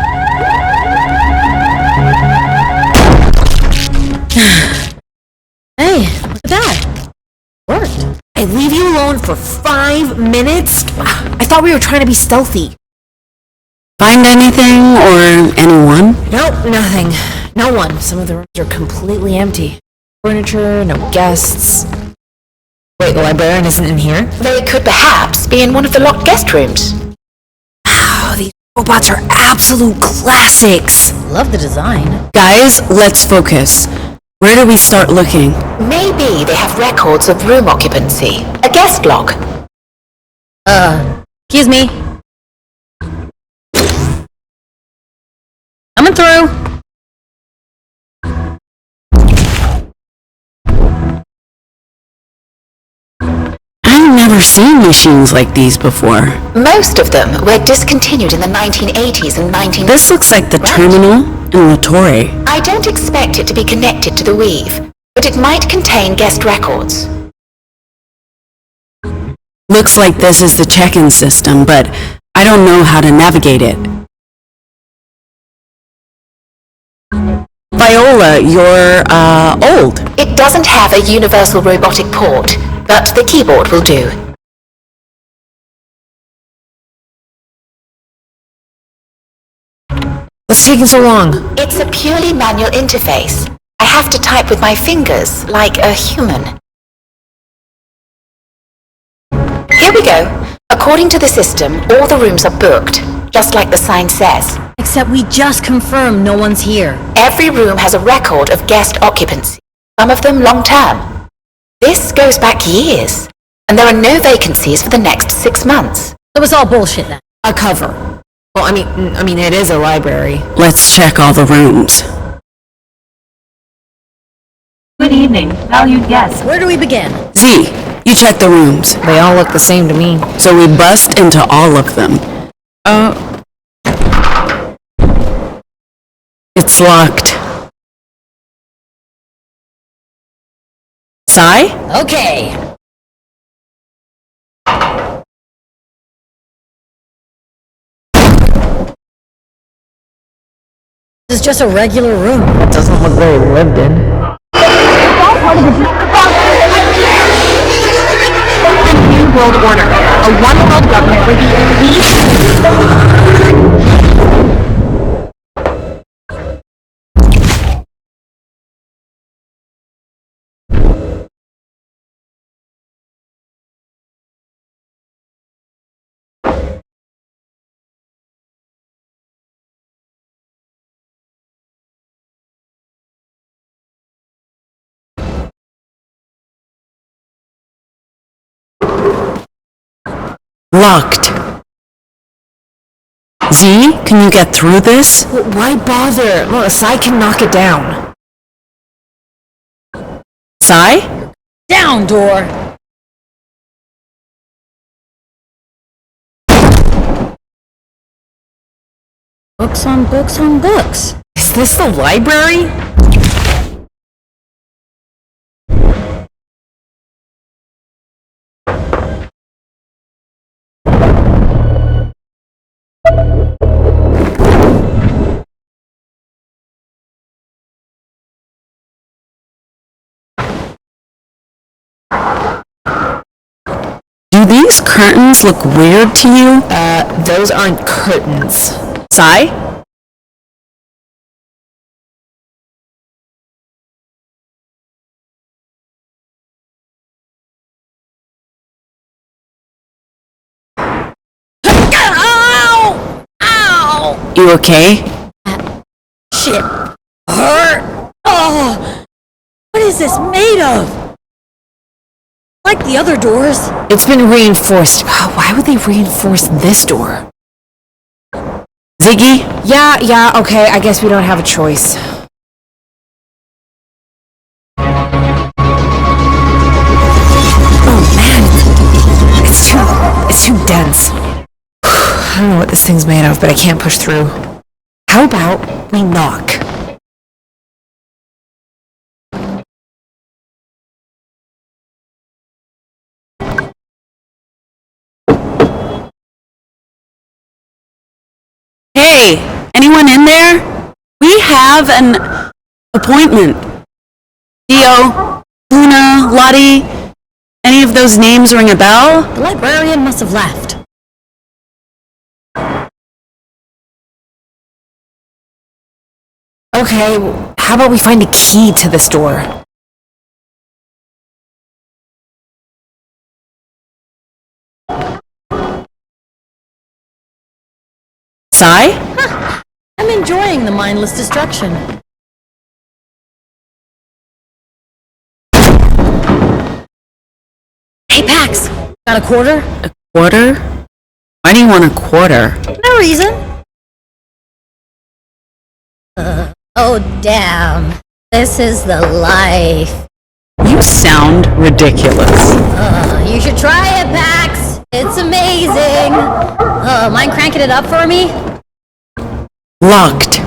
Hey, look at that. Worked. I leave you alone for 5 minutes? I thought we were trying to be stealthy. Find anything or anyone? Nope, nothing. No one. Some of the rooms are completely empty. Furniture, no guests. Wait, the librarian isn't in here? They could perhaps be in one of the locked guest rooms. Oh, these robots are absolute classics. Love the design. Guys, let's focus. Where do we start looking? Maybe they have records of room occupancy. A guest log. Excuse me. Coming through. I've never seen machines like these before. Most of them were discontinued in the 1980s and 1990s. This looks like the terminal in La Torre. I don't expect it to be connected to the Weave, but it might contain guest records. Looks like this is the check-in system, but I don't know how to navigate it. Viola, you're, old. It doesn't have a universal robotic port, but the keyboard will do. What's taking so long? It's a purely manual interface. I have to type with my fingers, like a human. Here we go. According to the system, all the rooms are booked, just like the sign says. Except we just confirmed no one's here. Every room has a record of guest occupancy, some of them long-term. This goes back years, and there are no vacancies for the next 6 months. It was all bullshit then. A cover. Well, I mean, it is a library. Let's check all the rooms. Good evening, valued guests. Where do we begin? Z, you check the rooms. They all look the same to me. So we bust into all of them. It's locked. Si? Okay. This is just a regular room. It doesn't look very lived in. Don't part of the New World Order, a one-world government where the Locked. Z, can you get through this? Why bother? Look, Sai can knock it down. Sai? Down, door! Books on books on books. Is this the library? Do these curtains look weird to you? Those aren't curtains. Sai? Ow! Ow! You okay? Shit. Hurt! Oh! What is this made of? Like the other doors. It's been reinforced. Why would they reinforce this door? Ziggy? Yeah, okay, I guess we don't have a choice. Oh man, it's too dense. I don't know what this thing's made of, but I can't push through. How about we knock? Hey, anyone in there? We have an appointment. Theo, Luna, Lottie, any of those names ring a bell? The librarian must have left. Okay, how about we find a key to this door? Sai? Huh. I'm enjoying the mindless destruction. Hey, Pax! Got a quarter? A quarter? Why do you want a quarter? No reason. Oh, damn. This is the life. You sound ridiculous. You should try it, Pax. It's amazing. Mind cranking it up for me? Locked.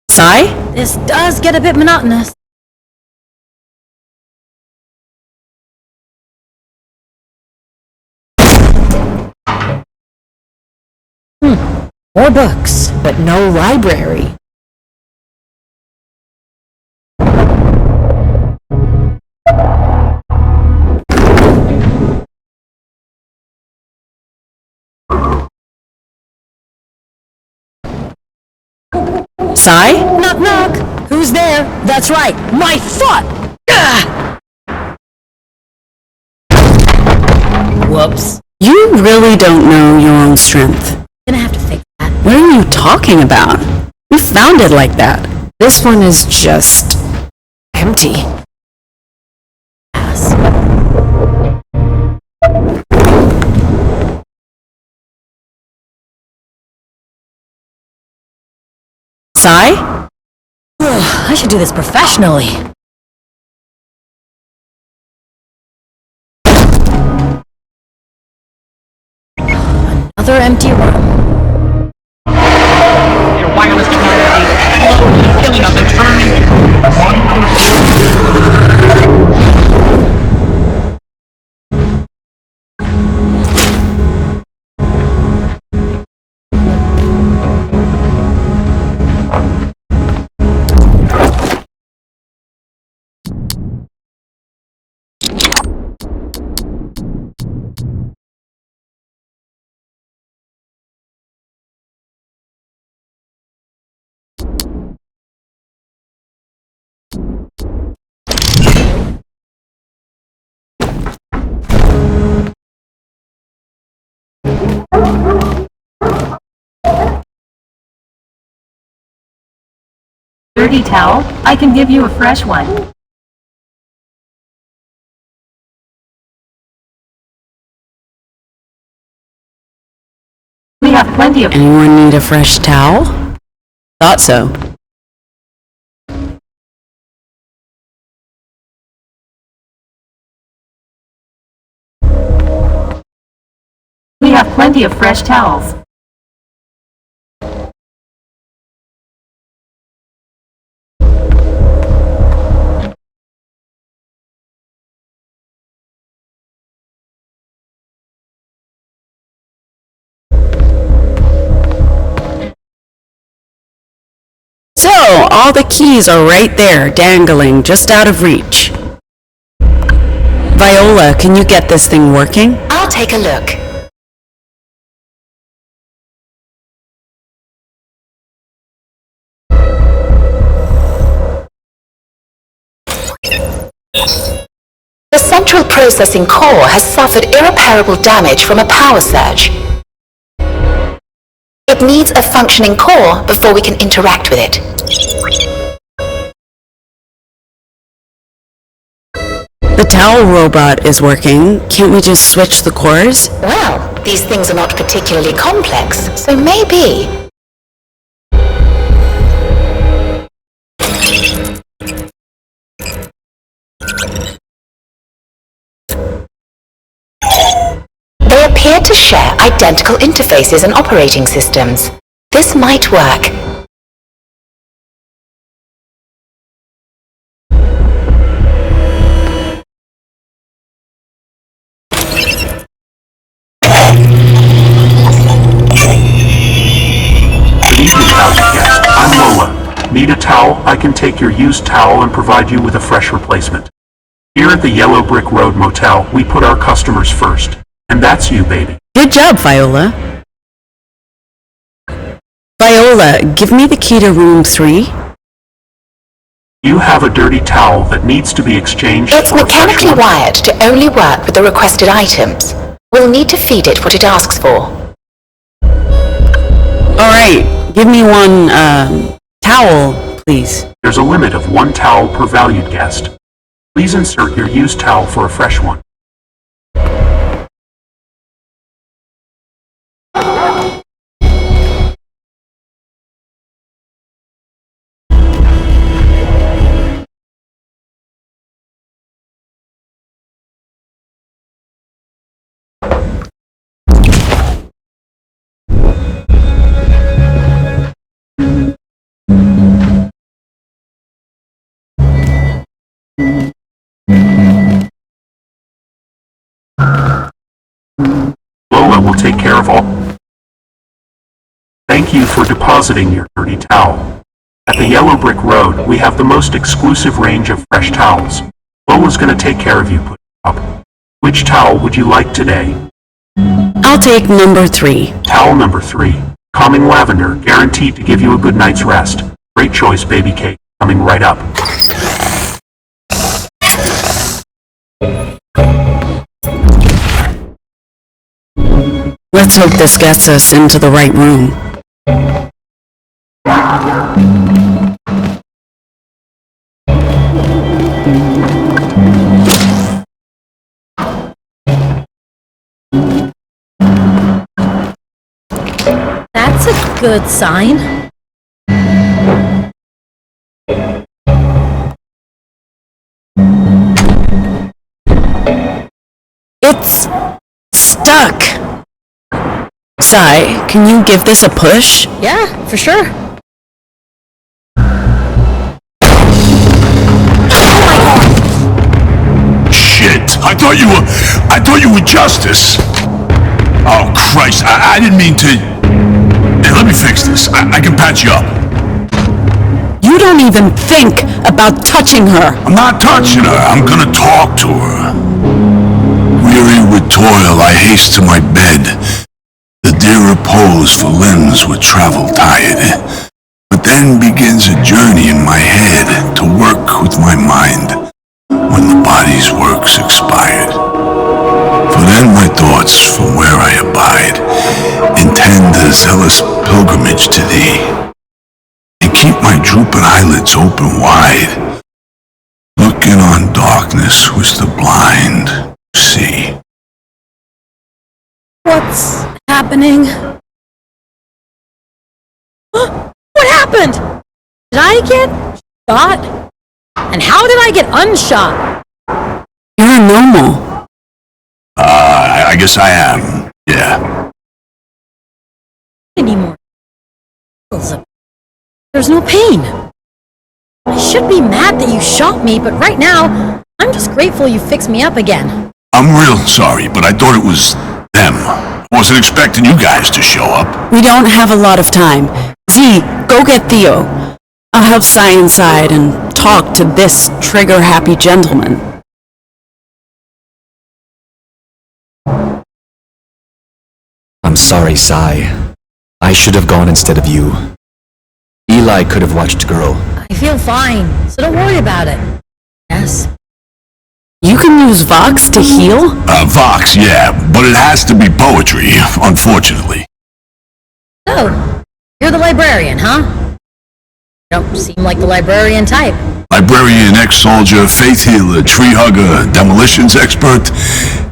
Sai? This does get a bit monotonous. More books. But no library. Sai? Knock, knock. Who's there? That's right, my foot! Ugh! Whoops. You really don't know your own strength. Gonna have to fix that. What are you talking about? Who found it like that? This one is just empty. Yes. Sai? I should do this professionally. Another empty room. Your wireless technology is killing us internally. Dirty towel? I can give you a fresh one. We have plenty of... Anyone need a fresh towel? Thought so. We have plenty of fresh towels. So, all the keys are right there, dangling, just out of reach. Viola, can you get this thing working? I'll take a look. The central processing core has suffered irreparable damage from a power surge. It needs a functioning core before we can interact with it. The towel robot is working. Can't we just switch the cores? Well, these things are not particularly complex, so maybe. They appear to share identical interfaces and operating systems. This might work. Good evening, house guest. I'm Lola. Need a towel? I can take your used towel and provide you with a fresh replacement. Here at the Yellow Brick Road Motel, we put our customers first. And that's you, baby. Good job, Viola. Viola, give me the key to room 3. You have a dirty towel that needs to be exchanged. It's mechanically wired to only work with the requested items. We'll need to feed it what it asks for. Alright, give me one, towel, please. There's a limit of 1 towel per valued guest. Please insert your used towel for a fresh one. Lola will take care of all. Thank you for depositing your dirty towel. At the Yellow Brick Road, we have the most exclusive range of fresh towels. Lola's gonna take care of you, put it up. Which towel would you like today? I'll take number 3. Towel number 3. Calming lavender, guaranteed to give you a good night's rest. Great choice, baby cake. Coming right up. Let's hope this gets us into the right room. That's a good sign. It's stuck. Sai, can you give this a push? Yeah, for sure. Shit! I thought you were Justice. Oh Christ! I didn't mean to. Hey, let me fix this. I can patch you up. You don't even think about touching her. I'm not touching her. I'm gonna talk to her. Weary with toil, I haste to my bed. The dear repose for limbs with travel tired. But then begins a journey in my head to work with my mind when the body's work's expired. For then my thoughts from where where I abide, intend a zealous pilgrimage to thee, and keep my drooping eyelids open wide, looking on darkness which the blind see. What's happening? What happened? Did I get shot? And how did I get unshot? You're a normal. I guess I am, yeah. Anymore. There's no pain. I should be mad that you shot me, but right now, I'm just grateful you fixed me up again. I'm real sorry, but I thought it was them. I wasn't expecting you guys to show up. We don't have a lot of time. Z, go get Theo. I'll help Sai inside and talk to this trigger-happy gentleman. I'm sorry, Sai. I should have gone instead of you. Eli could have watched girl. I feel fine, so don't worry about it. Yes? You can use Vox to heal? Vox, yeah, but it has to be poetry, unfortunately. Oh, you're the librarian, huh? Don't seem like the librarian type. Librarian, ex-soldier, faith healer, tree hugger, demolitions expert,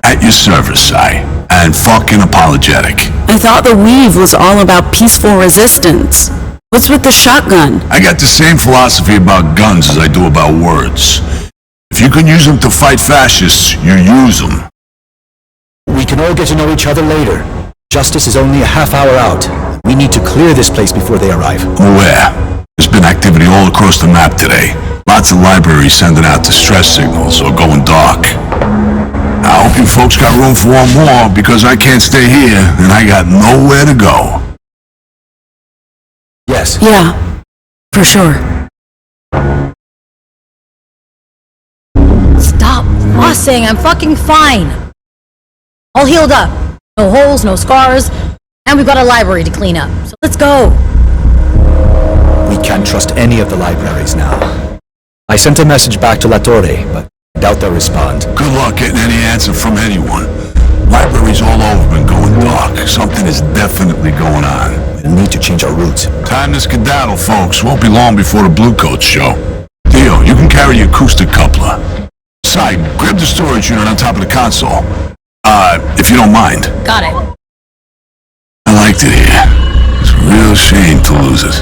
at your service, Sai. And fucking apologetic. I thought the weave was all about peaceful resistance. What's with the shotgun? I got the same philosophy about guns as I do about words. If you can use them to fight fascists, you use them. We can all get to know each other later. Justice is only a half hour out. We need to clear this place before they arrive. Aware. There's been activity all across the map today. Lots of libraries sending out distress signals or going dark. I hope you folks got room for one more, because I can't stay here and I got nowhere to go. Yes. Yeah, for sure. Stop fussing, I'm fucking fine. All healed up. No holes, no scars, and we've got a library to clean up. So let's go. We can't trust any of the libraries now. I sent a message back to La Torre, but I doubt they'll respond. Good luck getting any answer from anyone. Libraries all over been going dark. Something is definitely going on. We'll need to change our route. Time to skedaddle, folks. Won't be long before the Bluecoats show. Theo, you can carry the acoustic coupler. Sai, grab the storage unit on top of the console. If you don't mind. Got it. I liked it here. It's a real shame to lose it.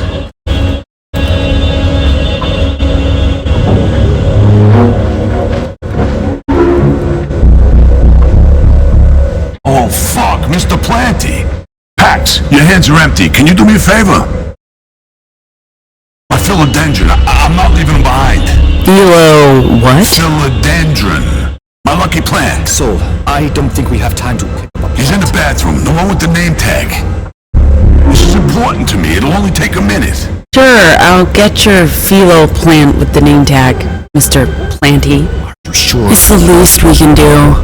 Oh, fuck, Mr. Planty. Pax, your hands are empty. Can you do me a favor? My philodendron. I'm not leaving him behind. What? Philodendron. My lucky plant. So, I don't think we have time to pick up a He's in the bathroom, the one with the name tag. This is important to me. It'll only take a minute. Sure, I'll get your philo plant with the name tag, Mr. Planty. Are you sure? It's the least we can do.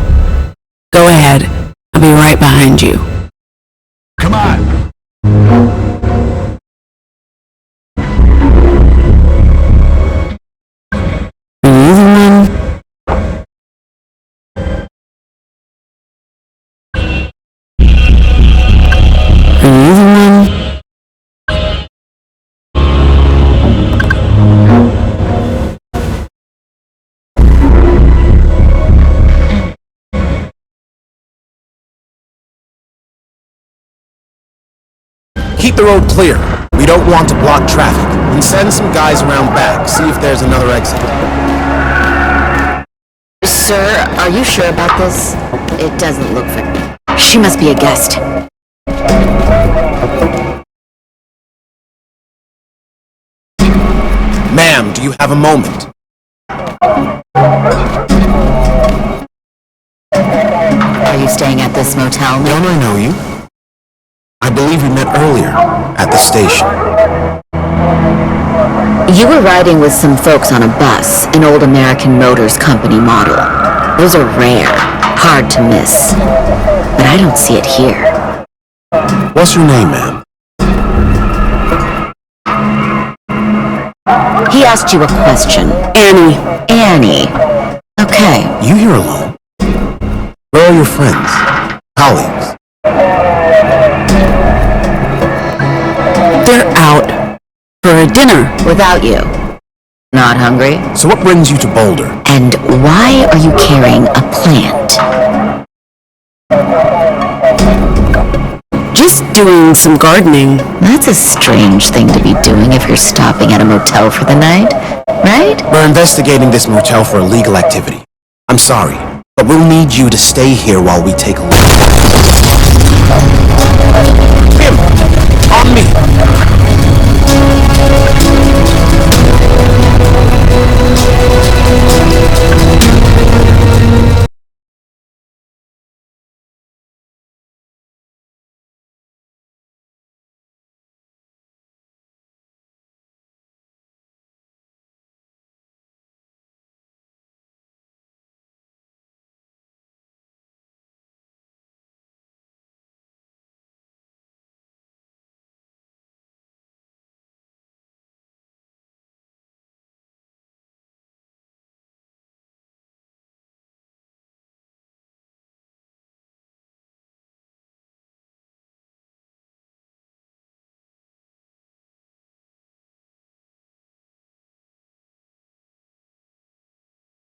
Go ahead. I'll be right behind you. Come on. Are you the one? Are you the one? Keep the road clear. We don't want to block traffic. And send some guys around back. See if there's another exit. Sir, are you sure about this? It doesn't look fair. She must be a guest. Ma'am, do you have a moment? Are you staying at this motel? Don't I know you? I believe we met earlier, at the station. You were riding with some folks on a bus, an old American Motors Company model. Those are rare, hard to miss. But I don't see it here. What's your name, ma'am? He asked you a question. Annie. Annie. Okay. You here alone? Where are your friends? Colleagues? dinner. Without you. Not hungry? So what brings you to Boulder? And why are you carrying a plant? Just doing some gardening. That's a strange thing to be doing if you're stopping at a motel for the night, right? We're investigating this motel for illegal activity. I'm sorry, but we'll need you to stay here while we take a look. Him! On me!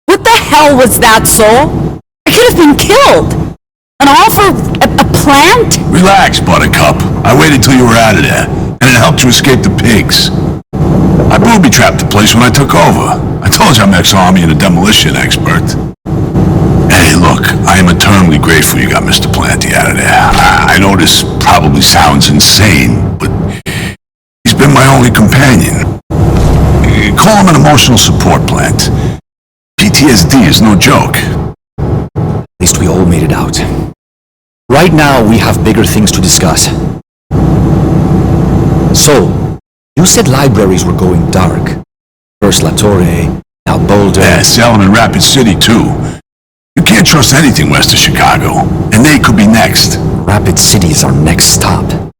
What the hell was that, Soul? I could have been killed! And all for a plant? Relax, Buttercup. I waited till you were out of there, and it helped you escape the pigs. I booby-trapped the place when I took over. I told you I'm ex-army and a demolition expert. Hey, look, I am eternally grateful you got Mr. Planty out of there. I know this probably sounds insane, but he's been my only companion. Call him an emotional support plant. PTSD is no joke. At least we all made it out. Right now, we have bigger things to discuss. So, you said libraries were going dark. First La Torre, now Boulder. Yeah, Salem and Rapid City, too. You can't trust anything west of Chicago, and they could be next. Rapid City is our next stop.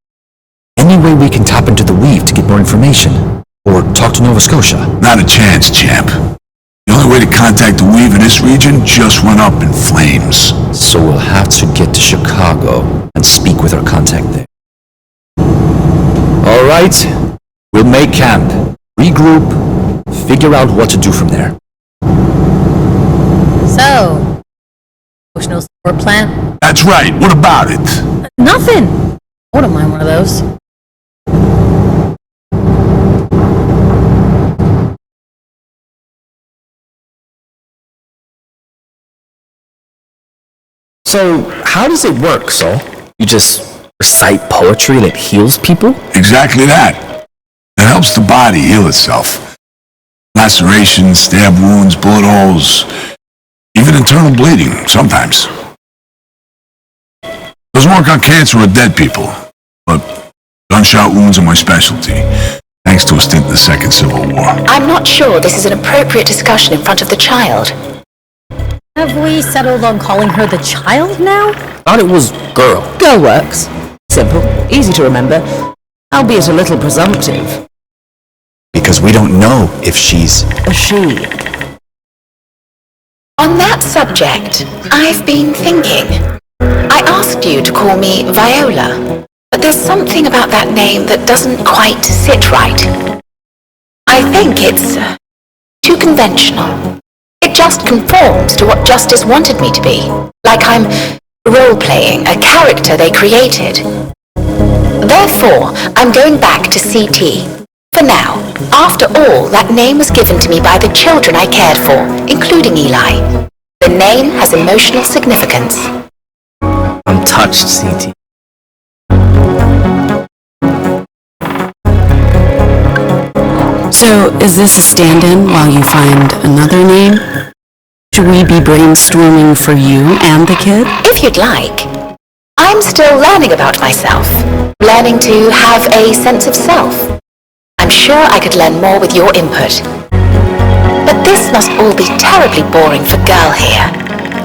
Any way we can tap into the Weave to get more information? Or talk to Nova Scotia? Not a chance, champ. The only way to contact the Weave in this region just went up in flames. So we'll have to get to Chicago and speak with our contact there. All right, we'll make camp, regroup, figure out what to do from there. So, emotional support plan? That's right. What about it? Nothing. I wouldn't mind one of those. So, how does it work, Sol? You just recite poetry and it heals people? Exactly that. It helps the body heal itself. Lacerations, stab wounds, bullet holes, even internal bleeding, sometimes. Doesn't work on cancer or dead people, but gunshot wounds are my specialty, thanks to a stint in the Second Civil War. I'm not sure this is an appropriate discussion in front of the child. Have we settled on calling her the child now? Thought it was girl. Girl works. Simple, easy to remember, albeit a little presumptive. Because we don't know if she's A she. On that subject, I've been thinking. I asked you to call me Viola, but there's something about that name that doesn't quite sit right. I think it's too conventional. It just conforms to what Justice wanted me to be, like I'm role-playing a character they created. Therefore, I'm going back to CT. For now. After all, that name was given to me by the children I cared for, including Eli. The name has emotional significance. I'm touched, CT. So, is this a stand-in while you find another name? Should we be brainstorming for you and the kid? If you'd like. I'm still learning about myself. Learning to have a sense of self. I'm sure I could learn more with your input. But this must all be terribly boring for Girl here.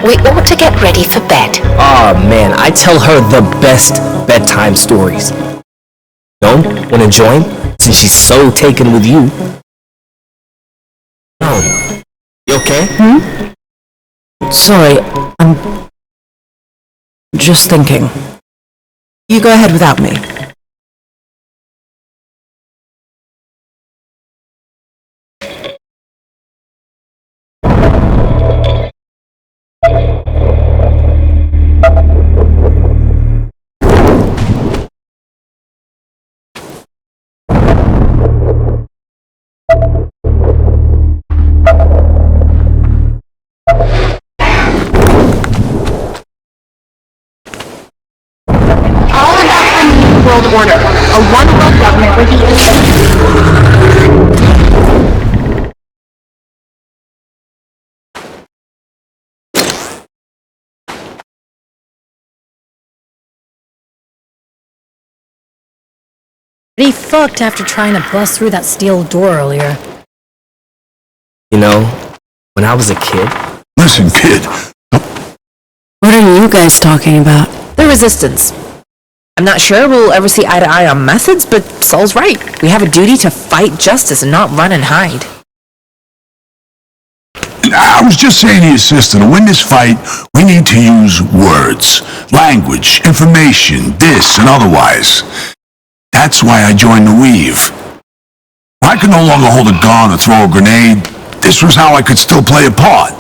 We ought to get ready for bed. Aw, man, I tell her the best bedtime stories. No? Wanna join? Since she's so taken with you. Oh, you okay? Sorry, I'm just thinking. You go ahead without me. world order. A one world government with Pretty fucked after trying to bust through that steel door earlier. You know, when I was a kid... Listen, kid. What are you guys talking about? The Resistance. I'm not sure we'll ever see eye to eye on methods, but Saul's right. We have a duty to fight justice and not run and hide. I was just saying to your sister, to win this fight, we need to use words, language, information, this and otherwise. That's why I joined the Weave. When I could no longer hold a gun or throw a grenade, this was how I could still play a part.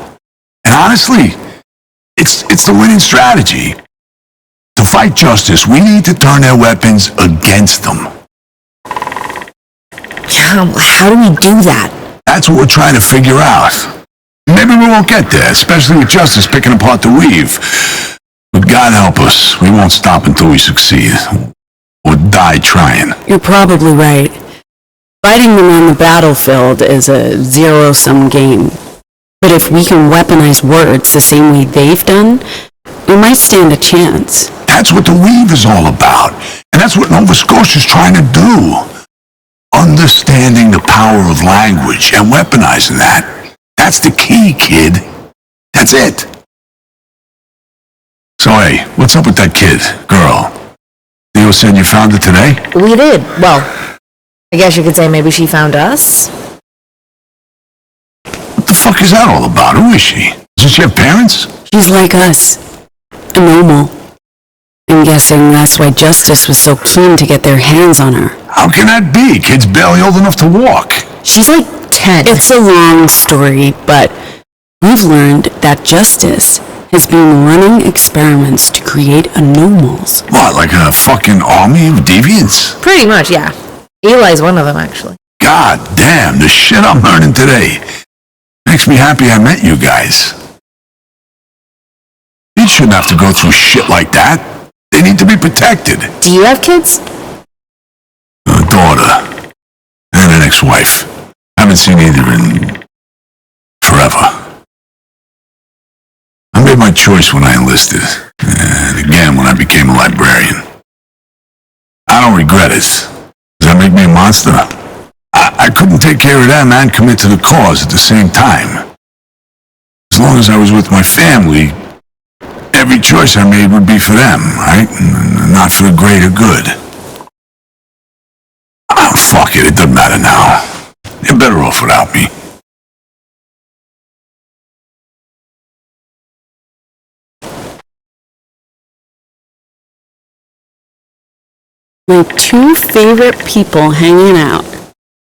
And honestly, it's the winning strategy. To fight justice, we need to turn their weapons against them. How do we do that? That's what we're trying to figure out. Maybe we won't get there, especially with justice picking apart the Weave. But God help us, we won't stop until we succeed. Or die trying. You're probably right. Fighting them on the battlefield is a zero-sum game. But if we can weaponize words the same way they've done, we might stand a chance. That's what the Weave is all about. And that's what Nova Scotia's trying to do. Understanding the power of language and weaponizing that. That's the key, kid. That's it. So hey, what's up with that kid, girl? Theo said you found her today? We did. Well, I guess you could say maybe she found us. What the fuck is that all about? Who is she? Doesn't she have parents? She's like us. A normal. I'm guessing that's why Justice was so keen to get their hands on her. How can that be? Kid's barely old enough to walk. She's like 10. It's a long story, but we've learned that Justice has been running experiments to create anomals. What, like a fucking army of deviants? Pretty much, yeah. Eli's one of them, actually. God damn, the shit I'm learning today. Makes me happy I met you guys. You shouldn't have to go through shit like that. They need to be protected. Do you have kids? A daughter. And an ex-wife. Haven't seen either in... forever. I made my choice when I enlisted. And again when I became a librarian. I don't regret it. Does that make me a monster? I couldn't take care of them and commit to the cause at the same time. As long as I was with my family, every choice I made would be for them, right? Not for the greater good. Oh, fuck it doesn't matter now. You're better off without me. My two favorite people hanging out.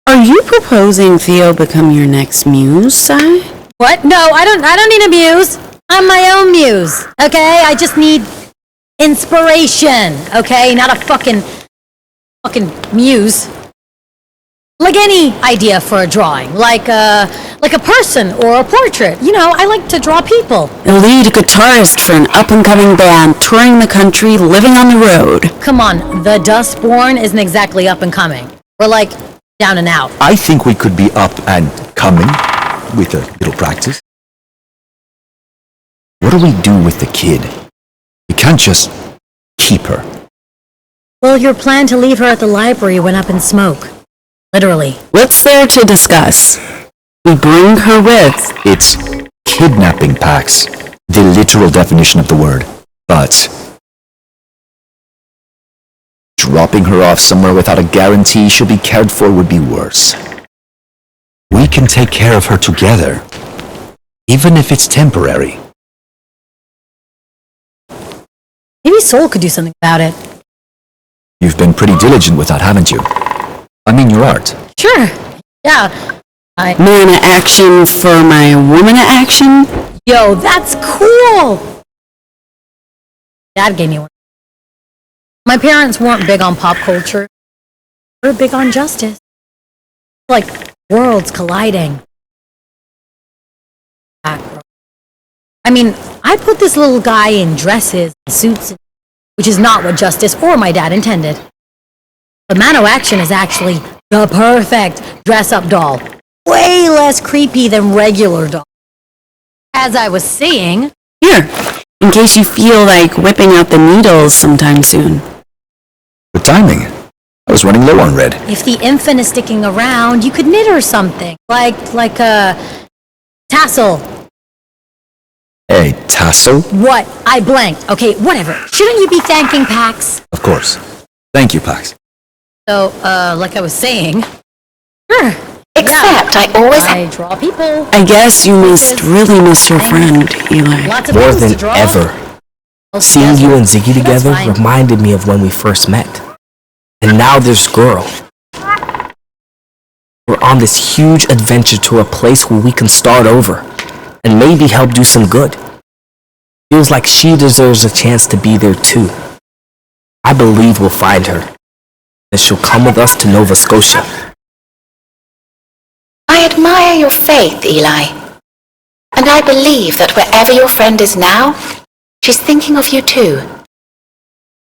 Are you proposing Theo become your next muse, Sai? What? No, I don't need a muse. I'm my own muse, okay? I just need inspiration, okay? Not a fucking muse. Like any idea for a drawing, like a person or a portrait. You know, I like to draw people. A lead guitarist for an up-and-coming band, touring the country, living on the road. Come on, the Dustborn isn't exactly up and coming. We're like down and out. I think we could be up and coming with a little practice. What do we do with the kid? We can't just keep her. Well, your plan to leave her at the library went up in smoke. Literally. What's there to discuss? We bring her with. It's kidnapping, Pax. The literal definition of the word. But dropping her off somewhere without a guarantee she'll be cared for would be worse. We can take care of her together, even if it's temporary. Maybe Soul could do something about it. You've been pretty diligent with that, haven't you? I mean your art. Sure. Yeah. Man of action for my woman of action? Yo, that's cool! Dad gave me one. My parents weren't big on pop culture. They were big on justice. Like worlds colliding. I mean, I put this little guy in dresses and suits, which is not what Justice or my dad intended. The Mano Action is actually the perfect dress-up doll. Way less creepy than regular dolls. As I was saying... Here, in case you feel like whipping out the needles sometime soon. Good timing. I was running low on red. If the infant is sticking around, you could knit her something. Like a tassel. A tassel? What? I blanked. Okay, whatever. Shouldn't you be thanking Pax? Of course. Thank you, Pax. So, like I was saying... Sure. Except I draw people. I guess you must really miss your friend, Eli. More than ever. Seeing you and Ziggy together reminded me of when we first met. And now this girl. We're on this huge adventure to a place where we can start over. And maybe help do some good. Feels like she deserves a chance to be there too. I believe we'll find her. And she'll come with us to Nova Scotia. I admire your faith, Eli. And I believe that wherever your friend is now, she's thinking of you too.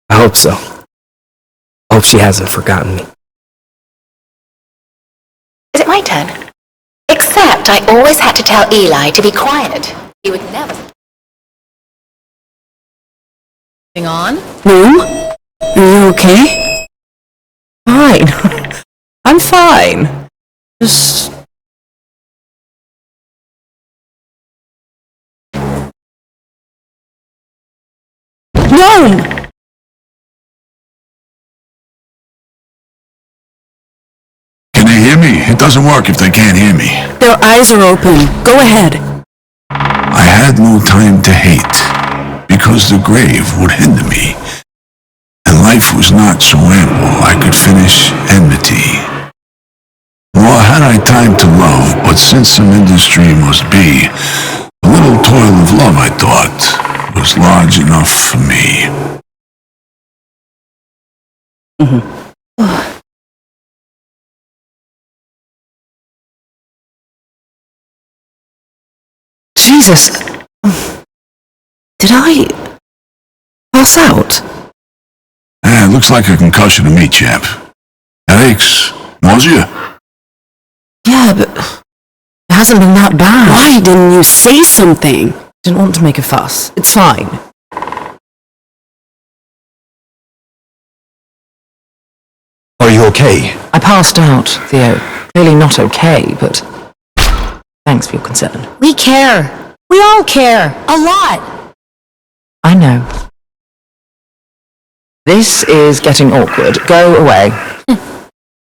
I hope so. I hope she hasn't forgotten me. Is it my turn? Except I always had to tell Eli to be quiet. He would never... Hang on. Mom? Are you okay? Fine. I'm fine. Just... No! Can they hear me? It doesn't work if they can't hear me. Their eyes are open. Go ahead. I had no time to hate, because the grave would hinder me, and life was not so ample I could finish enmity. Nor had I time to love, but since some industry must be, a little toil of love, I thought, was large enough for me. Jesus. Did I pass out? It looks like a concussion to me, chap. Headaches? Nausea? Yeah, but it hasn't been that bad. Why didn't you say something? Didn't want to make a fuss. It's fine. Are you okay? I passed out, Theo. Clearly not okay, but thanks for your concern. We care. We all care. A lot. I know. This is getting awkward. Go away.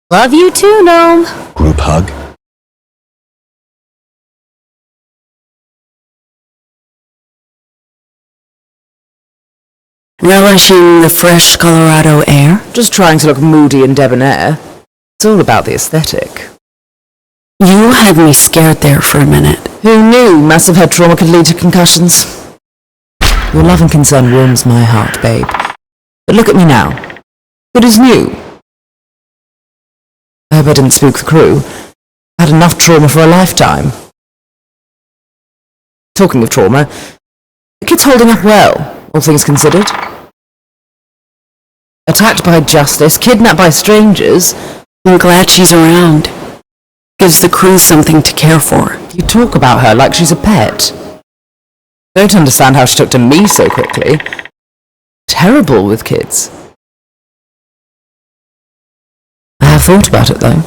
Love you too, Gnome. Group hug? Relishing the fresh Colorado air? Just trying to look moody and debonair. It's all about the aesthetic. You had me scared there for a minute. Who knew massive head trauma could lead to concussions? Your love and concern warms my heart, babe. But look at me now. Good as new. I hope I didn't spook the crew. I had enough trauma for a lifetime. Talking of trauma, the kid's holding up well, all things considered. Attacked by justice, kidnapped by strangers. I'm glad she's around. Gives the crew something to care for. You talk about her like she's a pet. Don't understand how she took to me so quickly. Terrible with kids. I have thought about it though.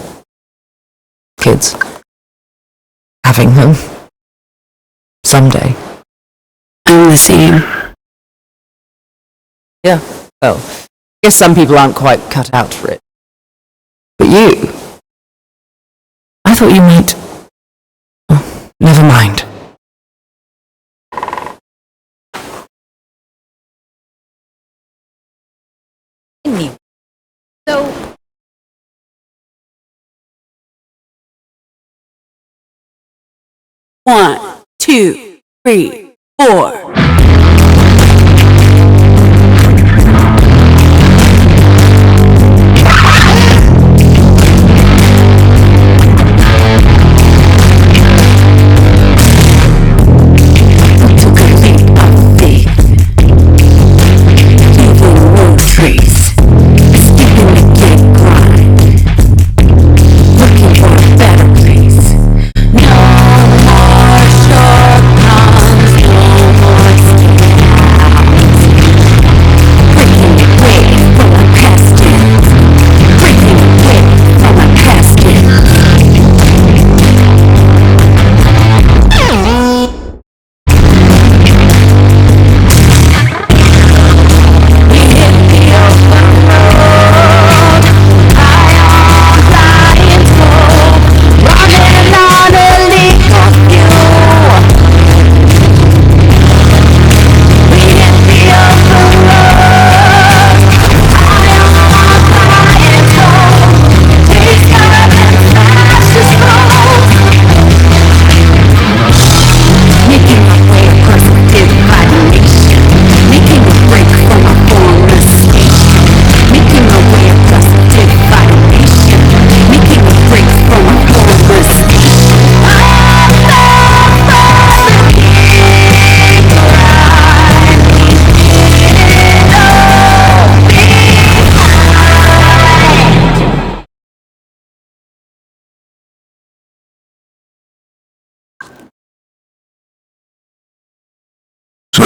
Kids. Having them. Someday. I'm the same. Yeah, well, I guess some people aren't quite cut out for it. But you... I thought you might... Oh, never mind. So... One, two, 3, 4. Skipping the gig grind.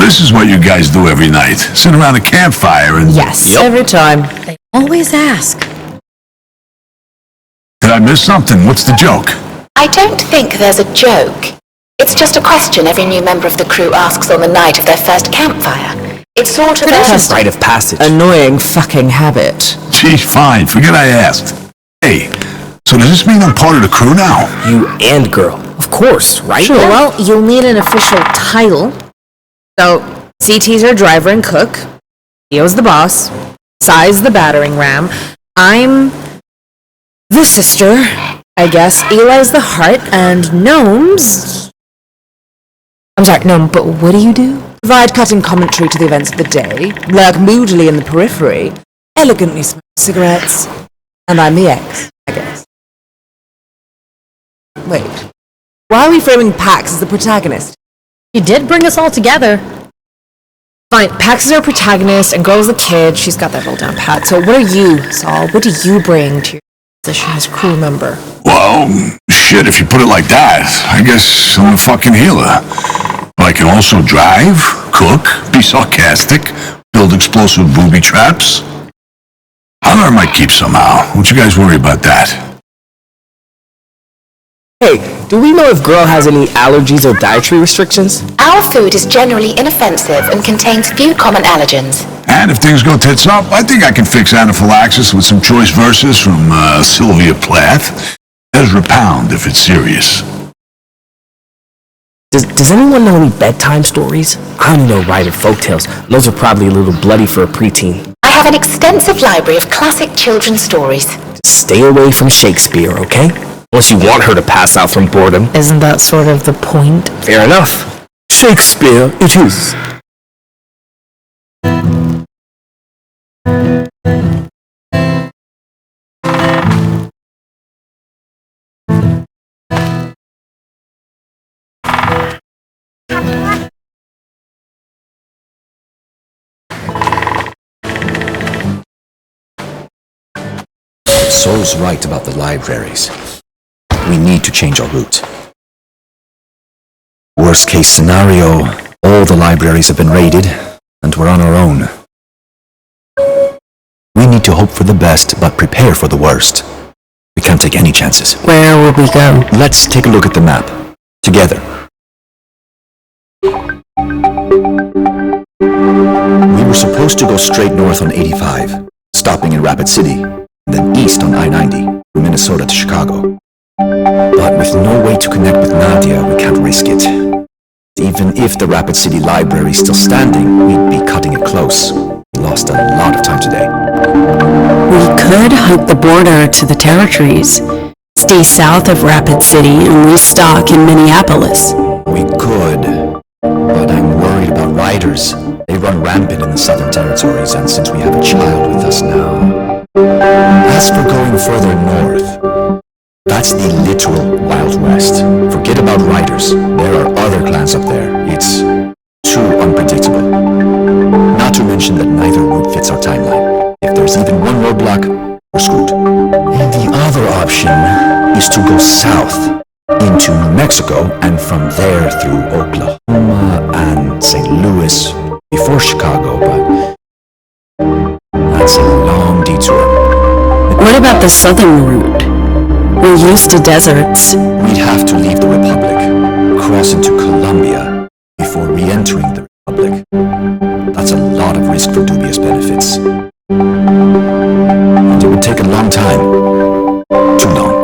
this is what you guys do every night. Sit around a campfire and... Yes, every time. They always ask. Did I miss something? What's the joke? I don't think there's a joke. It's just a question every new member of the crew asks on the night of their first campfire. It's sort of a... Rite of passage. Annoying fucking habit. Gee, fine. Forget I asked. Hey, so does this mean I'm part of the crew now? You and girl. Of course, right? Sure, well, you'll need an official title. So, CT's our driver and cook. Theo's the boss. Sai's the battering ram. I'm the sister. I guess Eli's the heart, and Gnome's... I'm sorry, Gnome, but what do you do? Provide cutting commentary to the events of the day, lurk moodily in the periphery, elegantly smoke cigarettes, and I'm the ex, I guess. Wait, why are we framing Pax as the protagonist? He did bring us all together. Fine, Pax is our protagonist, and Girl's the kid. She's got that all down pat. So what are you, Saul? What do you bring to your position as crew member? Well, shit, if you put it like that, I guess I'm a fucking healer. But I can also drive, cook, be sarcastic, build explosive booby traps. I'll earn my keep somehow. Don't you guys worry about that. Hey, do we know if Girl has any allergies or dietary restrictions? Our food is generally inoffensive and contains few common allergens. And if things go tits up, I think I can fix anaphylaxis with some choice verses from Sylvia Plath. Ezra Pound, if it's serious. Does anyone know any bedtime stories? I only know Ryder folktales. Those are probably a little bloody for a preteen. I have an extensive library of classic children's stories. Just stay away from Shakespeare, okay? Unless you want her to pass out from boredom. Isn't that sort of the point? Fair enough. Shakespeare it is. Sol's right about the libraries. We need to change our route. Worst case scenario, all the libraries have been raided, and we're on our own. We need to hope for the best, but prepare for the worst. We can't take any chances. Where will we go? Let's take a look at the map. Together. We were supposed to go straight north on 85, stopping in Rapid City, then east on I-90, from Minnesota to Chicago. But with no way to connect with Nadia, we can't risk it. Even if the Rapid City Library is still standing, we'd be cutting it close. We lost a lot of time today. We could hike the border to the territories, stay south of Rapid City, and restock in Minneapolis. We could, but I'm worried about riders. They run rampant in the southern territories, and since we have a child with us now... As for going further north, that's the literal Wild West. Forget about riders. There are other clans up there. It's too unpredictable. Not to mention that neither route fits our timeline. If there's even one roadblock, we're screwed. And the other option is to go south into New Mexico and from there through Oklahoma and St. Louis before Chicago, but that's a long detour. What about the southern route? We're used to deserts. We'd have to leave the Republic, cross into Colombia, before re-entering the Republic. That's a lot of risk for dubious benefits. And it would take a long time. Too long.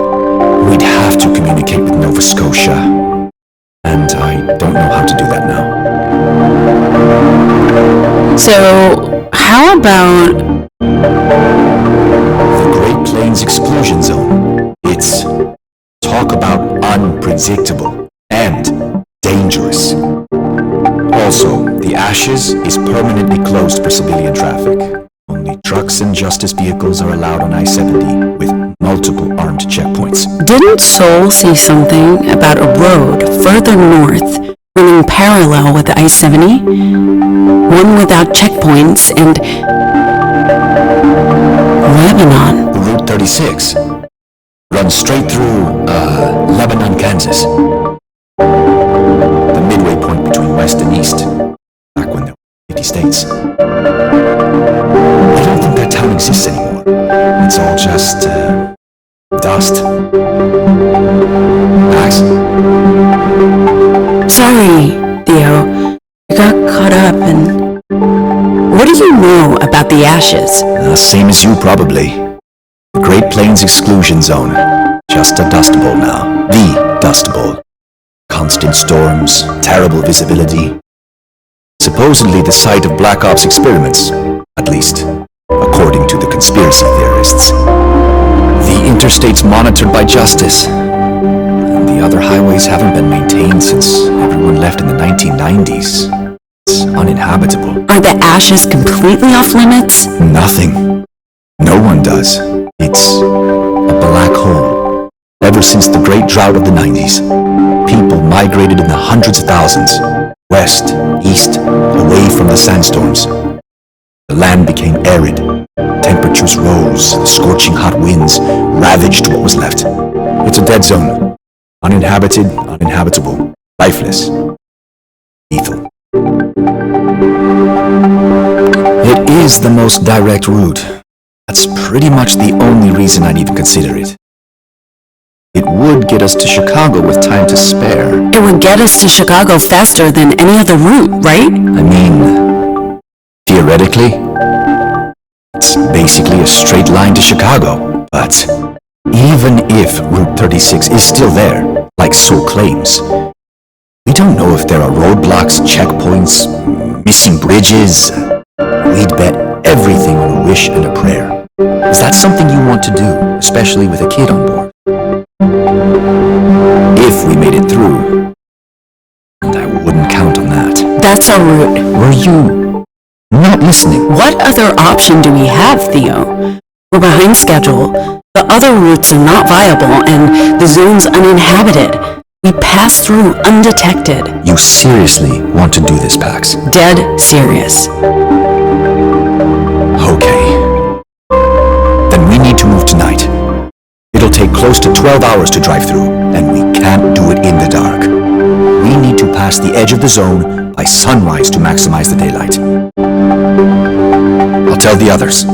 We'd have to communicate with Nova Scotia. And I don't know how to do that now. So, how about... the Great Plains Exclusion Zone. It's talk about unpredictable and dangerous. Also, the Ashes is permanently closed for civilian traffic. Only trucks and justice vehicles are allowed on I-70 with multiple armed checkpoints. Didn't Sol say something about a road further north running parallel with I-70? One without checkpoints and... Lebanon. Route 36 runs straight through, Lebanon, Kansas. The midway point between west and east. back when there were 50 states. I don't think that town exists anymore. It's all just, dust. Max? Sorry, Theo. I got caught up in... What do you know about the ashes? Same as you, probably. The Great Plains Exclusion Zone. Just a dust bowl now. The Dust Bowl. Constant storms, terrible visibility. Supposedly the site of Black Ops experiments, at least, according to the conspiracy theorists. The interstate's monitored by Justice, and the other highways haven't been maintained since everyone left in the 1990s. It's uninhabitable. Are the ashes completely off limits? Nothing. No one does. It's a black hole. Ever since the Great Drought of the 90s, people migrated in the hundreds of thousands, west, east, away from the sandstorms. The land became arid. Temperatures rose, scorching hot winds ravaged what was left. It's a dead zone. Uninhabited, uninhabitable, lifeless, lethal. It is the most direct route. That's pretty much the only reason I'd even consider it. It would get us to Chicago with time to spare. It would get us to Chicago faster than any other route, right? I mean, theoretically, it's basically a straight line to Chicago. But even if Route 36 is still there, like Soul claims, we don't know if there are roadblocks, checkpoints, missing bridges. We'd bet everything on a wish and a prayer. Is that something you want to do, especially with a kid on board? If we made it through. And I wouldn't count on that. That's our route. Were you not listening? What other option do we have, Theo? We're behind schedule. The other routes are not viable, and the zone's uninhabited. We pass through undetected. You seriously want to do this, Pax? Dead serious. Okay. Then we need to move tonight. It'll take close to 12 hours to drive through, and we can't do it in the dark. We need to pass the edge of the zone by sunrise to maximize the daylight. I'll tell the others.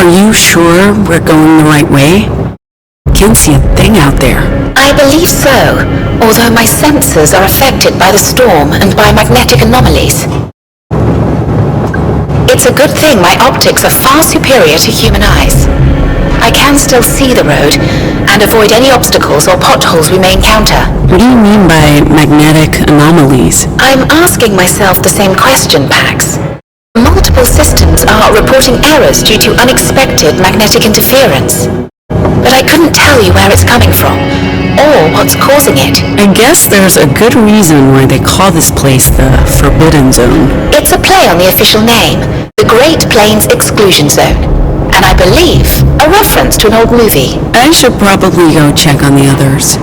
Are you sure we're going the right way? Can't see a thing out there. I believe so, although my senses are affected by the storm and by magnetic anomalies. It's a good thing my optics are far superior to human eyes. I can still see the road and avoid any obstacles or potholes we may encounter. What do you mean by magnetic anomalies? I'm asking myself the same question, Pax. Multiple systems are reporting errors due to unexpected magnetic interference. But I couldn't tell you where it's coming from, or what's causing it. I guess there's a good reason why they call this place the Forbidden Zone. It's a play on the official name, the Great Plains Exclusion Zone, and I believe a reference to an old movie. I should probably go check on the others.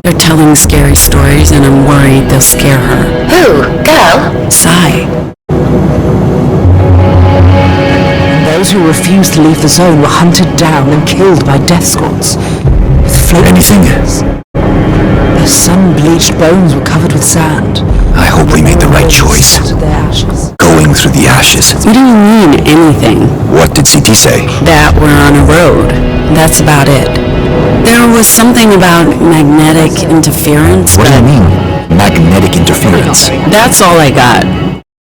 They're telling scary stories, and I'm worried they'll scare her. Who? Girl? Sai. Those who refused to leave the zone were hunted down and killed by death squads. Anything? Their sun-bleached bones were covered with sand. I hope we made the right choice. Their ashes. Going going through the ashes. What do you mean, anything? What did CT say? That we're on a road. That's about it. There was something about magnetic interference, What do you mean, magnetic interference? That's all I got.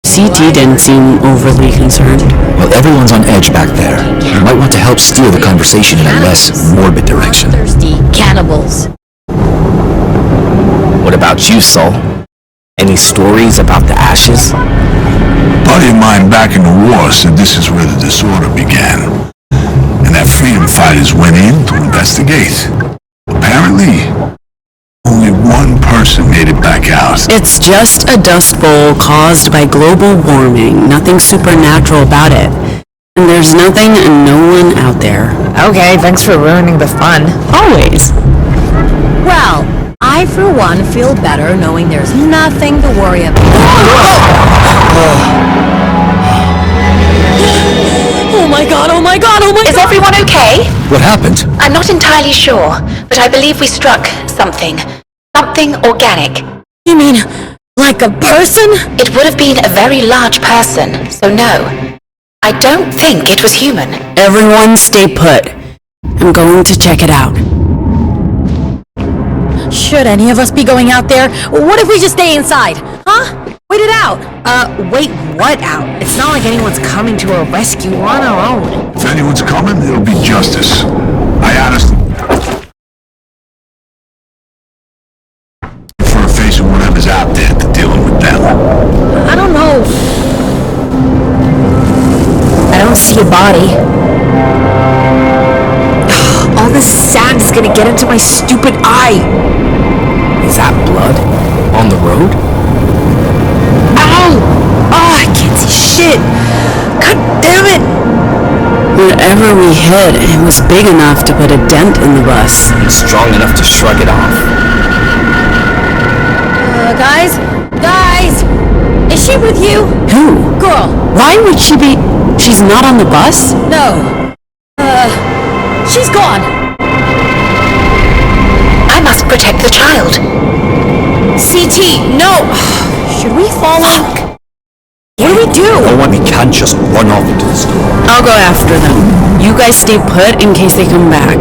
CT didn't seem overly concerned. Well, everyone's on edge back there. You might want to help steer the conversation in a less morbid direction. Thirsty cannibals. What about you, Sol? Any stories about the ashes? A buddy of mine back in the war said this is where the disorder began, and that freedom fighters went in to investigate. Apparently, only one person made it back out. It's just a dust bowl caused by global warming. Nothing supernatural about it. And there's nothing and no one out there. Okay, thanks for ruining the fun. Always. Well, I for one feel better knowing there's nothing to worry about. Oh my god, oh my god, oh my god! Is everyone okay? What happened? I'm not entirely sure, but I believe we struck something. Something organic. You mean, like a person? It would have been a very large person, so no. I don't think it was human. Everyone stay put. I'm going to check it out. Should any of us be going out there? What if we just stay inside? Huh? Wait it out. Wait what out? It's not like anyone's coming to our rescue. We're on our own. If anyone's coming, it'll be justice. I honestly... for a face of whatever's out there to dealing with them. I don't know. I don't see a body. All this sand's gonna get into my stupid eye. Is that blood? On the road? Ow! Oh, I can't see shit. God damn it! Whatever we hit, it was big enough to put a dent in the bus. And strong enough to shrug it off. Guys? Guys! Is she with you? Who? Girl. Why would she be... She's not on the bus? No. She's gone. I must protect the child. CT, no! Should we follow? What do we do? No one, we can't just run off into the storm. I'll go after them. You guys stay put in case they come back.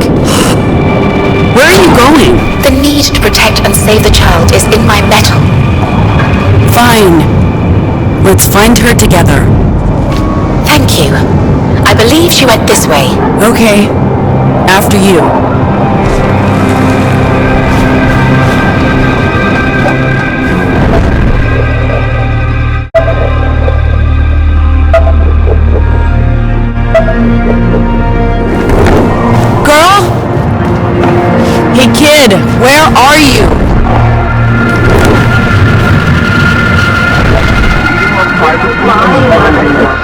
Where are you going? The need to protect and save the child is in my metal. Fine. Let's find her together. Thank you. I believe she went this way. Okay. After you. Girl? Hey kid, where are you?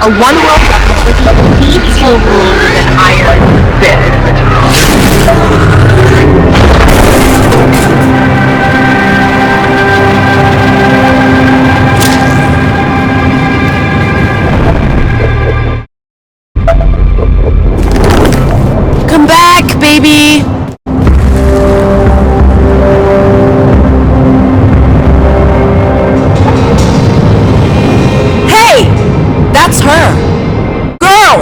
A one-world weapon with peaceful rules and iron fist. Come back, baby! Hey! That's her! Girl!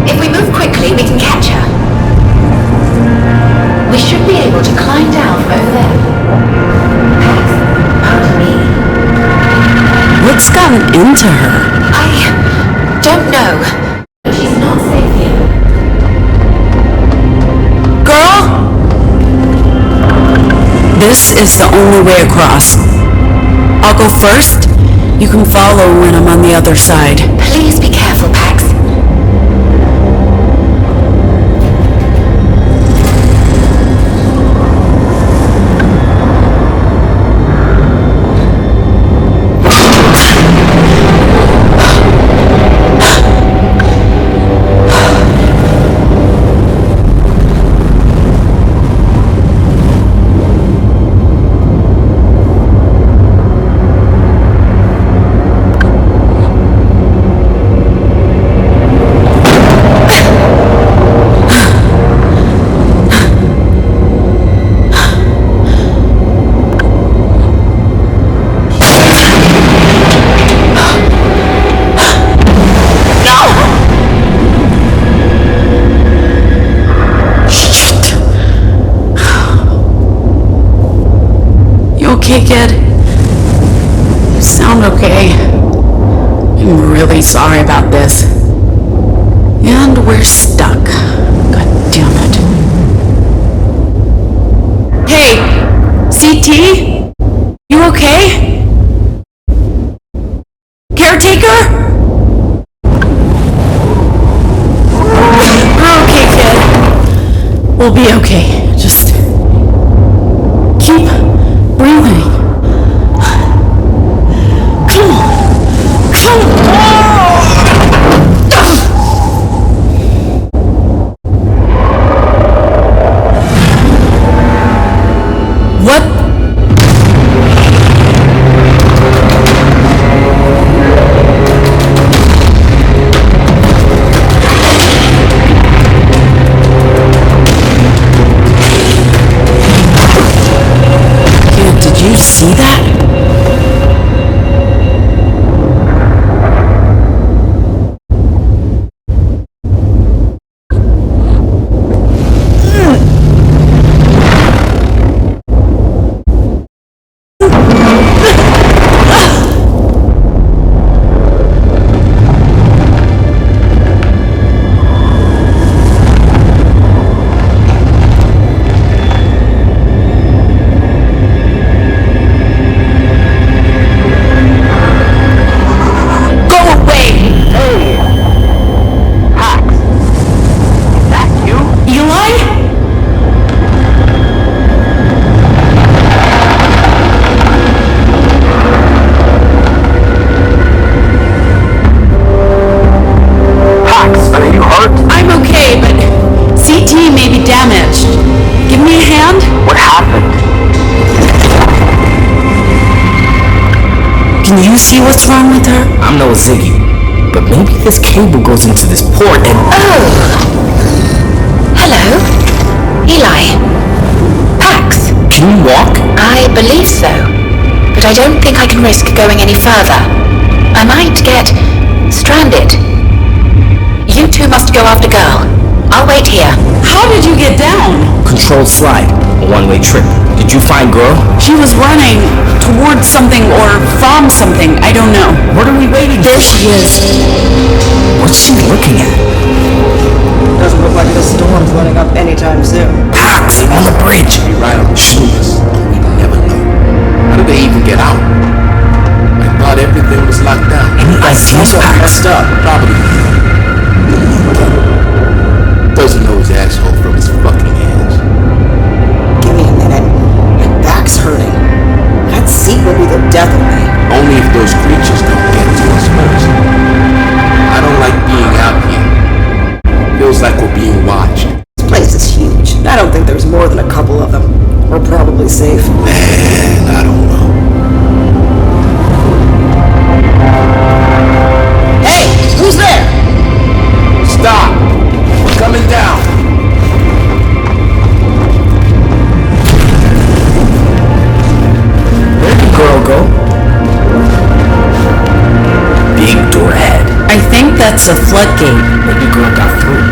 If we move quickly, we can catch her. We should be able to climb down from over there. Pax, pardon me. What's gotten into her? I don't know, but she's not safe here. Girl? This is the only way across. I'll go first. You can follow when I'm on the other side. Please be careful, Pax. okay, kid? You sound okay. I'm really sorry about this. And we're stuck. God damn it. Hey, CT? You okay? Caretaker? We're okay, kid. We'll be okay. Just keep breathing. Come on. Come on. What? Did you see that? Can you see what's wrong with her? I'm no Ziggy, but maybe this cable goes into this port and... Oh! Hello? Eli? Pax? Can you walk? I believe so, but I don't think I can risk going any further. I might get stranded. You two must go after Girl. I'll wait here. How did you get down? Controlled slide. A one-way trip. Did you find Girl? She was running towards something or from something. I don't know. What are we waiting for? There she is. What's she looking at? Doesn't look like the storm's letting up anytime soon. Pax, on the bridge. Be right on the shoes. We never know. How did they even get out? I thought everything was locked down. Any ideas, Pax? Messed up, probably. Doesn't know his asshole from his fucking hands. Give me a minute. My back's hurting. That seat will be the death of me. Only if those creatures don't get to us first. I don't like being out here. Feels like we're being watched. This place is huge. I don't think there's more than a couple of them. We're probably safe. Man, I don't know. Hey! Who's there? Stop! We're coming down. Where did Girl go? Big door ahead. I think that's a floodgate. Maybe Girl got through.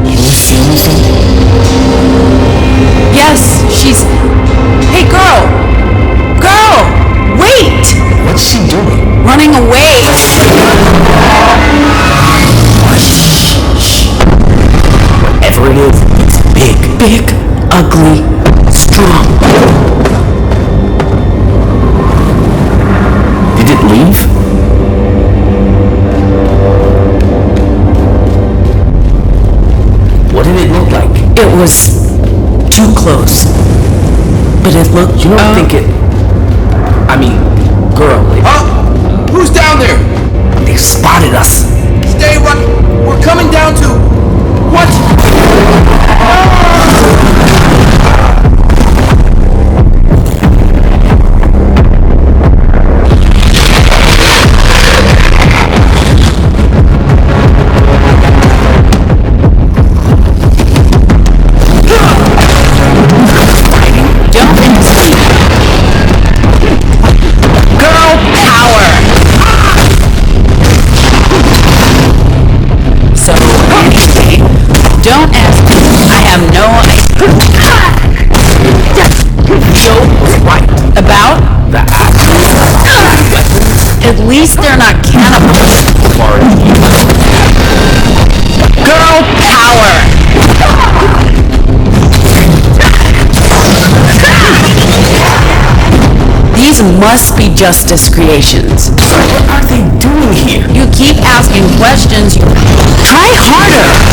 Can you see anything? Yes, she's... Hey, Girl! Girl! Wait! What's she doing? Running away! Whatever it is, it's big. Big, ugly, strong. Did it leave? What did it look like? It was too close. But it looked... You don't think it... I mean, Girl, it... Who's down there? They've spotted us. Stay right. We're coming down to... What? least they're not cannibals. Girl power! These must be Justice creations. What are they doing here? You keep asking questions. Try harder!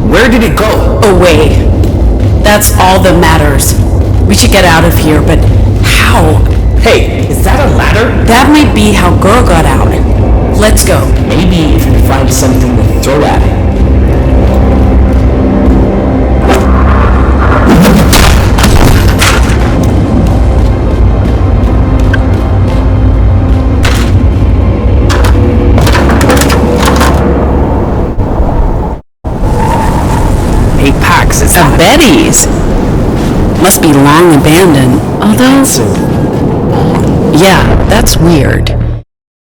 Where did it go? Away. That's all that matters. We should get out of here, but how? Hey, is that a ladder? That might be how Girl got out. Let's go. Maybe if we find something to throw at it. A Betty's. Must be long abandoned. Although, yeah, that's weird.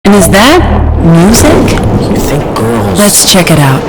And is that music? You think girls... Let's check it out.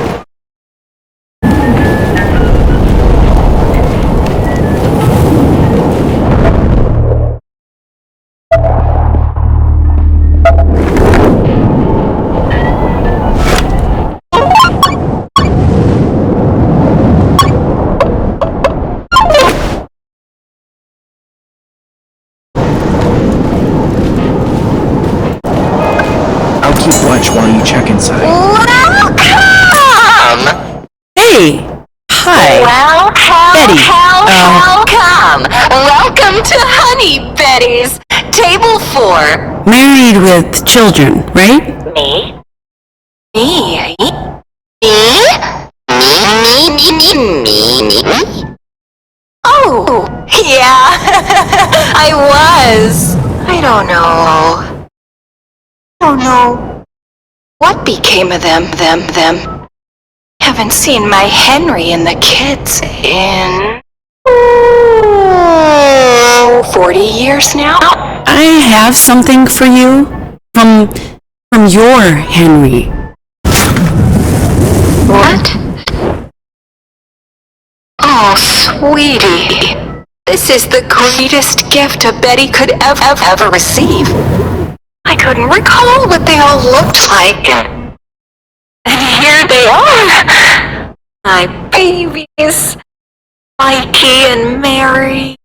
Watch while you check inside. Welcome! Hey! Hi! Betty. Welcome! Welcome to Honey Betty's. Table 4. Married with children, right? Me? Me? Oh, yeah. I was. I don't know. What became of them? Haven't seen my Henry and the kids in 40 years now. I have something for you from your Henry. What? Oh, sweetie. This is the greatest gift a Betty could ever receive. I couldn't recall what they all looked like. And here they are. My babies. Mikey and Mary.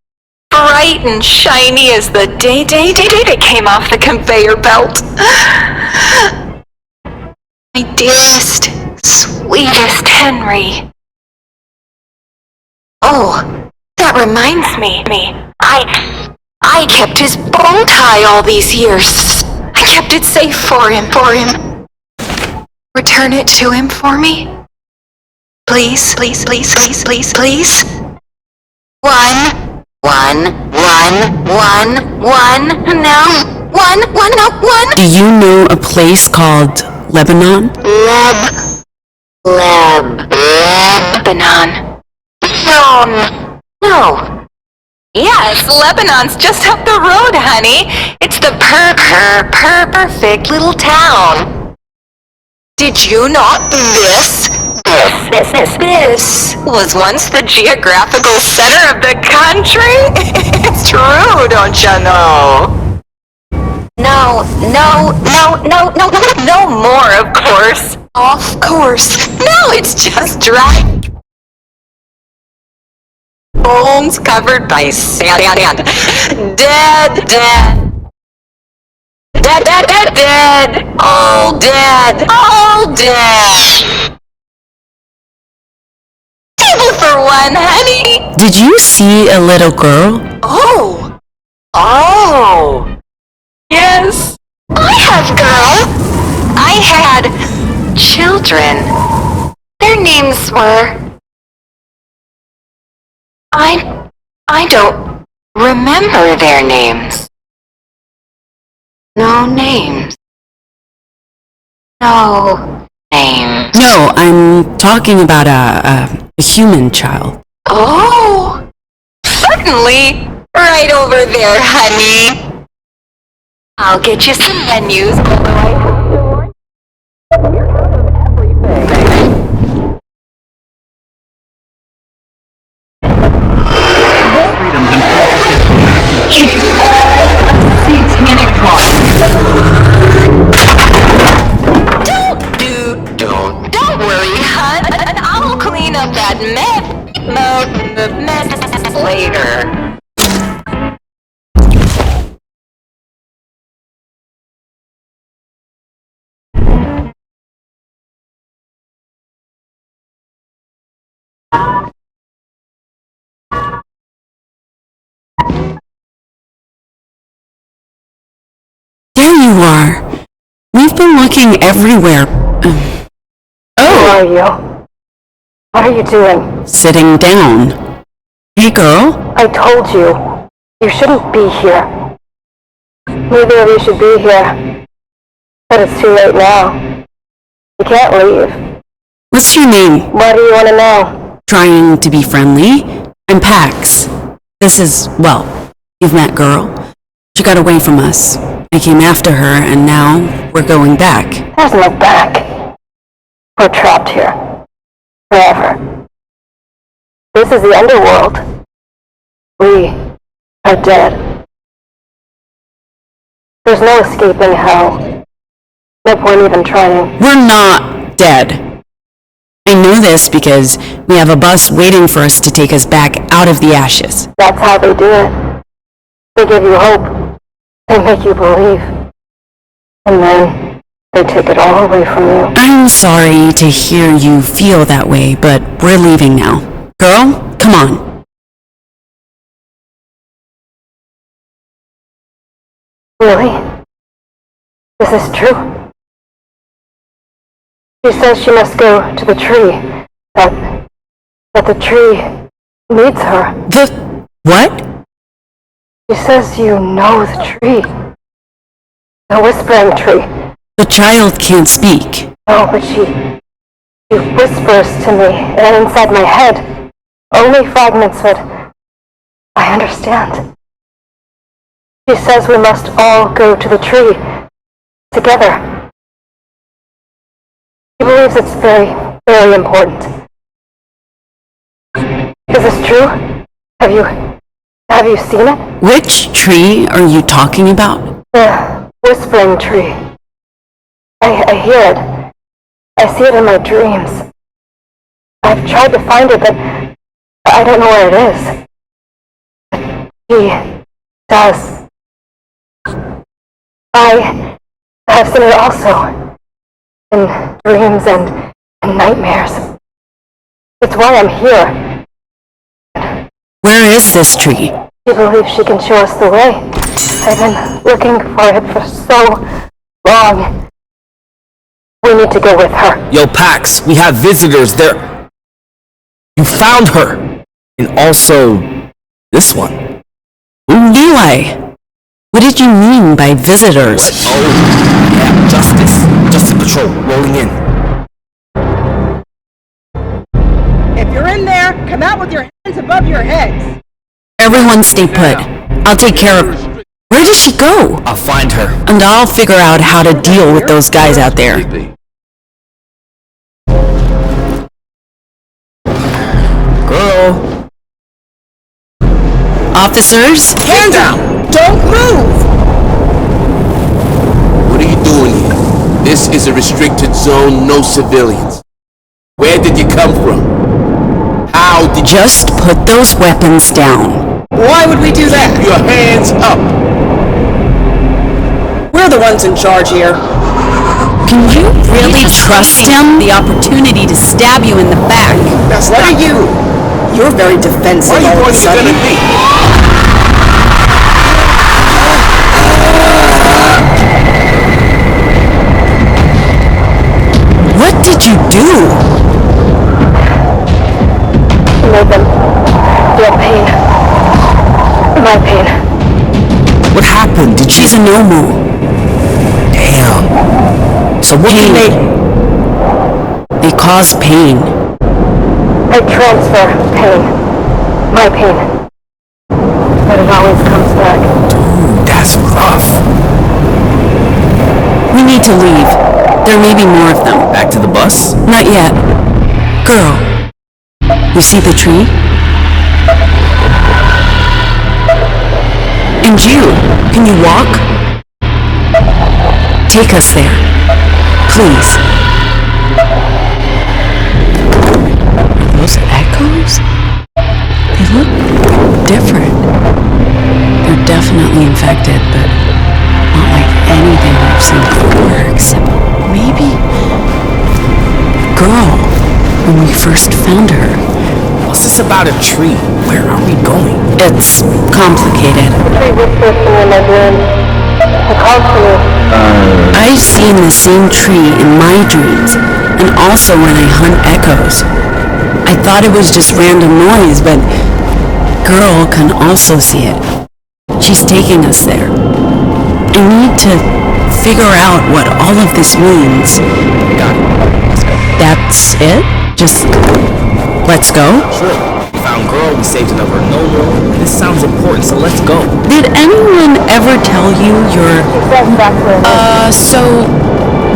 Bright and shiny as the day they came off the conveyor belt. My dearest, sweetest Henry. Oh, that reminds me. I kept his bow tie all these years. I kept it safe for him. Return it to him for me. Please. One. No, one. Do you know a place called Lebanon? Lebanon. No. Yes, Lebanon's just up the road, honey. It's the perfect little town. Did you not? This was once the geographical center of the country? It's true, don't you know? No more, of course. Of course. No, it's just dry. Bones covered by sand. Dead. All dead. Table for one, honey. Did you see a little girl? Oh. Yes. I have girl. I had children. Their names were... I don't remember their names. No names. No, I'm talking about a human child. Oh, certainly. Right over there, honey. I'll get you some menus, although I have to warn you. later. There you are. We've been looking everywhere. Who are you? What are you doing? Sitting down. Hey, girl. I told you. You shouldn't be here. Neither of you should be here. But it's too late now. You can't leave. What's your name? What do you want to know? Trying to be friendly. I'm Pax. This is, well, you've met girl. She got away from us. I came after her, and now we're going back. There's no back. We're trapped here. Forever. This is the underworld. We are dead. There's no escaping hell. No point even trying. We're not dead. I know this because we have a bus waiting for us to take us back out of the ashes. That's how they do it. They give you hope. They make you believe. And then they take it all away from you. I'm sorry to hear you feel that way, but we're leaving now. Girl, come on. Really? This is true? She says she must go to the tree. That the tree needs her. The what? She says you know the tree. The whispering tree. The child can't speak. No, but she whispers to me and inside my head. Only fragments, but I understand. She says we must all go to the tree. Together. She believes it's very, very important. Is this true? Have you seen it? Which tree are you talking about? The whispering tree. I hear it. I see it in my dreams. I've tried to find it, but I don't know where it is. She does. I have seen it also. In dreams and nightmares. It's why I'm here. Where is this tree? She believes she can show us the way. I've been looking for it for so long. We need to go with her. Yo, Pax, we have visitors there. You found her. And also, this one. Eli, what did you mean by visitors? What? Oh, yeah, Justice. Justice Patrol, rolling in. If you're in there, come out with your hands above your heads. Everyone stay put. I'll take care of... Where does she go? I'll find her. And I'll figure out how to deal with those guys out there. Girl. Officers? Hands down! Don't move! What are you doing here? This is a restricted zone, no civilians. Where did you come from? How did you... Just put those weapons down. Why would we do that? Keep your hands up! We're the ones in charge here. Can you really trust him? The opportunity to stab you in the back. What are you? You're very defensive Why are you all of a pointing a gun sudden. at me? What did you do? Made them feel pain. My pain. What happened? Did She's a Nomu. Damn. So what Pain. They cause pain. I transfer pain. My pain. But it always comes back. Dude, that's rough. We need to leave. There may be more of them. Back to the bus? Not yet. Girl, you see the tree? And you, can you walk? Take us there. Please. Those echoes. unexpected, but not like anything I've seen before, except maybe the girl when we first found her. What's this about a tree? Where are we going? It's complicated. I've seen the same tree in my dreams, and also when I hunt echoes. I thought it was just random noise, but girl can also see it. She's taking us there. I need to figure out what all of this means. Got it. Let's go. That's it? Just let's go? Sure. We found girl, we saved another normal. This sounds important, so let's go. Did anyone ever tell you you're...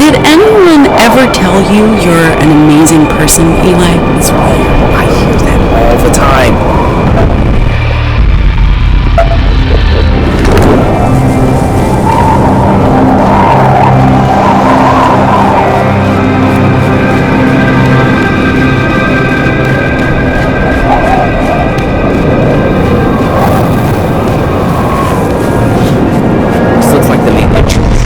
Did anyone ever tell you you're an amazing person, Eli? It's weird. I hear that all the time. This looks like the main entrance.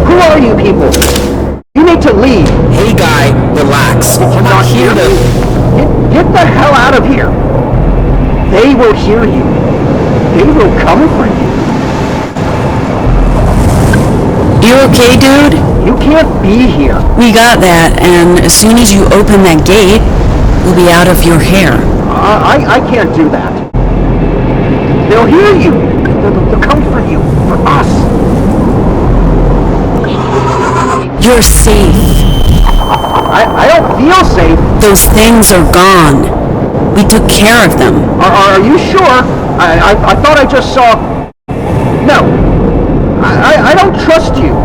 Who are you people? You need to leave. Hey guy, relax. We're not here to... Get the hell out of here. They will hear you. They will come for you. You okay, dude? You can't be here. We got that, and as soon as you open that gate, we'll be out of your hair. I can't do that. They'll hear you. They'll come for you. For us. You're safe. I don't feel safe. Those things are gone. We took care of them. Are you sure? I thought I just saw... No. I don't trust you.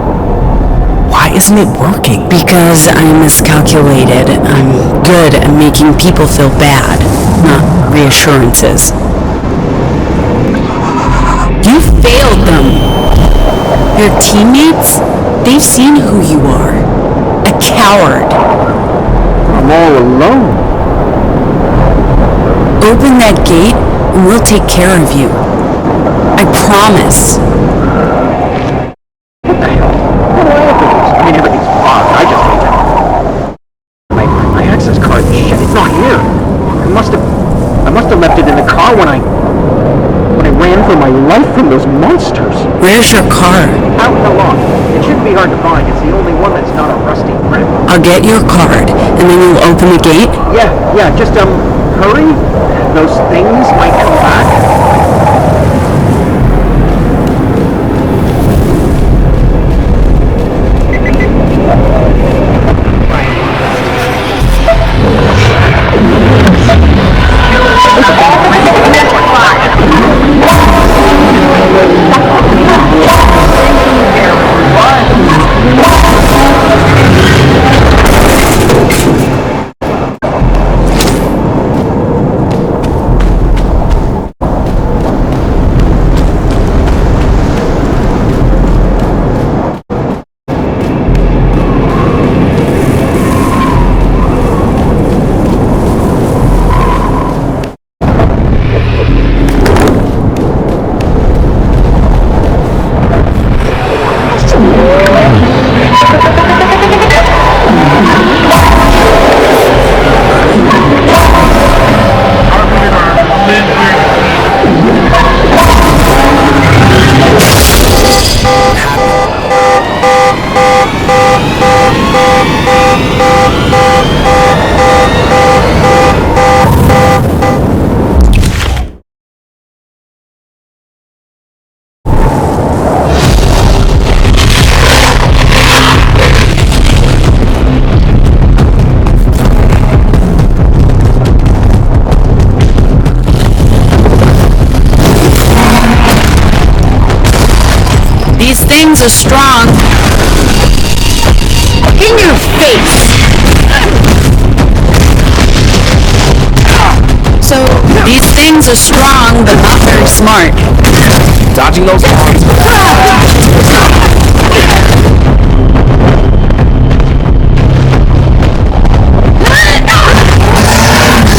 Why isn't it working? Because I miscalculated. I'm good at making people feel bad, not reassurances. You failed them. Your teammates, they've seen who you are. A coward. I'm all alone. Open that gate and we'll take care of you. I promise. What the hell? What do I have to do? I mean, everything's locked. I just hate that. My access card, shit, it's not here. I must have left it in the car when I ran for my life from those monsters. Where's your car? Out in the lot. It shouldn't be hard to find. It's the only one that's not a rusty grip. I'll get your card, and then you'll open the gate? Yeah, just, hurry. Those things might come back. These things are strong. In your face! Humans are strong, but not very smart. Dodging those bombs.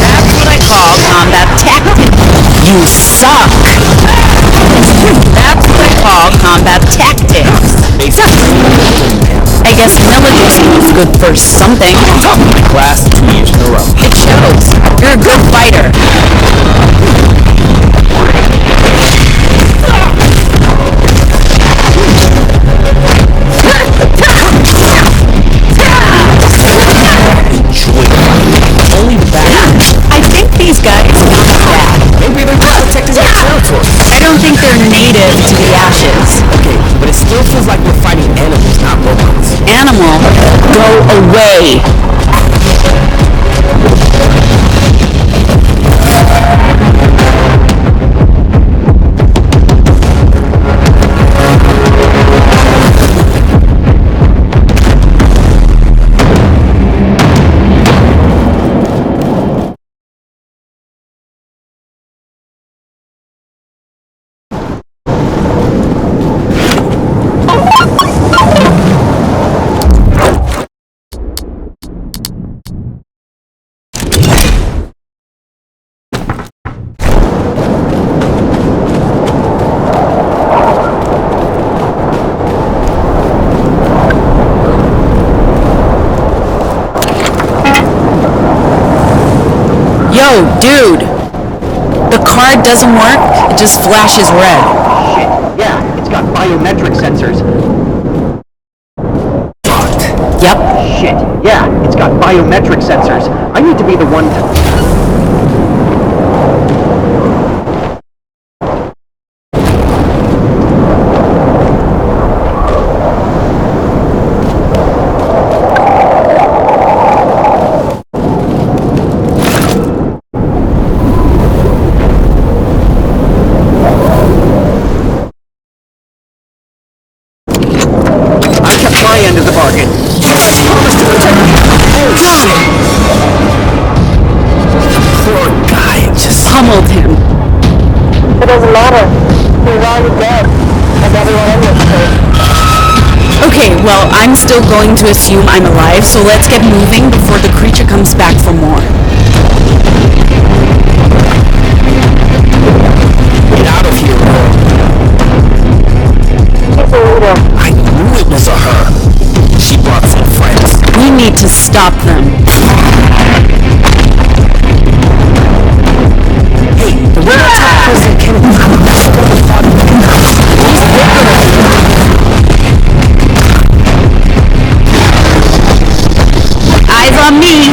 That's what I call combat tactics. You suck. That's what I call combat tactics. I guess military is good for something. Top of my class 2 years in a row. It shows. You're a good fighter. Only bad. I think these guys are not bad. Maybe they're just protecting their territory. I don't think they're native to the ashes. Okay, but it still feels like we're fighting animals, not robots. Animal, go away. Yo, dude! The card doesn't work, it just flashes red. Shit, yeah, it's got biometric sensors. Yep. Shit, yeah, it's got biometric sensors. I need to be the one to... my end of the bargain. Poor guy just pummeled him. It doesn't matter. He's already dead, like everyone in this place. Okay, well, I'm still going to assume I'm alive, so let's get moving before the creature comes back for more. get out of here, bro. She's a leader. I knew it was a her. She brought some friends. We need to stop them. Hey, the one on top President Kennedy. Eyes on me.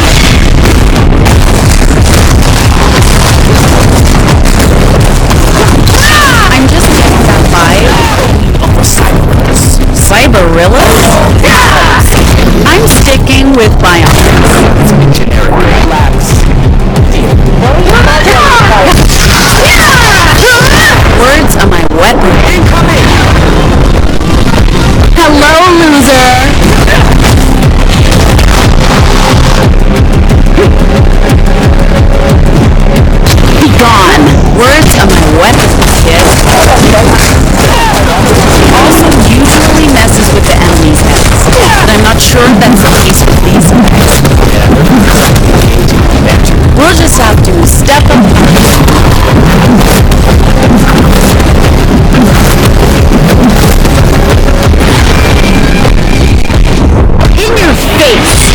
I'm just getting that vibe. Cyberillas? I'm sticking with bionics. Generic relax. Words are my weapon. Incoming! Hello, loser. Be gone. Words are my weapon, kid. Also usually messes with the enemy's heads, but I'm not sure if that's the case with these guys. We'll just have to step up. In your face!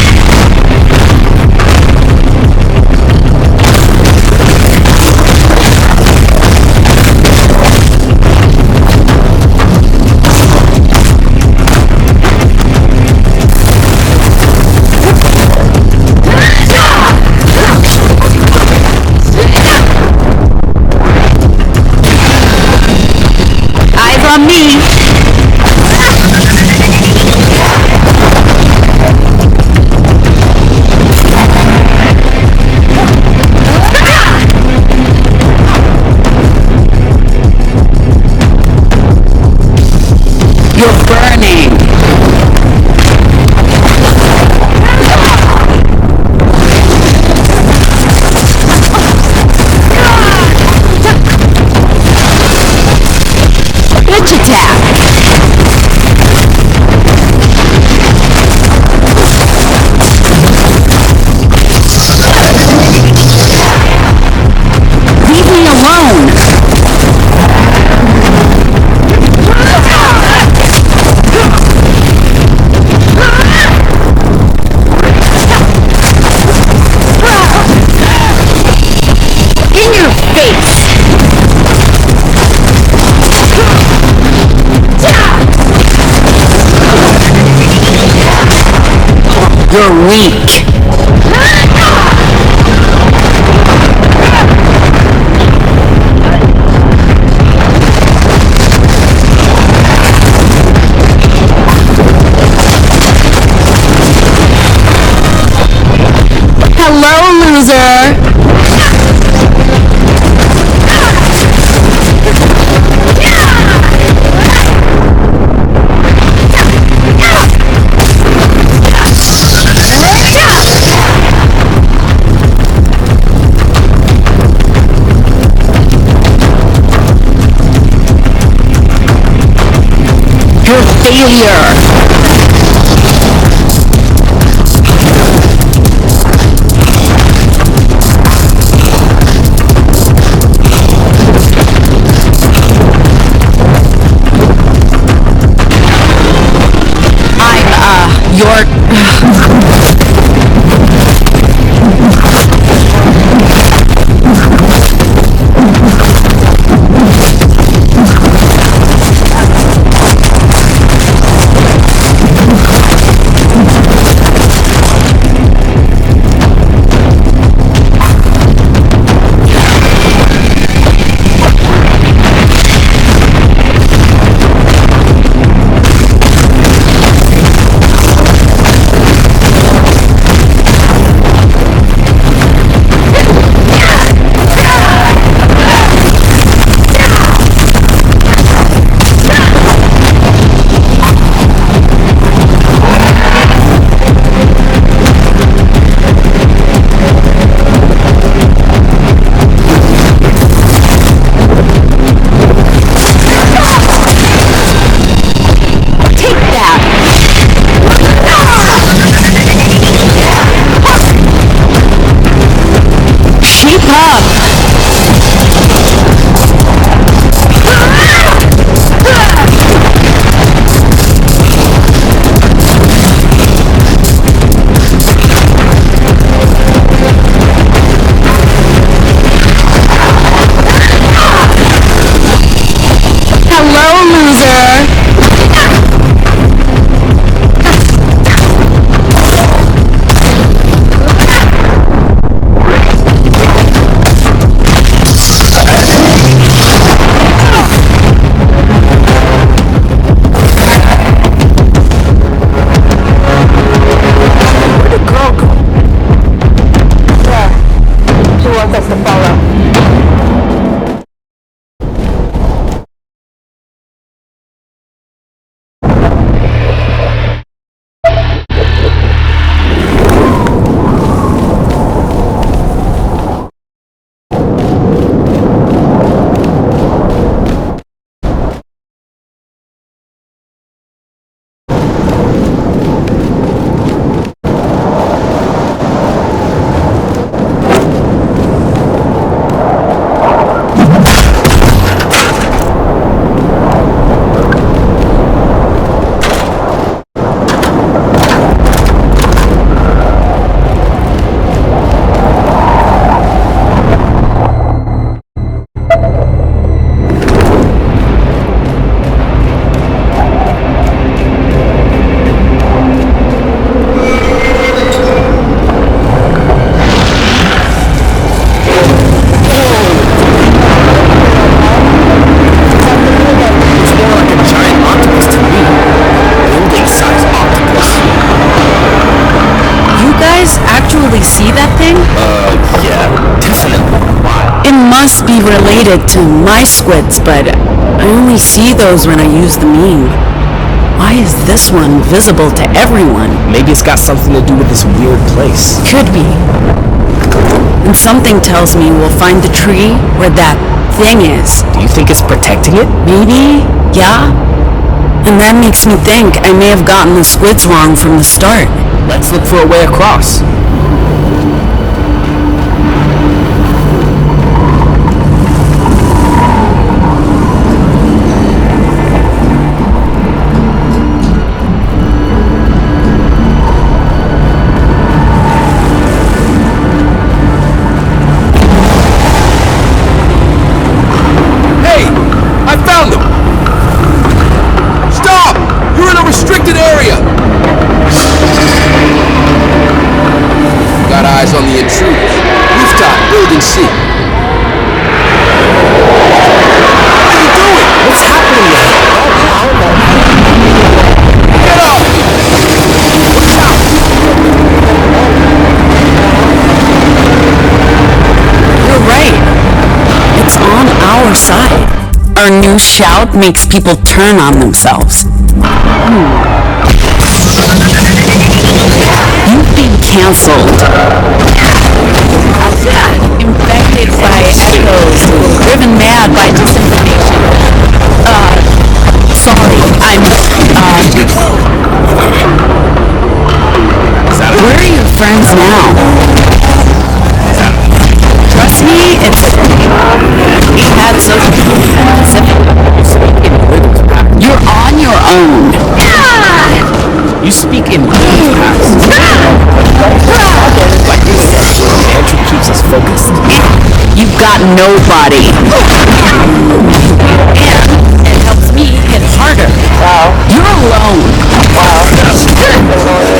You're weak. Hello, loser! You're a failure. See that thing? Yeah, definitely. It must be related to my squids, but I only see those when I use the meme. Why is this one visible to everyone? Maybe it's got something to do with this weird place. Could be. And something tells me we'll find the tree where that thing is. Do you think it's protecting it? Maybe, yeah. And that makes me think I may have gotten the squids wrong from the start. Let's look for a way across. Stop! You're in a restricted area! no shout makes people turn on themselves. You've been canceled. Infected by echoes, driven mad by disinformation. Sorry, where are your friends now? Trust me, we had social You're on your own. You speak in past. Like this, Andrew keeps us focused. You've got nobody. And it helps me hit harder. Wow. You're alone. Wow.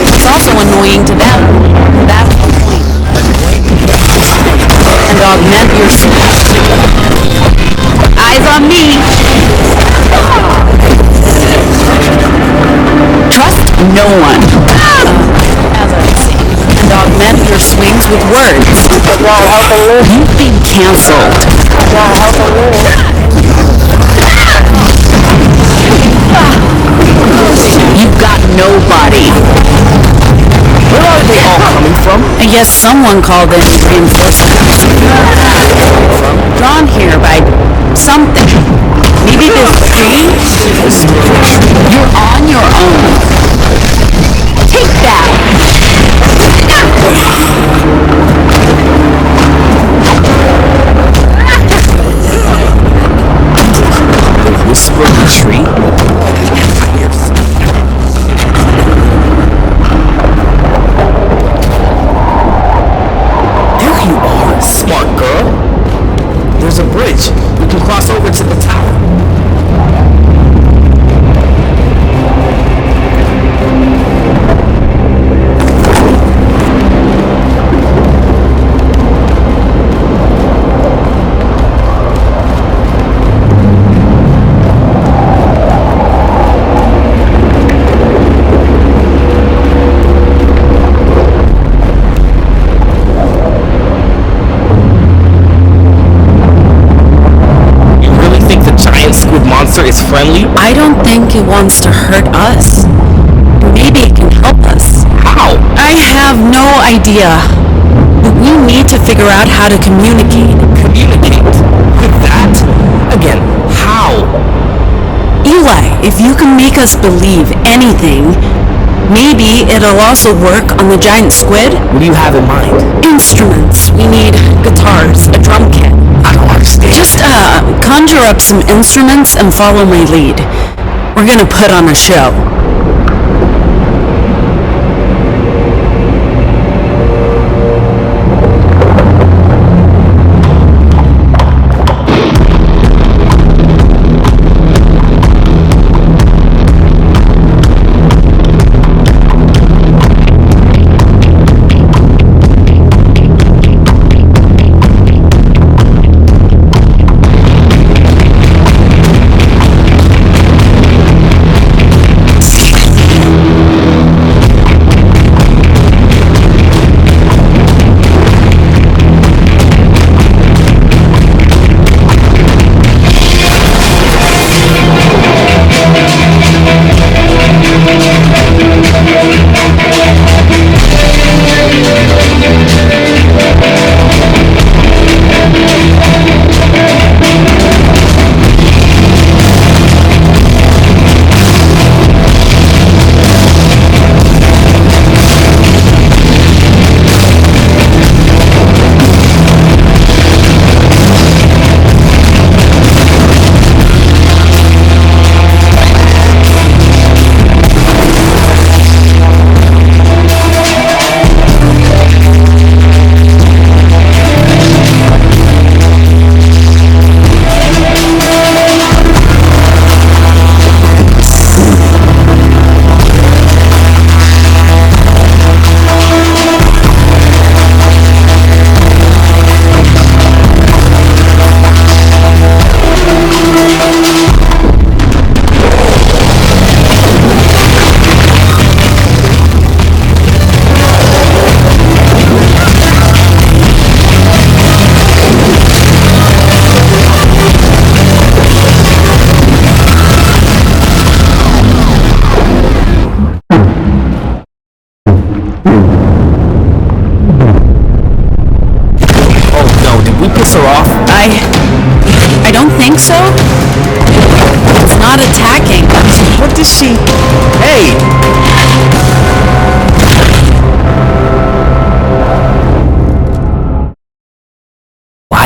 It's also annoying to them. That's the point. And augment your speech. Eyes on me. Trust no one. As I say, and augment your swings with words. You've been canceled. You've got nobody. Where are they all coming from? I guess someone called in reinforcements. Drawn here by something. Maybe this tree? You're on your own. Take that! The whisper of the tree? There you are, smart girl. There's a bridge. We can cross over to the tower. Is friendly? I don't think it wants to hurt us. Maybe it can help us. How? I have no idea. But we need to figure out how to communicate. Communicate? With that? Again, how? Eli, if you can make us believe anything, maybe it'll also work on the giant squid. What do you have in mind? Instruments. We need guitars, a drum kit. I don't understand. Just conjure up some instruments and follow my lead. We're gonna put on a show.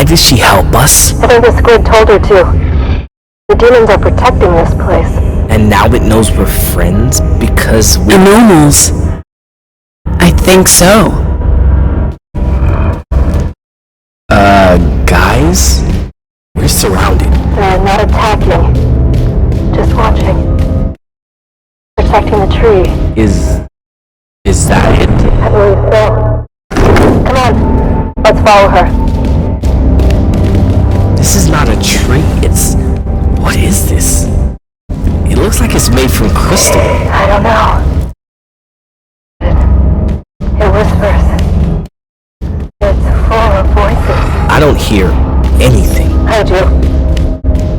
did she help us? I think the squid told her to. The demons are protecting this place. And now it knows we're friends because we... Anomals. I think so. Guys? We're surrounded. They're not attacking. Just watching. Protecting the tree. Is that it? I believe so. Come on. Let's follow her. This is not a tree. What is this? It looks like it's made from crystal. I don't know. It whispers. It's full of voices. I don't hear anything. I do.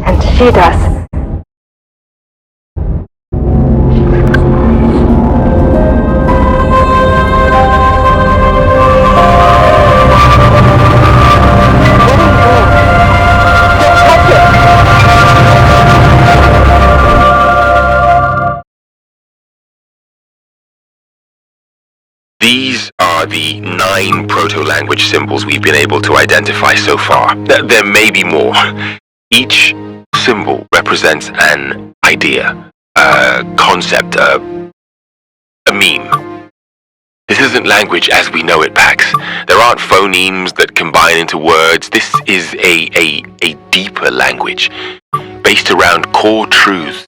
And she does. These are the 9 proto-language symbols we've been able to identify so far. There may be more. Each symbol represents an idea, a concept, a meme. This isn't language as we know it, Pax. There aren't phonemes that combine into words. This is a deeper language, based around core truths.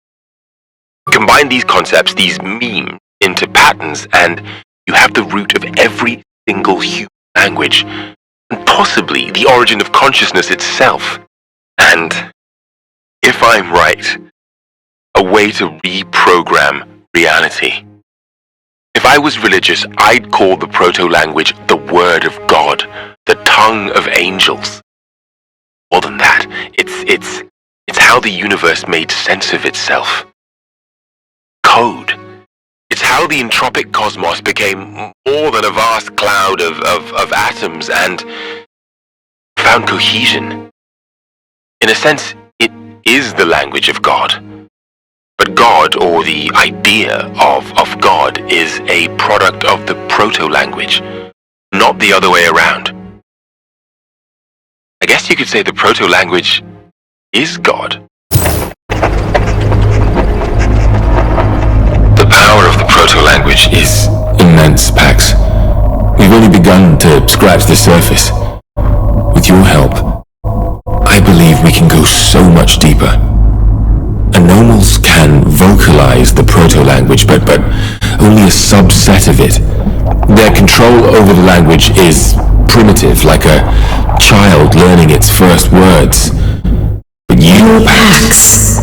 Combine these concepts, these memes, into patterns, and you have the root of every single human language, and possibly the origin of consciousness itself. And, if I'm right, a way to reprogram reality. If I was religious, I'd call the proto-language the word of God, the tongue of angels. More than that, it's how the universe made sense of itself. Code. It's how the entropic cosmos became more than a vast cloud of atoms and found cohesion. In a sense, it is the language of God. But God, or the idea of God, is a product of the proto-language, not the other way around. I guess you could say the proto-language is God. The power of the proto-language is immense, Pax. We've only begun to scratch the surface. With your help, I believe we can go so much deeper. Anomals can vocalize the proto-language, but only a subset of it. Their control over the language is primitive, like a child learning its first words. But you, Pax,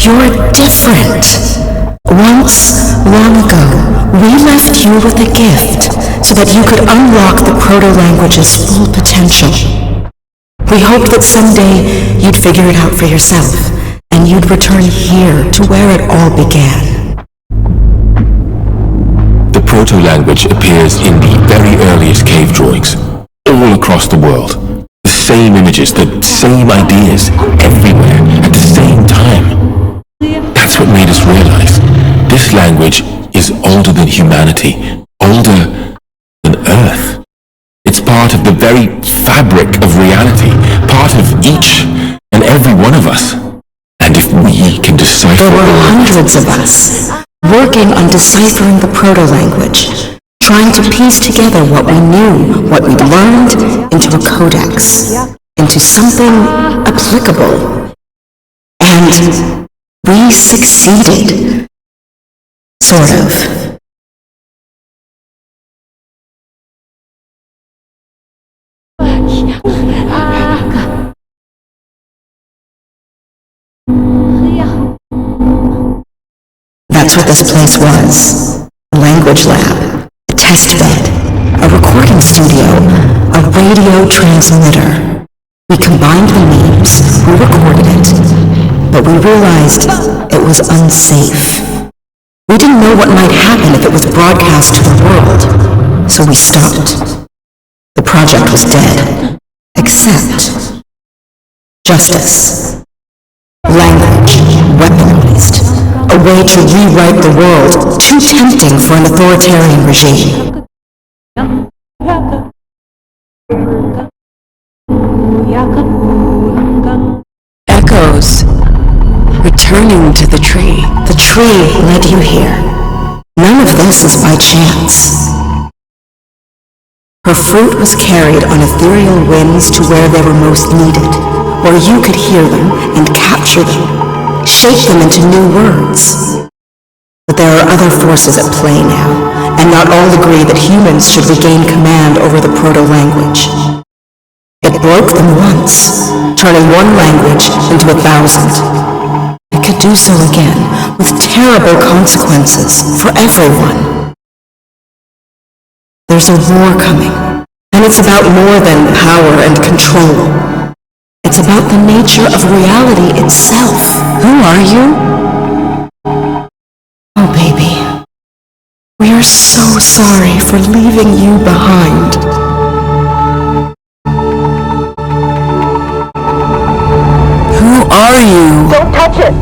you're different. Once, long ago, we left you with a gift so that you could unlock the proto-language's full potential. We hoped that someday you'd figure it out for yourself, and you'd return here to where it all began. The proto-language appears in the very earliest cave drawings, all across the world. The same images, the same ideas, everywhere, at the same time. That's what made us realize this language is older than humanity, older than Earth. It's part of the very fabric of reality, part of each and every one of us. And if we can decipher... There were hundreds of us, working on deciphering the proto-language, trying to piece together what we knew, what we'd learned, into a codex, into something applicable. And we succeeded. Sort of. That's what this place was. A language lab, a test bed, a recording studio, a radio transmitter. We combined the memes, we recorded it, but we realized it was unsafe. We didn't know what might happen if it was broadcast to the world, so we stopped. The project was dead, except justice. Language weaponized, a way to rewrite the world, too tempting for an authoritarian regime. Echoes returning to the tree. The tree led you here. None of this is by chance. Her fruit was carried on ethereal winds to where they were most needed, where you could hear them and capture them, shape them into new words. But there are other forces at play now, and not all agree that humans should regain command over the proto-language. It broke them once, turning one language into 1,000. It could do so again, with terrible consequences for everyone. There's a war coming, and it's about more than power and control. It's about the nature of reality itself. Who are you? Oh, baby. We are so sorry for leaving you behind. Who are you? Don't touch it!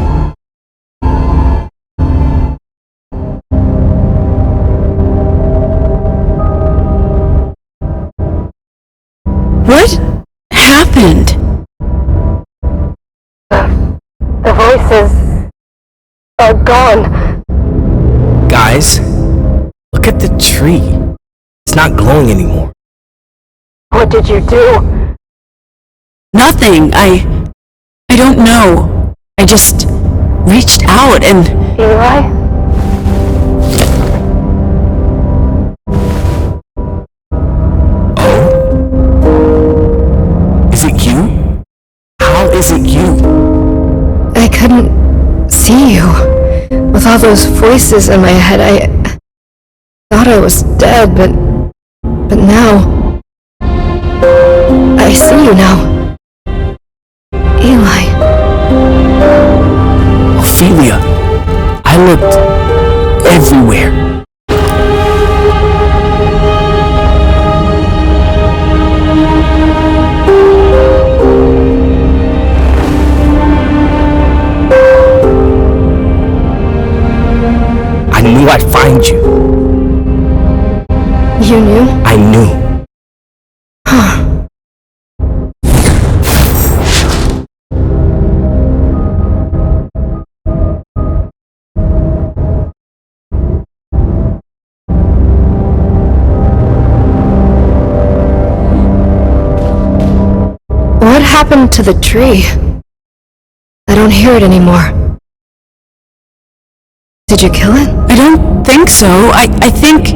What happened? The voices are gone. Guys, look at the tree. It's not glowing anymore. What did you do? Nothing. I don't know. I just reached out and... Eli? Is it you? How is it you? I couldn't see you. With all those voices in my head, I thought I was dead, but now... I see you now. Eli. Ophelia, I looked everywhere. I knew I'd find you. You knew? I knew. What happened to the tree? I don't hear it anymore. Did you kill it? I don't think so. I think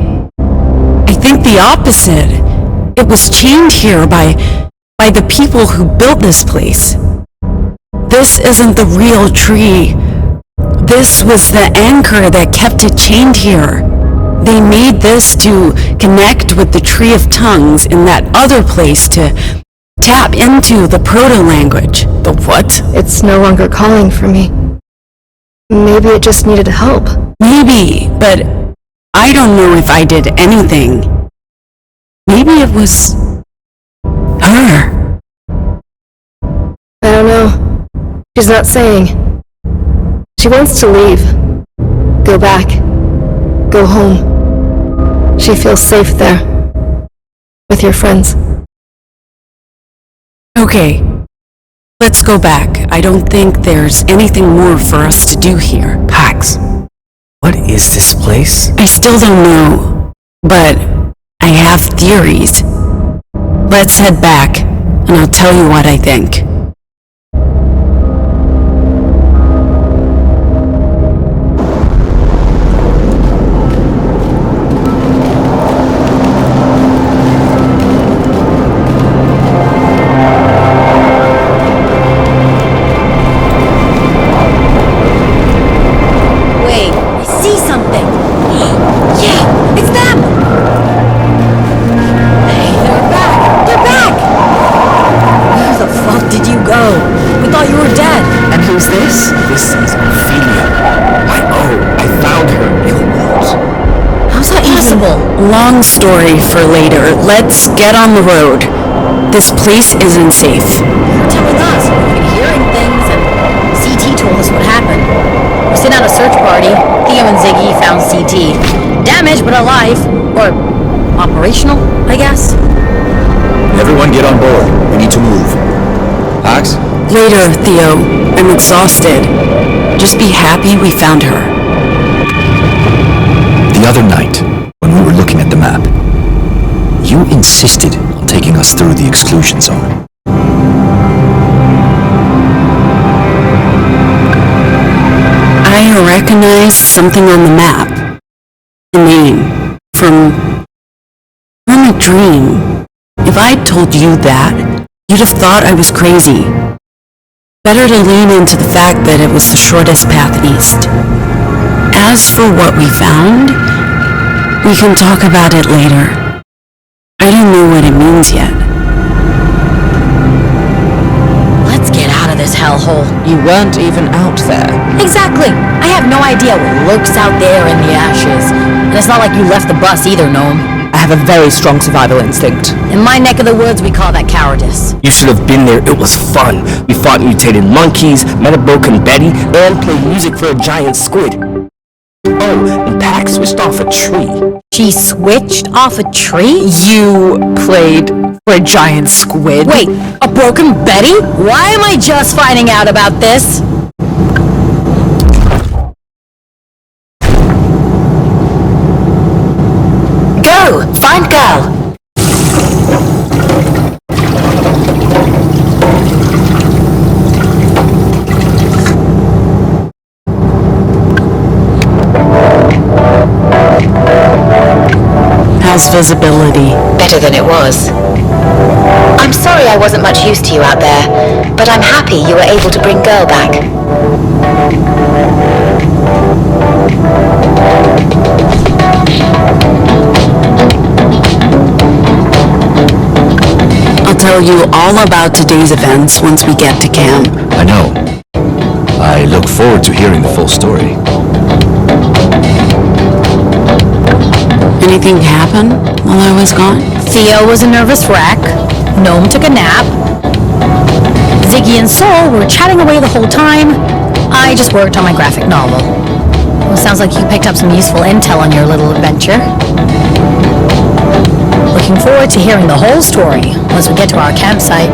the opposite. It was chained here by the people who built this place. This isn't the real tree. This was the anchor that kept it chained here. They made this to connect with the Tree of Tongues in that other place to tap into the proto-language. The what? It's no longer calling for me. Maybe it just needed help. Maybe, but I don't know if I did anything. Maybe it was her. I don't know. She's not saying. She wants to leave. Go back. Go home. She feels safe there. With your friends. Okay. Let's go back. I don't think there's anything more for us to do here. Pax, what is this place? I still don't know, but I have theories. Let's head back, and I'll tell you what I think. Long story for later. Let's get on the road. This place isn't safe. You're telling us. We've been hearing things, and CT told us what happened. We sent out a search party. Theo and Ziggy found CT. Damaged, but alive. Or operational, I guess. Everyone get on board. We need to move. Pax? Later, Theo. I'm exhausted. Just be happy we found her. The other night, when we were looking at the map, you insisted on taking us through the exclusion zone. I recognized something on the map. A name. From a dream. If I'd told you that, you'd have thought I was crazy. Better to lean into the fact that it was the shortest path east. As for what we found, we can talk about it later. I don't know what it means yet. Let's get out of this hellhole. You weren't even out there. Exactly. I have no idea what lurks out there in the ashes. And it's not like you left the bus either, Gnome. I have a very strong survival instinct. In my neck of the woods, we call that cowardice. You should have been there. It was fun. We fought mutated monkeys, met a broken Betty, and played music for a giant squid. Oh, and Pax switched off a tree. She switched off a tree? You played for a giant squid? Wait, a broken Betty? Why am I just finding out about this? Go! Find girl! How's visibility? Better than it was. I'm sorry I wasn't much use to you out there, but I'm happy you were able to bring girl back. I'll tell you all about today's events once we get to camp. I know. I look forward to hearing the full story. Anything happen while I was gone? Theo was a nervous wreck. Gnome took a nap. Ziggy and Soul were chatting away the whole time. I just worked on my graphic novel. Well, sounds like you picked up some useful intel on your little adventure. Looking forward to hearing the whole story once we get to our campsite.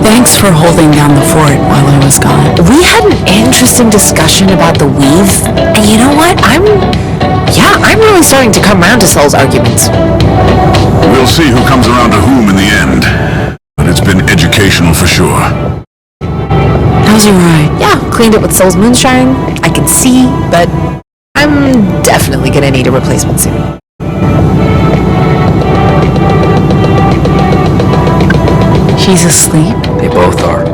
Thanks for holding down the fort while I was gone. We had an interesting discussion about the weave, and you know what? I'm really starting to come around to Sol's arguments. We'll see who comes around to whom in the end. But it's been educational for sure. How's your eye? Yeah, cleaned it with Sol's moonshine. I can see, but I'm definitely gonna need a replacement soon. She's asleep? They both are.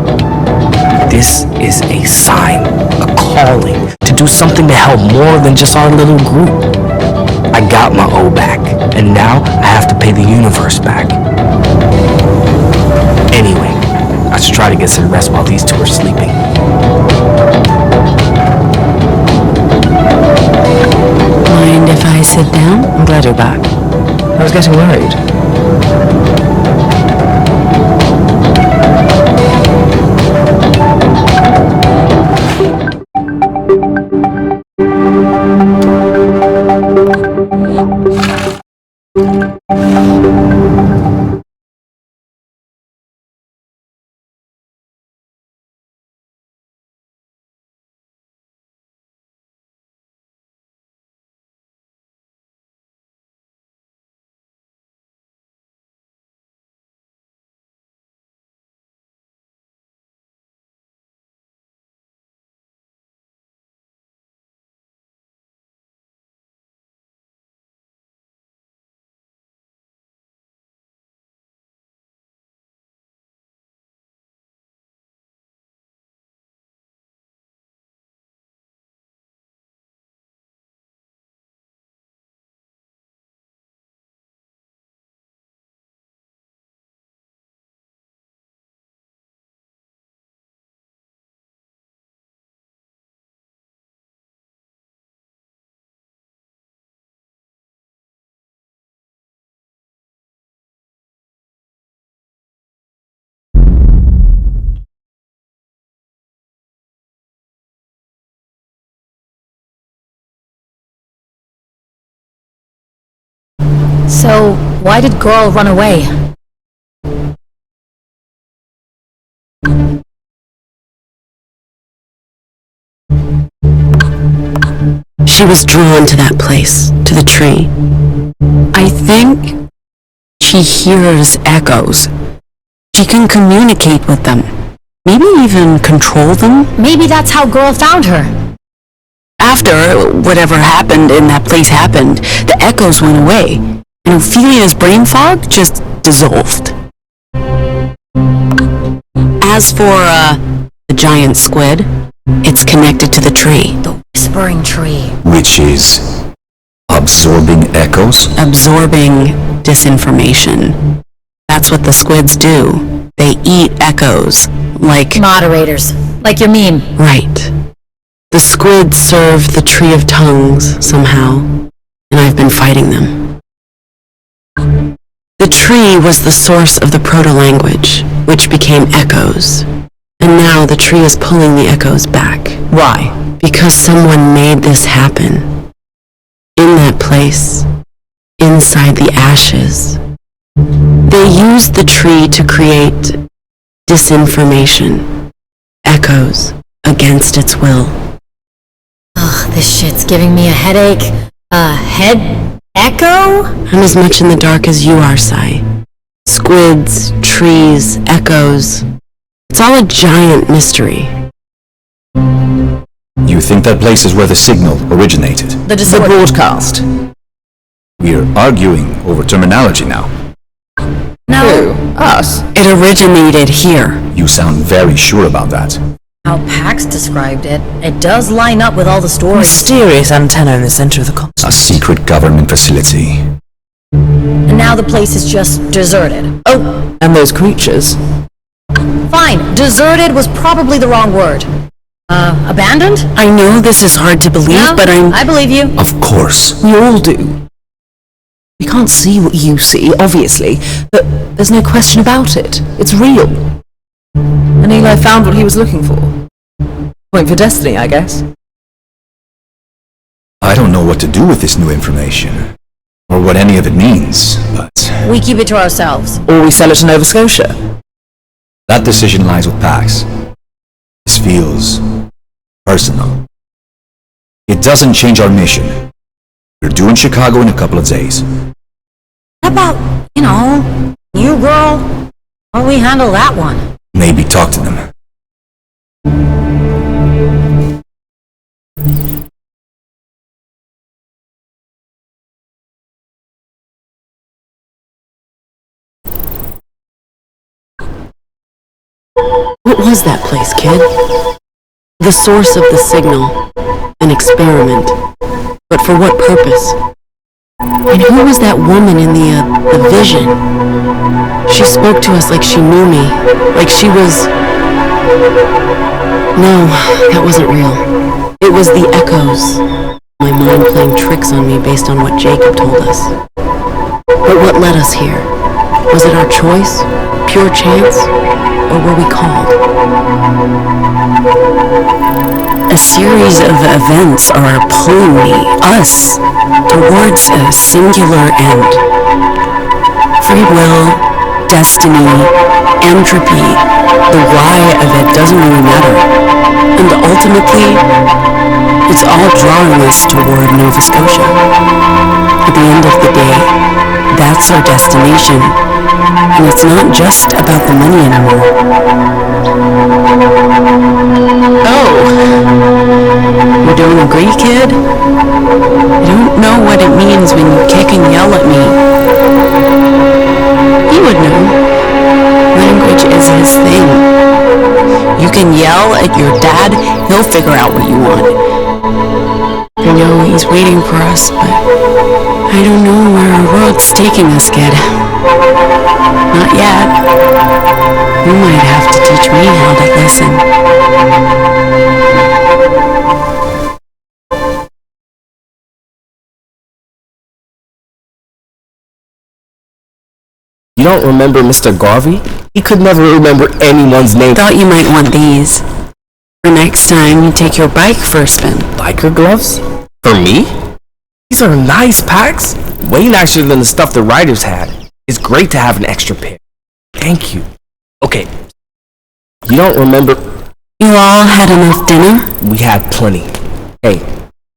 This is a sign, a calling, to do something to help more than just our little group. I got my O back, and now I have to pay the universe back. Anyway, I should try to get some rest while these two are sleeping. Mind if I sit down? I'm glad you're back. I was getting worried. So, why did girl run away? She was drawn to that place, to the tree. I think she hears echoes. She can communicate with them. Maybe even control them. Maybe that's how girl found her. After whatever happened in that place happened, the echoes went away, and Ophelia's brain fog just dissolved. As for, the giant squid, it's connected to the tree. The whispering tree. Which is absorbing echoes? Absorbing disinformation. That's what the squids do. They eat echoes, like... Moderators. Like your meme. Right. The squids serve the Tree of Tongues, somehow, and I've been fighting them. The tree was the source of the proto-language, which became echoes. And now the tree is pulling the echoes back. Why? Because someone made this happen. In that place, inside the ashes. They used the tree to create disinformation, echoes, against its will. Ugh, this shit's giving me a headache. Head echo? I'm as much in the dark as you are, Sai. Squids, trees, echoes. It's all a giant mystery. You think that place is where the signal originated? The broadcast. We're arguing over terminology now. No. Who? Us? It originated here. You sound very sure about that. How Pax described it, it does line up with all the stories. Mysterious antenna in the center of the continent. A secret government facility. And now the place is just deserted. Oh, and those creatures. Fine, deserted was probably the wrong word. Abandoned? I know this is hard to believe, No, but I believe you. Of course. We all do. We can't see what you see, obviously, but there's no question about it. It's real. And Eli found what he was looking for. Point for destiny, I guess. I don't know what to do with this new information, or what any of it means, but... We keep it to ourselves. Or we sell it to Nova Scotia. That decision lies with Pax. This feels... personal. It doesn't change our mission. We're due in Chicago in a couple of days. How about, you girl? How do we handle that one? Maybe talk to them. what was that place, kid? The source of the signal. An experiment. But for what purpose? And who was that woman in the vision? She spoke to us like she knew me. Like she was... No, that wasn't real. It was the echoes. My mind playing tricks on me based on what Jacob told us. But what led us here? Was it our choice? Pure chance? Or were we called? A series of events are pulling me, us, towards a singular end. Free will, destiny, entropy, the why of it doesn't really matter. And ultimately, it's all drawing us toward Nova Scotia. At the end of the day, that's our destination. And it's not just about the money anymore. Oh. You don't agree, kid? You don't know what it means when you kick and yell at me. He would know. Language is his thing. You can yell at your dad, he'll figure out what you want. I know he's waiting for us, but I don't know where our world's taking us, kid. Not yet. You might have to teach me how to listen. You don't remember Mr. Garvey? He could never remember anyone's name. Thought you might want these. For next time you take your bike for a spin. Biker gloves? For me? These are nice, Pax. Way nicer than the stuff the writers had. It's great to have an extra pair. Thank you. Okay. You don't remember... You all had enough dinner? We had plenty. Hey,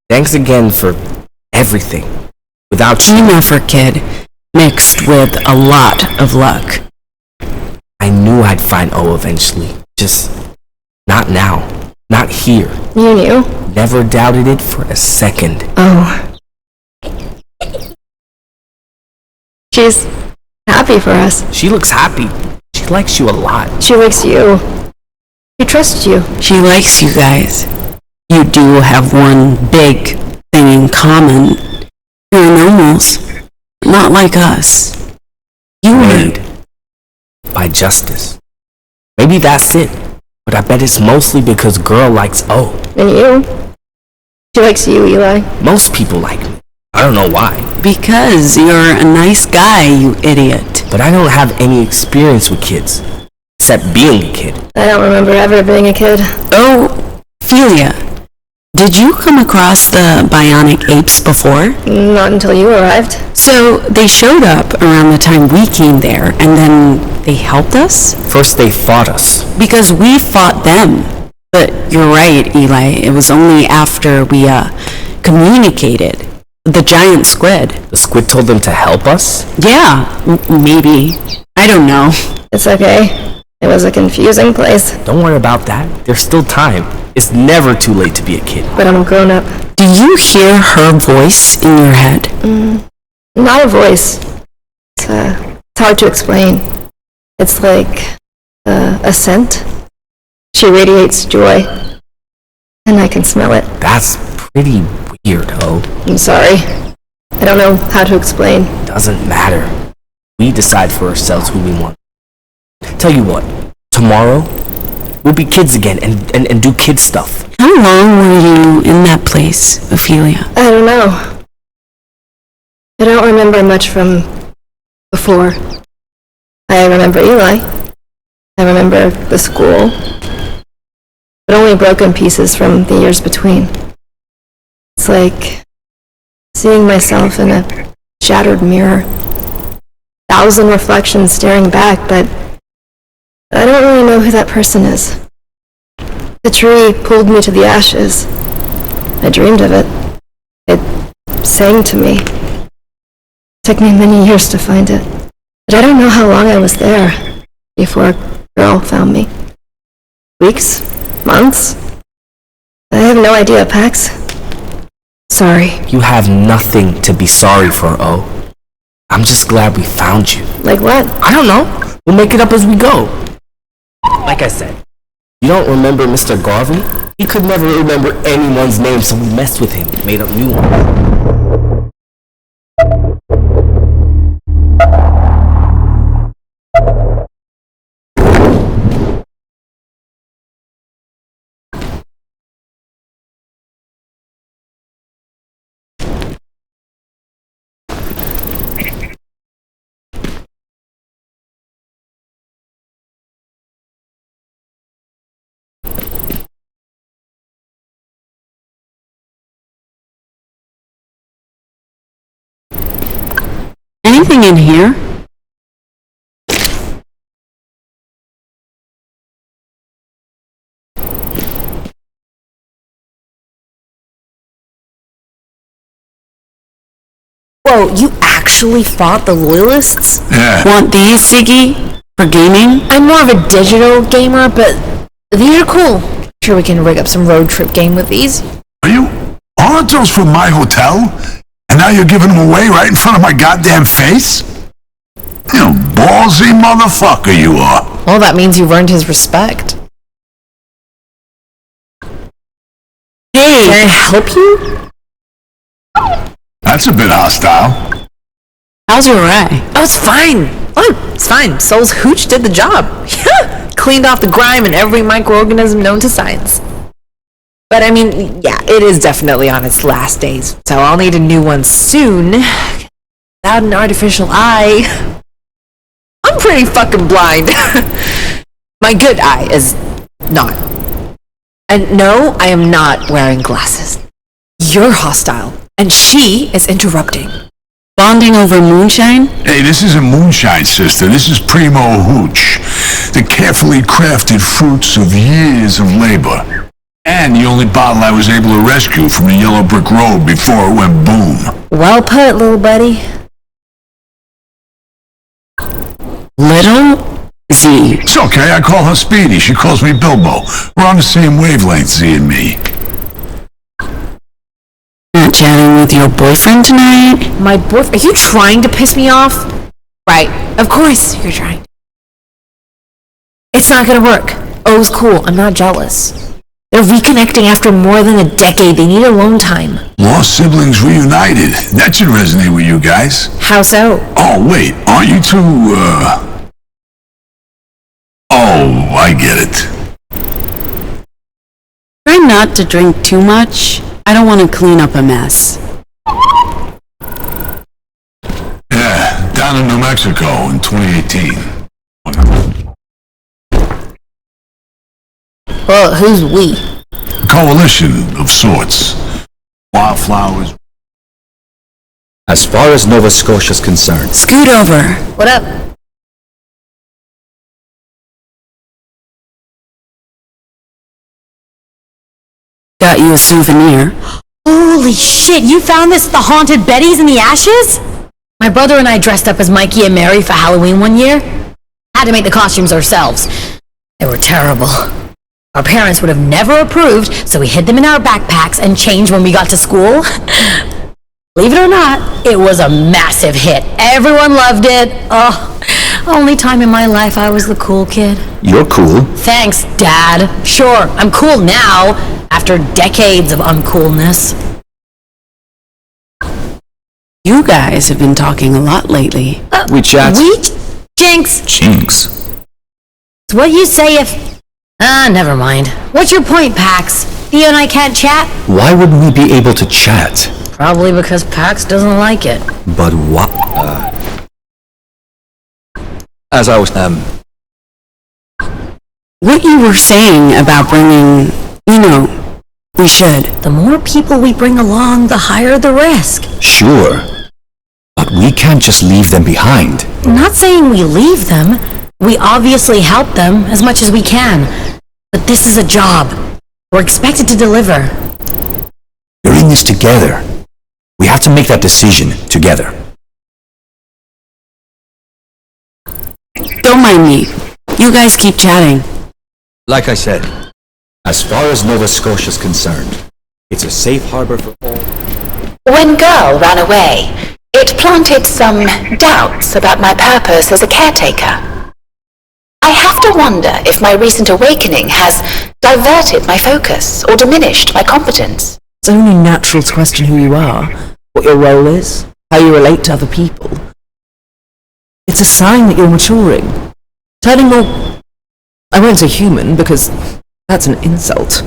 thanks again for everything. Without you... Team effort, kid. Mixed with a lot of luck. I knew I'd find O eventually. Just... not now. Not here. You knew? Never doubted it for a second. Oh. She's happy for us. She looks happy. She likes you a lot. She likes you. She trusts you. She likes you guys. You do have one big thing in common. You're normals. Not like us. You made by justice. Maybe that's it. But I bet it's mostly because girl likes O. And you? She likes you, Eli. Most people like me. I don't know why. Because you're a nice guy, you idiot. But I don't have any experience with kids. Except being a kid. I don't remember ever being a kid. Oh, Ophelia. Did you come across the bionic apes before? Not until you arrived. So they showed up around the time we came there, and then they helped us? First they fought us. Because we fought them. But you're right, Eli. It was only after we, communicated. The giant squid. The squid told them to help us? Yeah, maybe. I don't know. It's okay. It was a confusing place. Don't worry about that. There's still time. It's never too late to be a kid. But I'm a grown-up. Do you hear her voice in your head? Not a voice. It's hard to explain. It's like a scent. She radiates joy. And I can smell it. That's pretty weird, O. I'm sorry. I don't know how to explain. Doesn't matter. We decide for ourselves who we want. Tell you what, tomorrow, we'll be kids again and do kid stuff. How long were you in that place, Ophelia? I don't know. I don't remember much from before. I remember Eli. I remember the school. But only broken pieces from the years between. It's like seeing myself in a shattered mirror. 1,000 reflections staring back, but I don't really know who that person is. The tree pulled me to the ashes. I dreamed of it. It sang to me. It took me many years to find it. But I don't know how long I was there before a girl found me. Weeks? Months? I have no idea, Pax. Sorry. You have nothing to be sorry for, O. I'm just glad we found you. Like what? I don't know. We'll make it up as we go. Like I said, you don't remember Mr. Garvey? He could never remember anyone's name, so we messed with him, made up new ones. Anything in here? Whoa, you actually fought the Loyalists? Yeah. Want these, Siggy? For gaming? I'm more of a digital gamer, but these are cool. Sure we can rig up some road trip game with these. Aren't those from my hotel? And now you're giving them away right in front of my goddamn face? You ballsy motherfucker you are. Well, that means you've earned his respect. Hey! Can I help you? That's a bit hostile. How's your eye? Oh, it's fine. Oh, it's fine. Soul's hooch did the job. Yeah, cleaned off the grime and every microorganism known to science. But I mean, yeah, it is definitely on its last days, so I'll need a new one soon. Without an artificial eye, I'm pretty fucking blind. My good eye is not. And no, I am not wearing glasses. You're hostile. And she is interrupting. Bonding over moonshine? Hey, this isn't moonshine, sister. This is primo hooch. The carefully crafted fruits of years of labor. And the only bottle I was able to rescue from the yellow brick road before it went boom. Well put, little buddy. Little Z. It's okay, I call her Speedy. She calls me Bilbo. We're on the same wavelength, Z and me. Not chatting with your boyfriend tonight? My boyfriend? Are you trying to piss me off? Right. Of course you're trying. It's not gonna work. O's cool. I'm not jealous. They're reconnecting after more than a decade. They need alone time. Lost siblings reunited. That should resonate with you guys. How so? Oh, wait. Aren't you two, Oh, I get it. Try not to drink too much. I don't want to clean up a mess. Yeah, down in New Mexico in 2018. Well, who's we? A coalition of sorts. Wildflowers. As far as Nova Scotia's concerned, Scoot over. What up? Got you a souvenir. Holy shit, you found this at the haunted Betty's in the Ashes? My brother and I dressed up as Mikey and Mary for Halloween one year. Had to make the costumes ourselves. They were terrible. Our parents would have never approved, so we hid them in our backpacks and changed when we got to school. Believe it or not, it was a massive hit. Everyone loved it. Oh, only time in my life I was the cool kid. you're cool. Thanks, Dad. Sure, I'm cool now, after decades of uncoolness. You guys have been talking a lot lately. We chat. Jinx. Jinx. It's what you say if... never mind. What's your point, Pax? Theo and I can't chat? Why wouldn't we be able to chat? Probably because Pax doesn't like it. But what? As I was, What you were saying about bringing, we should. The more people we bring along, the higher the risk. Sure. But we can't just leave them behind. I'm not saying we leave them. We obviously help them as much as we can. But this is a job. We're expected to deliver. We're in this together. We have to make that decision together. Don't mind me. You guys keep chatting. Like I said, as far as Nova Scotia's concerned, it's a safe harbor for all. When Girl ran away, it planted some doubts about my purpose as a caretaker. I have to wonder if my recent awakening has diverted my focus or diminished my competence. It's only natural to question who you are, what your role is, how you relate to other people. It's a sign that you're maturing. Turning more... I won't say human, because that's an insult.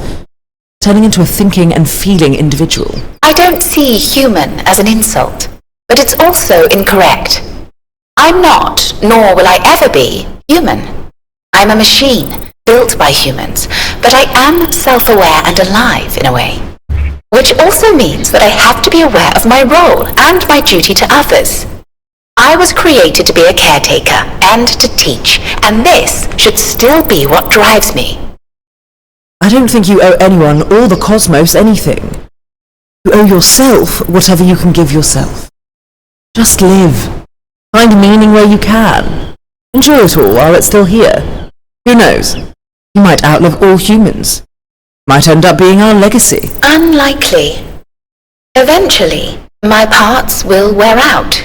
Turning into a thinking and feeling individual. I don't see human as an insult, but it's also incorrect. I'm not, nor will I ever be, human. I'm a machine, built by humans, but I am self-aware and alive in a way. Which also means that I have to be aware of my role and my duty to others. I was created to be a caretaker and to teach, and this should still be what drives me. I don't think you owe anyone or the cosmos anything. You owe yourself whatever you can give yourself. Just live. Find meaning where you can. Enjoy it all while it's still here. Who knows? You might outlive all humans. Might end up being our legacy. Unlikely. Eventually, my parts will wear out.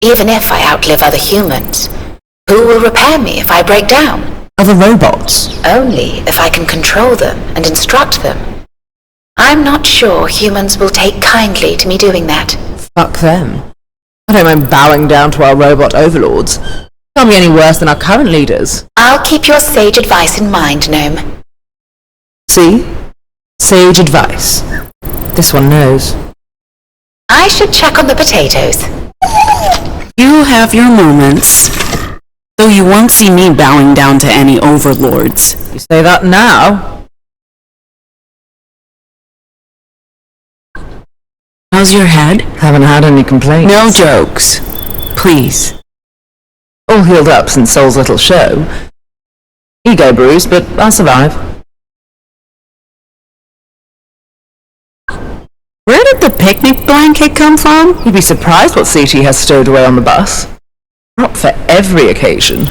Even if I outlive other humans, who will repair me if I break down? Other robots. Only if I can control them and instruct them. I'm not sure humans will take kindly to me doing that. Fuck them. I don't mind bowing down to our robot overlords. Can't be any worse than our current leaders. I'll keep your sage advice in mind, Gnome. See? Sage advice. This one knows. I should check on the potatoes. You have your moments. Though you won't see me bowing down to any overlords. You say that now? How's How's your head? Haven't had any complaints. No jokes. Please. All healed up since Soul's little show. Ego bruised, but I'll survive. Where did the picnic blanket come from? You'd be surprised what CT has stowed away on the bus. Not for every occasion.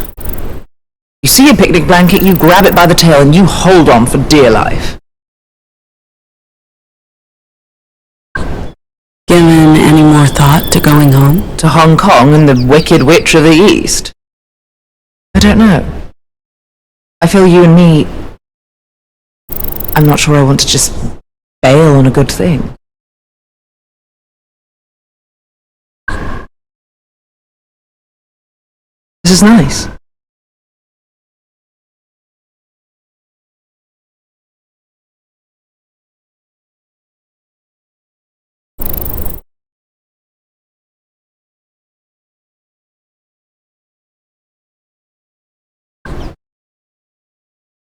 You see a picnic blanket, you grab it by the tail and you hold on for dear life. Given any more thought to going home? To Hong Kong and the Wicked Witch of the East? I don't know. I feel you and me... I'm not sure I want to just bail on a good thing. This is nice.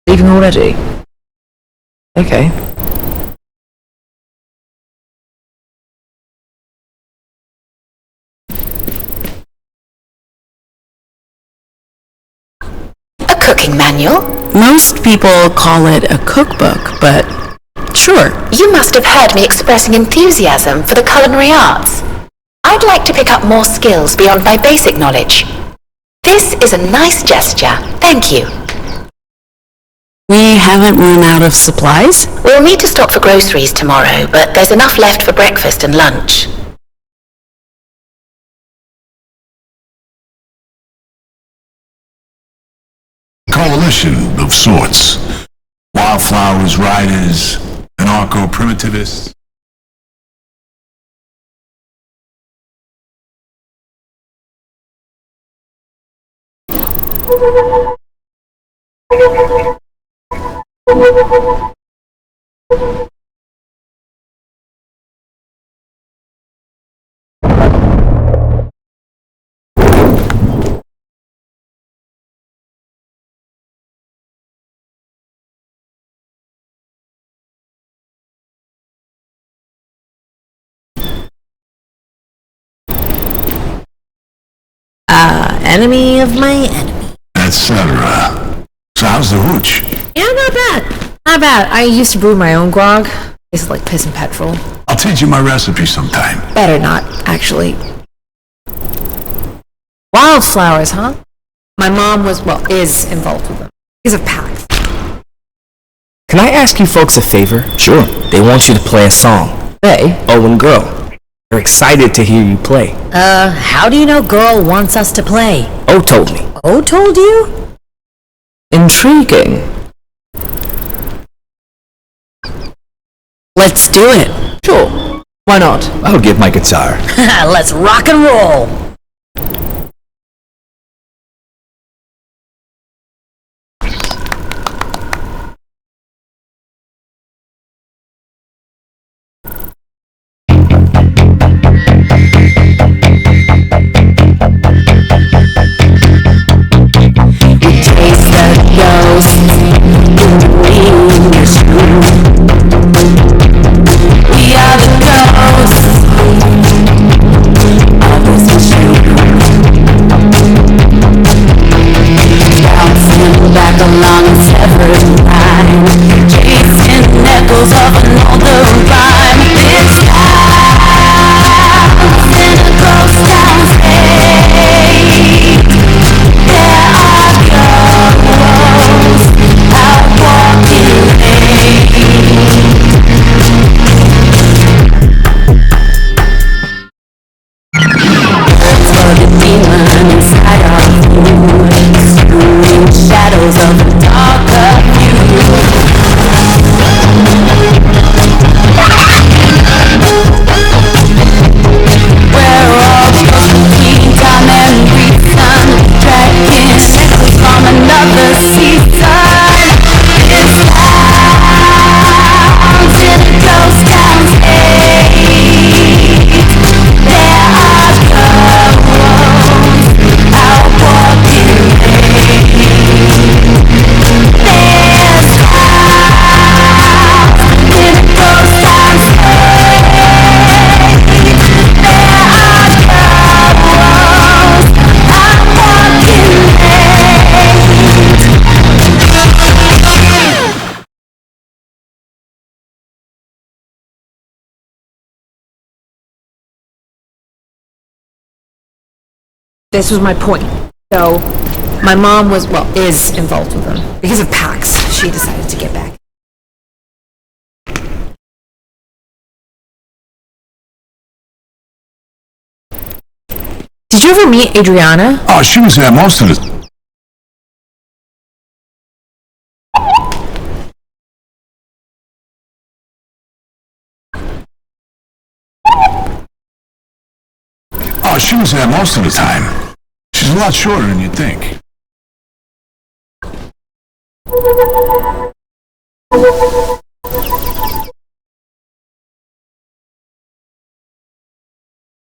Leaving already? Okay. A cooking manual? Most people call it a cookbook, but sure. You must have heard me expressing enthusiasm for the culinary arts. I'd like to pick up more skills beyond my basic knowledge. This is a nice gesture. Thank you. We haven't run out of supplies? We'll need to stop for groceries tomorrow, but there's enough left for breakfast and lunch. Coalition of sorts. Wildflowers, riders, anarcho-primitivists. Enemy of my enemy. Etc. So how's the hooch? Yeah, not bad. Not bad. I used to brew my own grog. It's like piss and petrol. I'll teach you my recipe sometime. Better not, actually. Wildflowers, huh? My mom is involved with them. Because of packs. Can I ask you folks a favor? Sure. They want you to play a song. They? Owen Girl. They're excited to hear you play. How do you know Girl wants us to play? O told me. O told you? Intriguing. Let's do it. Sure. Why not? I'll get my guitar. Let's rock and roll. We are the ghosts of this this was my point. So, my mom was, well, is involved with them. Because of PAX, she decided to get back. Did you ever meet Adriana? Oh, she was there most of the... Oh, she was there most of the time. She's a lot shorter than you'd think.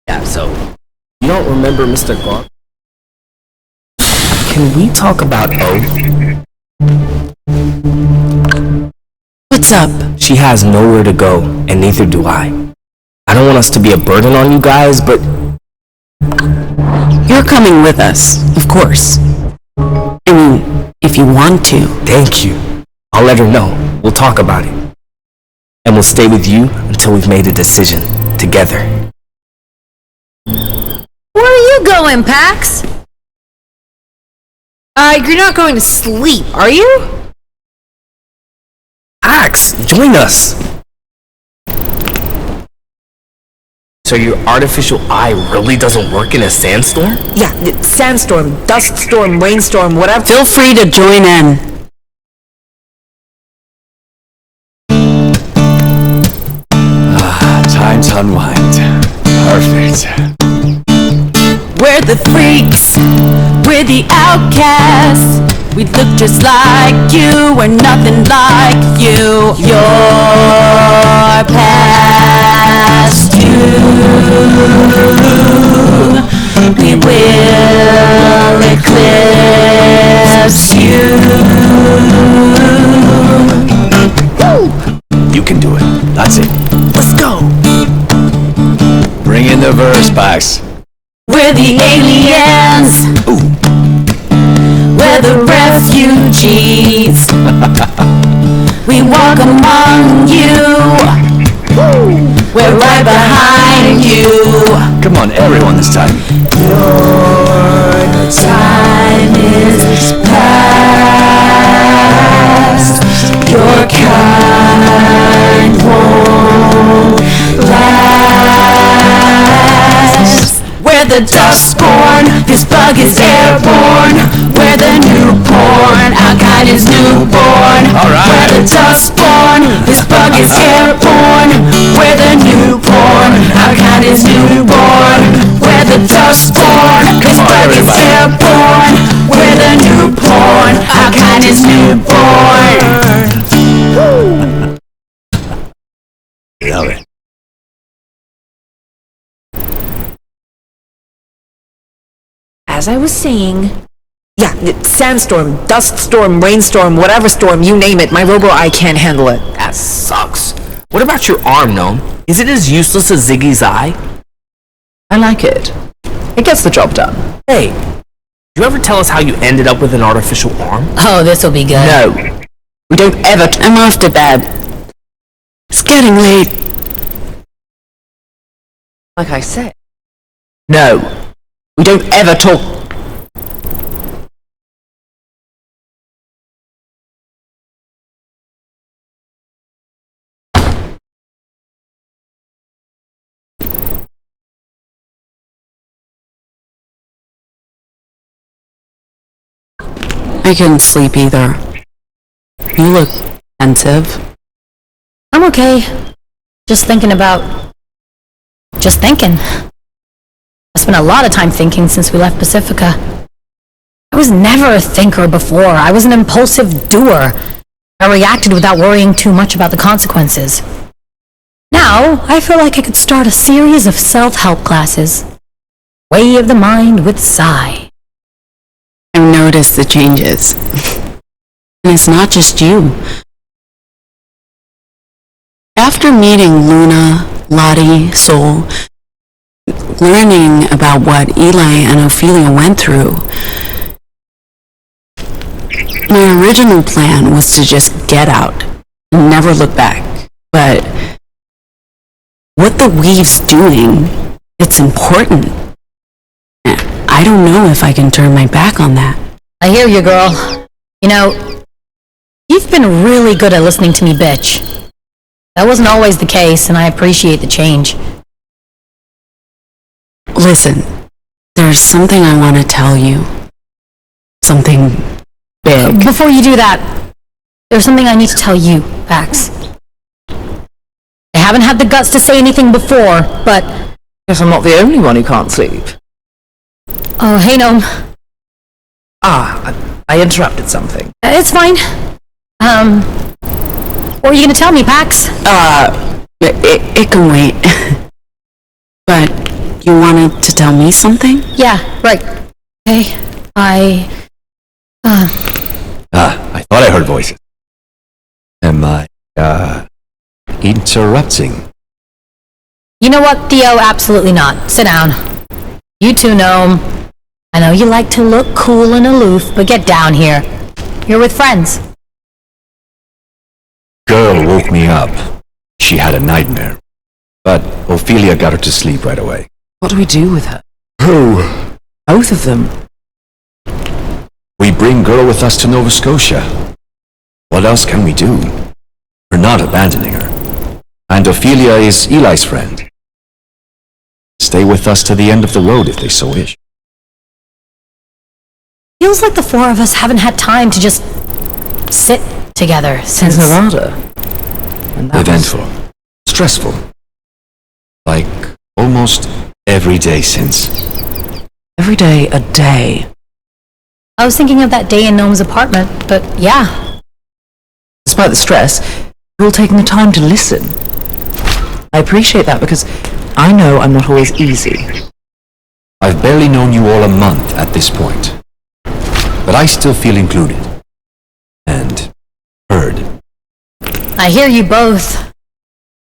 Yeah, so, you don't remember Mr. Clark? Can we talk about O? What's up? She has nowhere to go, and neither do I. I don't want us to be a burden on you guys, but... You're coming with us, of course. I mean, if you want to. Thank you. I'll let her know. We'll talk about it. And we'll stay with you until we've made a decision, together. Where are you going, Pax? You're not going to sleep, are you? Pax, join us! So your artificial eye really doesn't work in a sandstorm? Yeah, sandstorm, dust storm, rainstorm, whatever. Feel free to join in. Time to unwind. Perfect. We're the freaks, we're the outcasts. We look just like you, we're nothing like you. Your past you, we will eclipse you. You can do it. That's it. Let's go! Bring in the verse, Pax. We're the aliens. Ooh. We're the refugees. We walk among you. We're right behind you. Come on, everyone this time. Your time is past. Your kind won't last. We're the Dustborn, this bug is airborne. We're the newborn, our kind is newborn. We're the Dustborn, this bug is airborne. We're the newborn, our kind is newborn. We're the Dustborn, this bug is airborne. We're the newborn, our kind is newborn. Love it. As I was saying, yeah, sandstorm, dust storm, rainstorm, whatever storm, you name it, my robo-eye can't handle it. That sucks. What about your arm, Gnome? Is it as useless as Ziggy's eye? I like it. It gets the job done. Hey, did you ever tell us how you ended up with an artificial arm? Oh, this'll be good. No. We don't ever... I'm off to bed. It's getting late. Like I said. No. We don't ever talk... I couldn't sleep either. You look pensive. I'm okay. Just thinking. I spent a lot of time thinking since we left Pacifica. I was never a thinker before. I was an impulsive doer. I reacted without worrying too much about the consequences. Now, I feel like I could start a series of self-help classes. Way of the mind with Psy. I've noticed the changes. And it's not just you. After meeting Luna, Lottie, Sol, learning about what Eli and Ophelia went through, my original plan was to just get out and never look back. But what the Weave's doing, it's important. I don't know if I can turn my back on that. I hear you, girl. You know, you've been really good at listening to me, bitch. That wasn't always the case, and I appreciate the change. Listen, there's something I want to tell you. Something big. Before you do that, there's something I need to tell you, Pax. I haven't had the guts to say anything before, but... Guess I'm not the only one who can't sleep. Oh, hey, Gnome. I interrupted something. It's fine. What are you gonna tell me, Pax? It can wait. But you wanted to tell me something? Yeah, right. Okay, I thought I heard voices. Am I, interrupting? You know what, Theo? Absolutely not. Sit down. You too, Gnome. I know you like to look cool and aloof, but get down here. You're with friends. Girl woke me up. She had a nightmare. But Ophelia got her to sleep right away. What do we do with her? Who? Both of them. We bring Girl with us to Nova Scotia. What else can we do? We're not abandoning her. And Ophelia is Eli's friend. Stay with us to the end of the road if they so wish. Feels like the four of us haven't had time to just sit together since Nevada. And that eventful. Stressful. Like almost every day since. Every day a day. I was thinking of that day in Gnome's apartment, but yeah. Despite the stress, you're all taking the time to listen. I appreciate that because I know I'm not always easy. I've barely known you all a month at this point. But I still feel included. And heard. I hear you both.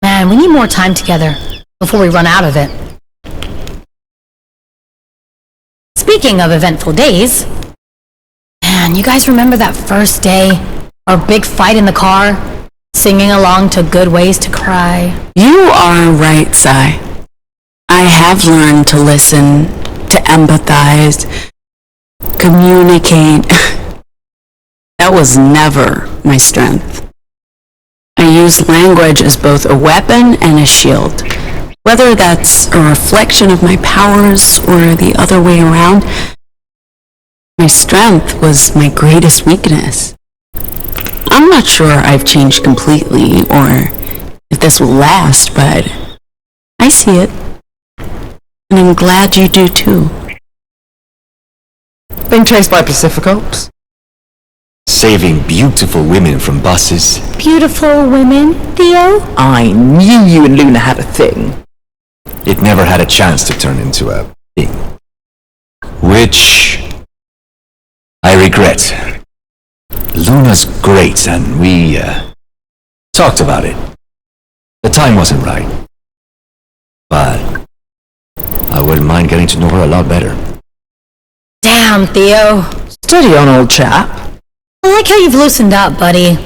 Man, we need more time together before we run out of it. Speaking of eventful days, man, you guys remember that first day? Our big fight in the car? Singing along to Good Ways to Cry? You are right, Sai. I have learned to listen, to empathize, communicate. That was never my strength. I use language as both a weapon and a shield. Whether that's a reflection of my powers or the other way around, my strength was my greatest weakness. I'm not sure I've changed completely or if this will last, but I see it. And I'm glad you do too. Being chased by Pacificops? Saving beautiful women from buses. Beautiful women, Theo? I knew you and Luna had a thing. It never had a chance to turn into a thing. Which I regret. Luna's great, and we talked about it. The time wasn't right. But I wouldn't mind getting to know her a lot better. Damn, Theo. Steady on, old chap. I like how you've loosened up, buddy.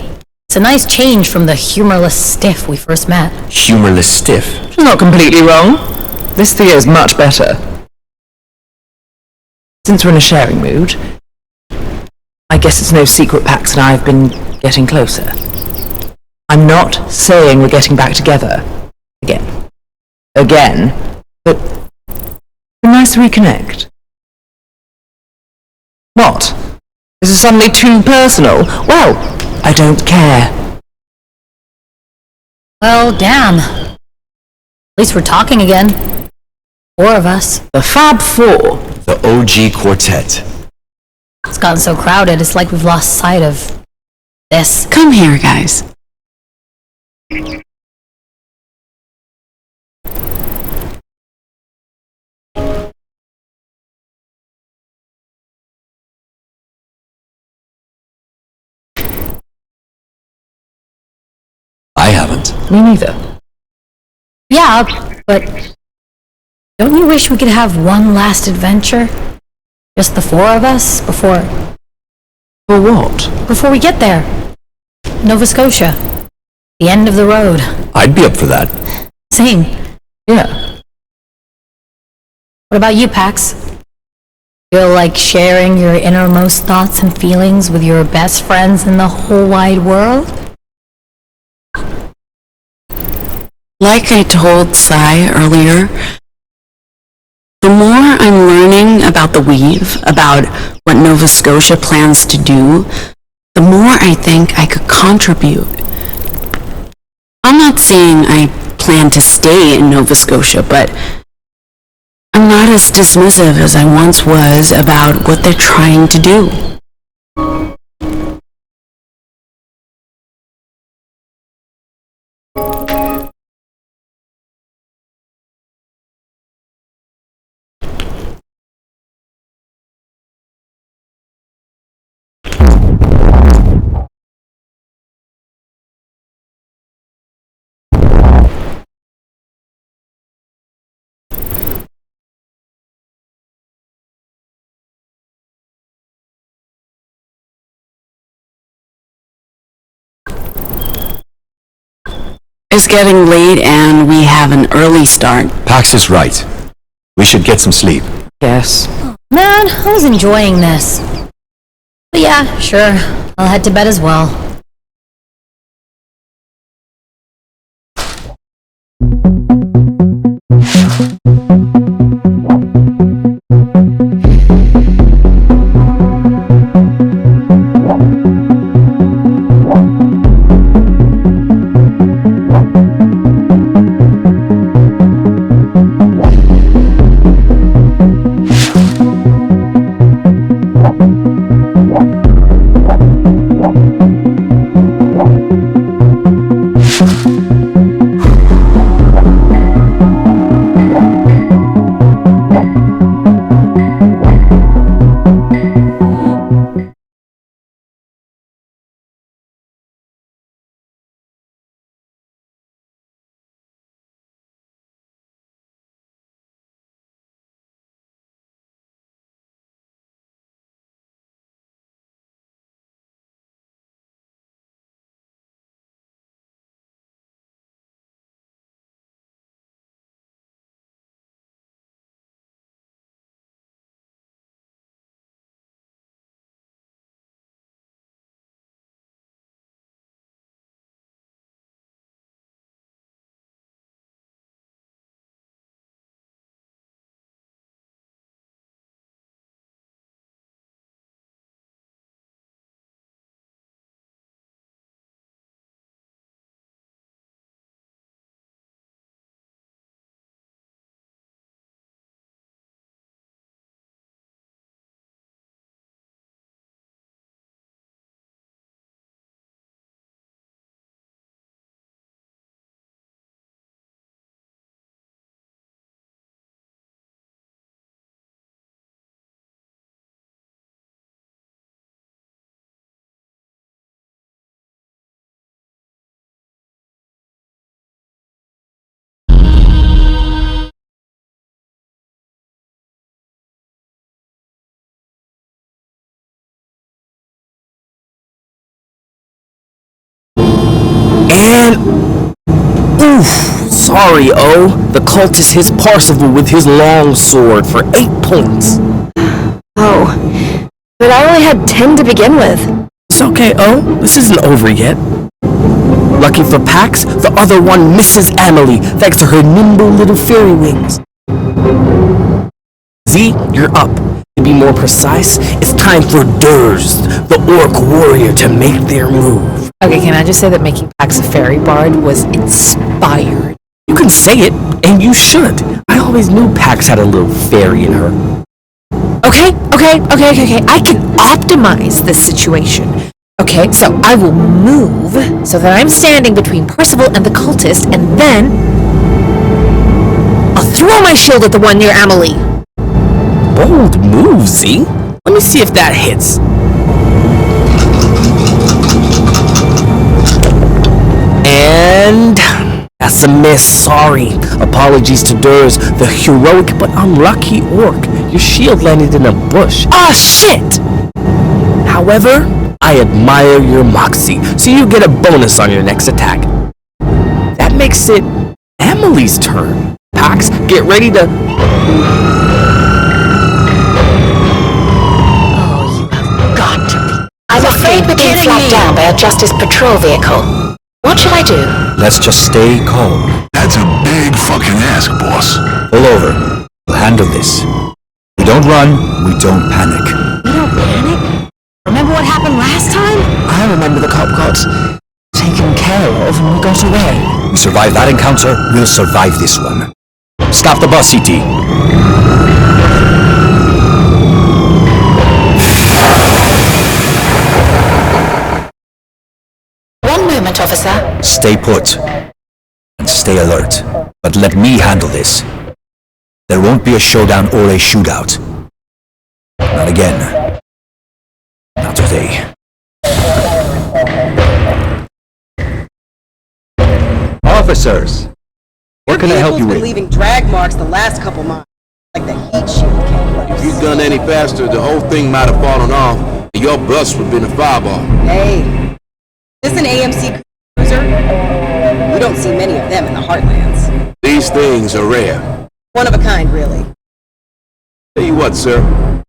It's a nice change from the humorless stiff we first met. Humorless stiff? She's not completely wrong. This Theo's much better. Since we're in a sharing mood, I guess it's no secret Pax and I have been getting closer. I'm not saying we're getting back together. Again. But it's nice to reconnect. What? Is it suddenly too personal? Well, I don't care. Well, damn. At least we're talking again. Four of us. The Fab Four. The OG Quartet. It's gotten so crowded, it's like we've lost sight of this. Come here, guys. I haven't. Me neither. Yeah, but don't you wish we could have one last adventure? Just the four of us before... For what? Before we get there. Nova Scotia. The end of the road. I'd be up for that. Same. Yeah. What about you, Pax? Feel like sharing your innermost thoughts and feelings with your best friends in the whole wide world? Like I told Sai earlier, the more I'm learning about the Weave, about what Nova Scotia plans to do, the more I think I could contribute. I'm not saying I plan to stay in Nova Scotia, but I'm not as dismissive as I once was about what they're trying to do. It's getting late and we have an early start. Pax is right. We should get some sleep. Yes. Man, I was enjoying this. But yeah, sure. I'll head to bed as well. And... oof! Sorry, O. The cultist hits Parsifal with his long sword for 8 points. Oh, but I only had 10 to begin with. It's okay, O. This isn't over yet. Lucky for Pax, the other one misses Amelie thanks to her nimble little fairy wings. Z, you're up. To be more precise, it's time for Durs, the orc warrior, to make their move. Okay, can I just say that making Pax a fairy bard was inspired? You can say it, and you should. I always knew Pax had a little fairy in her. Okay. I can optimize this situation. Okay, so I will move so that I'm standing between Percival and the cultist, and then I'll throw my shield at the one near Amelie. Bold move, Z. Let me see if that hits. And... that's a miss, sorry. Apologies to Durs, the heroic but unlucky orc. Your shield landed in a bush. Ah, shit! However, I admire your moxie, so you get a bonus on your next attack. That makes it Amelie's turn. Pax, get ready to... afraid we're being flagged down by a Justice Patrol vehicle. What should I do? Let's just stay calm. That's a big fucking ask, boss. Pull over. We'll handle this. We don't run, we don't panic. We don't panic? Remember what happened last time? I remember the cop got taken care of and we got away. We survive that encounter, we'll survive this one. Stop the bus, CT. One moment, officer. Stay put. And stay alert. But let me handle this. There won't be a showdown or a shootout. Not again. Not today. Officers! What can I help you with? Leaving drag marks the last couple miles, like the heat shield came If you'd gone any faster, the whole thing might have fallen off, and your bus would have been a fireball. Hey, is this an AMC cruiser? You don't see many of them in the heartlands. These things are rare. One of a kind, really. Tell you what, sir,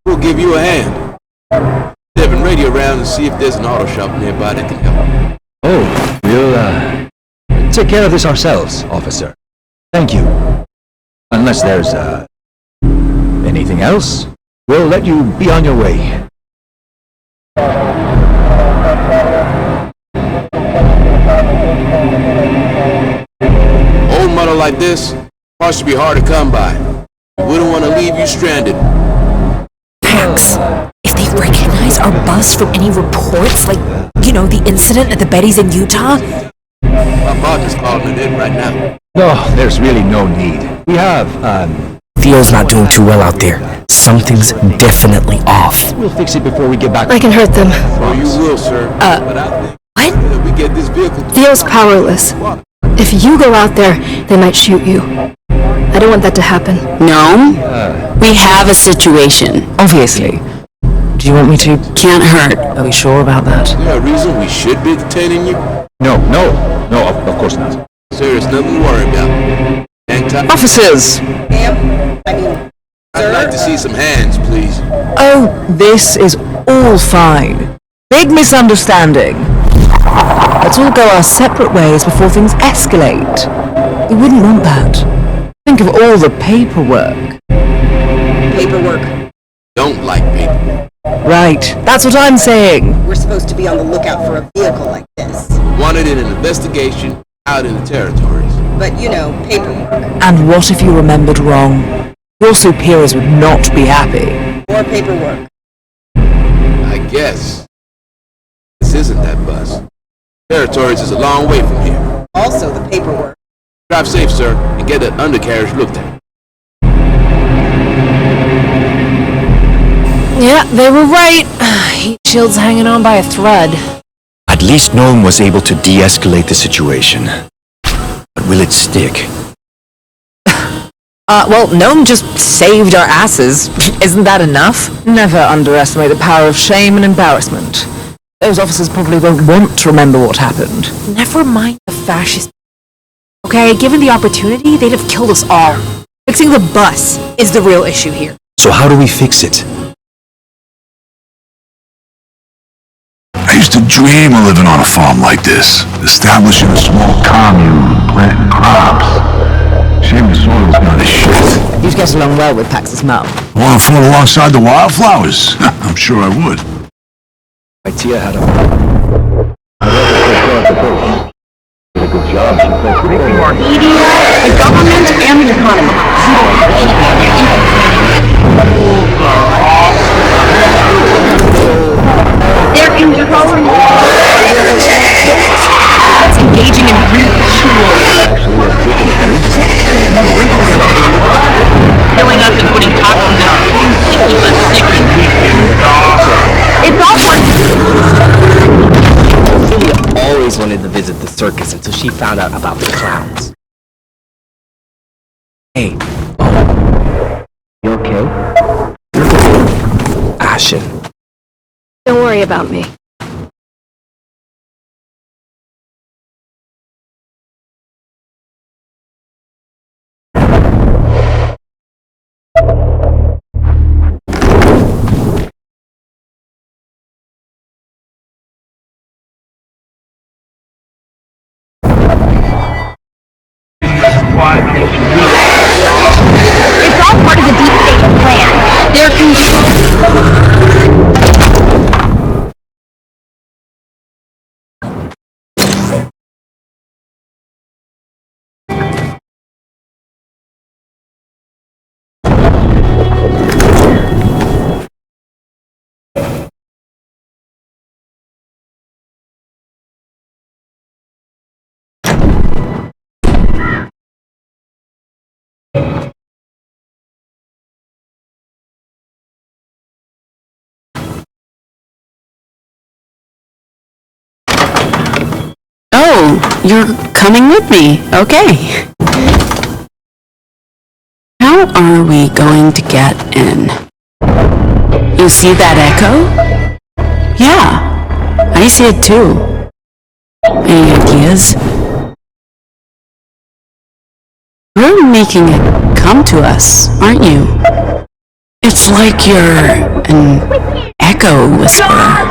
we'll give you a hand. Devin, radio around and see if there's an auto shop nearby that can help. Oh, we'll, take care of this ourselves, officer. Thank you. Unless there's, anything else, we'll let you be on your way. Old model like this, parts to be hard to come by. We wouldn't want to leave you stranded. Max, if they recognize our bus from any reports, like, the incident at the Betty's in Utah? My partner's calling it in right now. No, there's really no need. We have, Theo's not doing too well out there. Something's definitely off. We'll fix it before we get back. I can hurt them. Oh, you will, sir. But I think that we get this vehicle. Theo's powerless. If you go out there, they might shoot you. I don't want that to happen. No? We have a situation. Obviously. Do you want me to? Can't hurt. Are we sure about that? Is there a reason we should be detaining you? No, of course not. Sir, there's nothing to worry about. Hang tight. Officers! I'd like to see some hands, please. Oh, this is all fine. Big misunderstanding. Let's all go our separate ways before things escalate. We wouldn't want that. Think of all the paperwork. Paperwork. Don't like paperwork. Right, that's what I'm saying. We're supposed to be on the lookout for a vehicle like this. Wanted in an investigation out in the territories. But, paperwork. And what if you remembered wrong? Your superiors would not be happy. More paperwork. I guess. This isn't that bus. Territories is a long way from here. Also the paperwork. Drive safe, sir, and get that undercarriage looked at. Yeah, they were right. Heat shield's hanging on by a thread. At least Gnome was able to de-escalate the situation. But will it stick? Well, Gnome just saved our asses. Isn't that enough? Never underestimate the power of shame and embarrassment. Those officers probably won't want to remember what happened. Never mind the fascist. Okay, given the opportunity, they'd have killed us all. Fixing the bus is the real issue here. So how do we fix it? I used to dream of living on a farm like this, establishing a small commune, planting crops. Shame the soil's gone to shit. You'd get along well with Pax's mum. Want to float alongside the wildflowers? I'm sure I would. Tia had a... Did a good job. She played Media, the government, and the economy. They're controlling. It's engaging in Killing us and putting toxins in our food to keep us sick and weak. It's all one. Julia always wanted to visit the circus until she found out about the clowns. Hey. You okay? Ashen. Don't worry about me. You're coming with me, okay. How are we going to get in? You see that echo? Yeah, I see it too. Any ideas? You're making it come to us, aren't you? It's like you're an echo whisperer.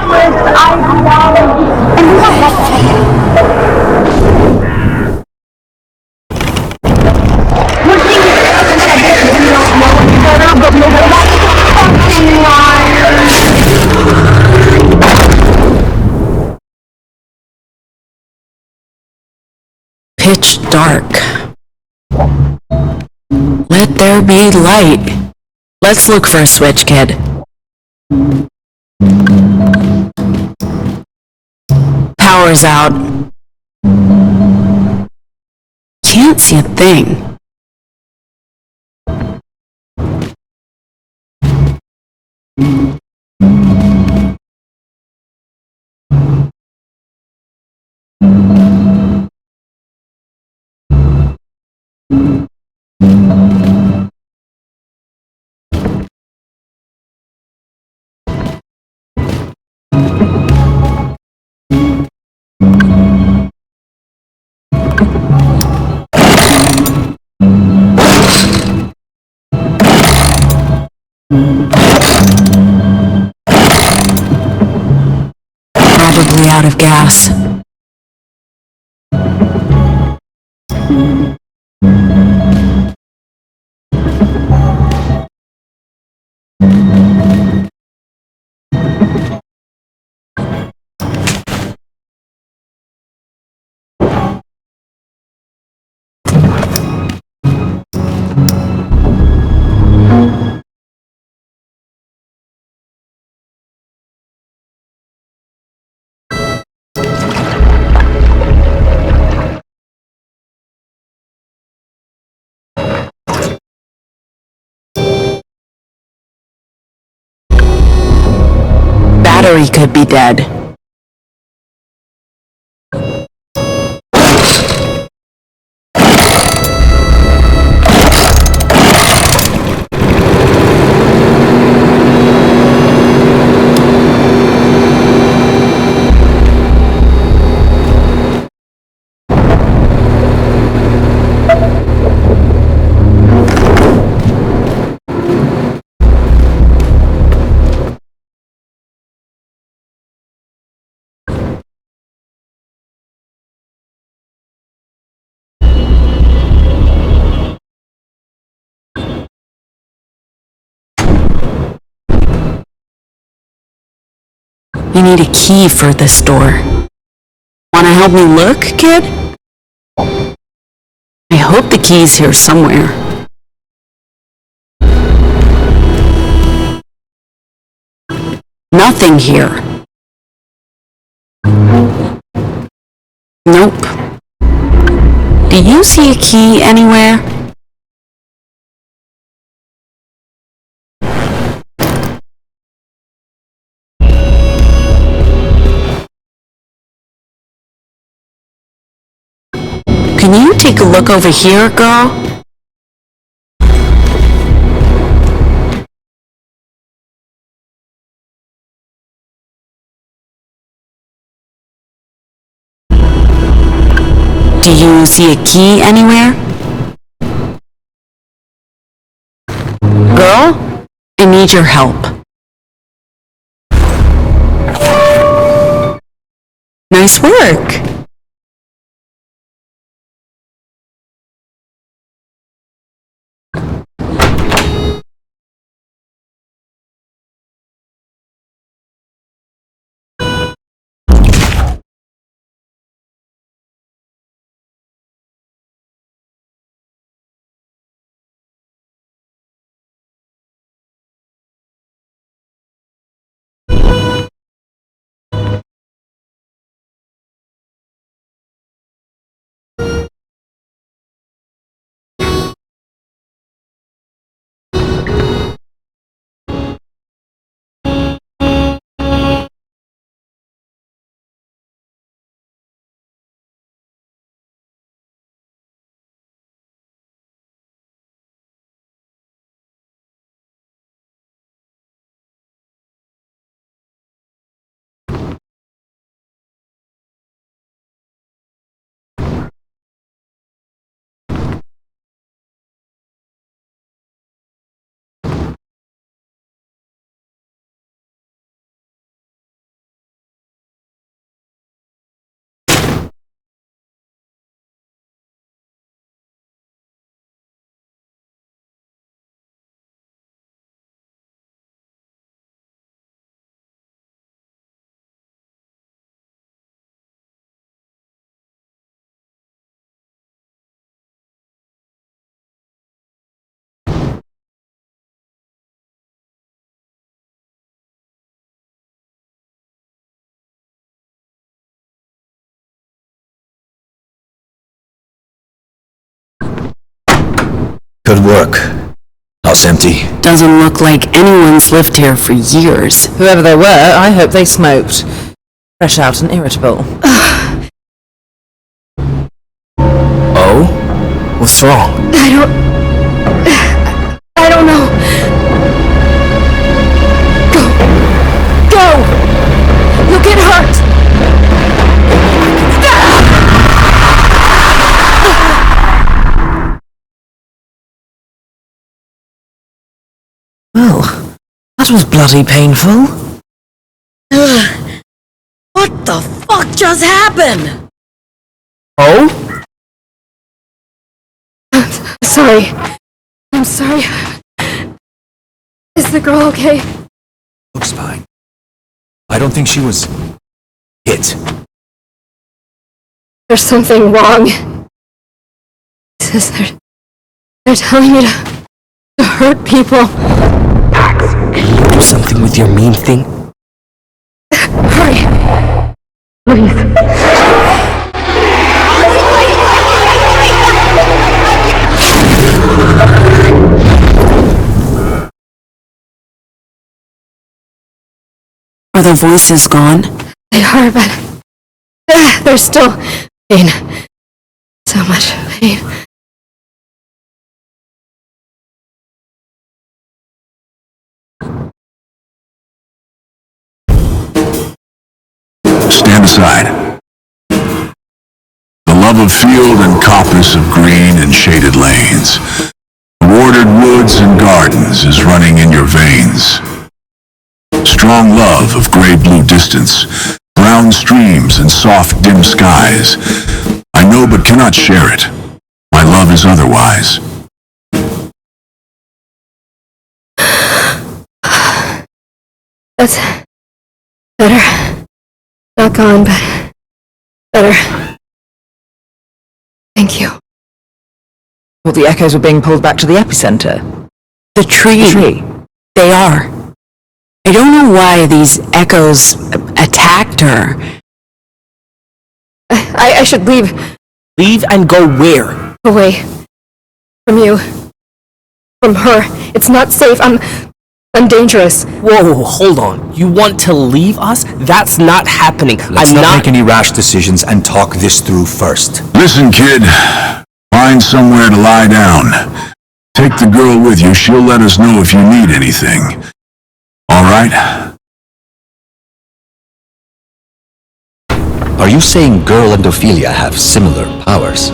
Pitch dark. Let there be light. Let's look for a switch, kid. Power's out. Can't see a thing. Probably out of gas. Battery could be dead. You need a key for this door. Wanna help me look, kid? I hope the key's here somewhere. Nothing here. Nope. Do you see a key anywhere? Can you take a look over here, girl? Do you see a key anywhere? Girl, I need your help. Nice work. Good work. House empty. Doesn't look like anyone's lived here for years. Whoever they were, I hope they smoked. Fresh out and irritable. Oh? What's wrong? I don't know. Go! You'll get hurt! Well, that was bloody painful. What the fuck just happened? Oh? Sorry. I'm sorry. Is the girl okay? Looks fine. I don't think she was hit. There's something wrong. They're telling me to hurt people. Can you do something with your mean thing? Hurry! Please. Are the voices gone? They are, but there's still pain. So much pain. Stand aside. The love of field and coppice of green and shaded lanes, watered woods and gardens is running in your veins. Strong love of gray-blue distance, brown streams and soft dim skies. I know but cannot share it. My love is otherwise. That's better. Not gone, but better. Thank you. Well, the echoes were being pulled back to the epicenter. The tree. They are. I don't know why these echoes attacked her. I should leave. Leave and go where? Away. From you. From her. It's not safe. I'm dangerous. Whoa, hold on. You want to leave us? That's not happening. Let's not make any rash decisions and talk this through first. Listen, kid. Find somewhere to lie down. Take the girl with you. She'll let us know if you need anything. All right? Are you saying Girl and Ophelia have similar powers?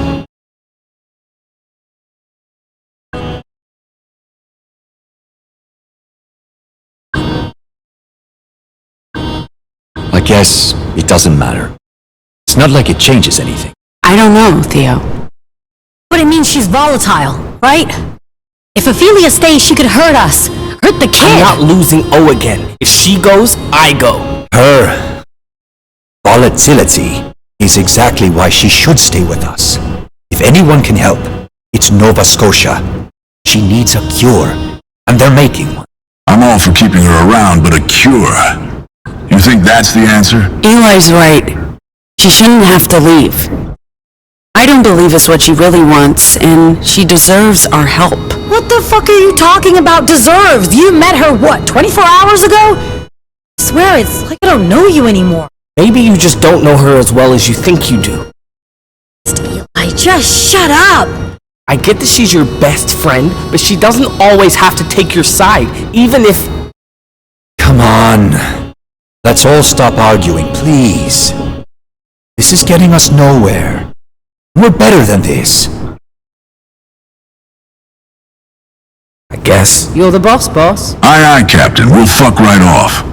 I guess it doesn't matter. It's not like it changes anything. I don't know, Theo. But it means she's volatile, right? If Ophelia stays, she could hurt us. Hurt the kid. I'm not losing O again. If she goes, I go. Her volatility is exactly why she should stay with us. If anyone can help, it's Nova Scotia. She needs a cure, and they're making one. I'm all for keeping her around, but a cure. You think that's the answer? Eli's right. She shouldn't have to leave. I don't believe it's what she really wants, and she deserves our help. What the fuck are you talking about deserves? You met her, what, 24 hours ago? I swear, it's like I don't know you anymore. Maybe you just don't know her as well as you think you do. Eli, just shut up! I get that she's your best friend, but she doesn't always have to take your side, even if... Come on. Let's all stop arguing, please. This is getting us nowhere. We're better than this. I guess. You're the boss, boss. Aye, aye, Captain. We'll fuck right off.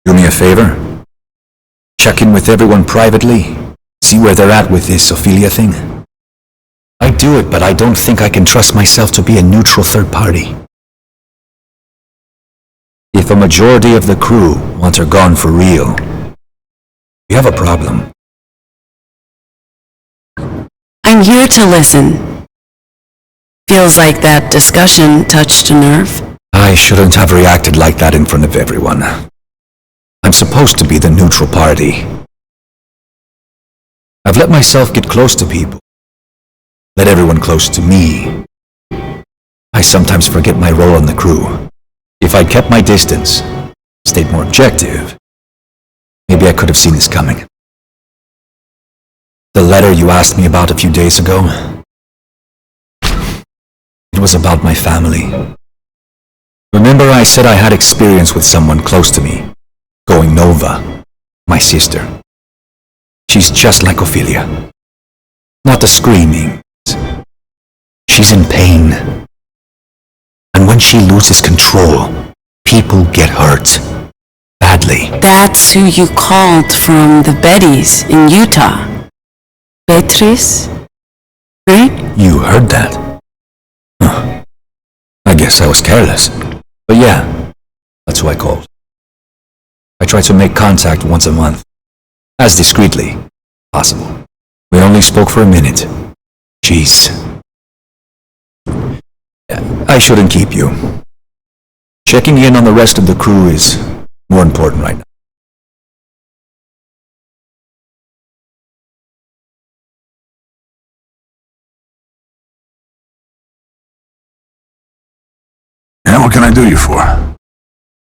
Do me a favor. Check in with everyone privately. See where they're at with this Ophelia thing. I do it, but I don't think I can trust myself to be a neutral third party. If a majority of the crew want her gone for real, we have a problem. I'm here to listen. Feels like that discussion touched a nerve. I shouldn't have reacted like that in front of everyone. I'm supposed to be the neutral party. I've let myself get close to people, let everyone close to me. I sometimes forget my role on the crew. If I'd kept my distance, stayed more objective, maybe I could have seen this coming. The letter you asked me about a few days ago, it was about my family. Remember I said I had experience with someone close to me, going Nova, my sister. She's just like Ophelia. Not the screaming. She's in pain. And when she loses control, people get hurt. Badly. That's who you called from the Bettys in Utah. Beatrice? Right? You heard that? Huh. I guess I was careless. But yeah, that's who I called. I try to make contact once a month. As discreetly as possible. We only spoke for a minute. Jeez. I shouldn't keep you. Checking in on the rest of the crew is more important right now. And what can I do you for?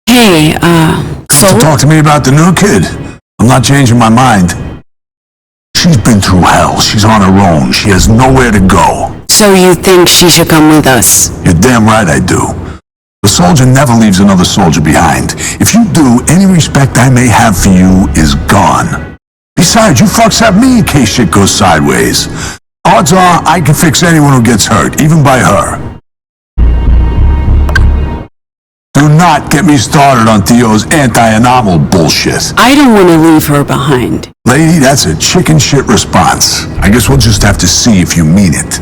Hey, Want to talk to me about the new kid? I'm not changing my mind. She's been through hell. She's on her own. She has nowhere to go. So you think she should come with us? You're damn right I do. A soldier never leaves another soldier behind. If you do, any respect I may have for you is gone. Besides, you fucks have me in case shit goes sideways. Odds are I can fix anyone who gets hurt, even by her. Do not get me started on Theo's anti-anomal bullshit. I don't want to leave her behind. Lady, that's a chicken shit response. I guess we'll just have to see if you mean it.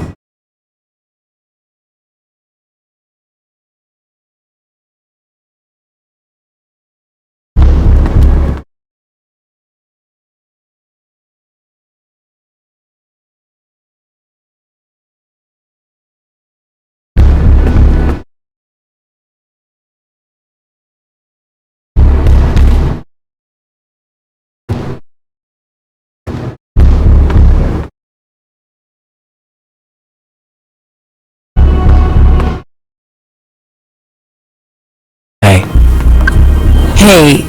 Hey,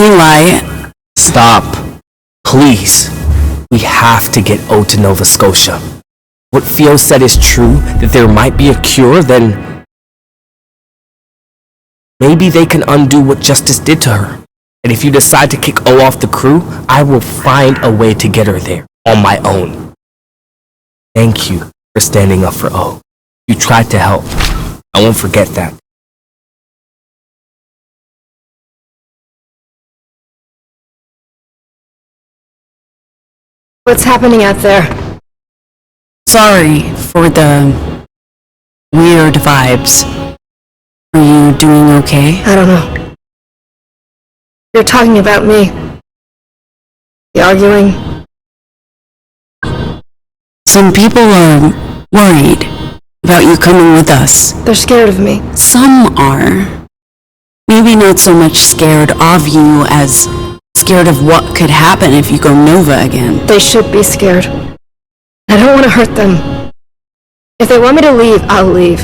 Eli. Stop. Please. We have to get O to Nova Scotia. What Theo said is true, that there might be a cure, then maybe they can undo what Justice did to her. And if you decide to kick O off the crew, I will find a way to get her there, on my own. Thank you for standing up for O. You tried to help. I won't forget that. What's happening out there? Sorry for the weird vibes. Are you doing okay? I don't know. You're talking about me. The arguing. Some people are worried about you coming with us. They're scared of me. Some are. Maybe not so much scared of you as scared of what could happen if you go Nova again. They should be scared. I don't want to hurt them. If they want me to leave, I'll leave.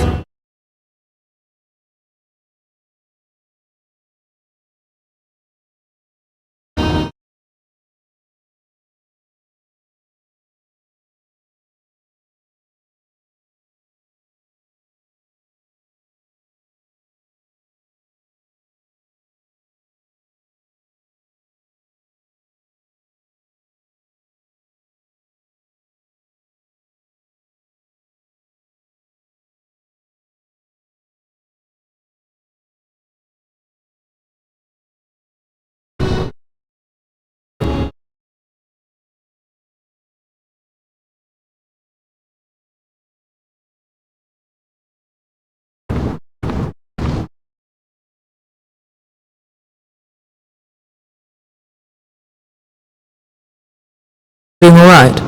Being alright?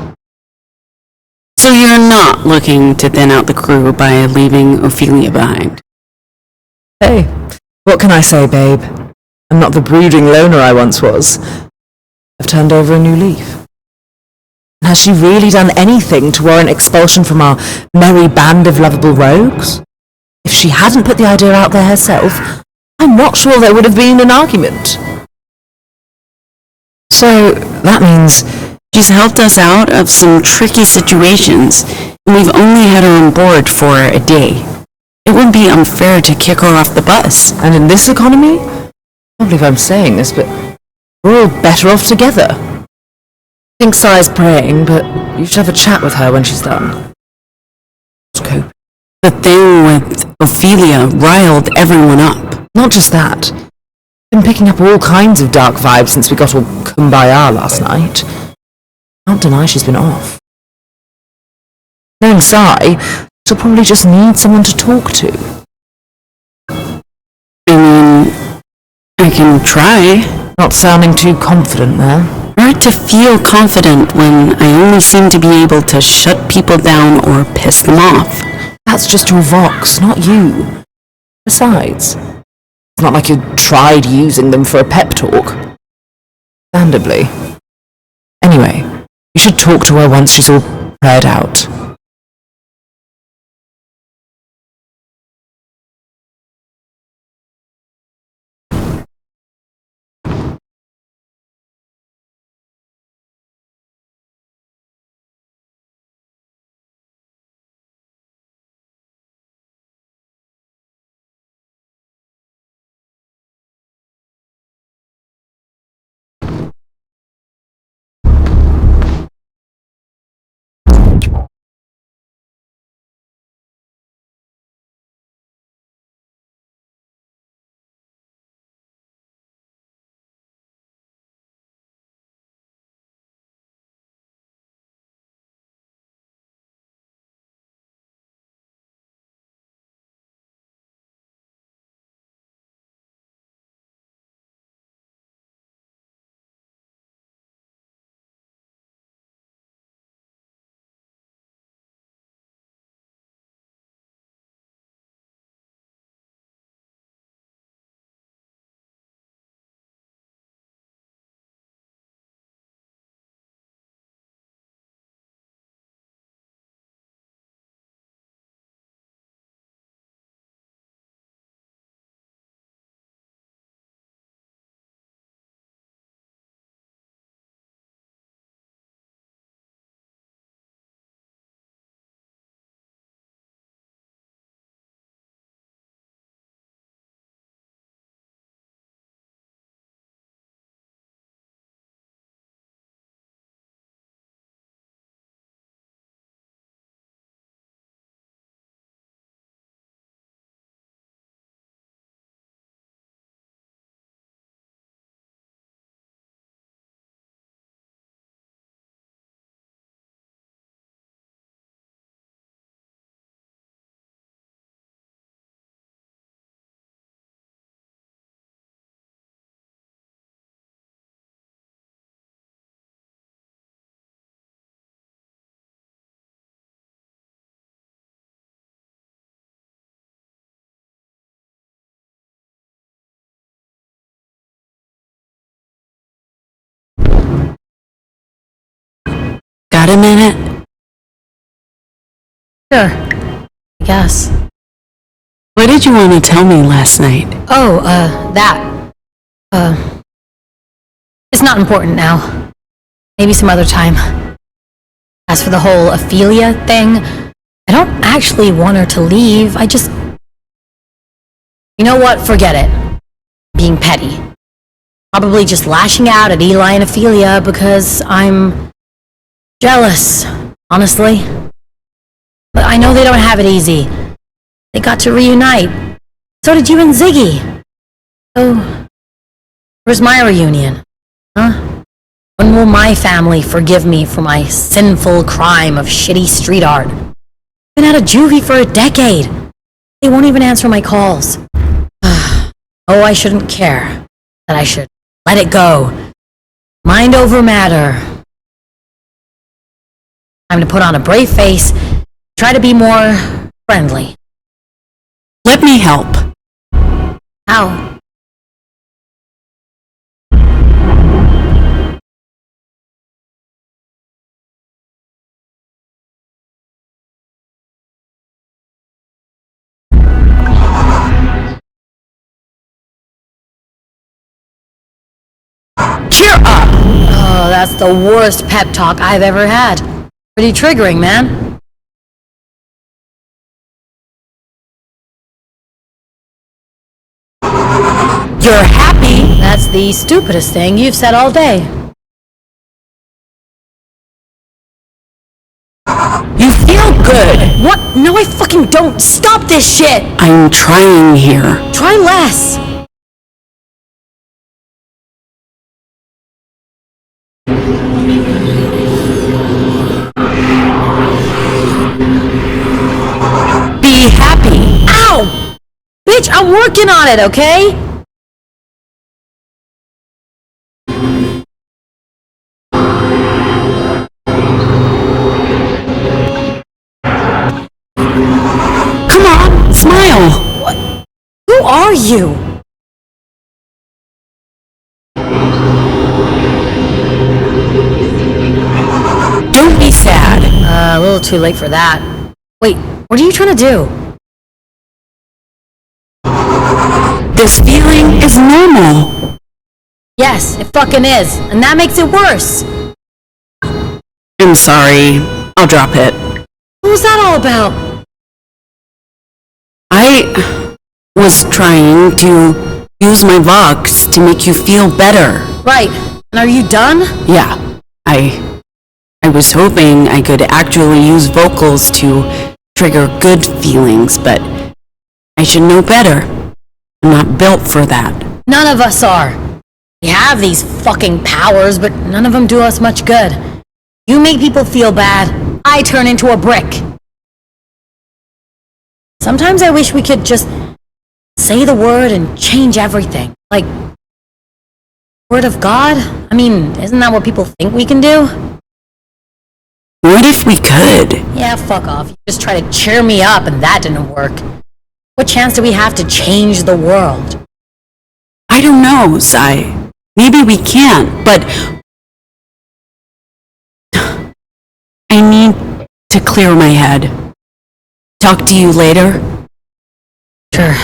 So you're not looking to thin out the crew by leaving Ophelia behind? Hey, what can I say, babe? I'm not the brooding loner I once was. I've turned over a new leaf. Has she really done anything to warrant expulsion from our merry band of lovable rogues? If she hadn't put the idea out there herself, I'm not sure there would have been an argument. So, that means she's helped us out of some tricky situations, and we've only had her on board for a day. It would be unfair to kick her off the bus. And in this economy? I can't believe I'm saying this, but we're all better off together. I think Sai's praying, but you should have a chat with her when she's done. Cope. The thing with Ophelia riled everyone up. Not just that. Been picking up all kinds of dark vibes since we got all kumbaya last night. Can't deny she's been off. Knowing Sai, she'll probably just need someone to talk to. I mean, I can try. Not sounding too confident there. Hard to feel confident when I only seem to be able to shut people down or piss them off. That's just your vox, not you. Besides, it's not like you tried using them for a pep talk. Understandably. Anyway, you should talk to her once she's all prayed out. Got a minute? Sure. I guess. What did you want to tell me last night? Oh, that. It's not important now. Maybe some other time. As for the whole Ophelia thing, I don't actually want her to leave. I just... You know what? Forget it. Being petty. Probably just lashing out at Eli and Ophelia because I'm jealous, honestly. But I know they don't have it easy. They got to reunite. So did you and Ziggy. So, where's my reunion? Huh? When will my family forgive me for my sinful crime of shitty street art? Been out of juvie for a decade. They won't even answer my calls. Oh, I shouldn't care. That I should let it go. Mind over matter. Time to put on a brave face, try to be more friendly. Let me help. How? That's the worst pep talk I've ever had. Pretty triggering, man. You're happy? That's the stupidest thing you've said all day. You feel good. What? No, I fucking don't. Stop this shit. I'm trying here. Try less. Be happy. Ow! Bitch, I'm working on it, okay? Come on, smile. What? Who are you? Don't be sad. A little too late for that. Wait, what are you trying to do? This feeling is normal. Yes, it fucking is, and that makes it worse. I'm sorry. I'll drop it. What was that all about? I was trying to use my vox to make you feel better. Right, and are you done? Yeah, I was hoping I could actually use vocals to trigger good feelings, but I should know better. I'm not built for that. None of us are. We have these fucking powers, but none of them do us much good. You make people feel bad, I turn into a brick. Sometimes I wish we could just say the word and change everything. Like, word of God? I mean, isn't that what people think we can do? What if we could? Yeah, fuck off. You just try to cheer me up and that didn't work. What chance do we have to change the world? I don't know, Sai. Maybe we can, but I need to clear my head. Talk to you later? Sure.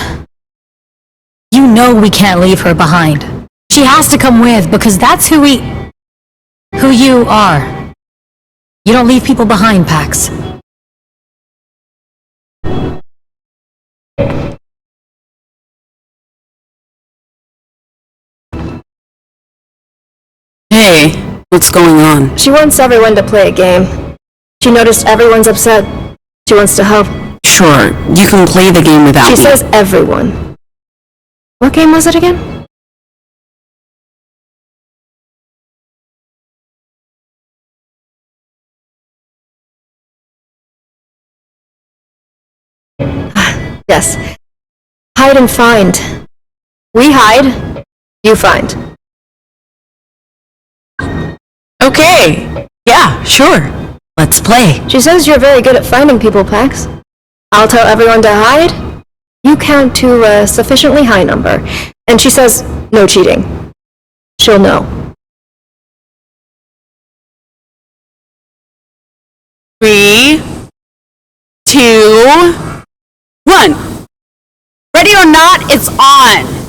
You know we can't leave her behind. She has to come with because that's who you are. You don't leave people behind, Pax. Hey, what's going on? She wants everyone to play a game. She noticed everyone's upset. She wants to help. Sure, you can play the game without me. She says everyone. What game was it again? Yes. Hide and find. We hide, you find. Okay. Yeah, sure. Let's play. She says you're very good at finding people, Pax. I'll tell everyone to hide. You count to a sufficiently high number. And she says, no cheating. She'll know. 3, 2, 1. Ready or not, it's on.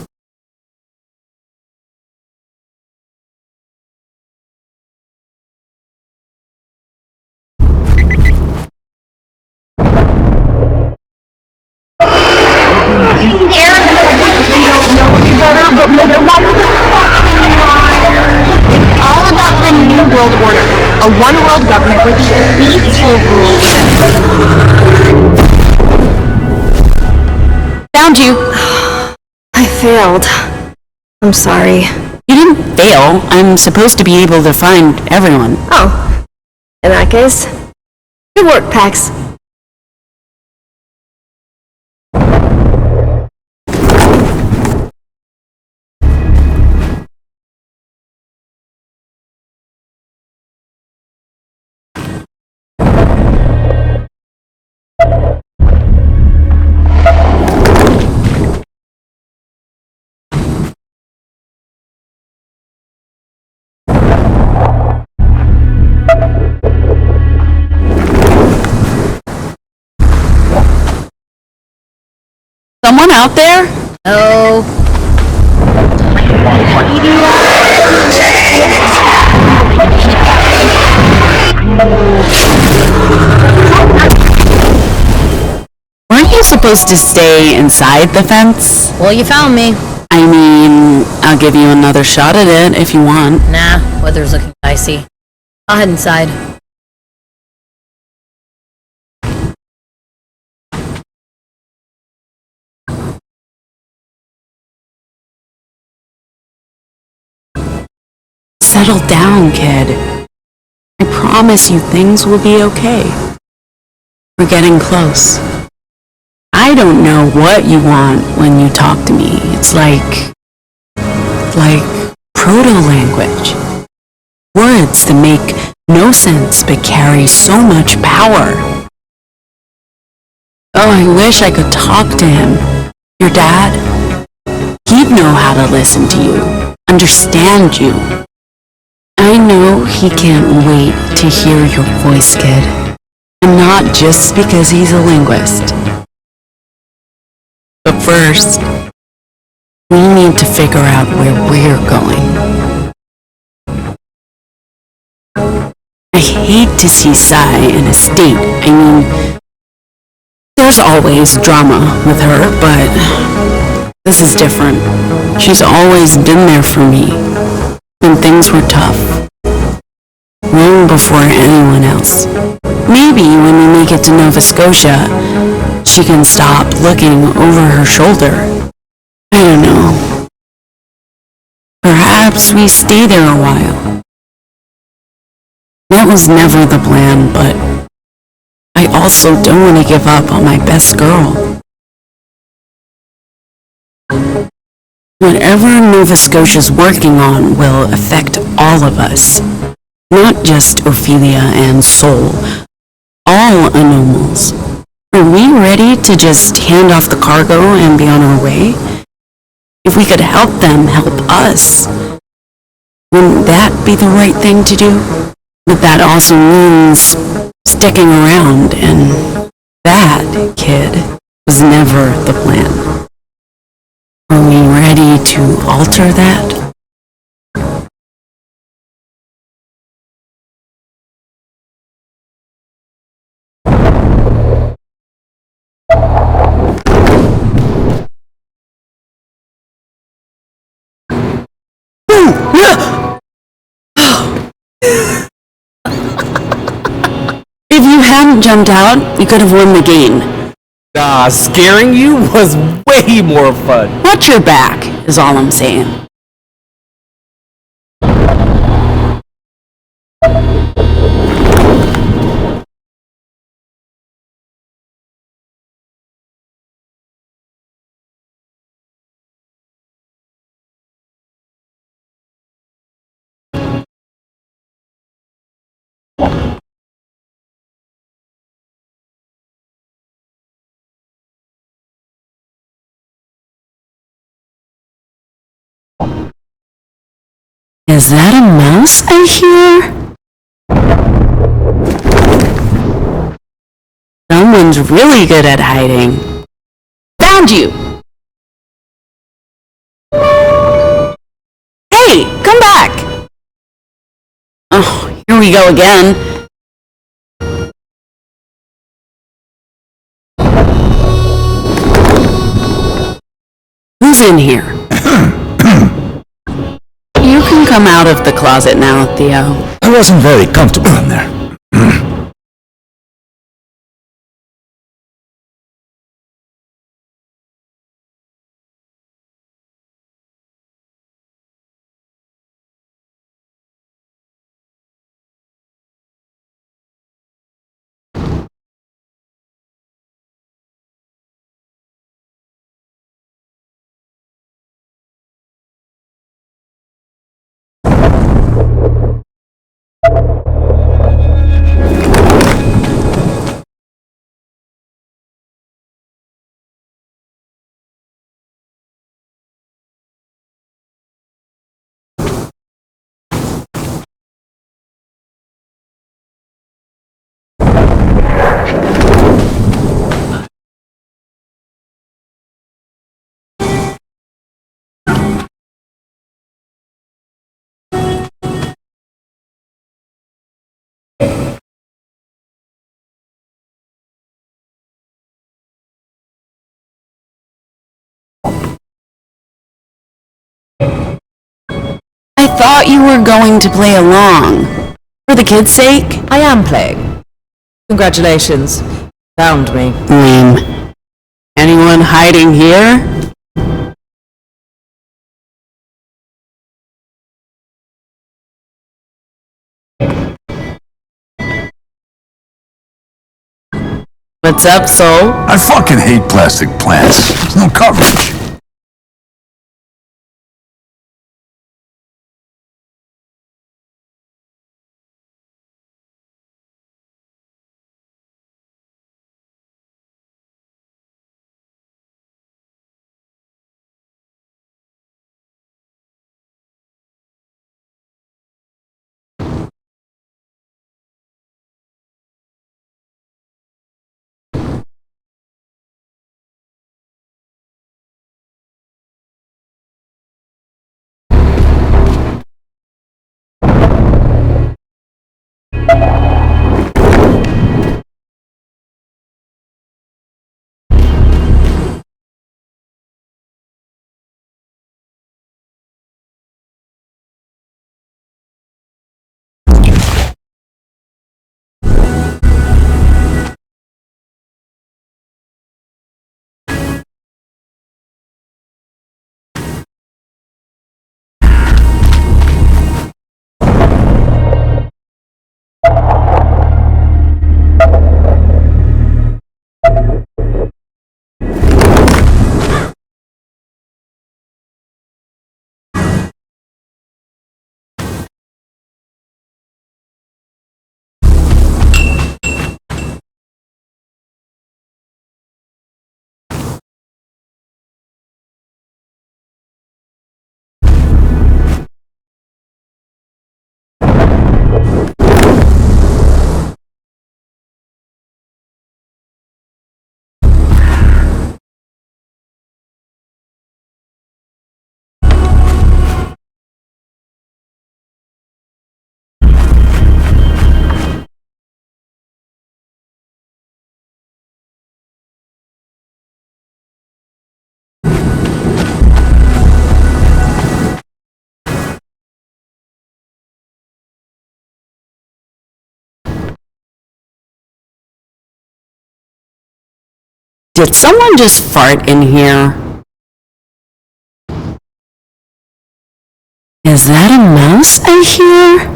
All about the New World Order, a one-world government with peaceful rules. Found you. I failed. I'm sorry. You didn't fail. I'm supposed to be able to find everyone. Oh. In that case, good work, Pax. Someone out there? No. you supposed to stay inside the fence? Well, you found me. I mean, I'll give you another shot at it if you want. Nah, weather's looking dicey. I'll head inside. Settle down, kid. I promise you things will be okay. We're getting close. I don't know what you want when you talk to me. It's like proto-language. Words that make no sense but carry so much power. Oh, I wish I could talk to him. Your dad. He'd know how to listen to you, understand you. I know he can't wait to hear your voice, kid. And not just because he's a linguist. But first, we need to figure out where we're going. I hate to see Sai in a state. I mean, there's always drama with her, but this is different. She's always been there for me when things were tough. Long before anyone else. Maybe when we make it to Nova Scotia, she can stop looking over her shoulder. I don't know. Perhaps we stay there a while. That was never the plan, but I also don't want to give up on my best girl. Whatever Nova Scotia's working on will affect all of us. Not just Ophelia and Sol. All anomals. Are we ready to just hand off the cargo and be on our way? If we could help them help us, wouldn't that be the right thing to do? But that also means sticking around, and that, kid, was never the plan. Are we ready to alter that? If you hadn't jumped out, you could have won the game. Nah, scaring you was way more fun. Watch your back, is all I'm saying. Is that a mouse I hear? Someone's really good at hiding. Found you! Hey, come back! Oh, here we go again. Who's in here? You can come out of the closet now, Theo. I wasn't very comfortable in there. I thought you were going to play along. For the kids' sake? I am playing. Congratulations. Found me. Lame. Anyone hiding here? What's up, Soul? I fucking hate plastic plants. There's no coverage. Did someone just fart in here? Is that a mouse I hear?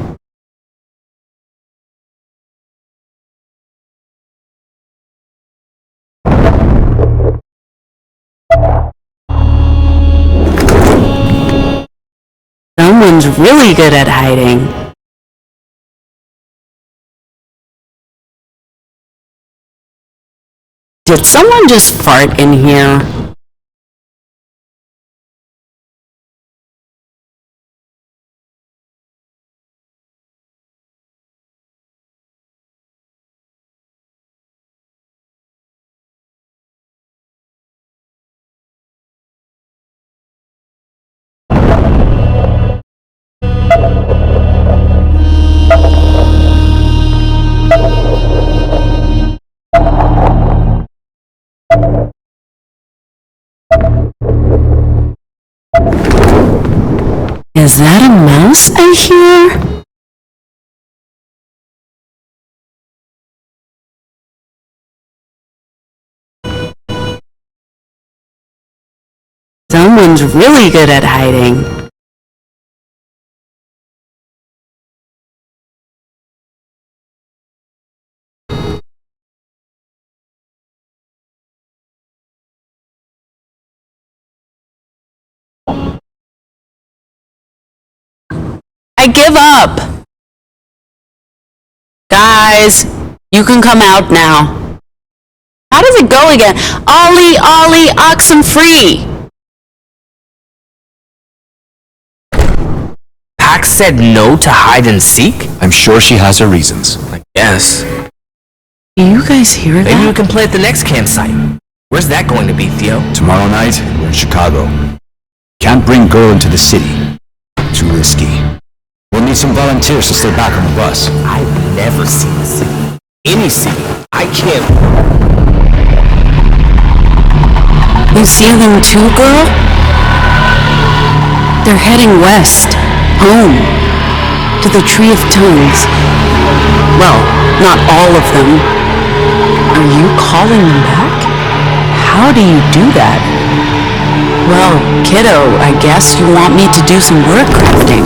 Someone's really good at hiding. Did someone just fart in here? Is that a mouse I hear? Someone's really good at hiding. I give up. Guys, you can come out now. How does it go again? Ollie, Ollie, oxen free. Pax said no to hide and seek? I'm sure she has her reasons. I guess. Do you guys hear that? Maybe we can play at the next campsite. Where's that going to be, Theo? Tomorrow night, we're in Chicago. Can't bring girl into the city. Too risky. We'll need some volunteers to stay back on the bus. I've never seen the city. Any city. I can't... You see them too, girl? They're heading west, home, to the Tree of Tongues. Well, not all of them. Are you calling them back? How do you do that? Well, kiddo, I guess you want me to do some word crafting.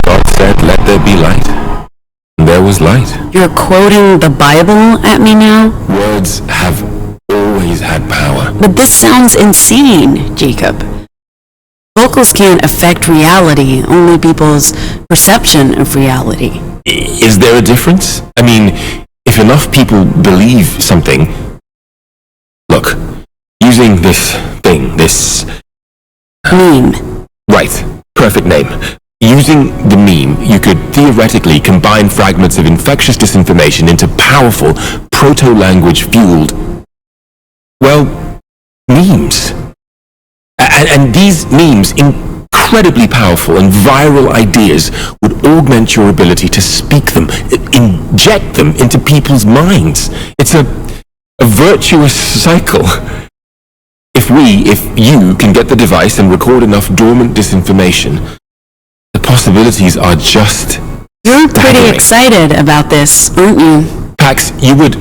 God said, let there be light. And there was light. You're quoting the Bible at me now? Words have always had power. But this sounds insane, Jacob. Vocals can't affect reality, only people's perception of reality. Is there a difference? I mean, if enough people believe something... Look, using this thing, this... Meme. Right, perfect name. Using the meme, you could theoretically combine fragments of infectious disinformation into powerful, proto-language fueled... well, memes. And these memes, incredibly powerful and viral ideas, would augment your ability to speak them, inject them into people's minds. It's a virtuous cycle. If you can get the device and record enough dormant disinformation, the possibilities are just... You're pretty excited about this, aren't you? Pax, you would...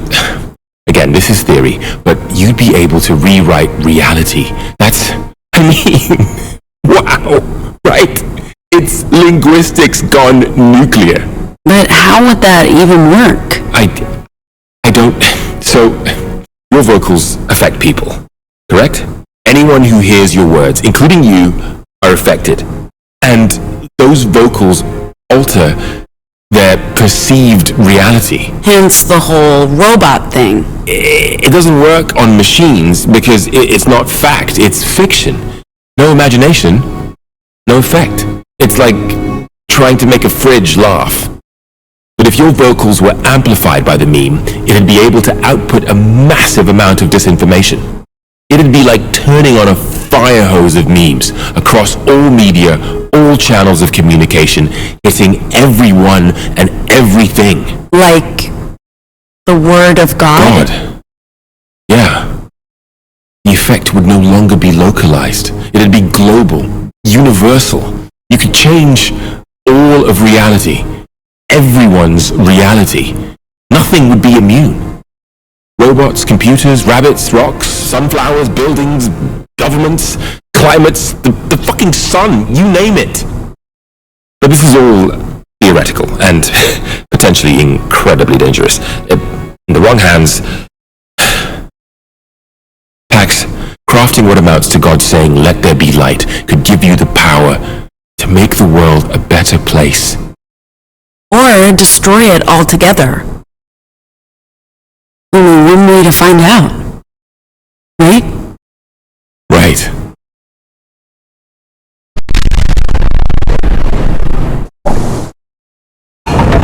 Again, this is theory, but you'd be able to rewrite reality. That's... I mean, wow, right? It's linguistics gone nuclear. But how would that even work? I don't... So, your vocals affect people, correct? Anyone who hears your words, including you, are affected. And those vocals alter their perceived reality. Hence the whole robot thing. It doesn't work on machines because it's not fact, it's fiction. No imagination, no effect. It's like trying to make a fridge laugh. But if your vocals were amplified by the meme, it'd be able to output a massive amount of disinformation. It'd be like turning on a fire hose of memes across all media, all channels of communication, hitting everyone and everything. Like the word of God? God. Yeah. The effect would no longer be localized. It'd be global, universal. You could change all of reality, everyone's reality. Nothing would be immune. Robots, computers, rabbits, rocks, sunflowers, buildings, governments, climates, the fucking sun, you name it. But this is all theoretical and potentially incredibly dangerous. In the wrong hands, Pax, crafting what amounts to God saying, let there be light, could give you the power to make the world a better place. Or destroy it altogether. Only one way to find out. Right? Right.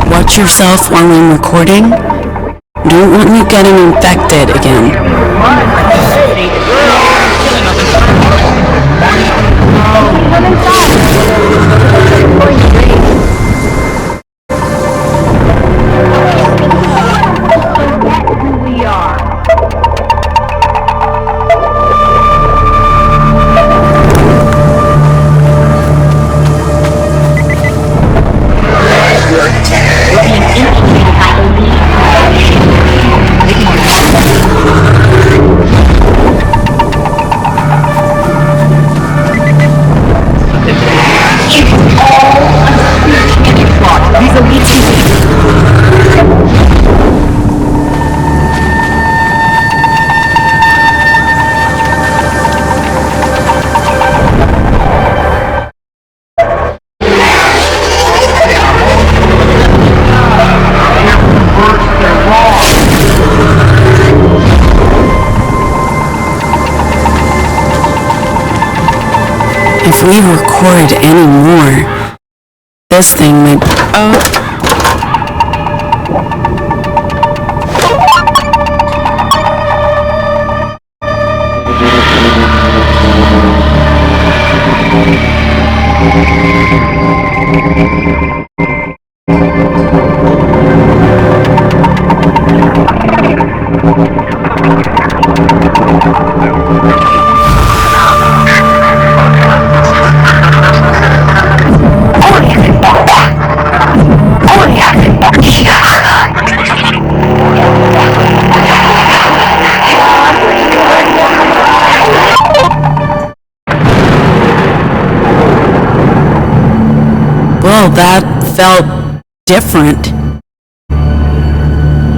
Watch yourself while I'm recording. Don't want me getting infected again. If we record any more, this thing might... that felt different.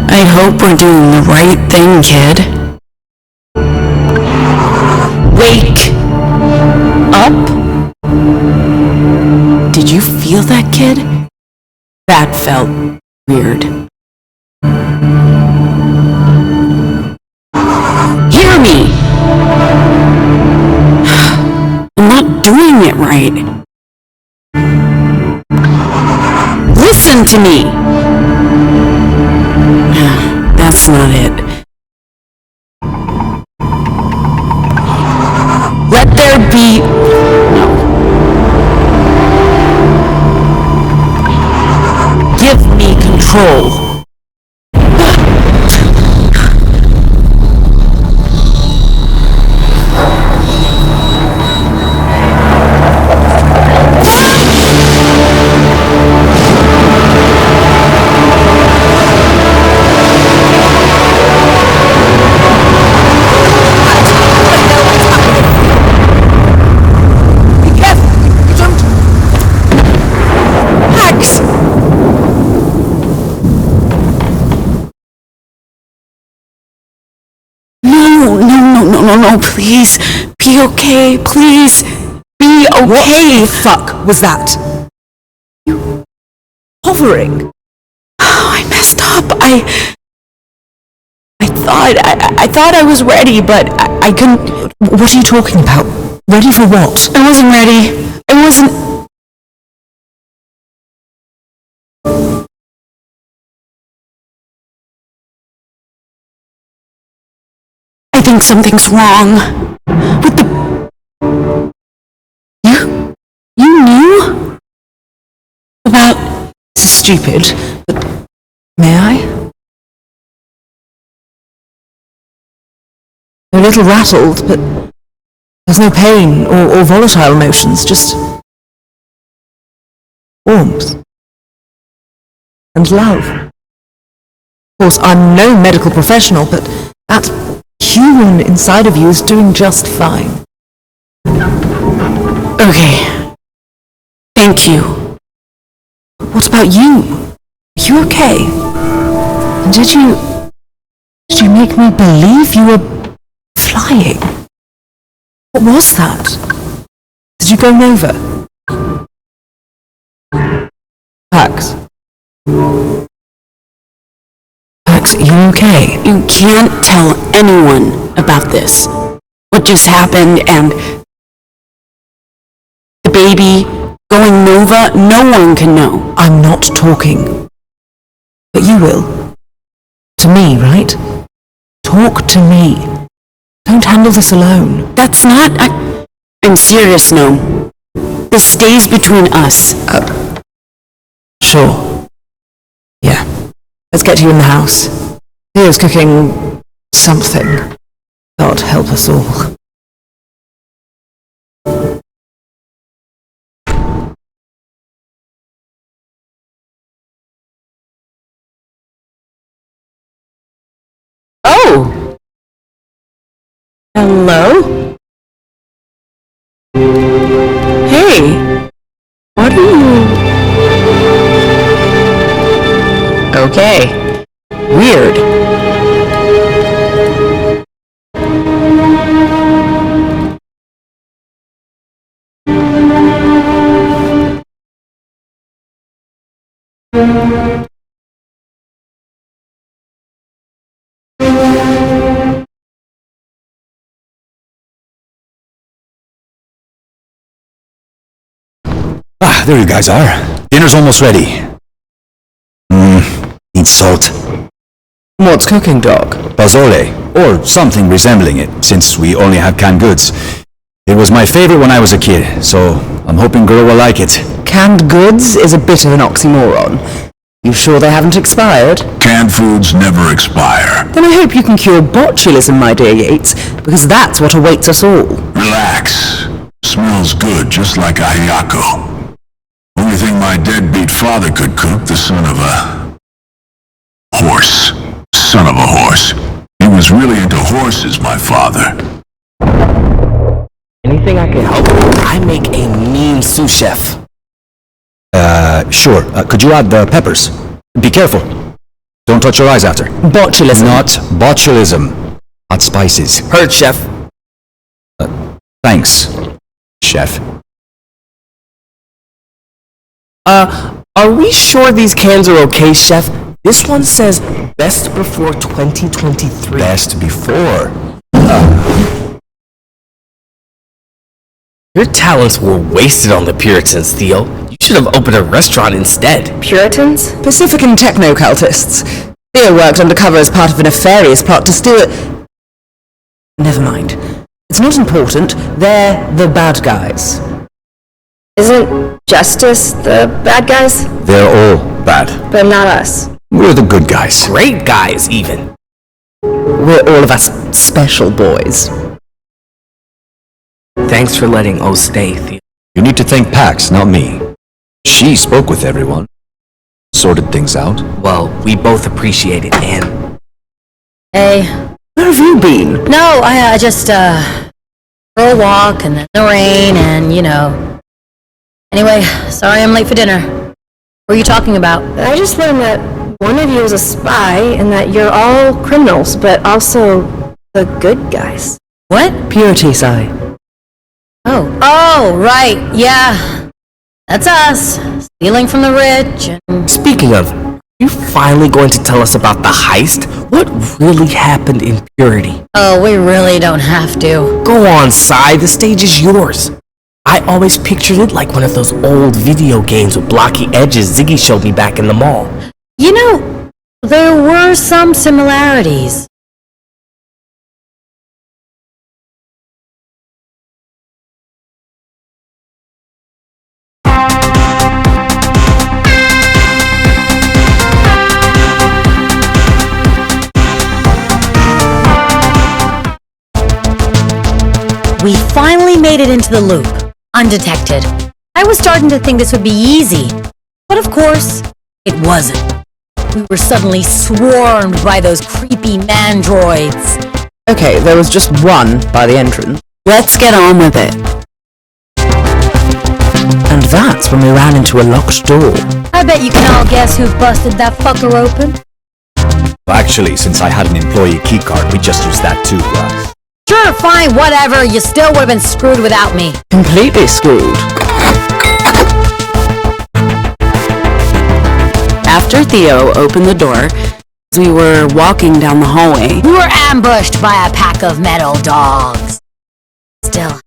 I hope we're doing the right thing, kid. Wake up? Did you feel that, kid? That felt weird. Hear me! I'm not doing it right. Listen to me! That's not it. Let there be... No. Give me control. No, please. Be okay, please. Be okay. What the fuck was that? You hovering? Oh, I messed up. I thought I was ready, but I couldn't. What are you talking about? Ready for what? I wasn't ready. I wasn't. I think something's wrong with the... You knew about... This is stupid, but may I? I'm a little rattled, but there's no pain or volatile emotions, just warmth and love. Of course, I'm no medical professional, but that human inside of you is doing just fine. Okay. Thank you. What about you? Are you okay? Did you make me believe you were flying? What was that? Did you go Nova? Pax? Pax, are you okay? You can't tell anyone about this. What just happened and... the baby going Nova, no one can know. I'm not talking. But you will. To me, right? Talk to me. Don't handle this alone. That's not... I'm serious, no. This stays between us. Sure. Yeah. Let's get you in the house. Theo's cooking... something. God help us all. Oh! Hello? Hey! What are you... Okay. Weird. Ah, there you guys are. Dinner's almost ready. Needs salt. What's cooking, Doc? Pozole, or something resembling it, since we only have canned goods. It was my favorite when I was a kid, so I'm hoping Girl will like it. Canned goods is a bit of an oxymoron. You sure they haven't expired? Canned foods never expire. Then I hope you can cure botulism, my dear Yates, because that's what awaits us all. Relax. Smells good, just like a hayako. Only thing my deadbeat father could cook, the son of a... horse. Son of a horse. He was really into horses, my father. Anything I can help with? I make a mean sous chef. Sure. Could you add the peppers? Be careful. Don't touch your eyes after. Botulism. Not botulism. Hot spices. Heard, Chef. Thanks, Chef. Are we sure these cans are okay, Chef? This one says best before 2023. Best before. Your talents were wasted on the Puritans, Theo. You should have opened a restaurant instead. Puritans? Pacific and techno-cultists. Theo worked undercover as part of a nefarious plot to steal it. Never mind. It's not important. They're the bad guys. Isn't Justice the bad guys? They're all bad. But not us. We're the good guys. Great guys, even. We're all of us special boys. Thanks for letting O stay, Theo. You need to thank Pax, not me. She spoke with everyone. Sorted things out. Well, we both appreciate it, and... Hey. Where have you been? No, I just, for a walk, and then the rain, and, you know. Anyway, sorry I'm late for dinner. What are you talking about? I just learned that one of you is a spy and that you're all criminals, but also the good guys. What? Purity Sai. Oh, right, yeah. That's us, stealing from the rich and... Speaking of, are you finally going to tell us about the heist? What really happened in Purity? Oh, we really don't have to. Go on, Sai, the stage is yours. I always pictured it like one of those old video games with blocky edges Ziggy showed me back in the mall. You know, there were some similarities. We finally made it into the loop, undetected. I was starting to think this would be easy, but of course, it wasn't. We were suddenly swarmed by those creepy mandroids. Okay, there was just one by the entrance. Let's get on with it. And that's when we ran into a locked door. I bet you can all guess who busted that fucker open. Actually, since I had an employee keycard, we just used that too. Sure, fine, whatever. You still would have been screwed without me. Completely screwed. After Theo opened the door, as we were walking down the hallway, We were ambushed by a pack of metal dogs. Still.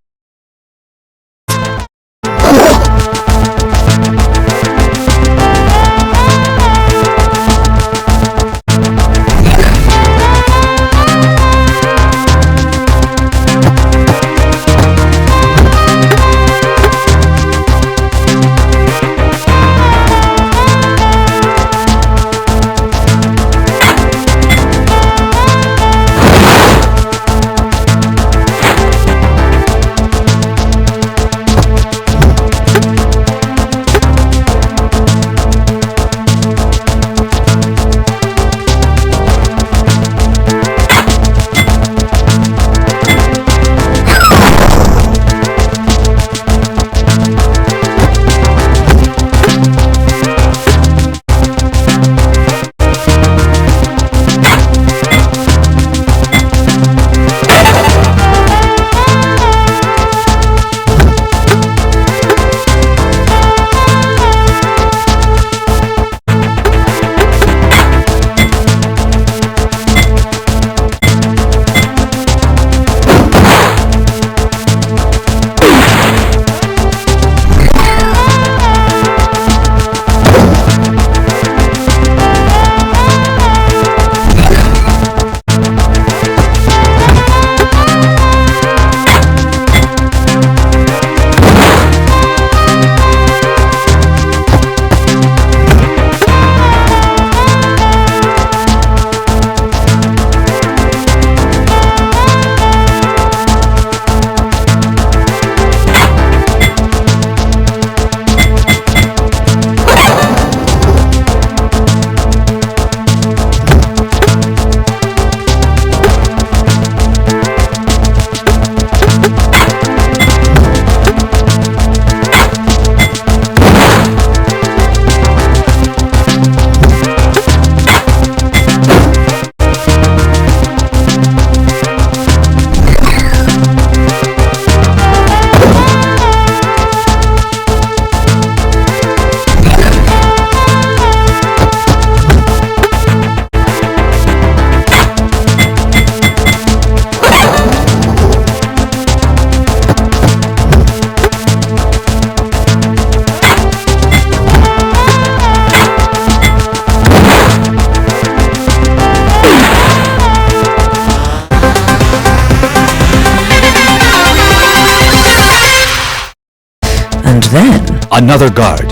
then? Another guard.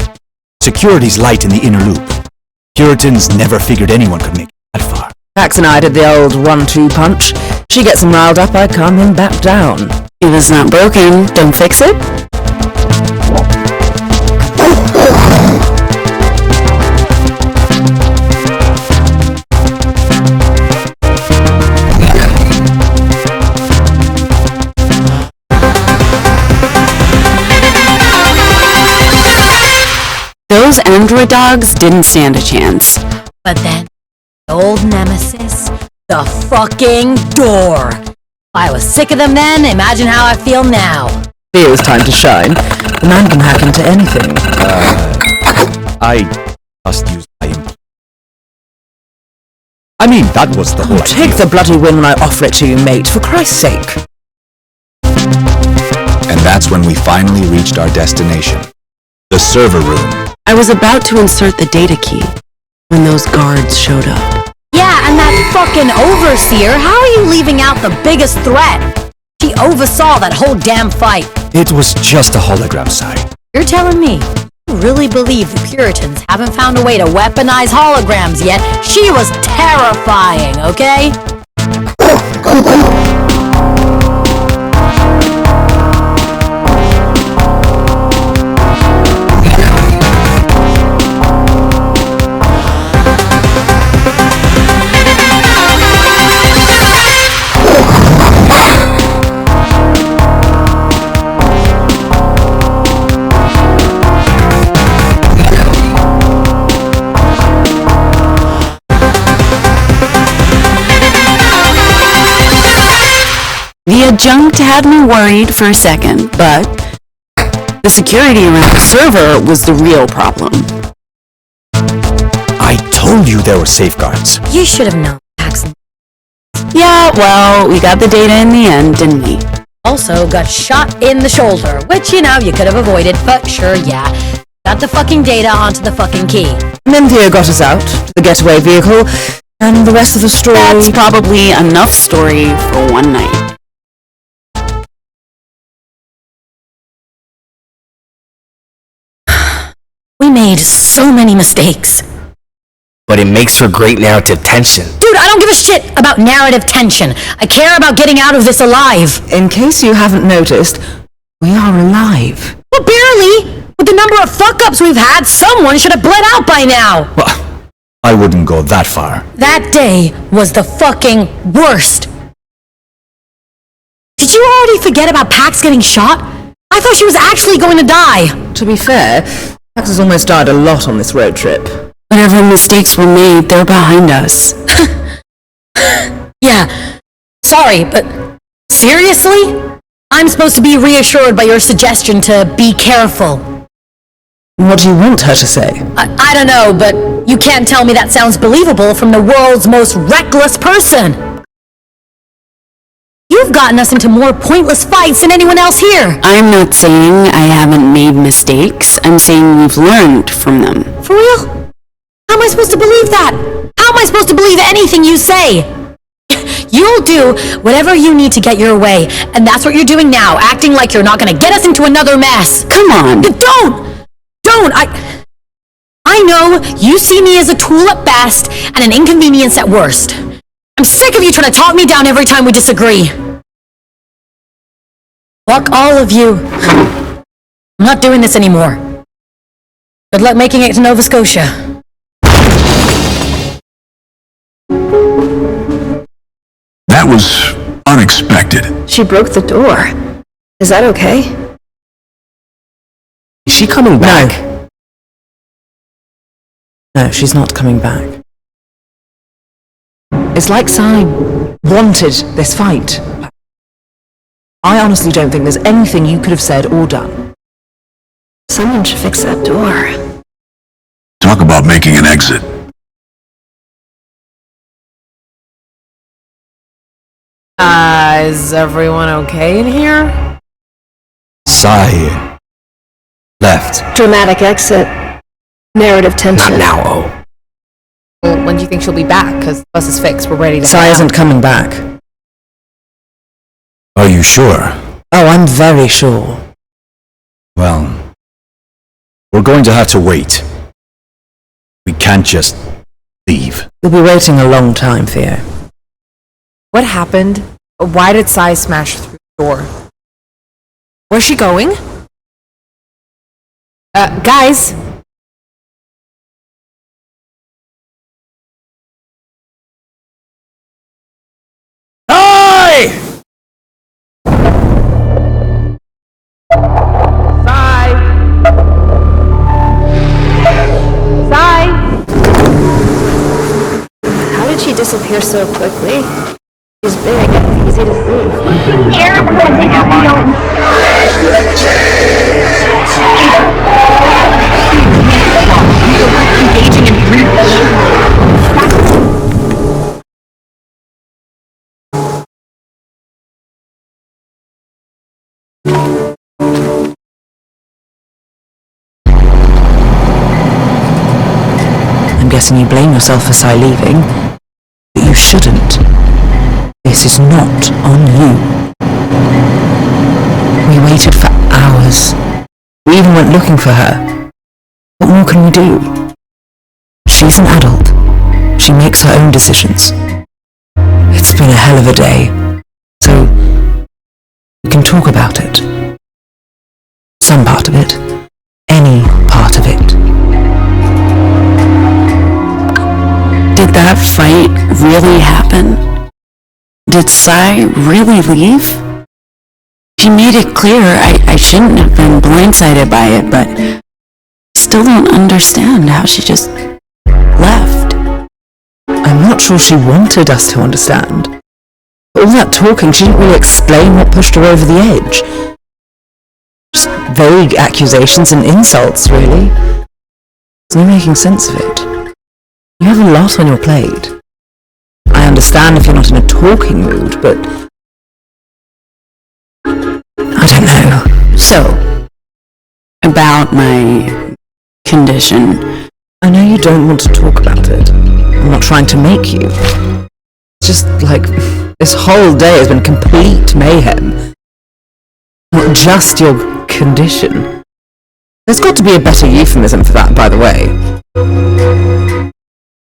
Security's light in the inner loop. Puritans never figured anyone could make it that far. Pax and I did the old 1-2 punch. She gets him riled up, I calm him back down. If it's not broken, don't fix it. Those android dogs didn't stand a chance. But then, old nemesis, the fucking door. If I was sick of them then, imagine how I feel now. Feels time to shine. The man can hack into anything. I must use my I mean, that was the whole Take idea. the bloody win when I offer it to you, mate, for Christ's sake. And that's when we finally reached our destination. The server room. I was about to insert the data key when those guards showed up. Yeah, and that fucking overseer, how are you leaving out the biggest threat? She oversaw that whole damn fight. It was just a hologram sign. You're telling me you really believe the Puritans haven't found a way to weaponize holograms yet? She was terrifying, okay? The adjunct had me worried for a second, but the security around the server was the real problem. I told you there were safeguards. You should have known, Paxton. Yeah, well, we got the data in the end, didn't we? Also got shot in the shoulder, which, you know, you could have avoided, but sure, yeah. Got the fucking data onto the fucking key. And then Theo got us out to the getaway vehicle, and the rest of the story... That's probably enough story for one night. We made so many mistakes. But it makes for great narrative tension. Dude, I don't give a shit about narrative tension. I care about getting out of this alive. In case you haven't noticed, we are alive. But barely! With the number of fuck-ups we've had, someone should have bled out by now! Well, I wouldn't go that far. That day was the fucking worst. Did you already forget about Pax getting shot? I thought she was actually going to die. To be fair, Pax has almost died a lot on this road trip. Whatever mistakes were made, they're behind us. Yeah, sorry, but seriously? I'm supposed to be reassured by your suggestion to be careful. What do you want her to say? I don't know, but you can't tell me that sounds believable from the world's most reckless person. You've gotten us into more pointless fights than anyone else here. I'm not saying I haven't made mistakes. I'm saying we've learned from them. For real? How am I supposed to believe that? How am I supposed to believe anything you say? You'll do whatever you need to get your way, and that's what you're doing now, acting like you're not gonna get us into another mess. Come on. Don't! I know you see me as a tool at best and an inconvenience at worst. I'm sick of you trying to talk me down every time we disagree. Fuck all of you. I'm not doing this anymore. Good luck making it to Nova Scotia. That was unexpected. She broke the door. Is that okay? Is she coming back? No, she's not coming back. It's like Sai wanted this fight. I honestly don't think there's anything you could have said or done. Someone should fix that door. Talk about making an exit. Is everyone okay in here? Sai left. Dramatic exit. Narrative tension. Not now, oh. Well, when do you think she'll be back? Because the bus is fixed. We're ready to Sai head out. isn't coming back. Are you sure? Oh, I'm very sure. Well, We're going to have to wait. We can't just leave. You'll be waiting a long time, Theo. What happened? Why did Sai smash through the door? Where's she going? Guys? Hi! Sai! Sai! How did she disappear so quickly? She's big and easy to see. Here, engaging in I'm guessing you blame yourself for Sai leaving, but you shouldn't. This is not on you. We waited for hours. We even went looking for her. What more can we do? She's an adult. She makes her own decisions. It's been a hell of a day, so we can talk about it. Some part of it. Any part of it. Did that fight really happen? Did Sai really leave? She made it clear I shouldn't have been blindsided by it, but still don't understand how she just left. I'm not sure she wanted us to understand. All that talking, she didn't really explain what pushed her over the edge. Just vague accusations and insults, really. There's no making sense of it. You have a lot on your plate. I understand if you're not in a talking mood, but I don't know. So, about my condition. I know you don't want to talk about it. I'm not trying to make you. It's just like, this whole day has been complete mayhem. Not just your condition. There's got to be a better euphemism for that, by the way.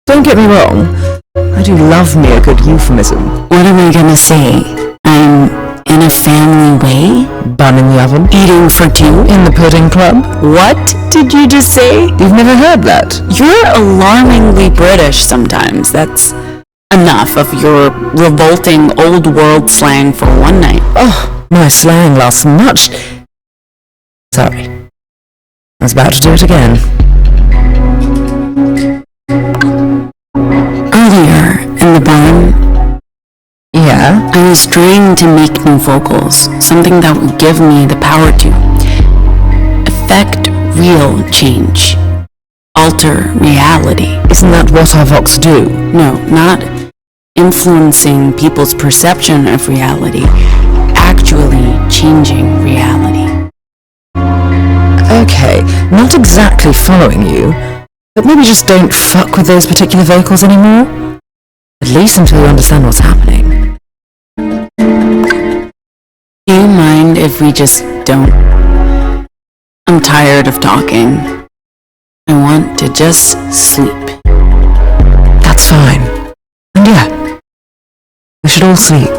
Don't get me wrong, I do love me a good euphemism. What am I gonna say? I'm in a family way? Bun in the oven? Eating for two? In the pudding club? What did you just say? You've never heard that? You're alarmingly British sometimes. That's enough of your revolting old world slang for one night. Oh, my slang lasts much. Sorry. I was about to do it again. Earlier in the barn, yeah, I was trying to make new vocals, something that would give me the power to effect real change, alter reality. Isn't that what our vox do? No, not influencing people's perception of reality, actually changing reality. Okay, not exactly following you, but maybe just don't fuck with those particular vocals anymore. At least until you understand what's happening. Do you mind if we just don't? I'm tired of talking. I want to just sleep. That's fine. And yeah, we should all sleep.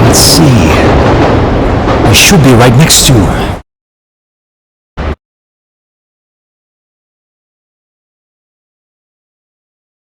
Let's see. We should be right next to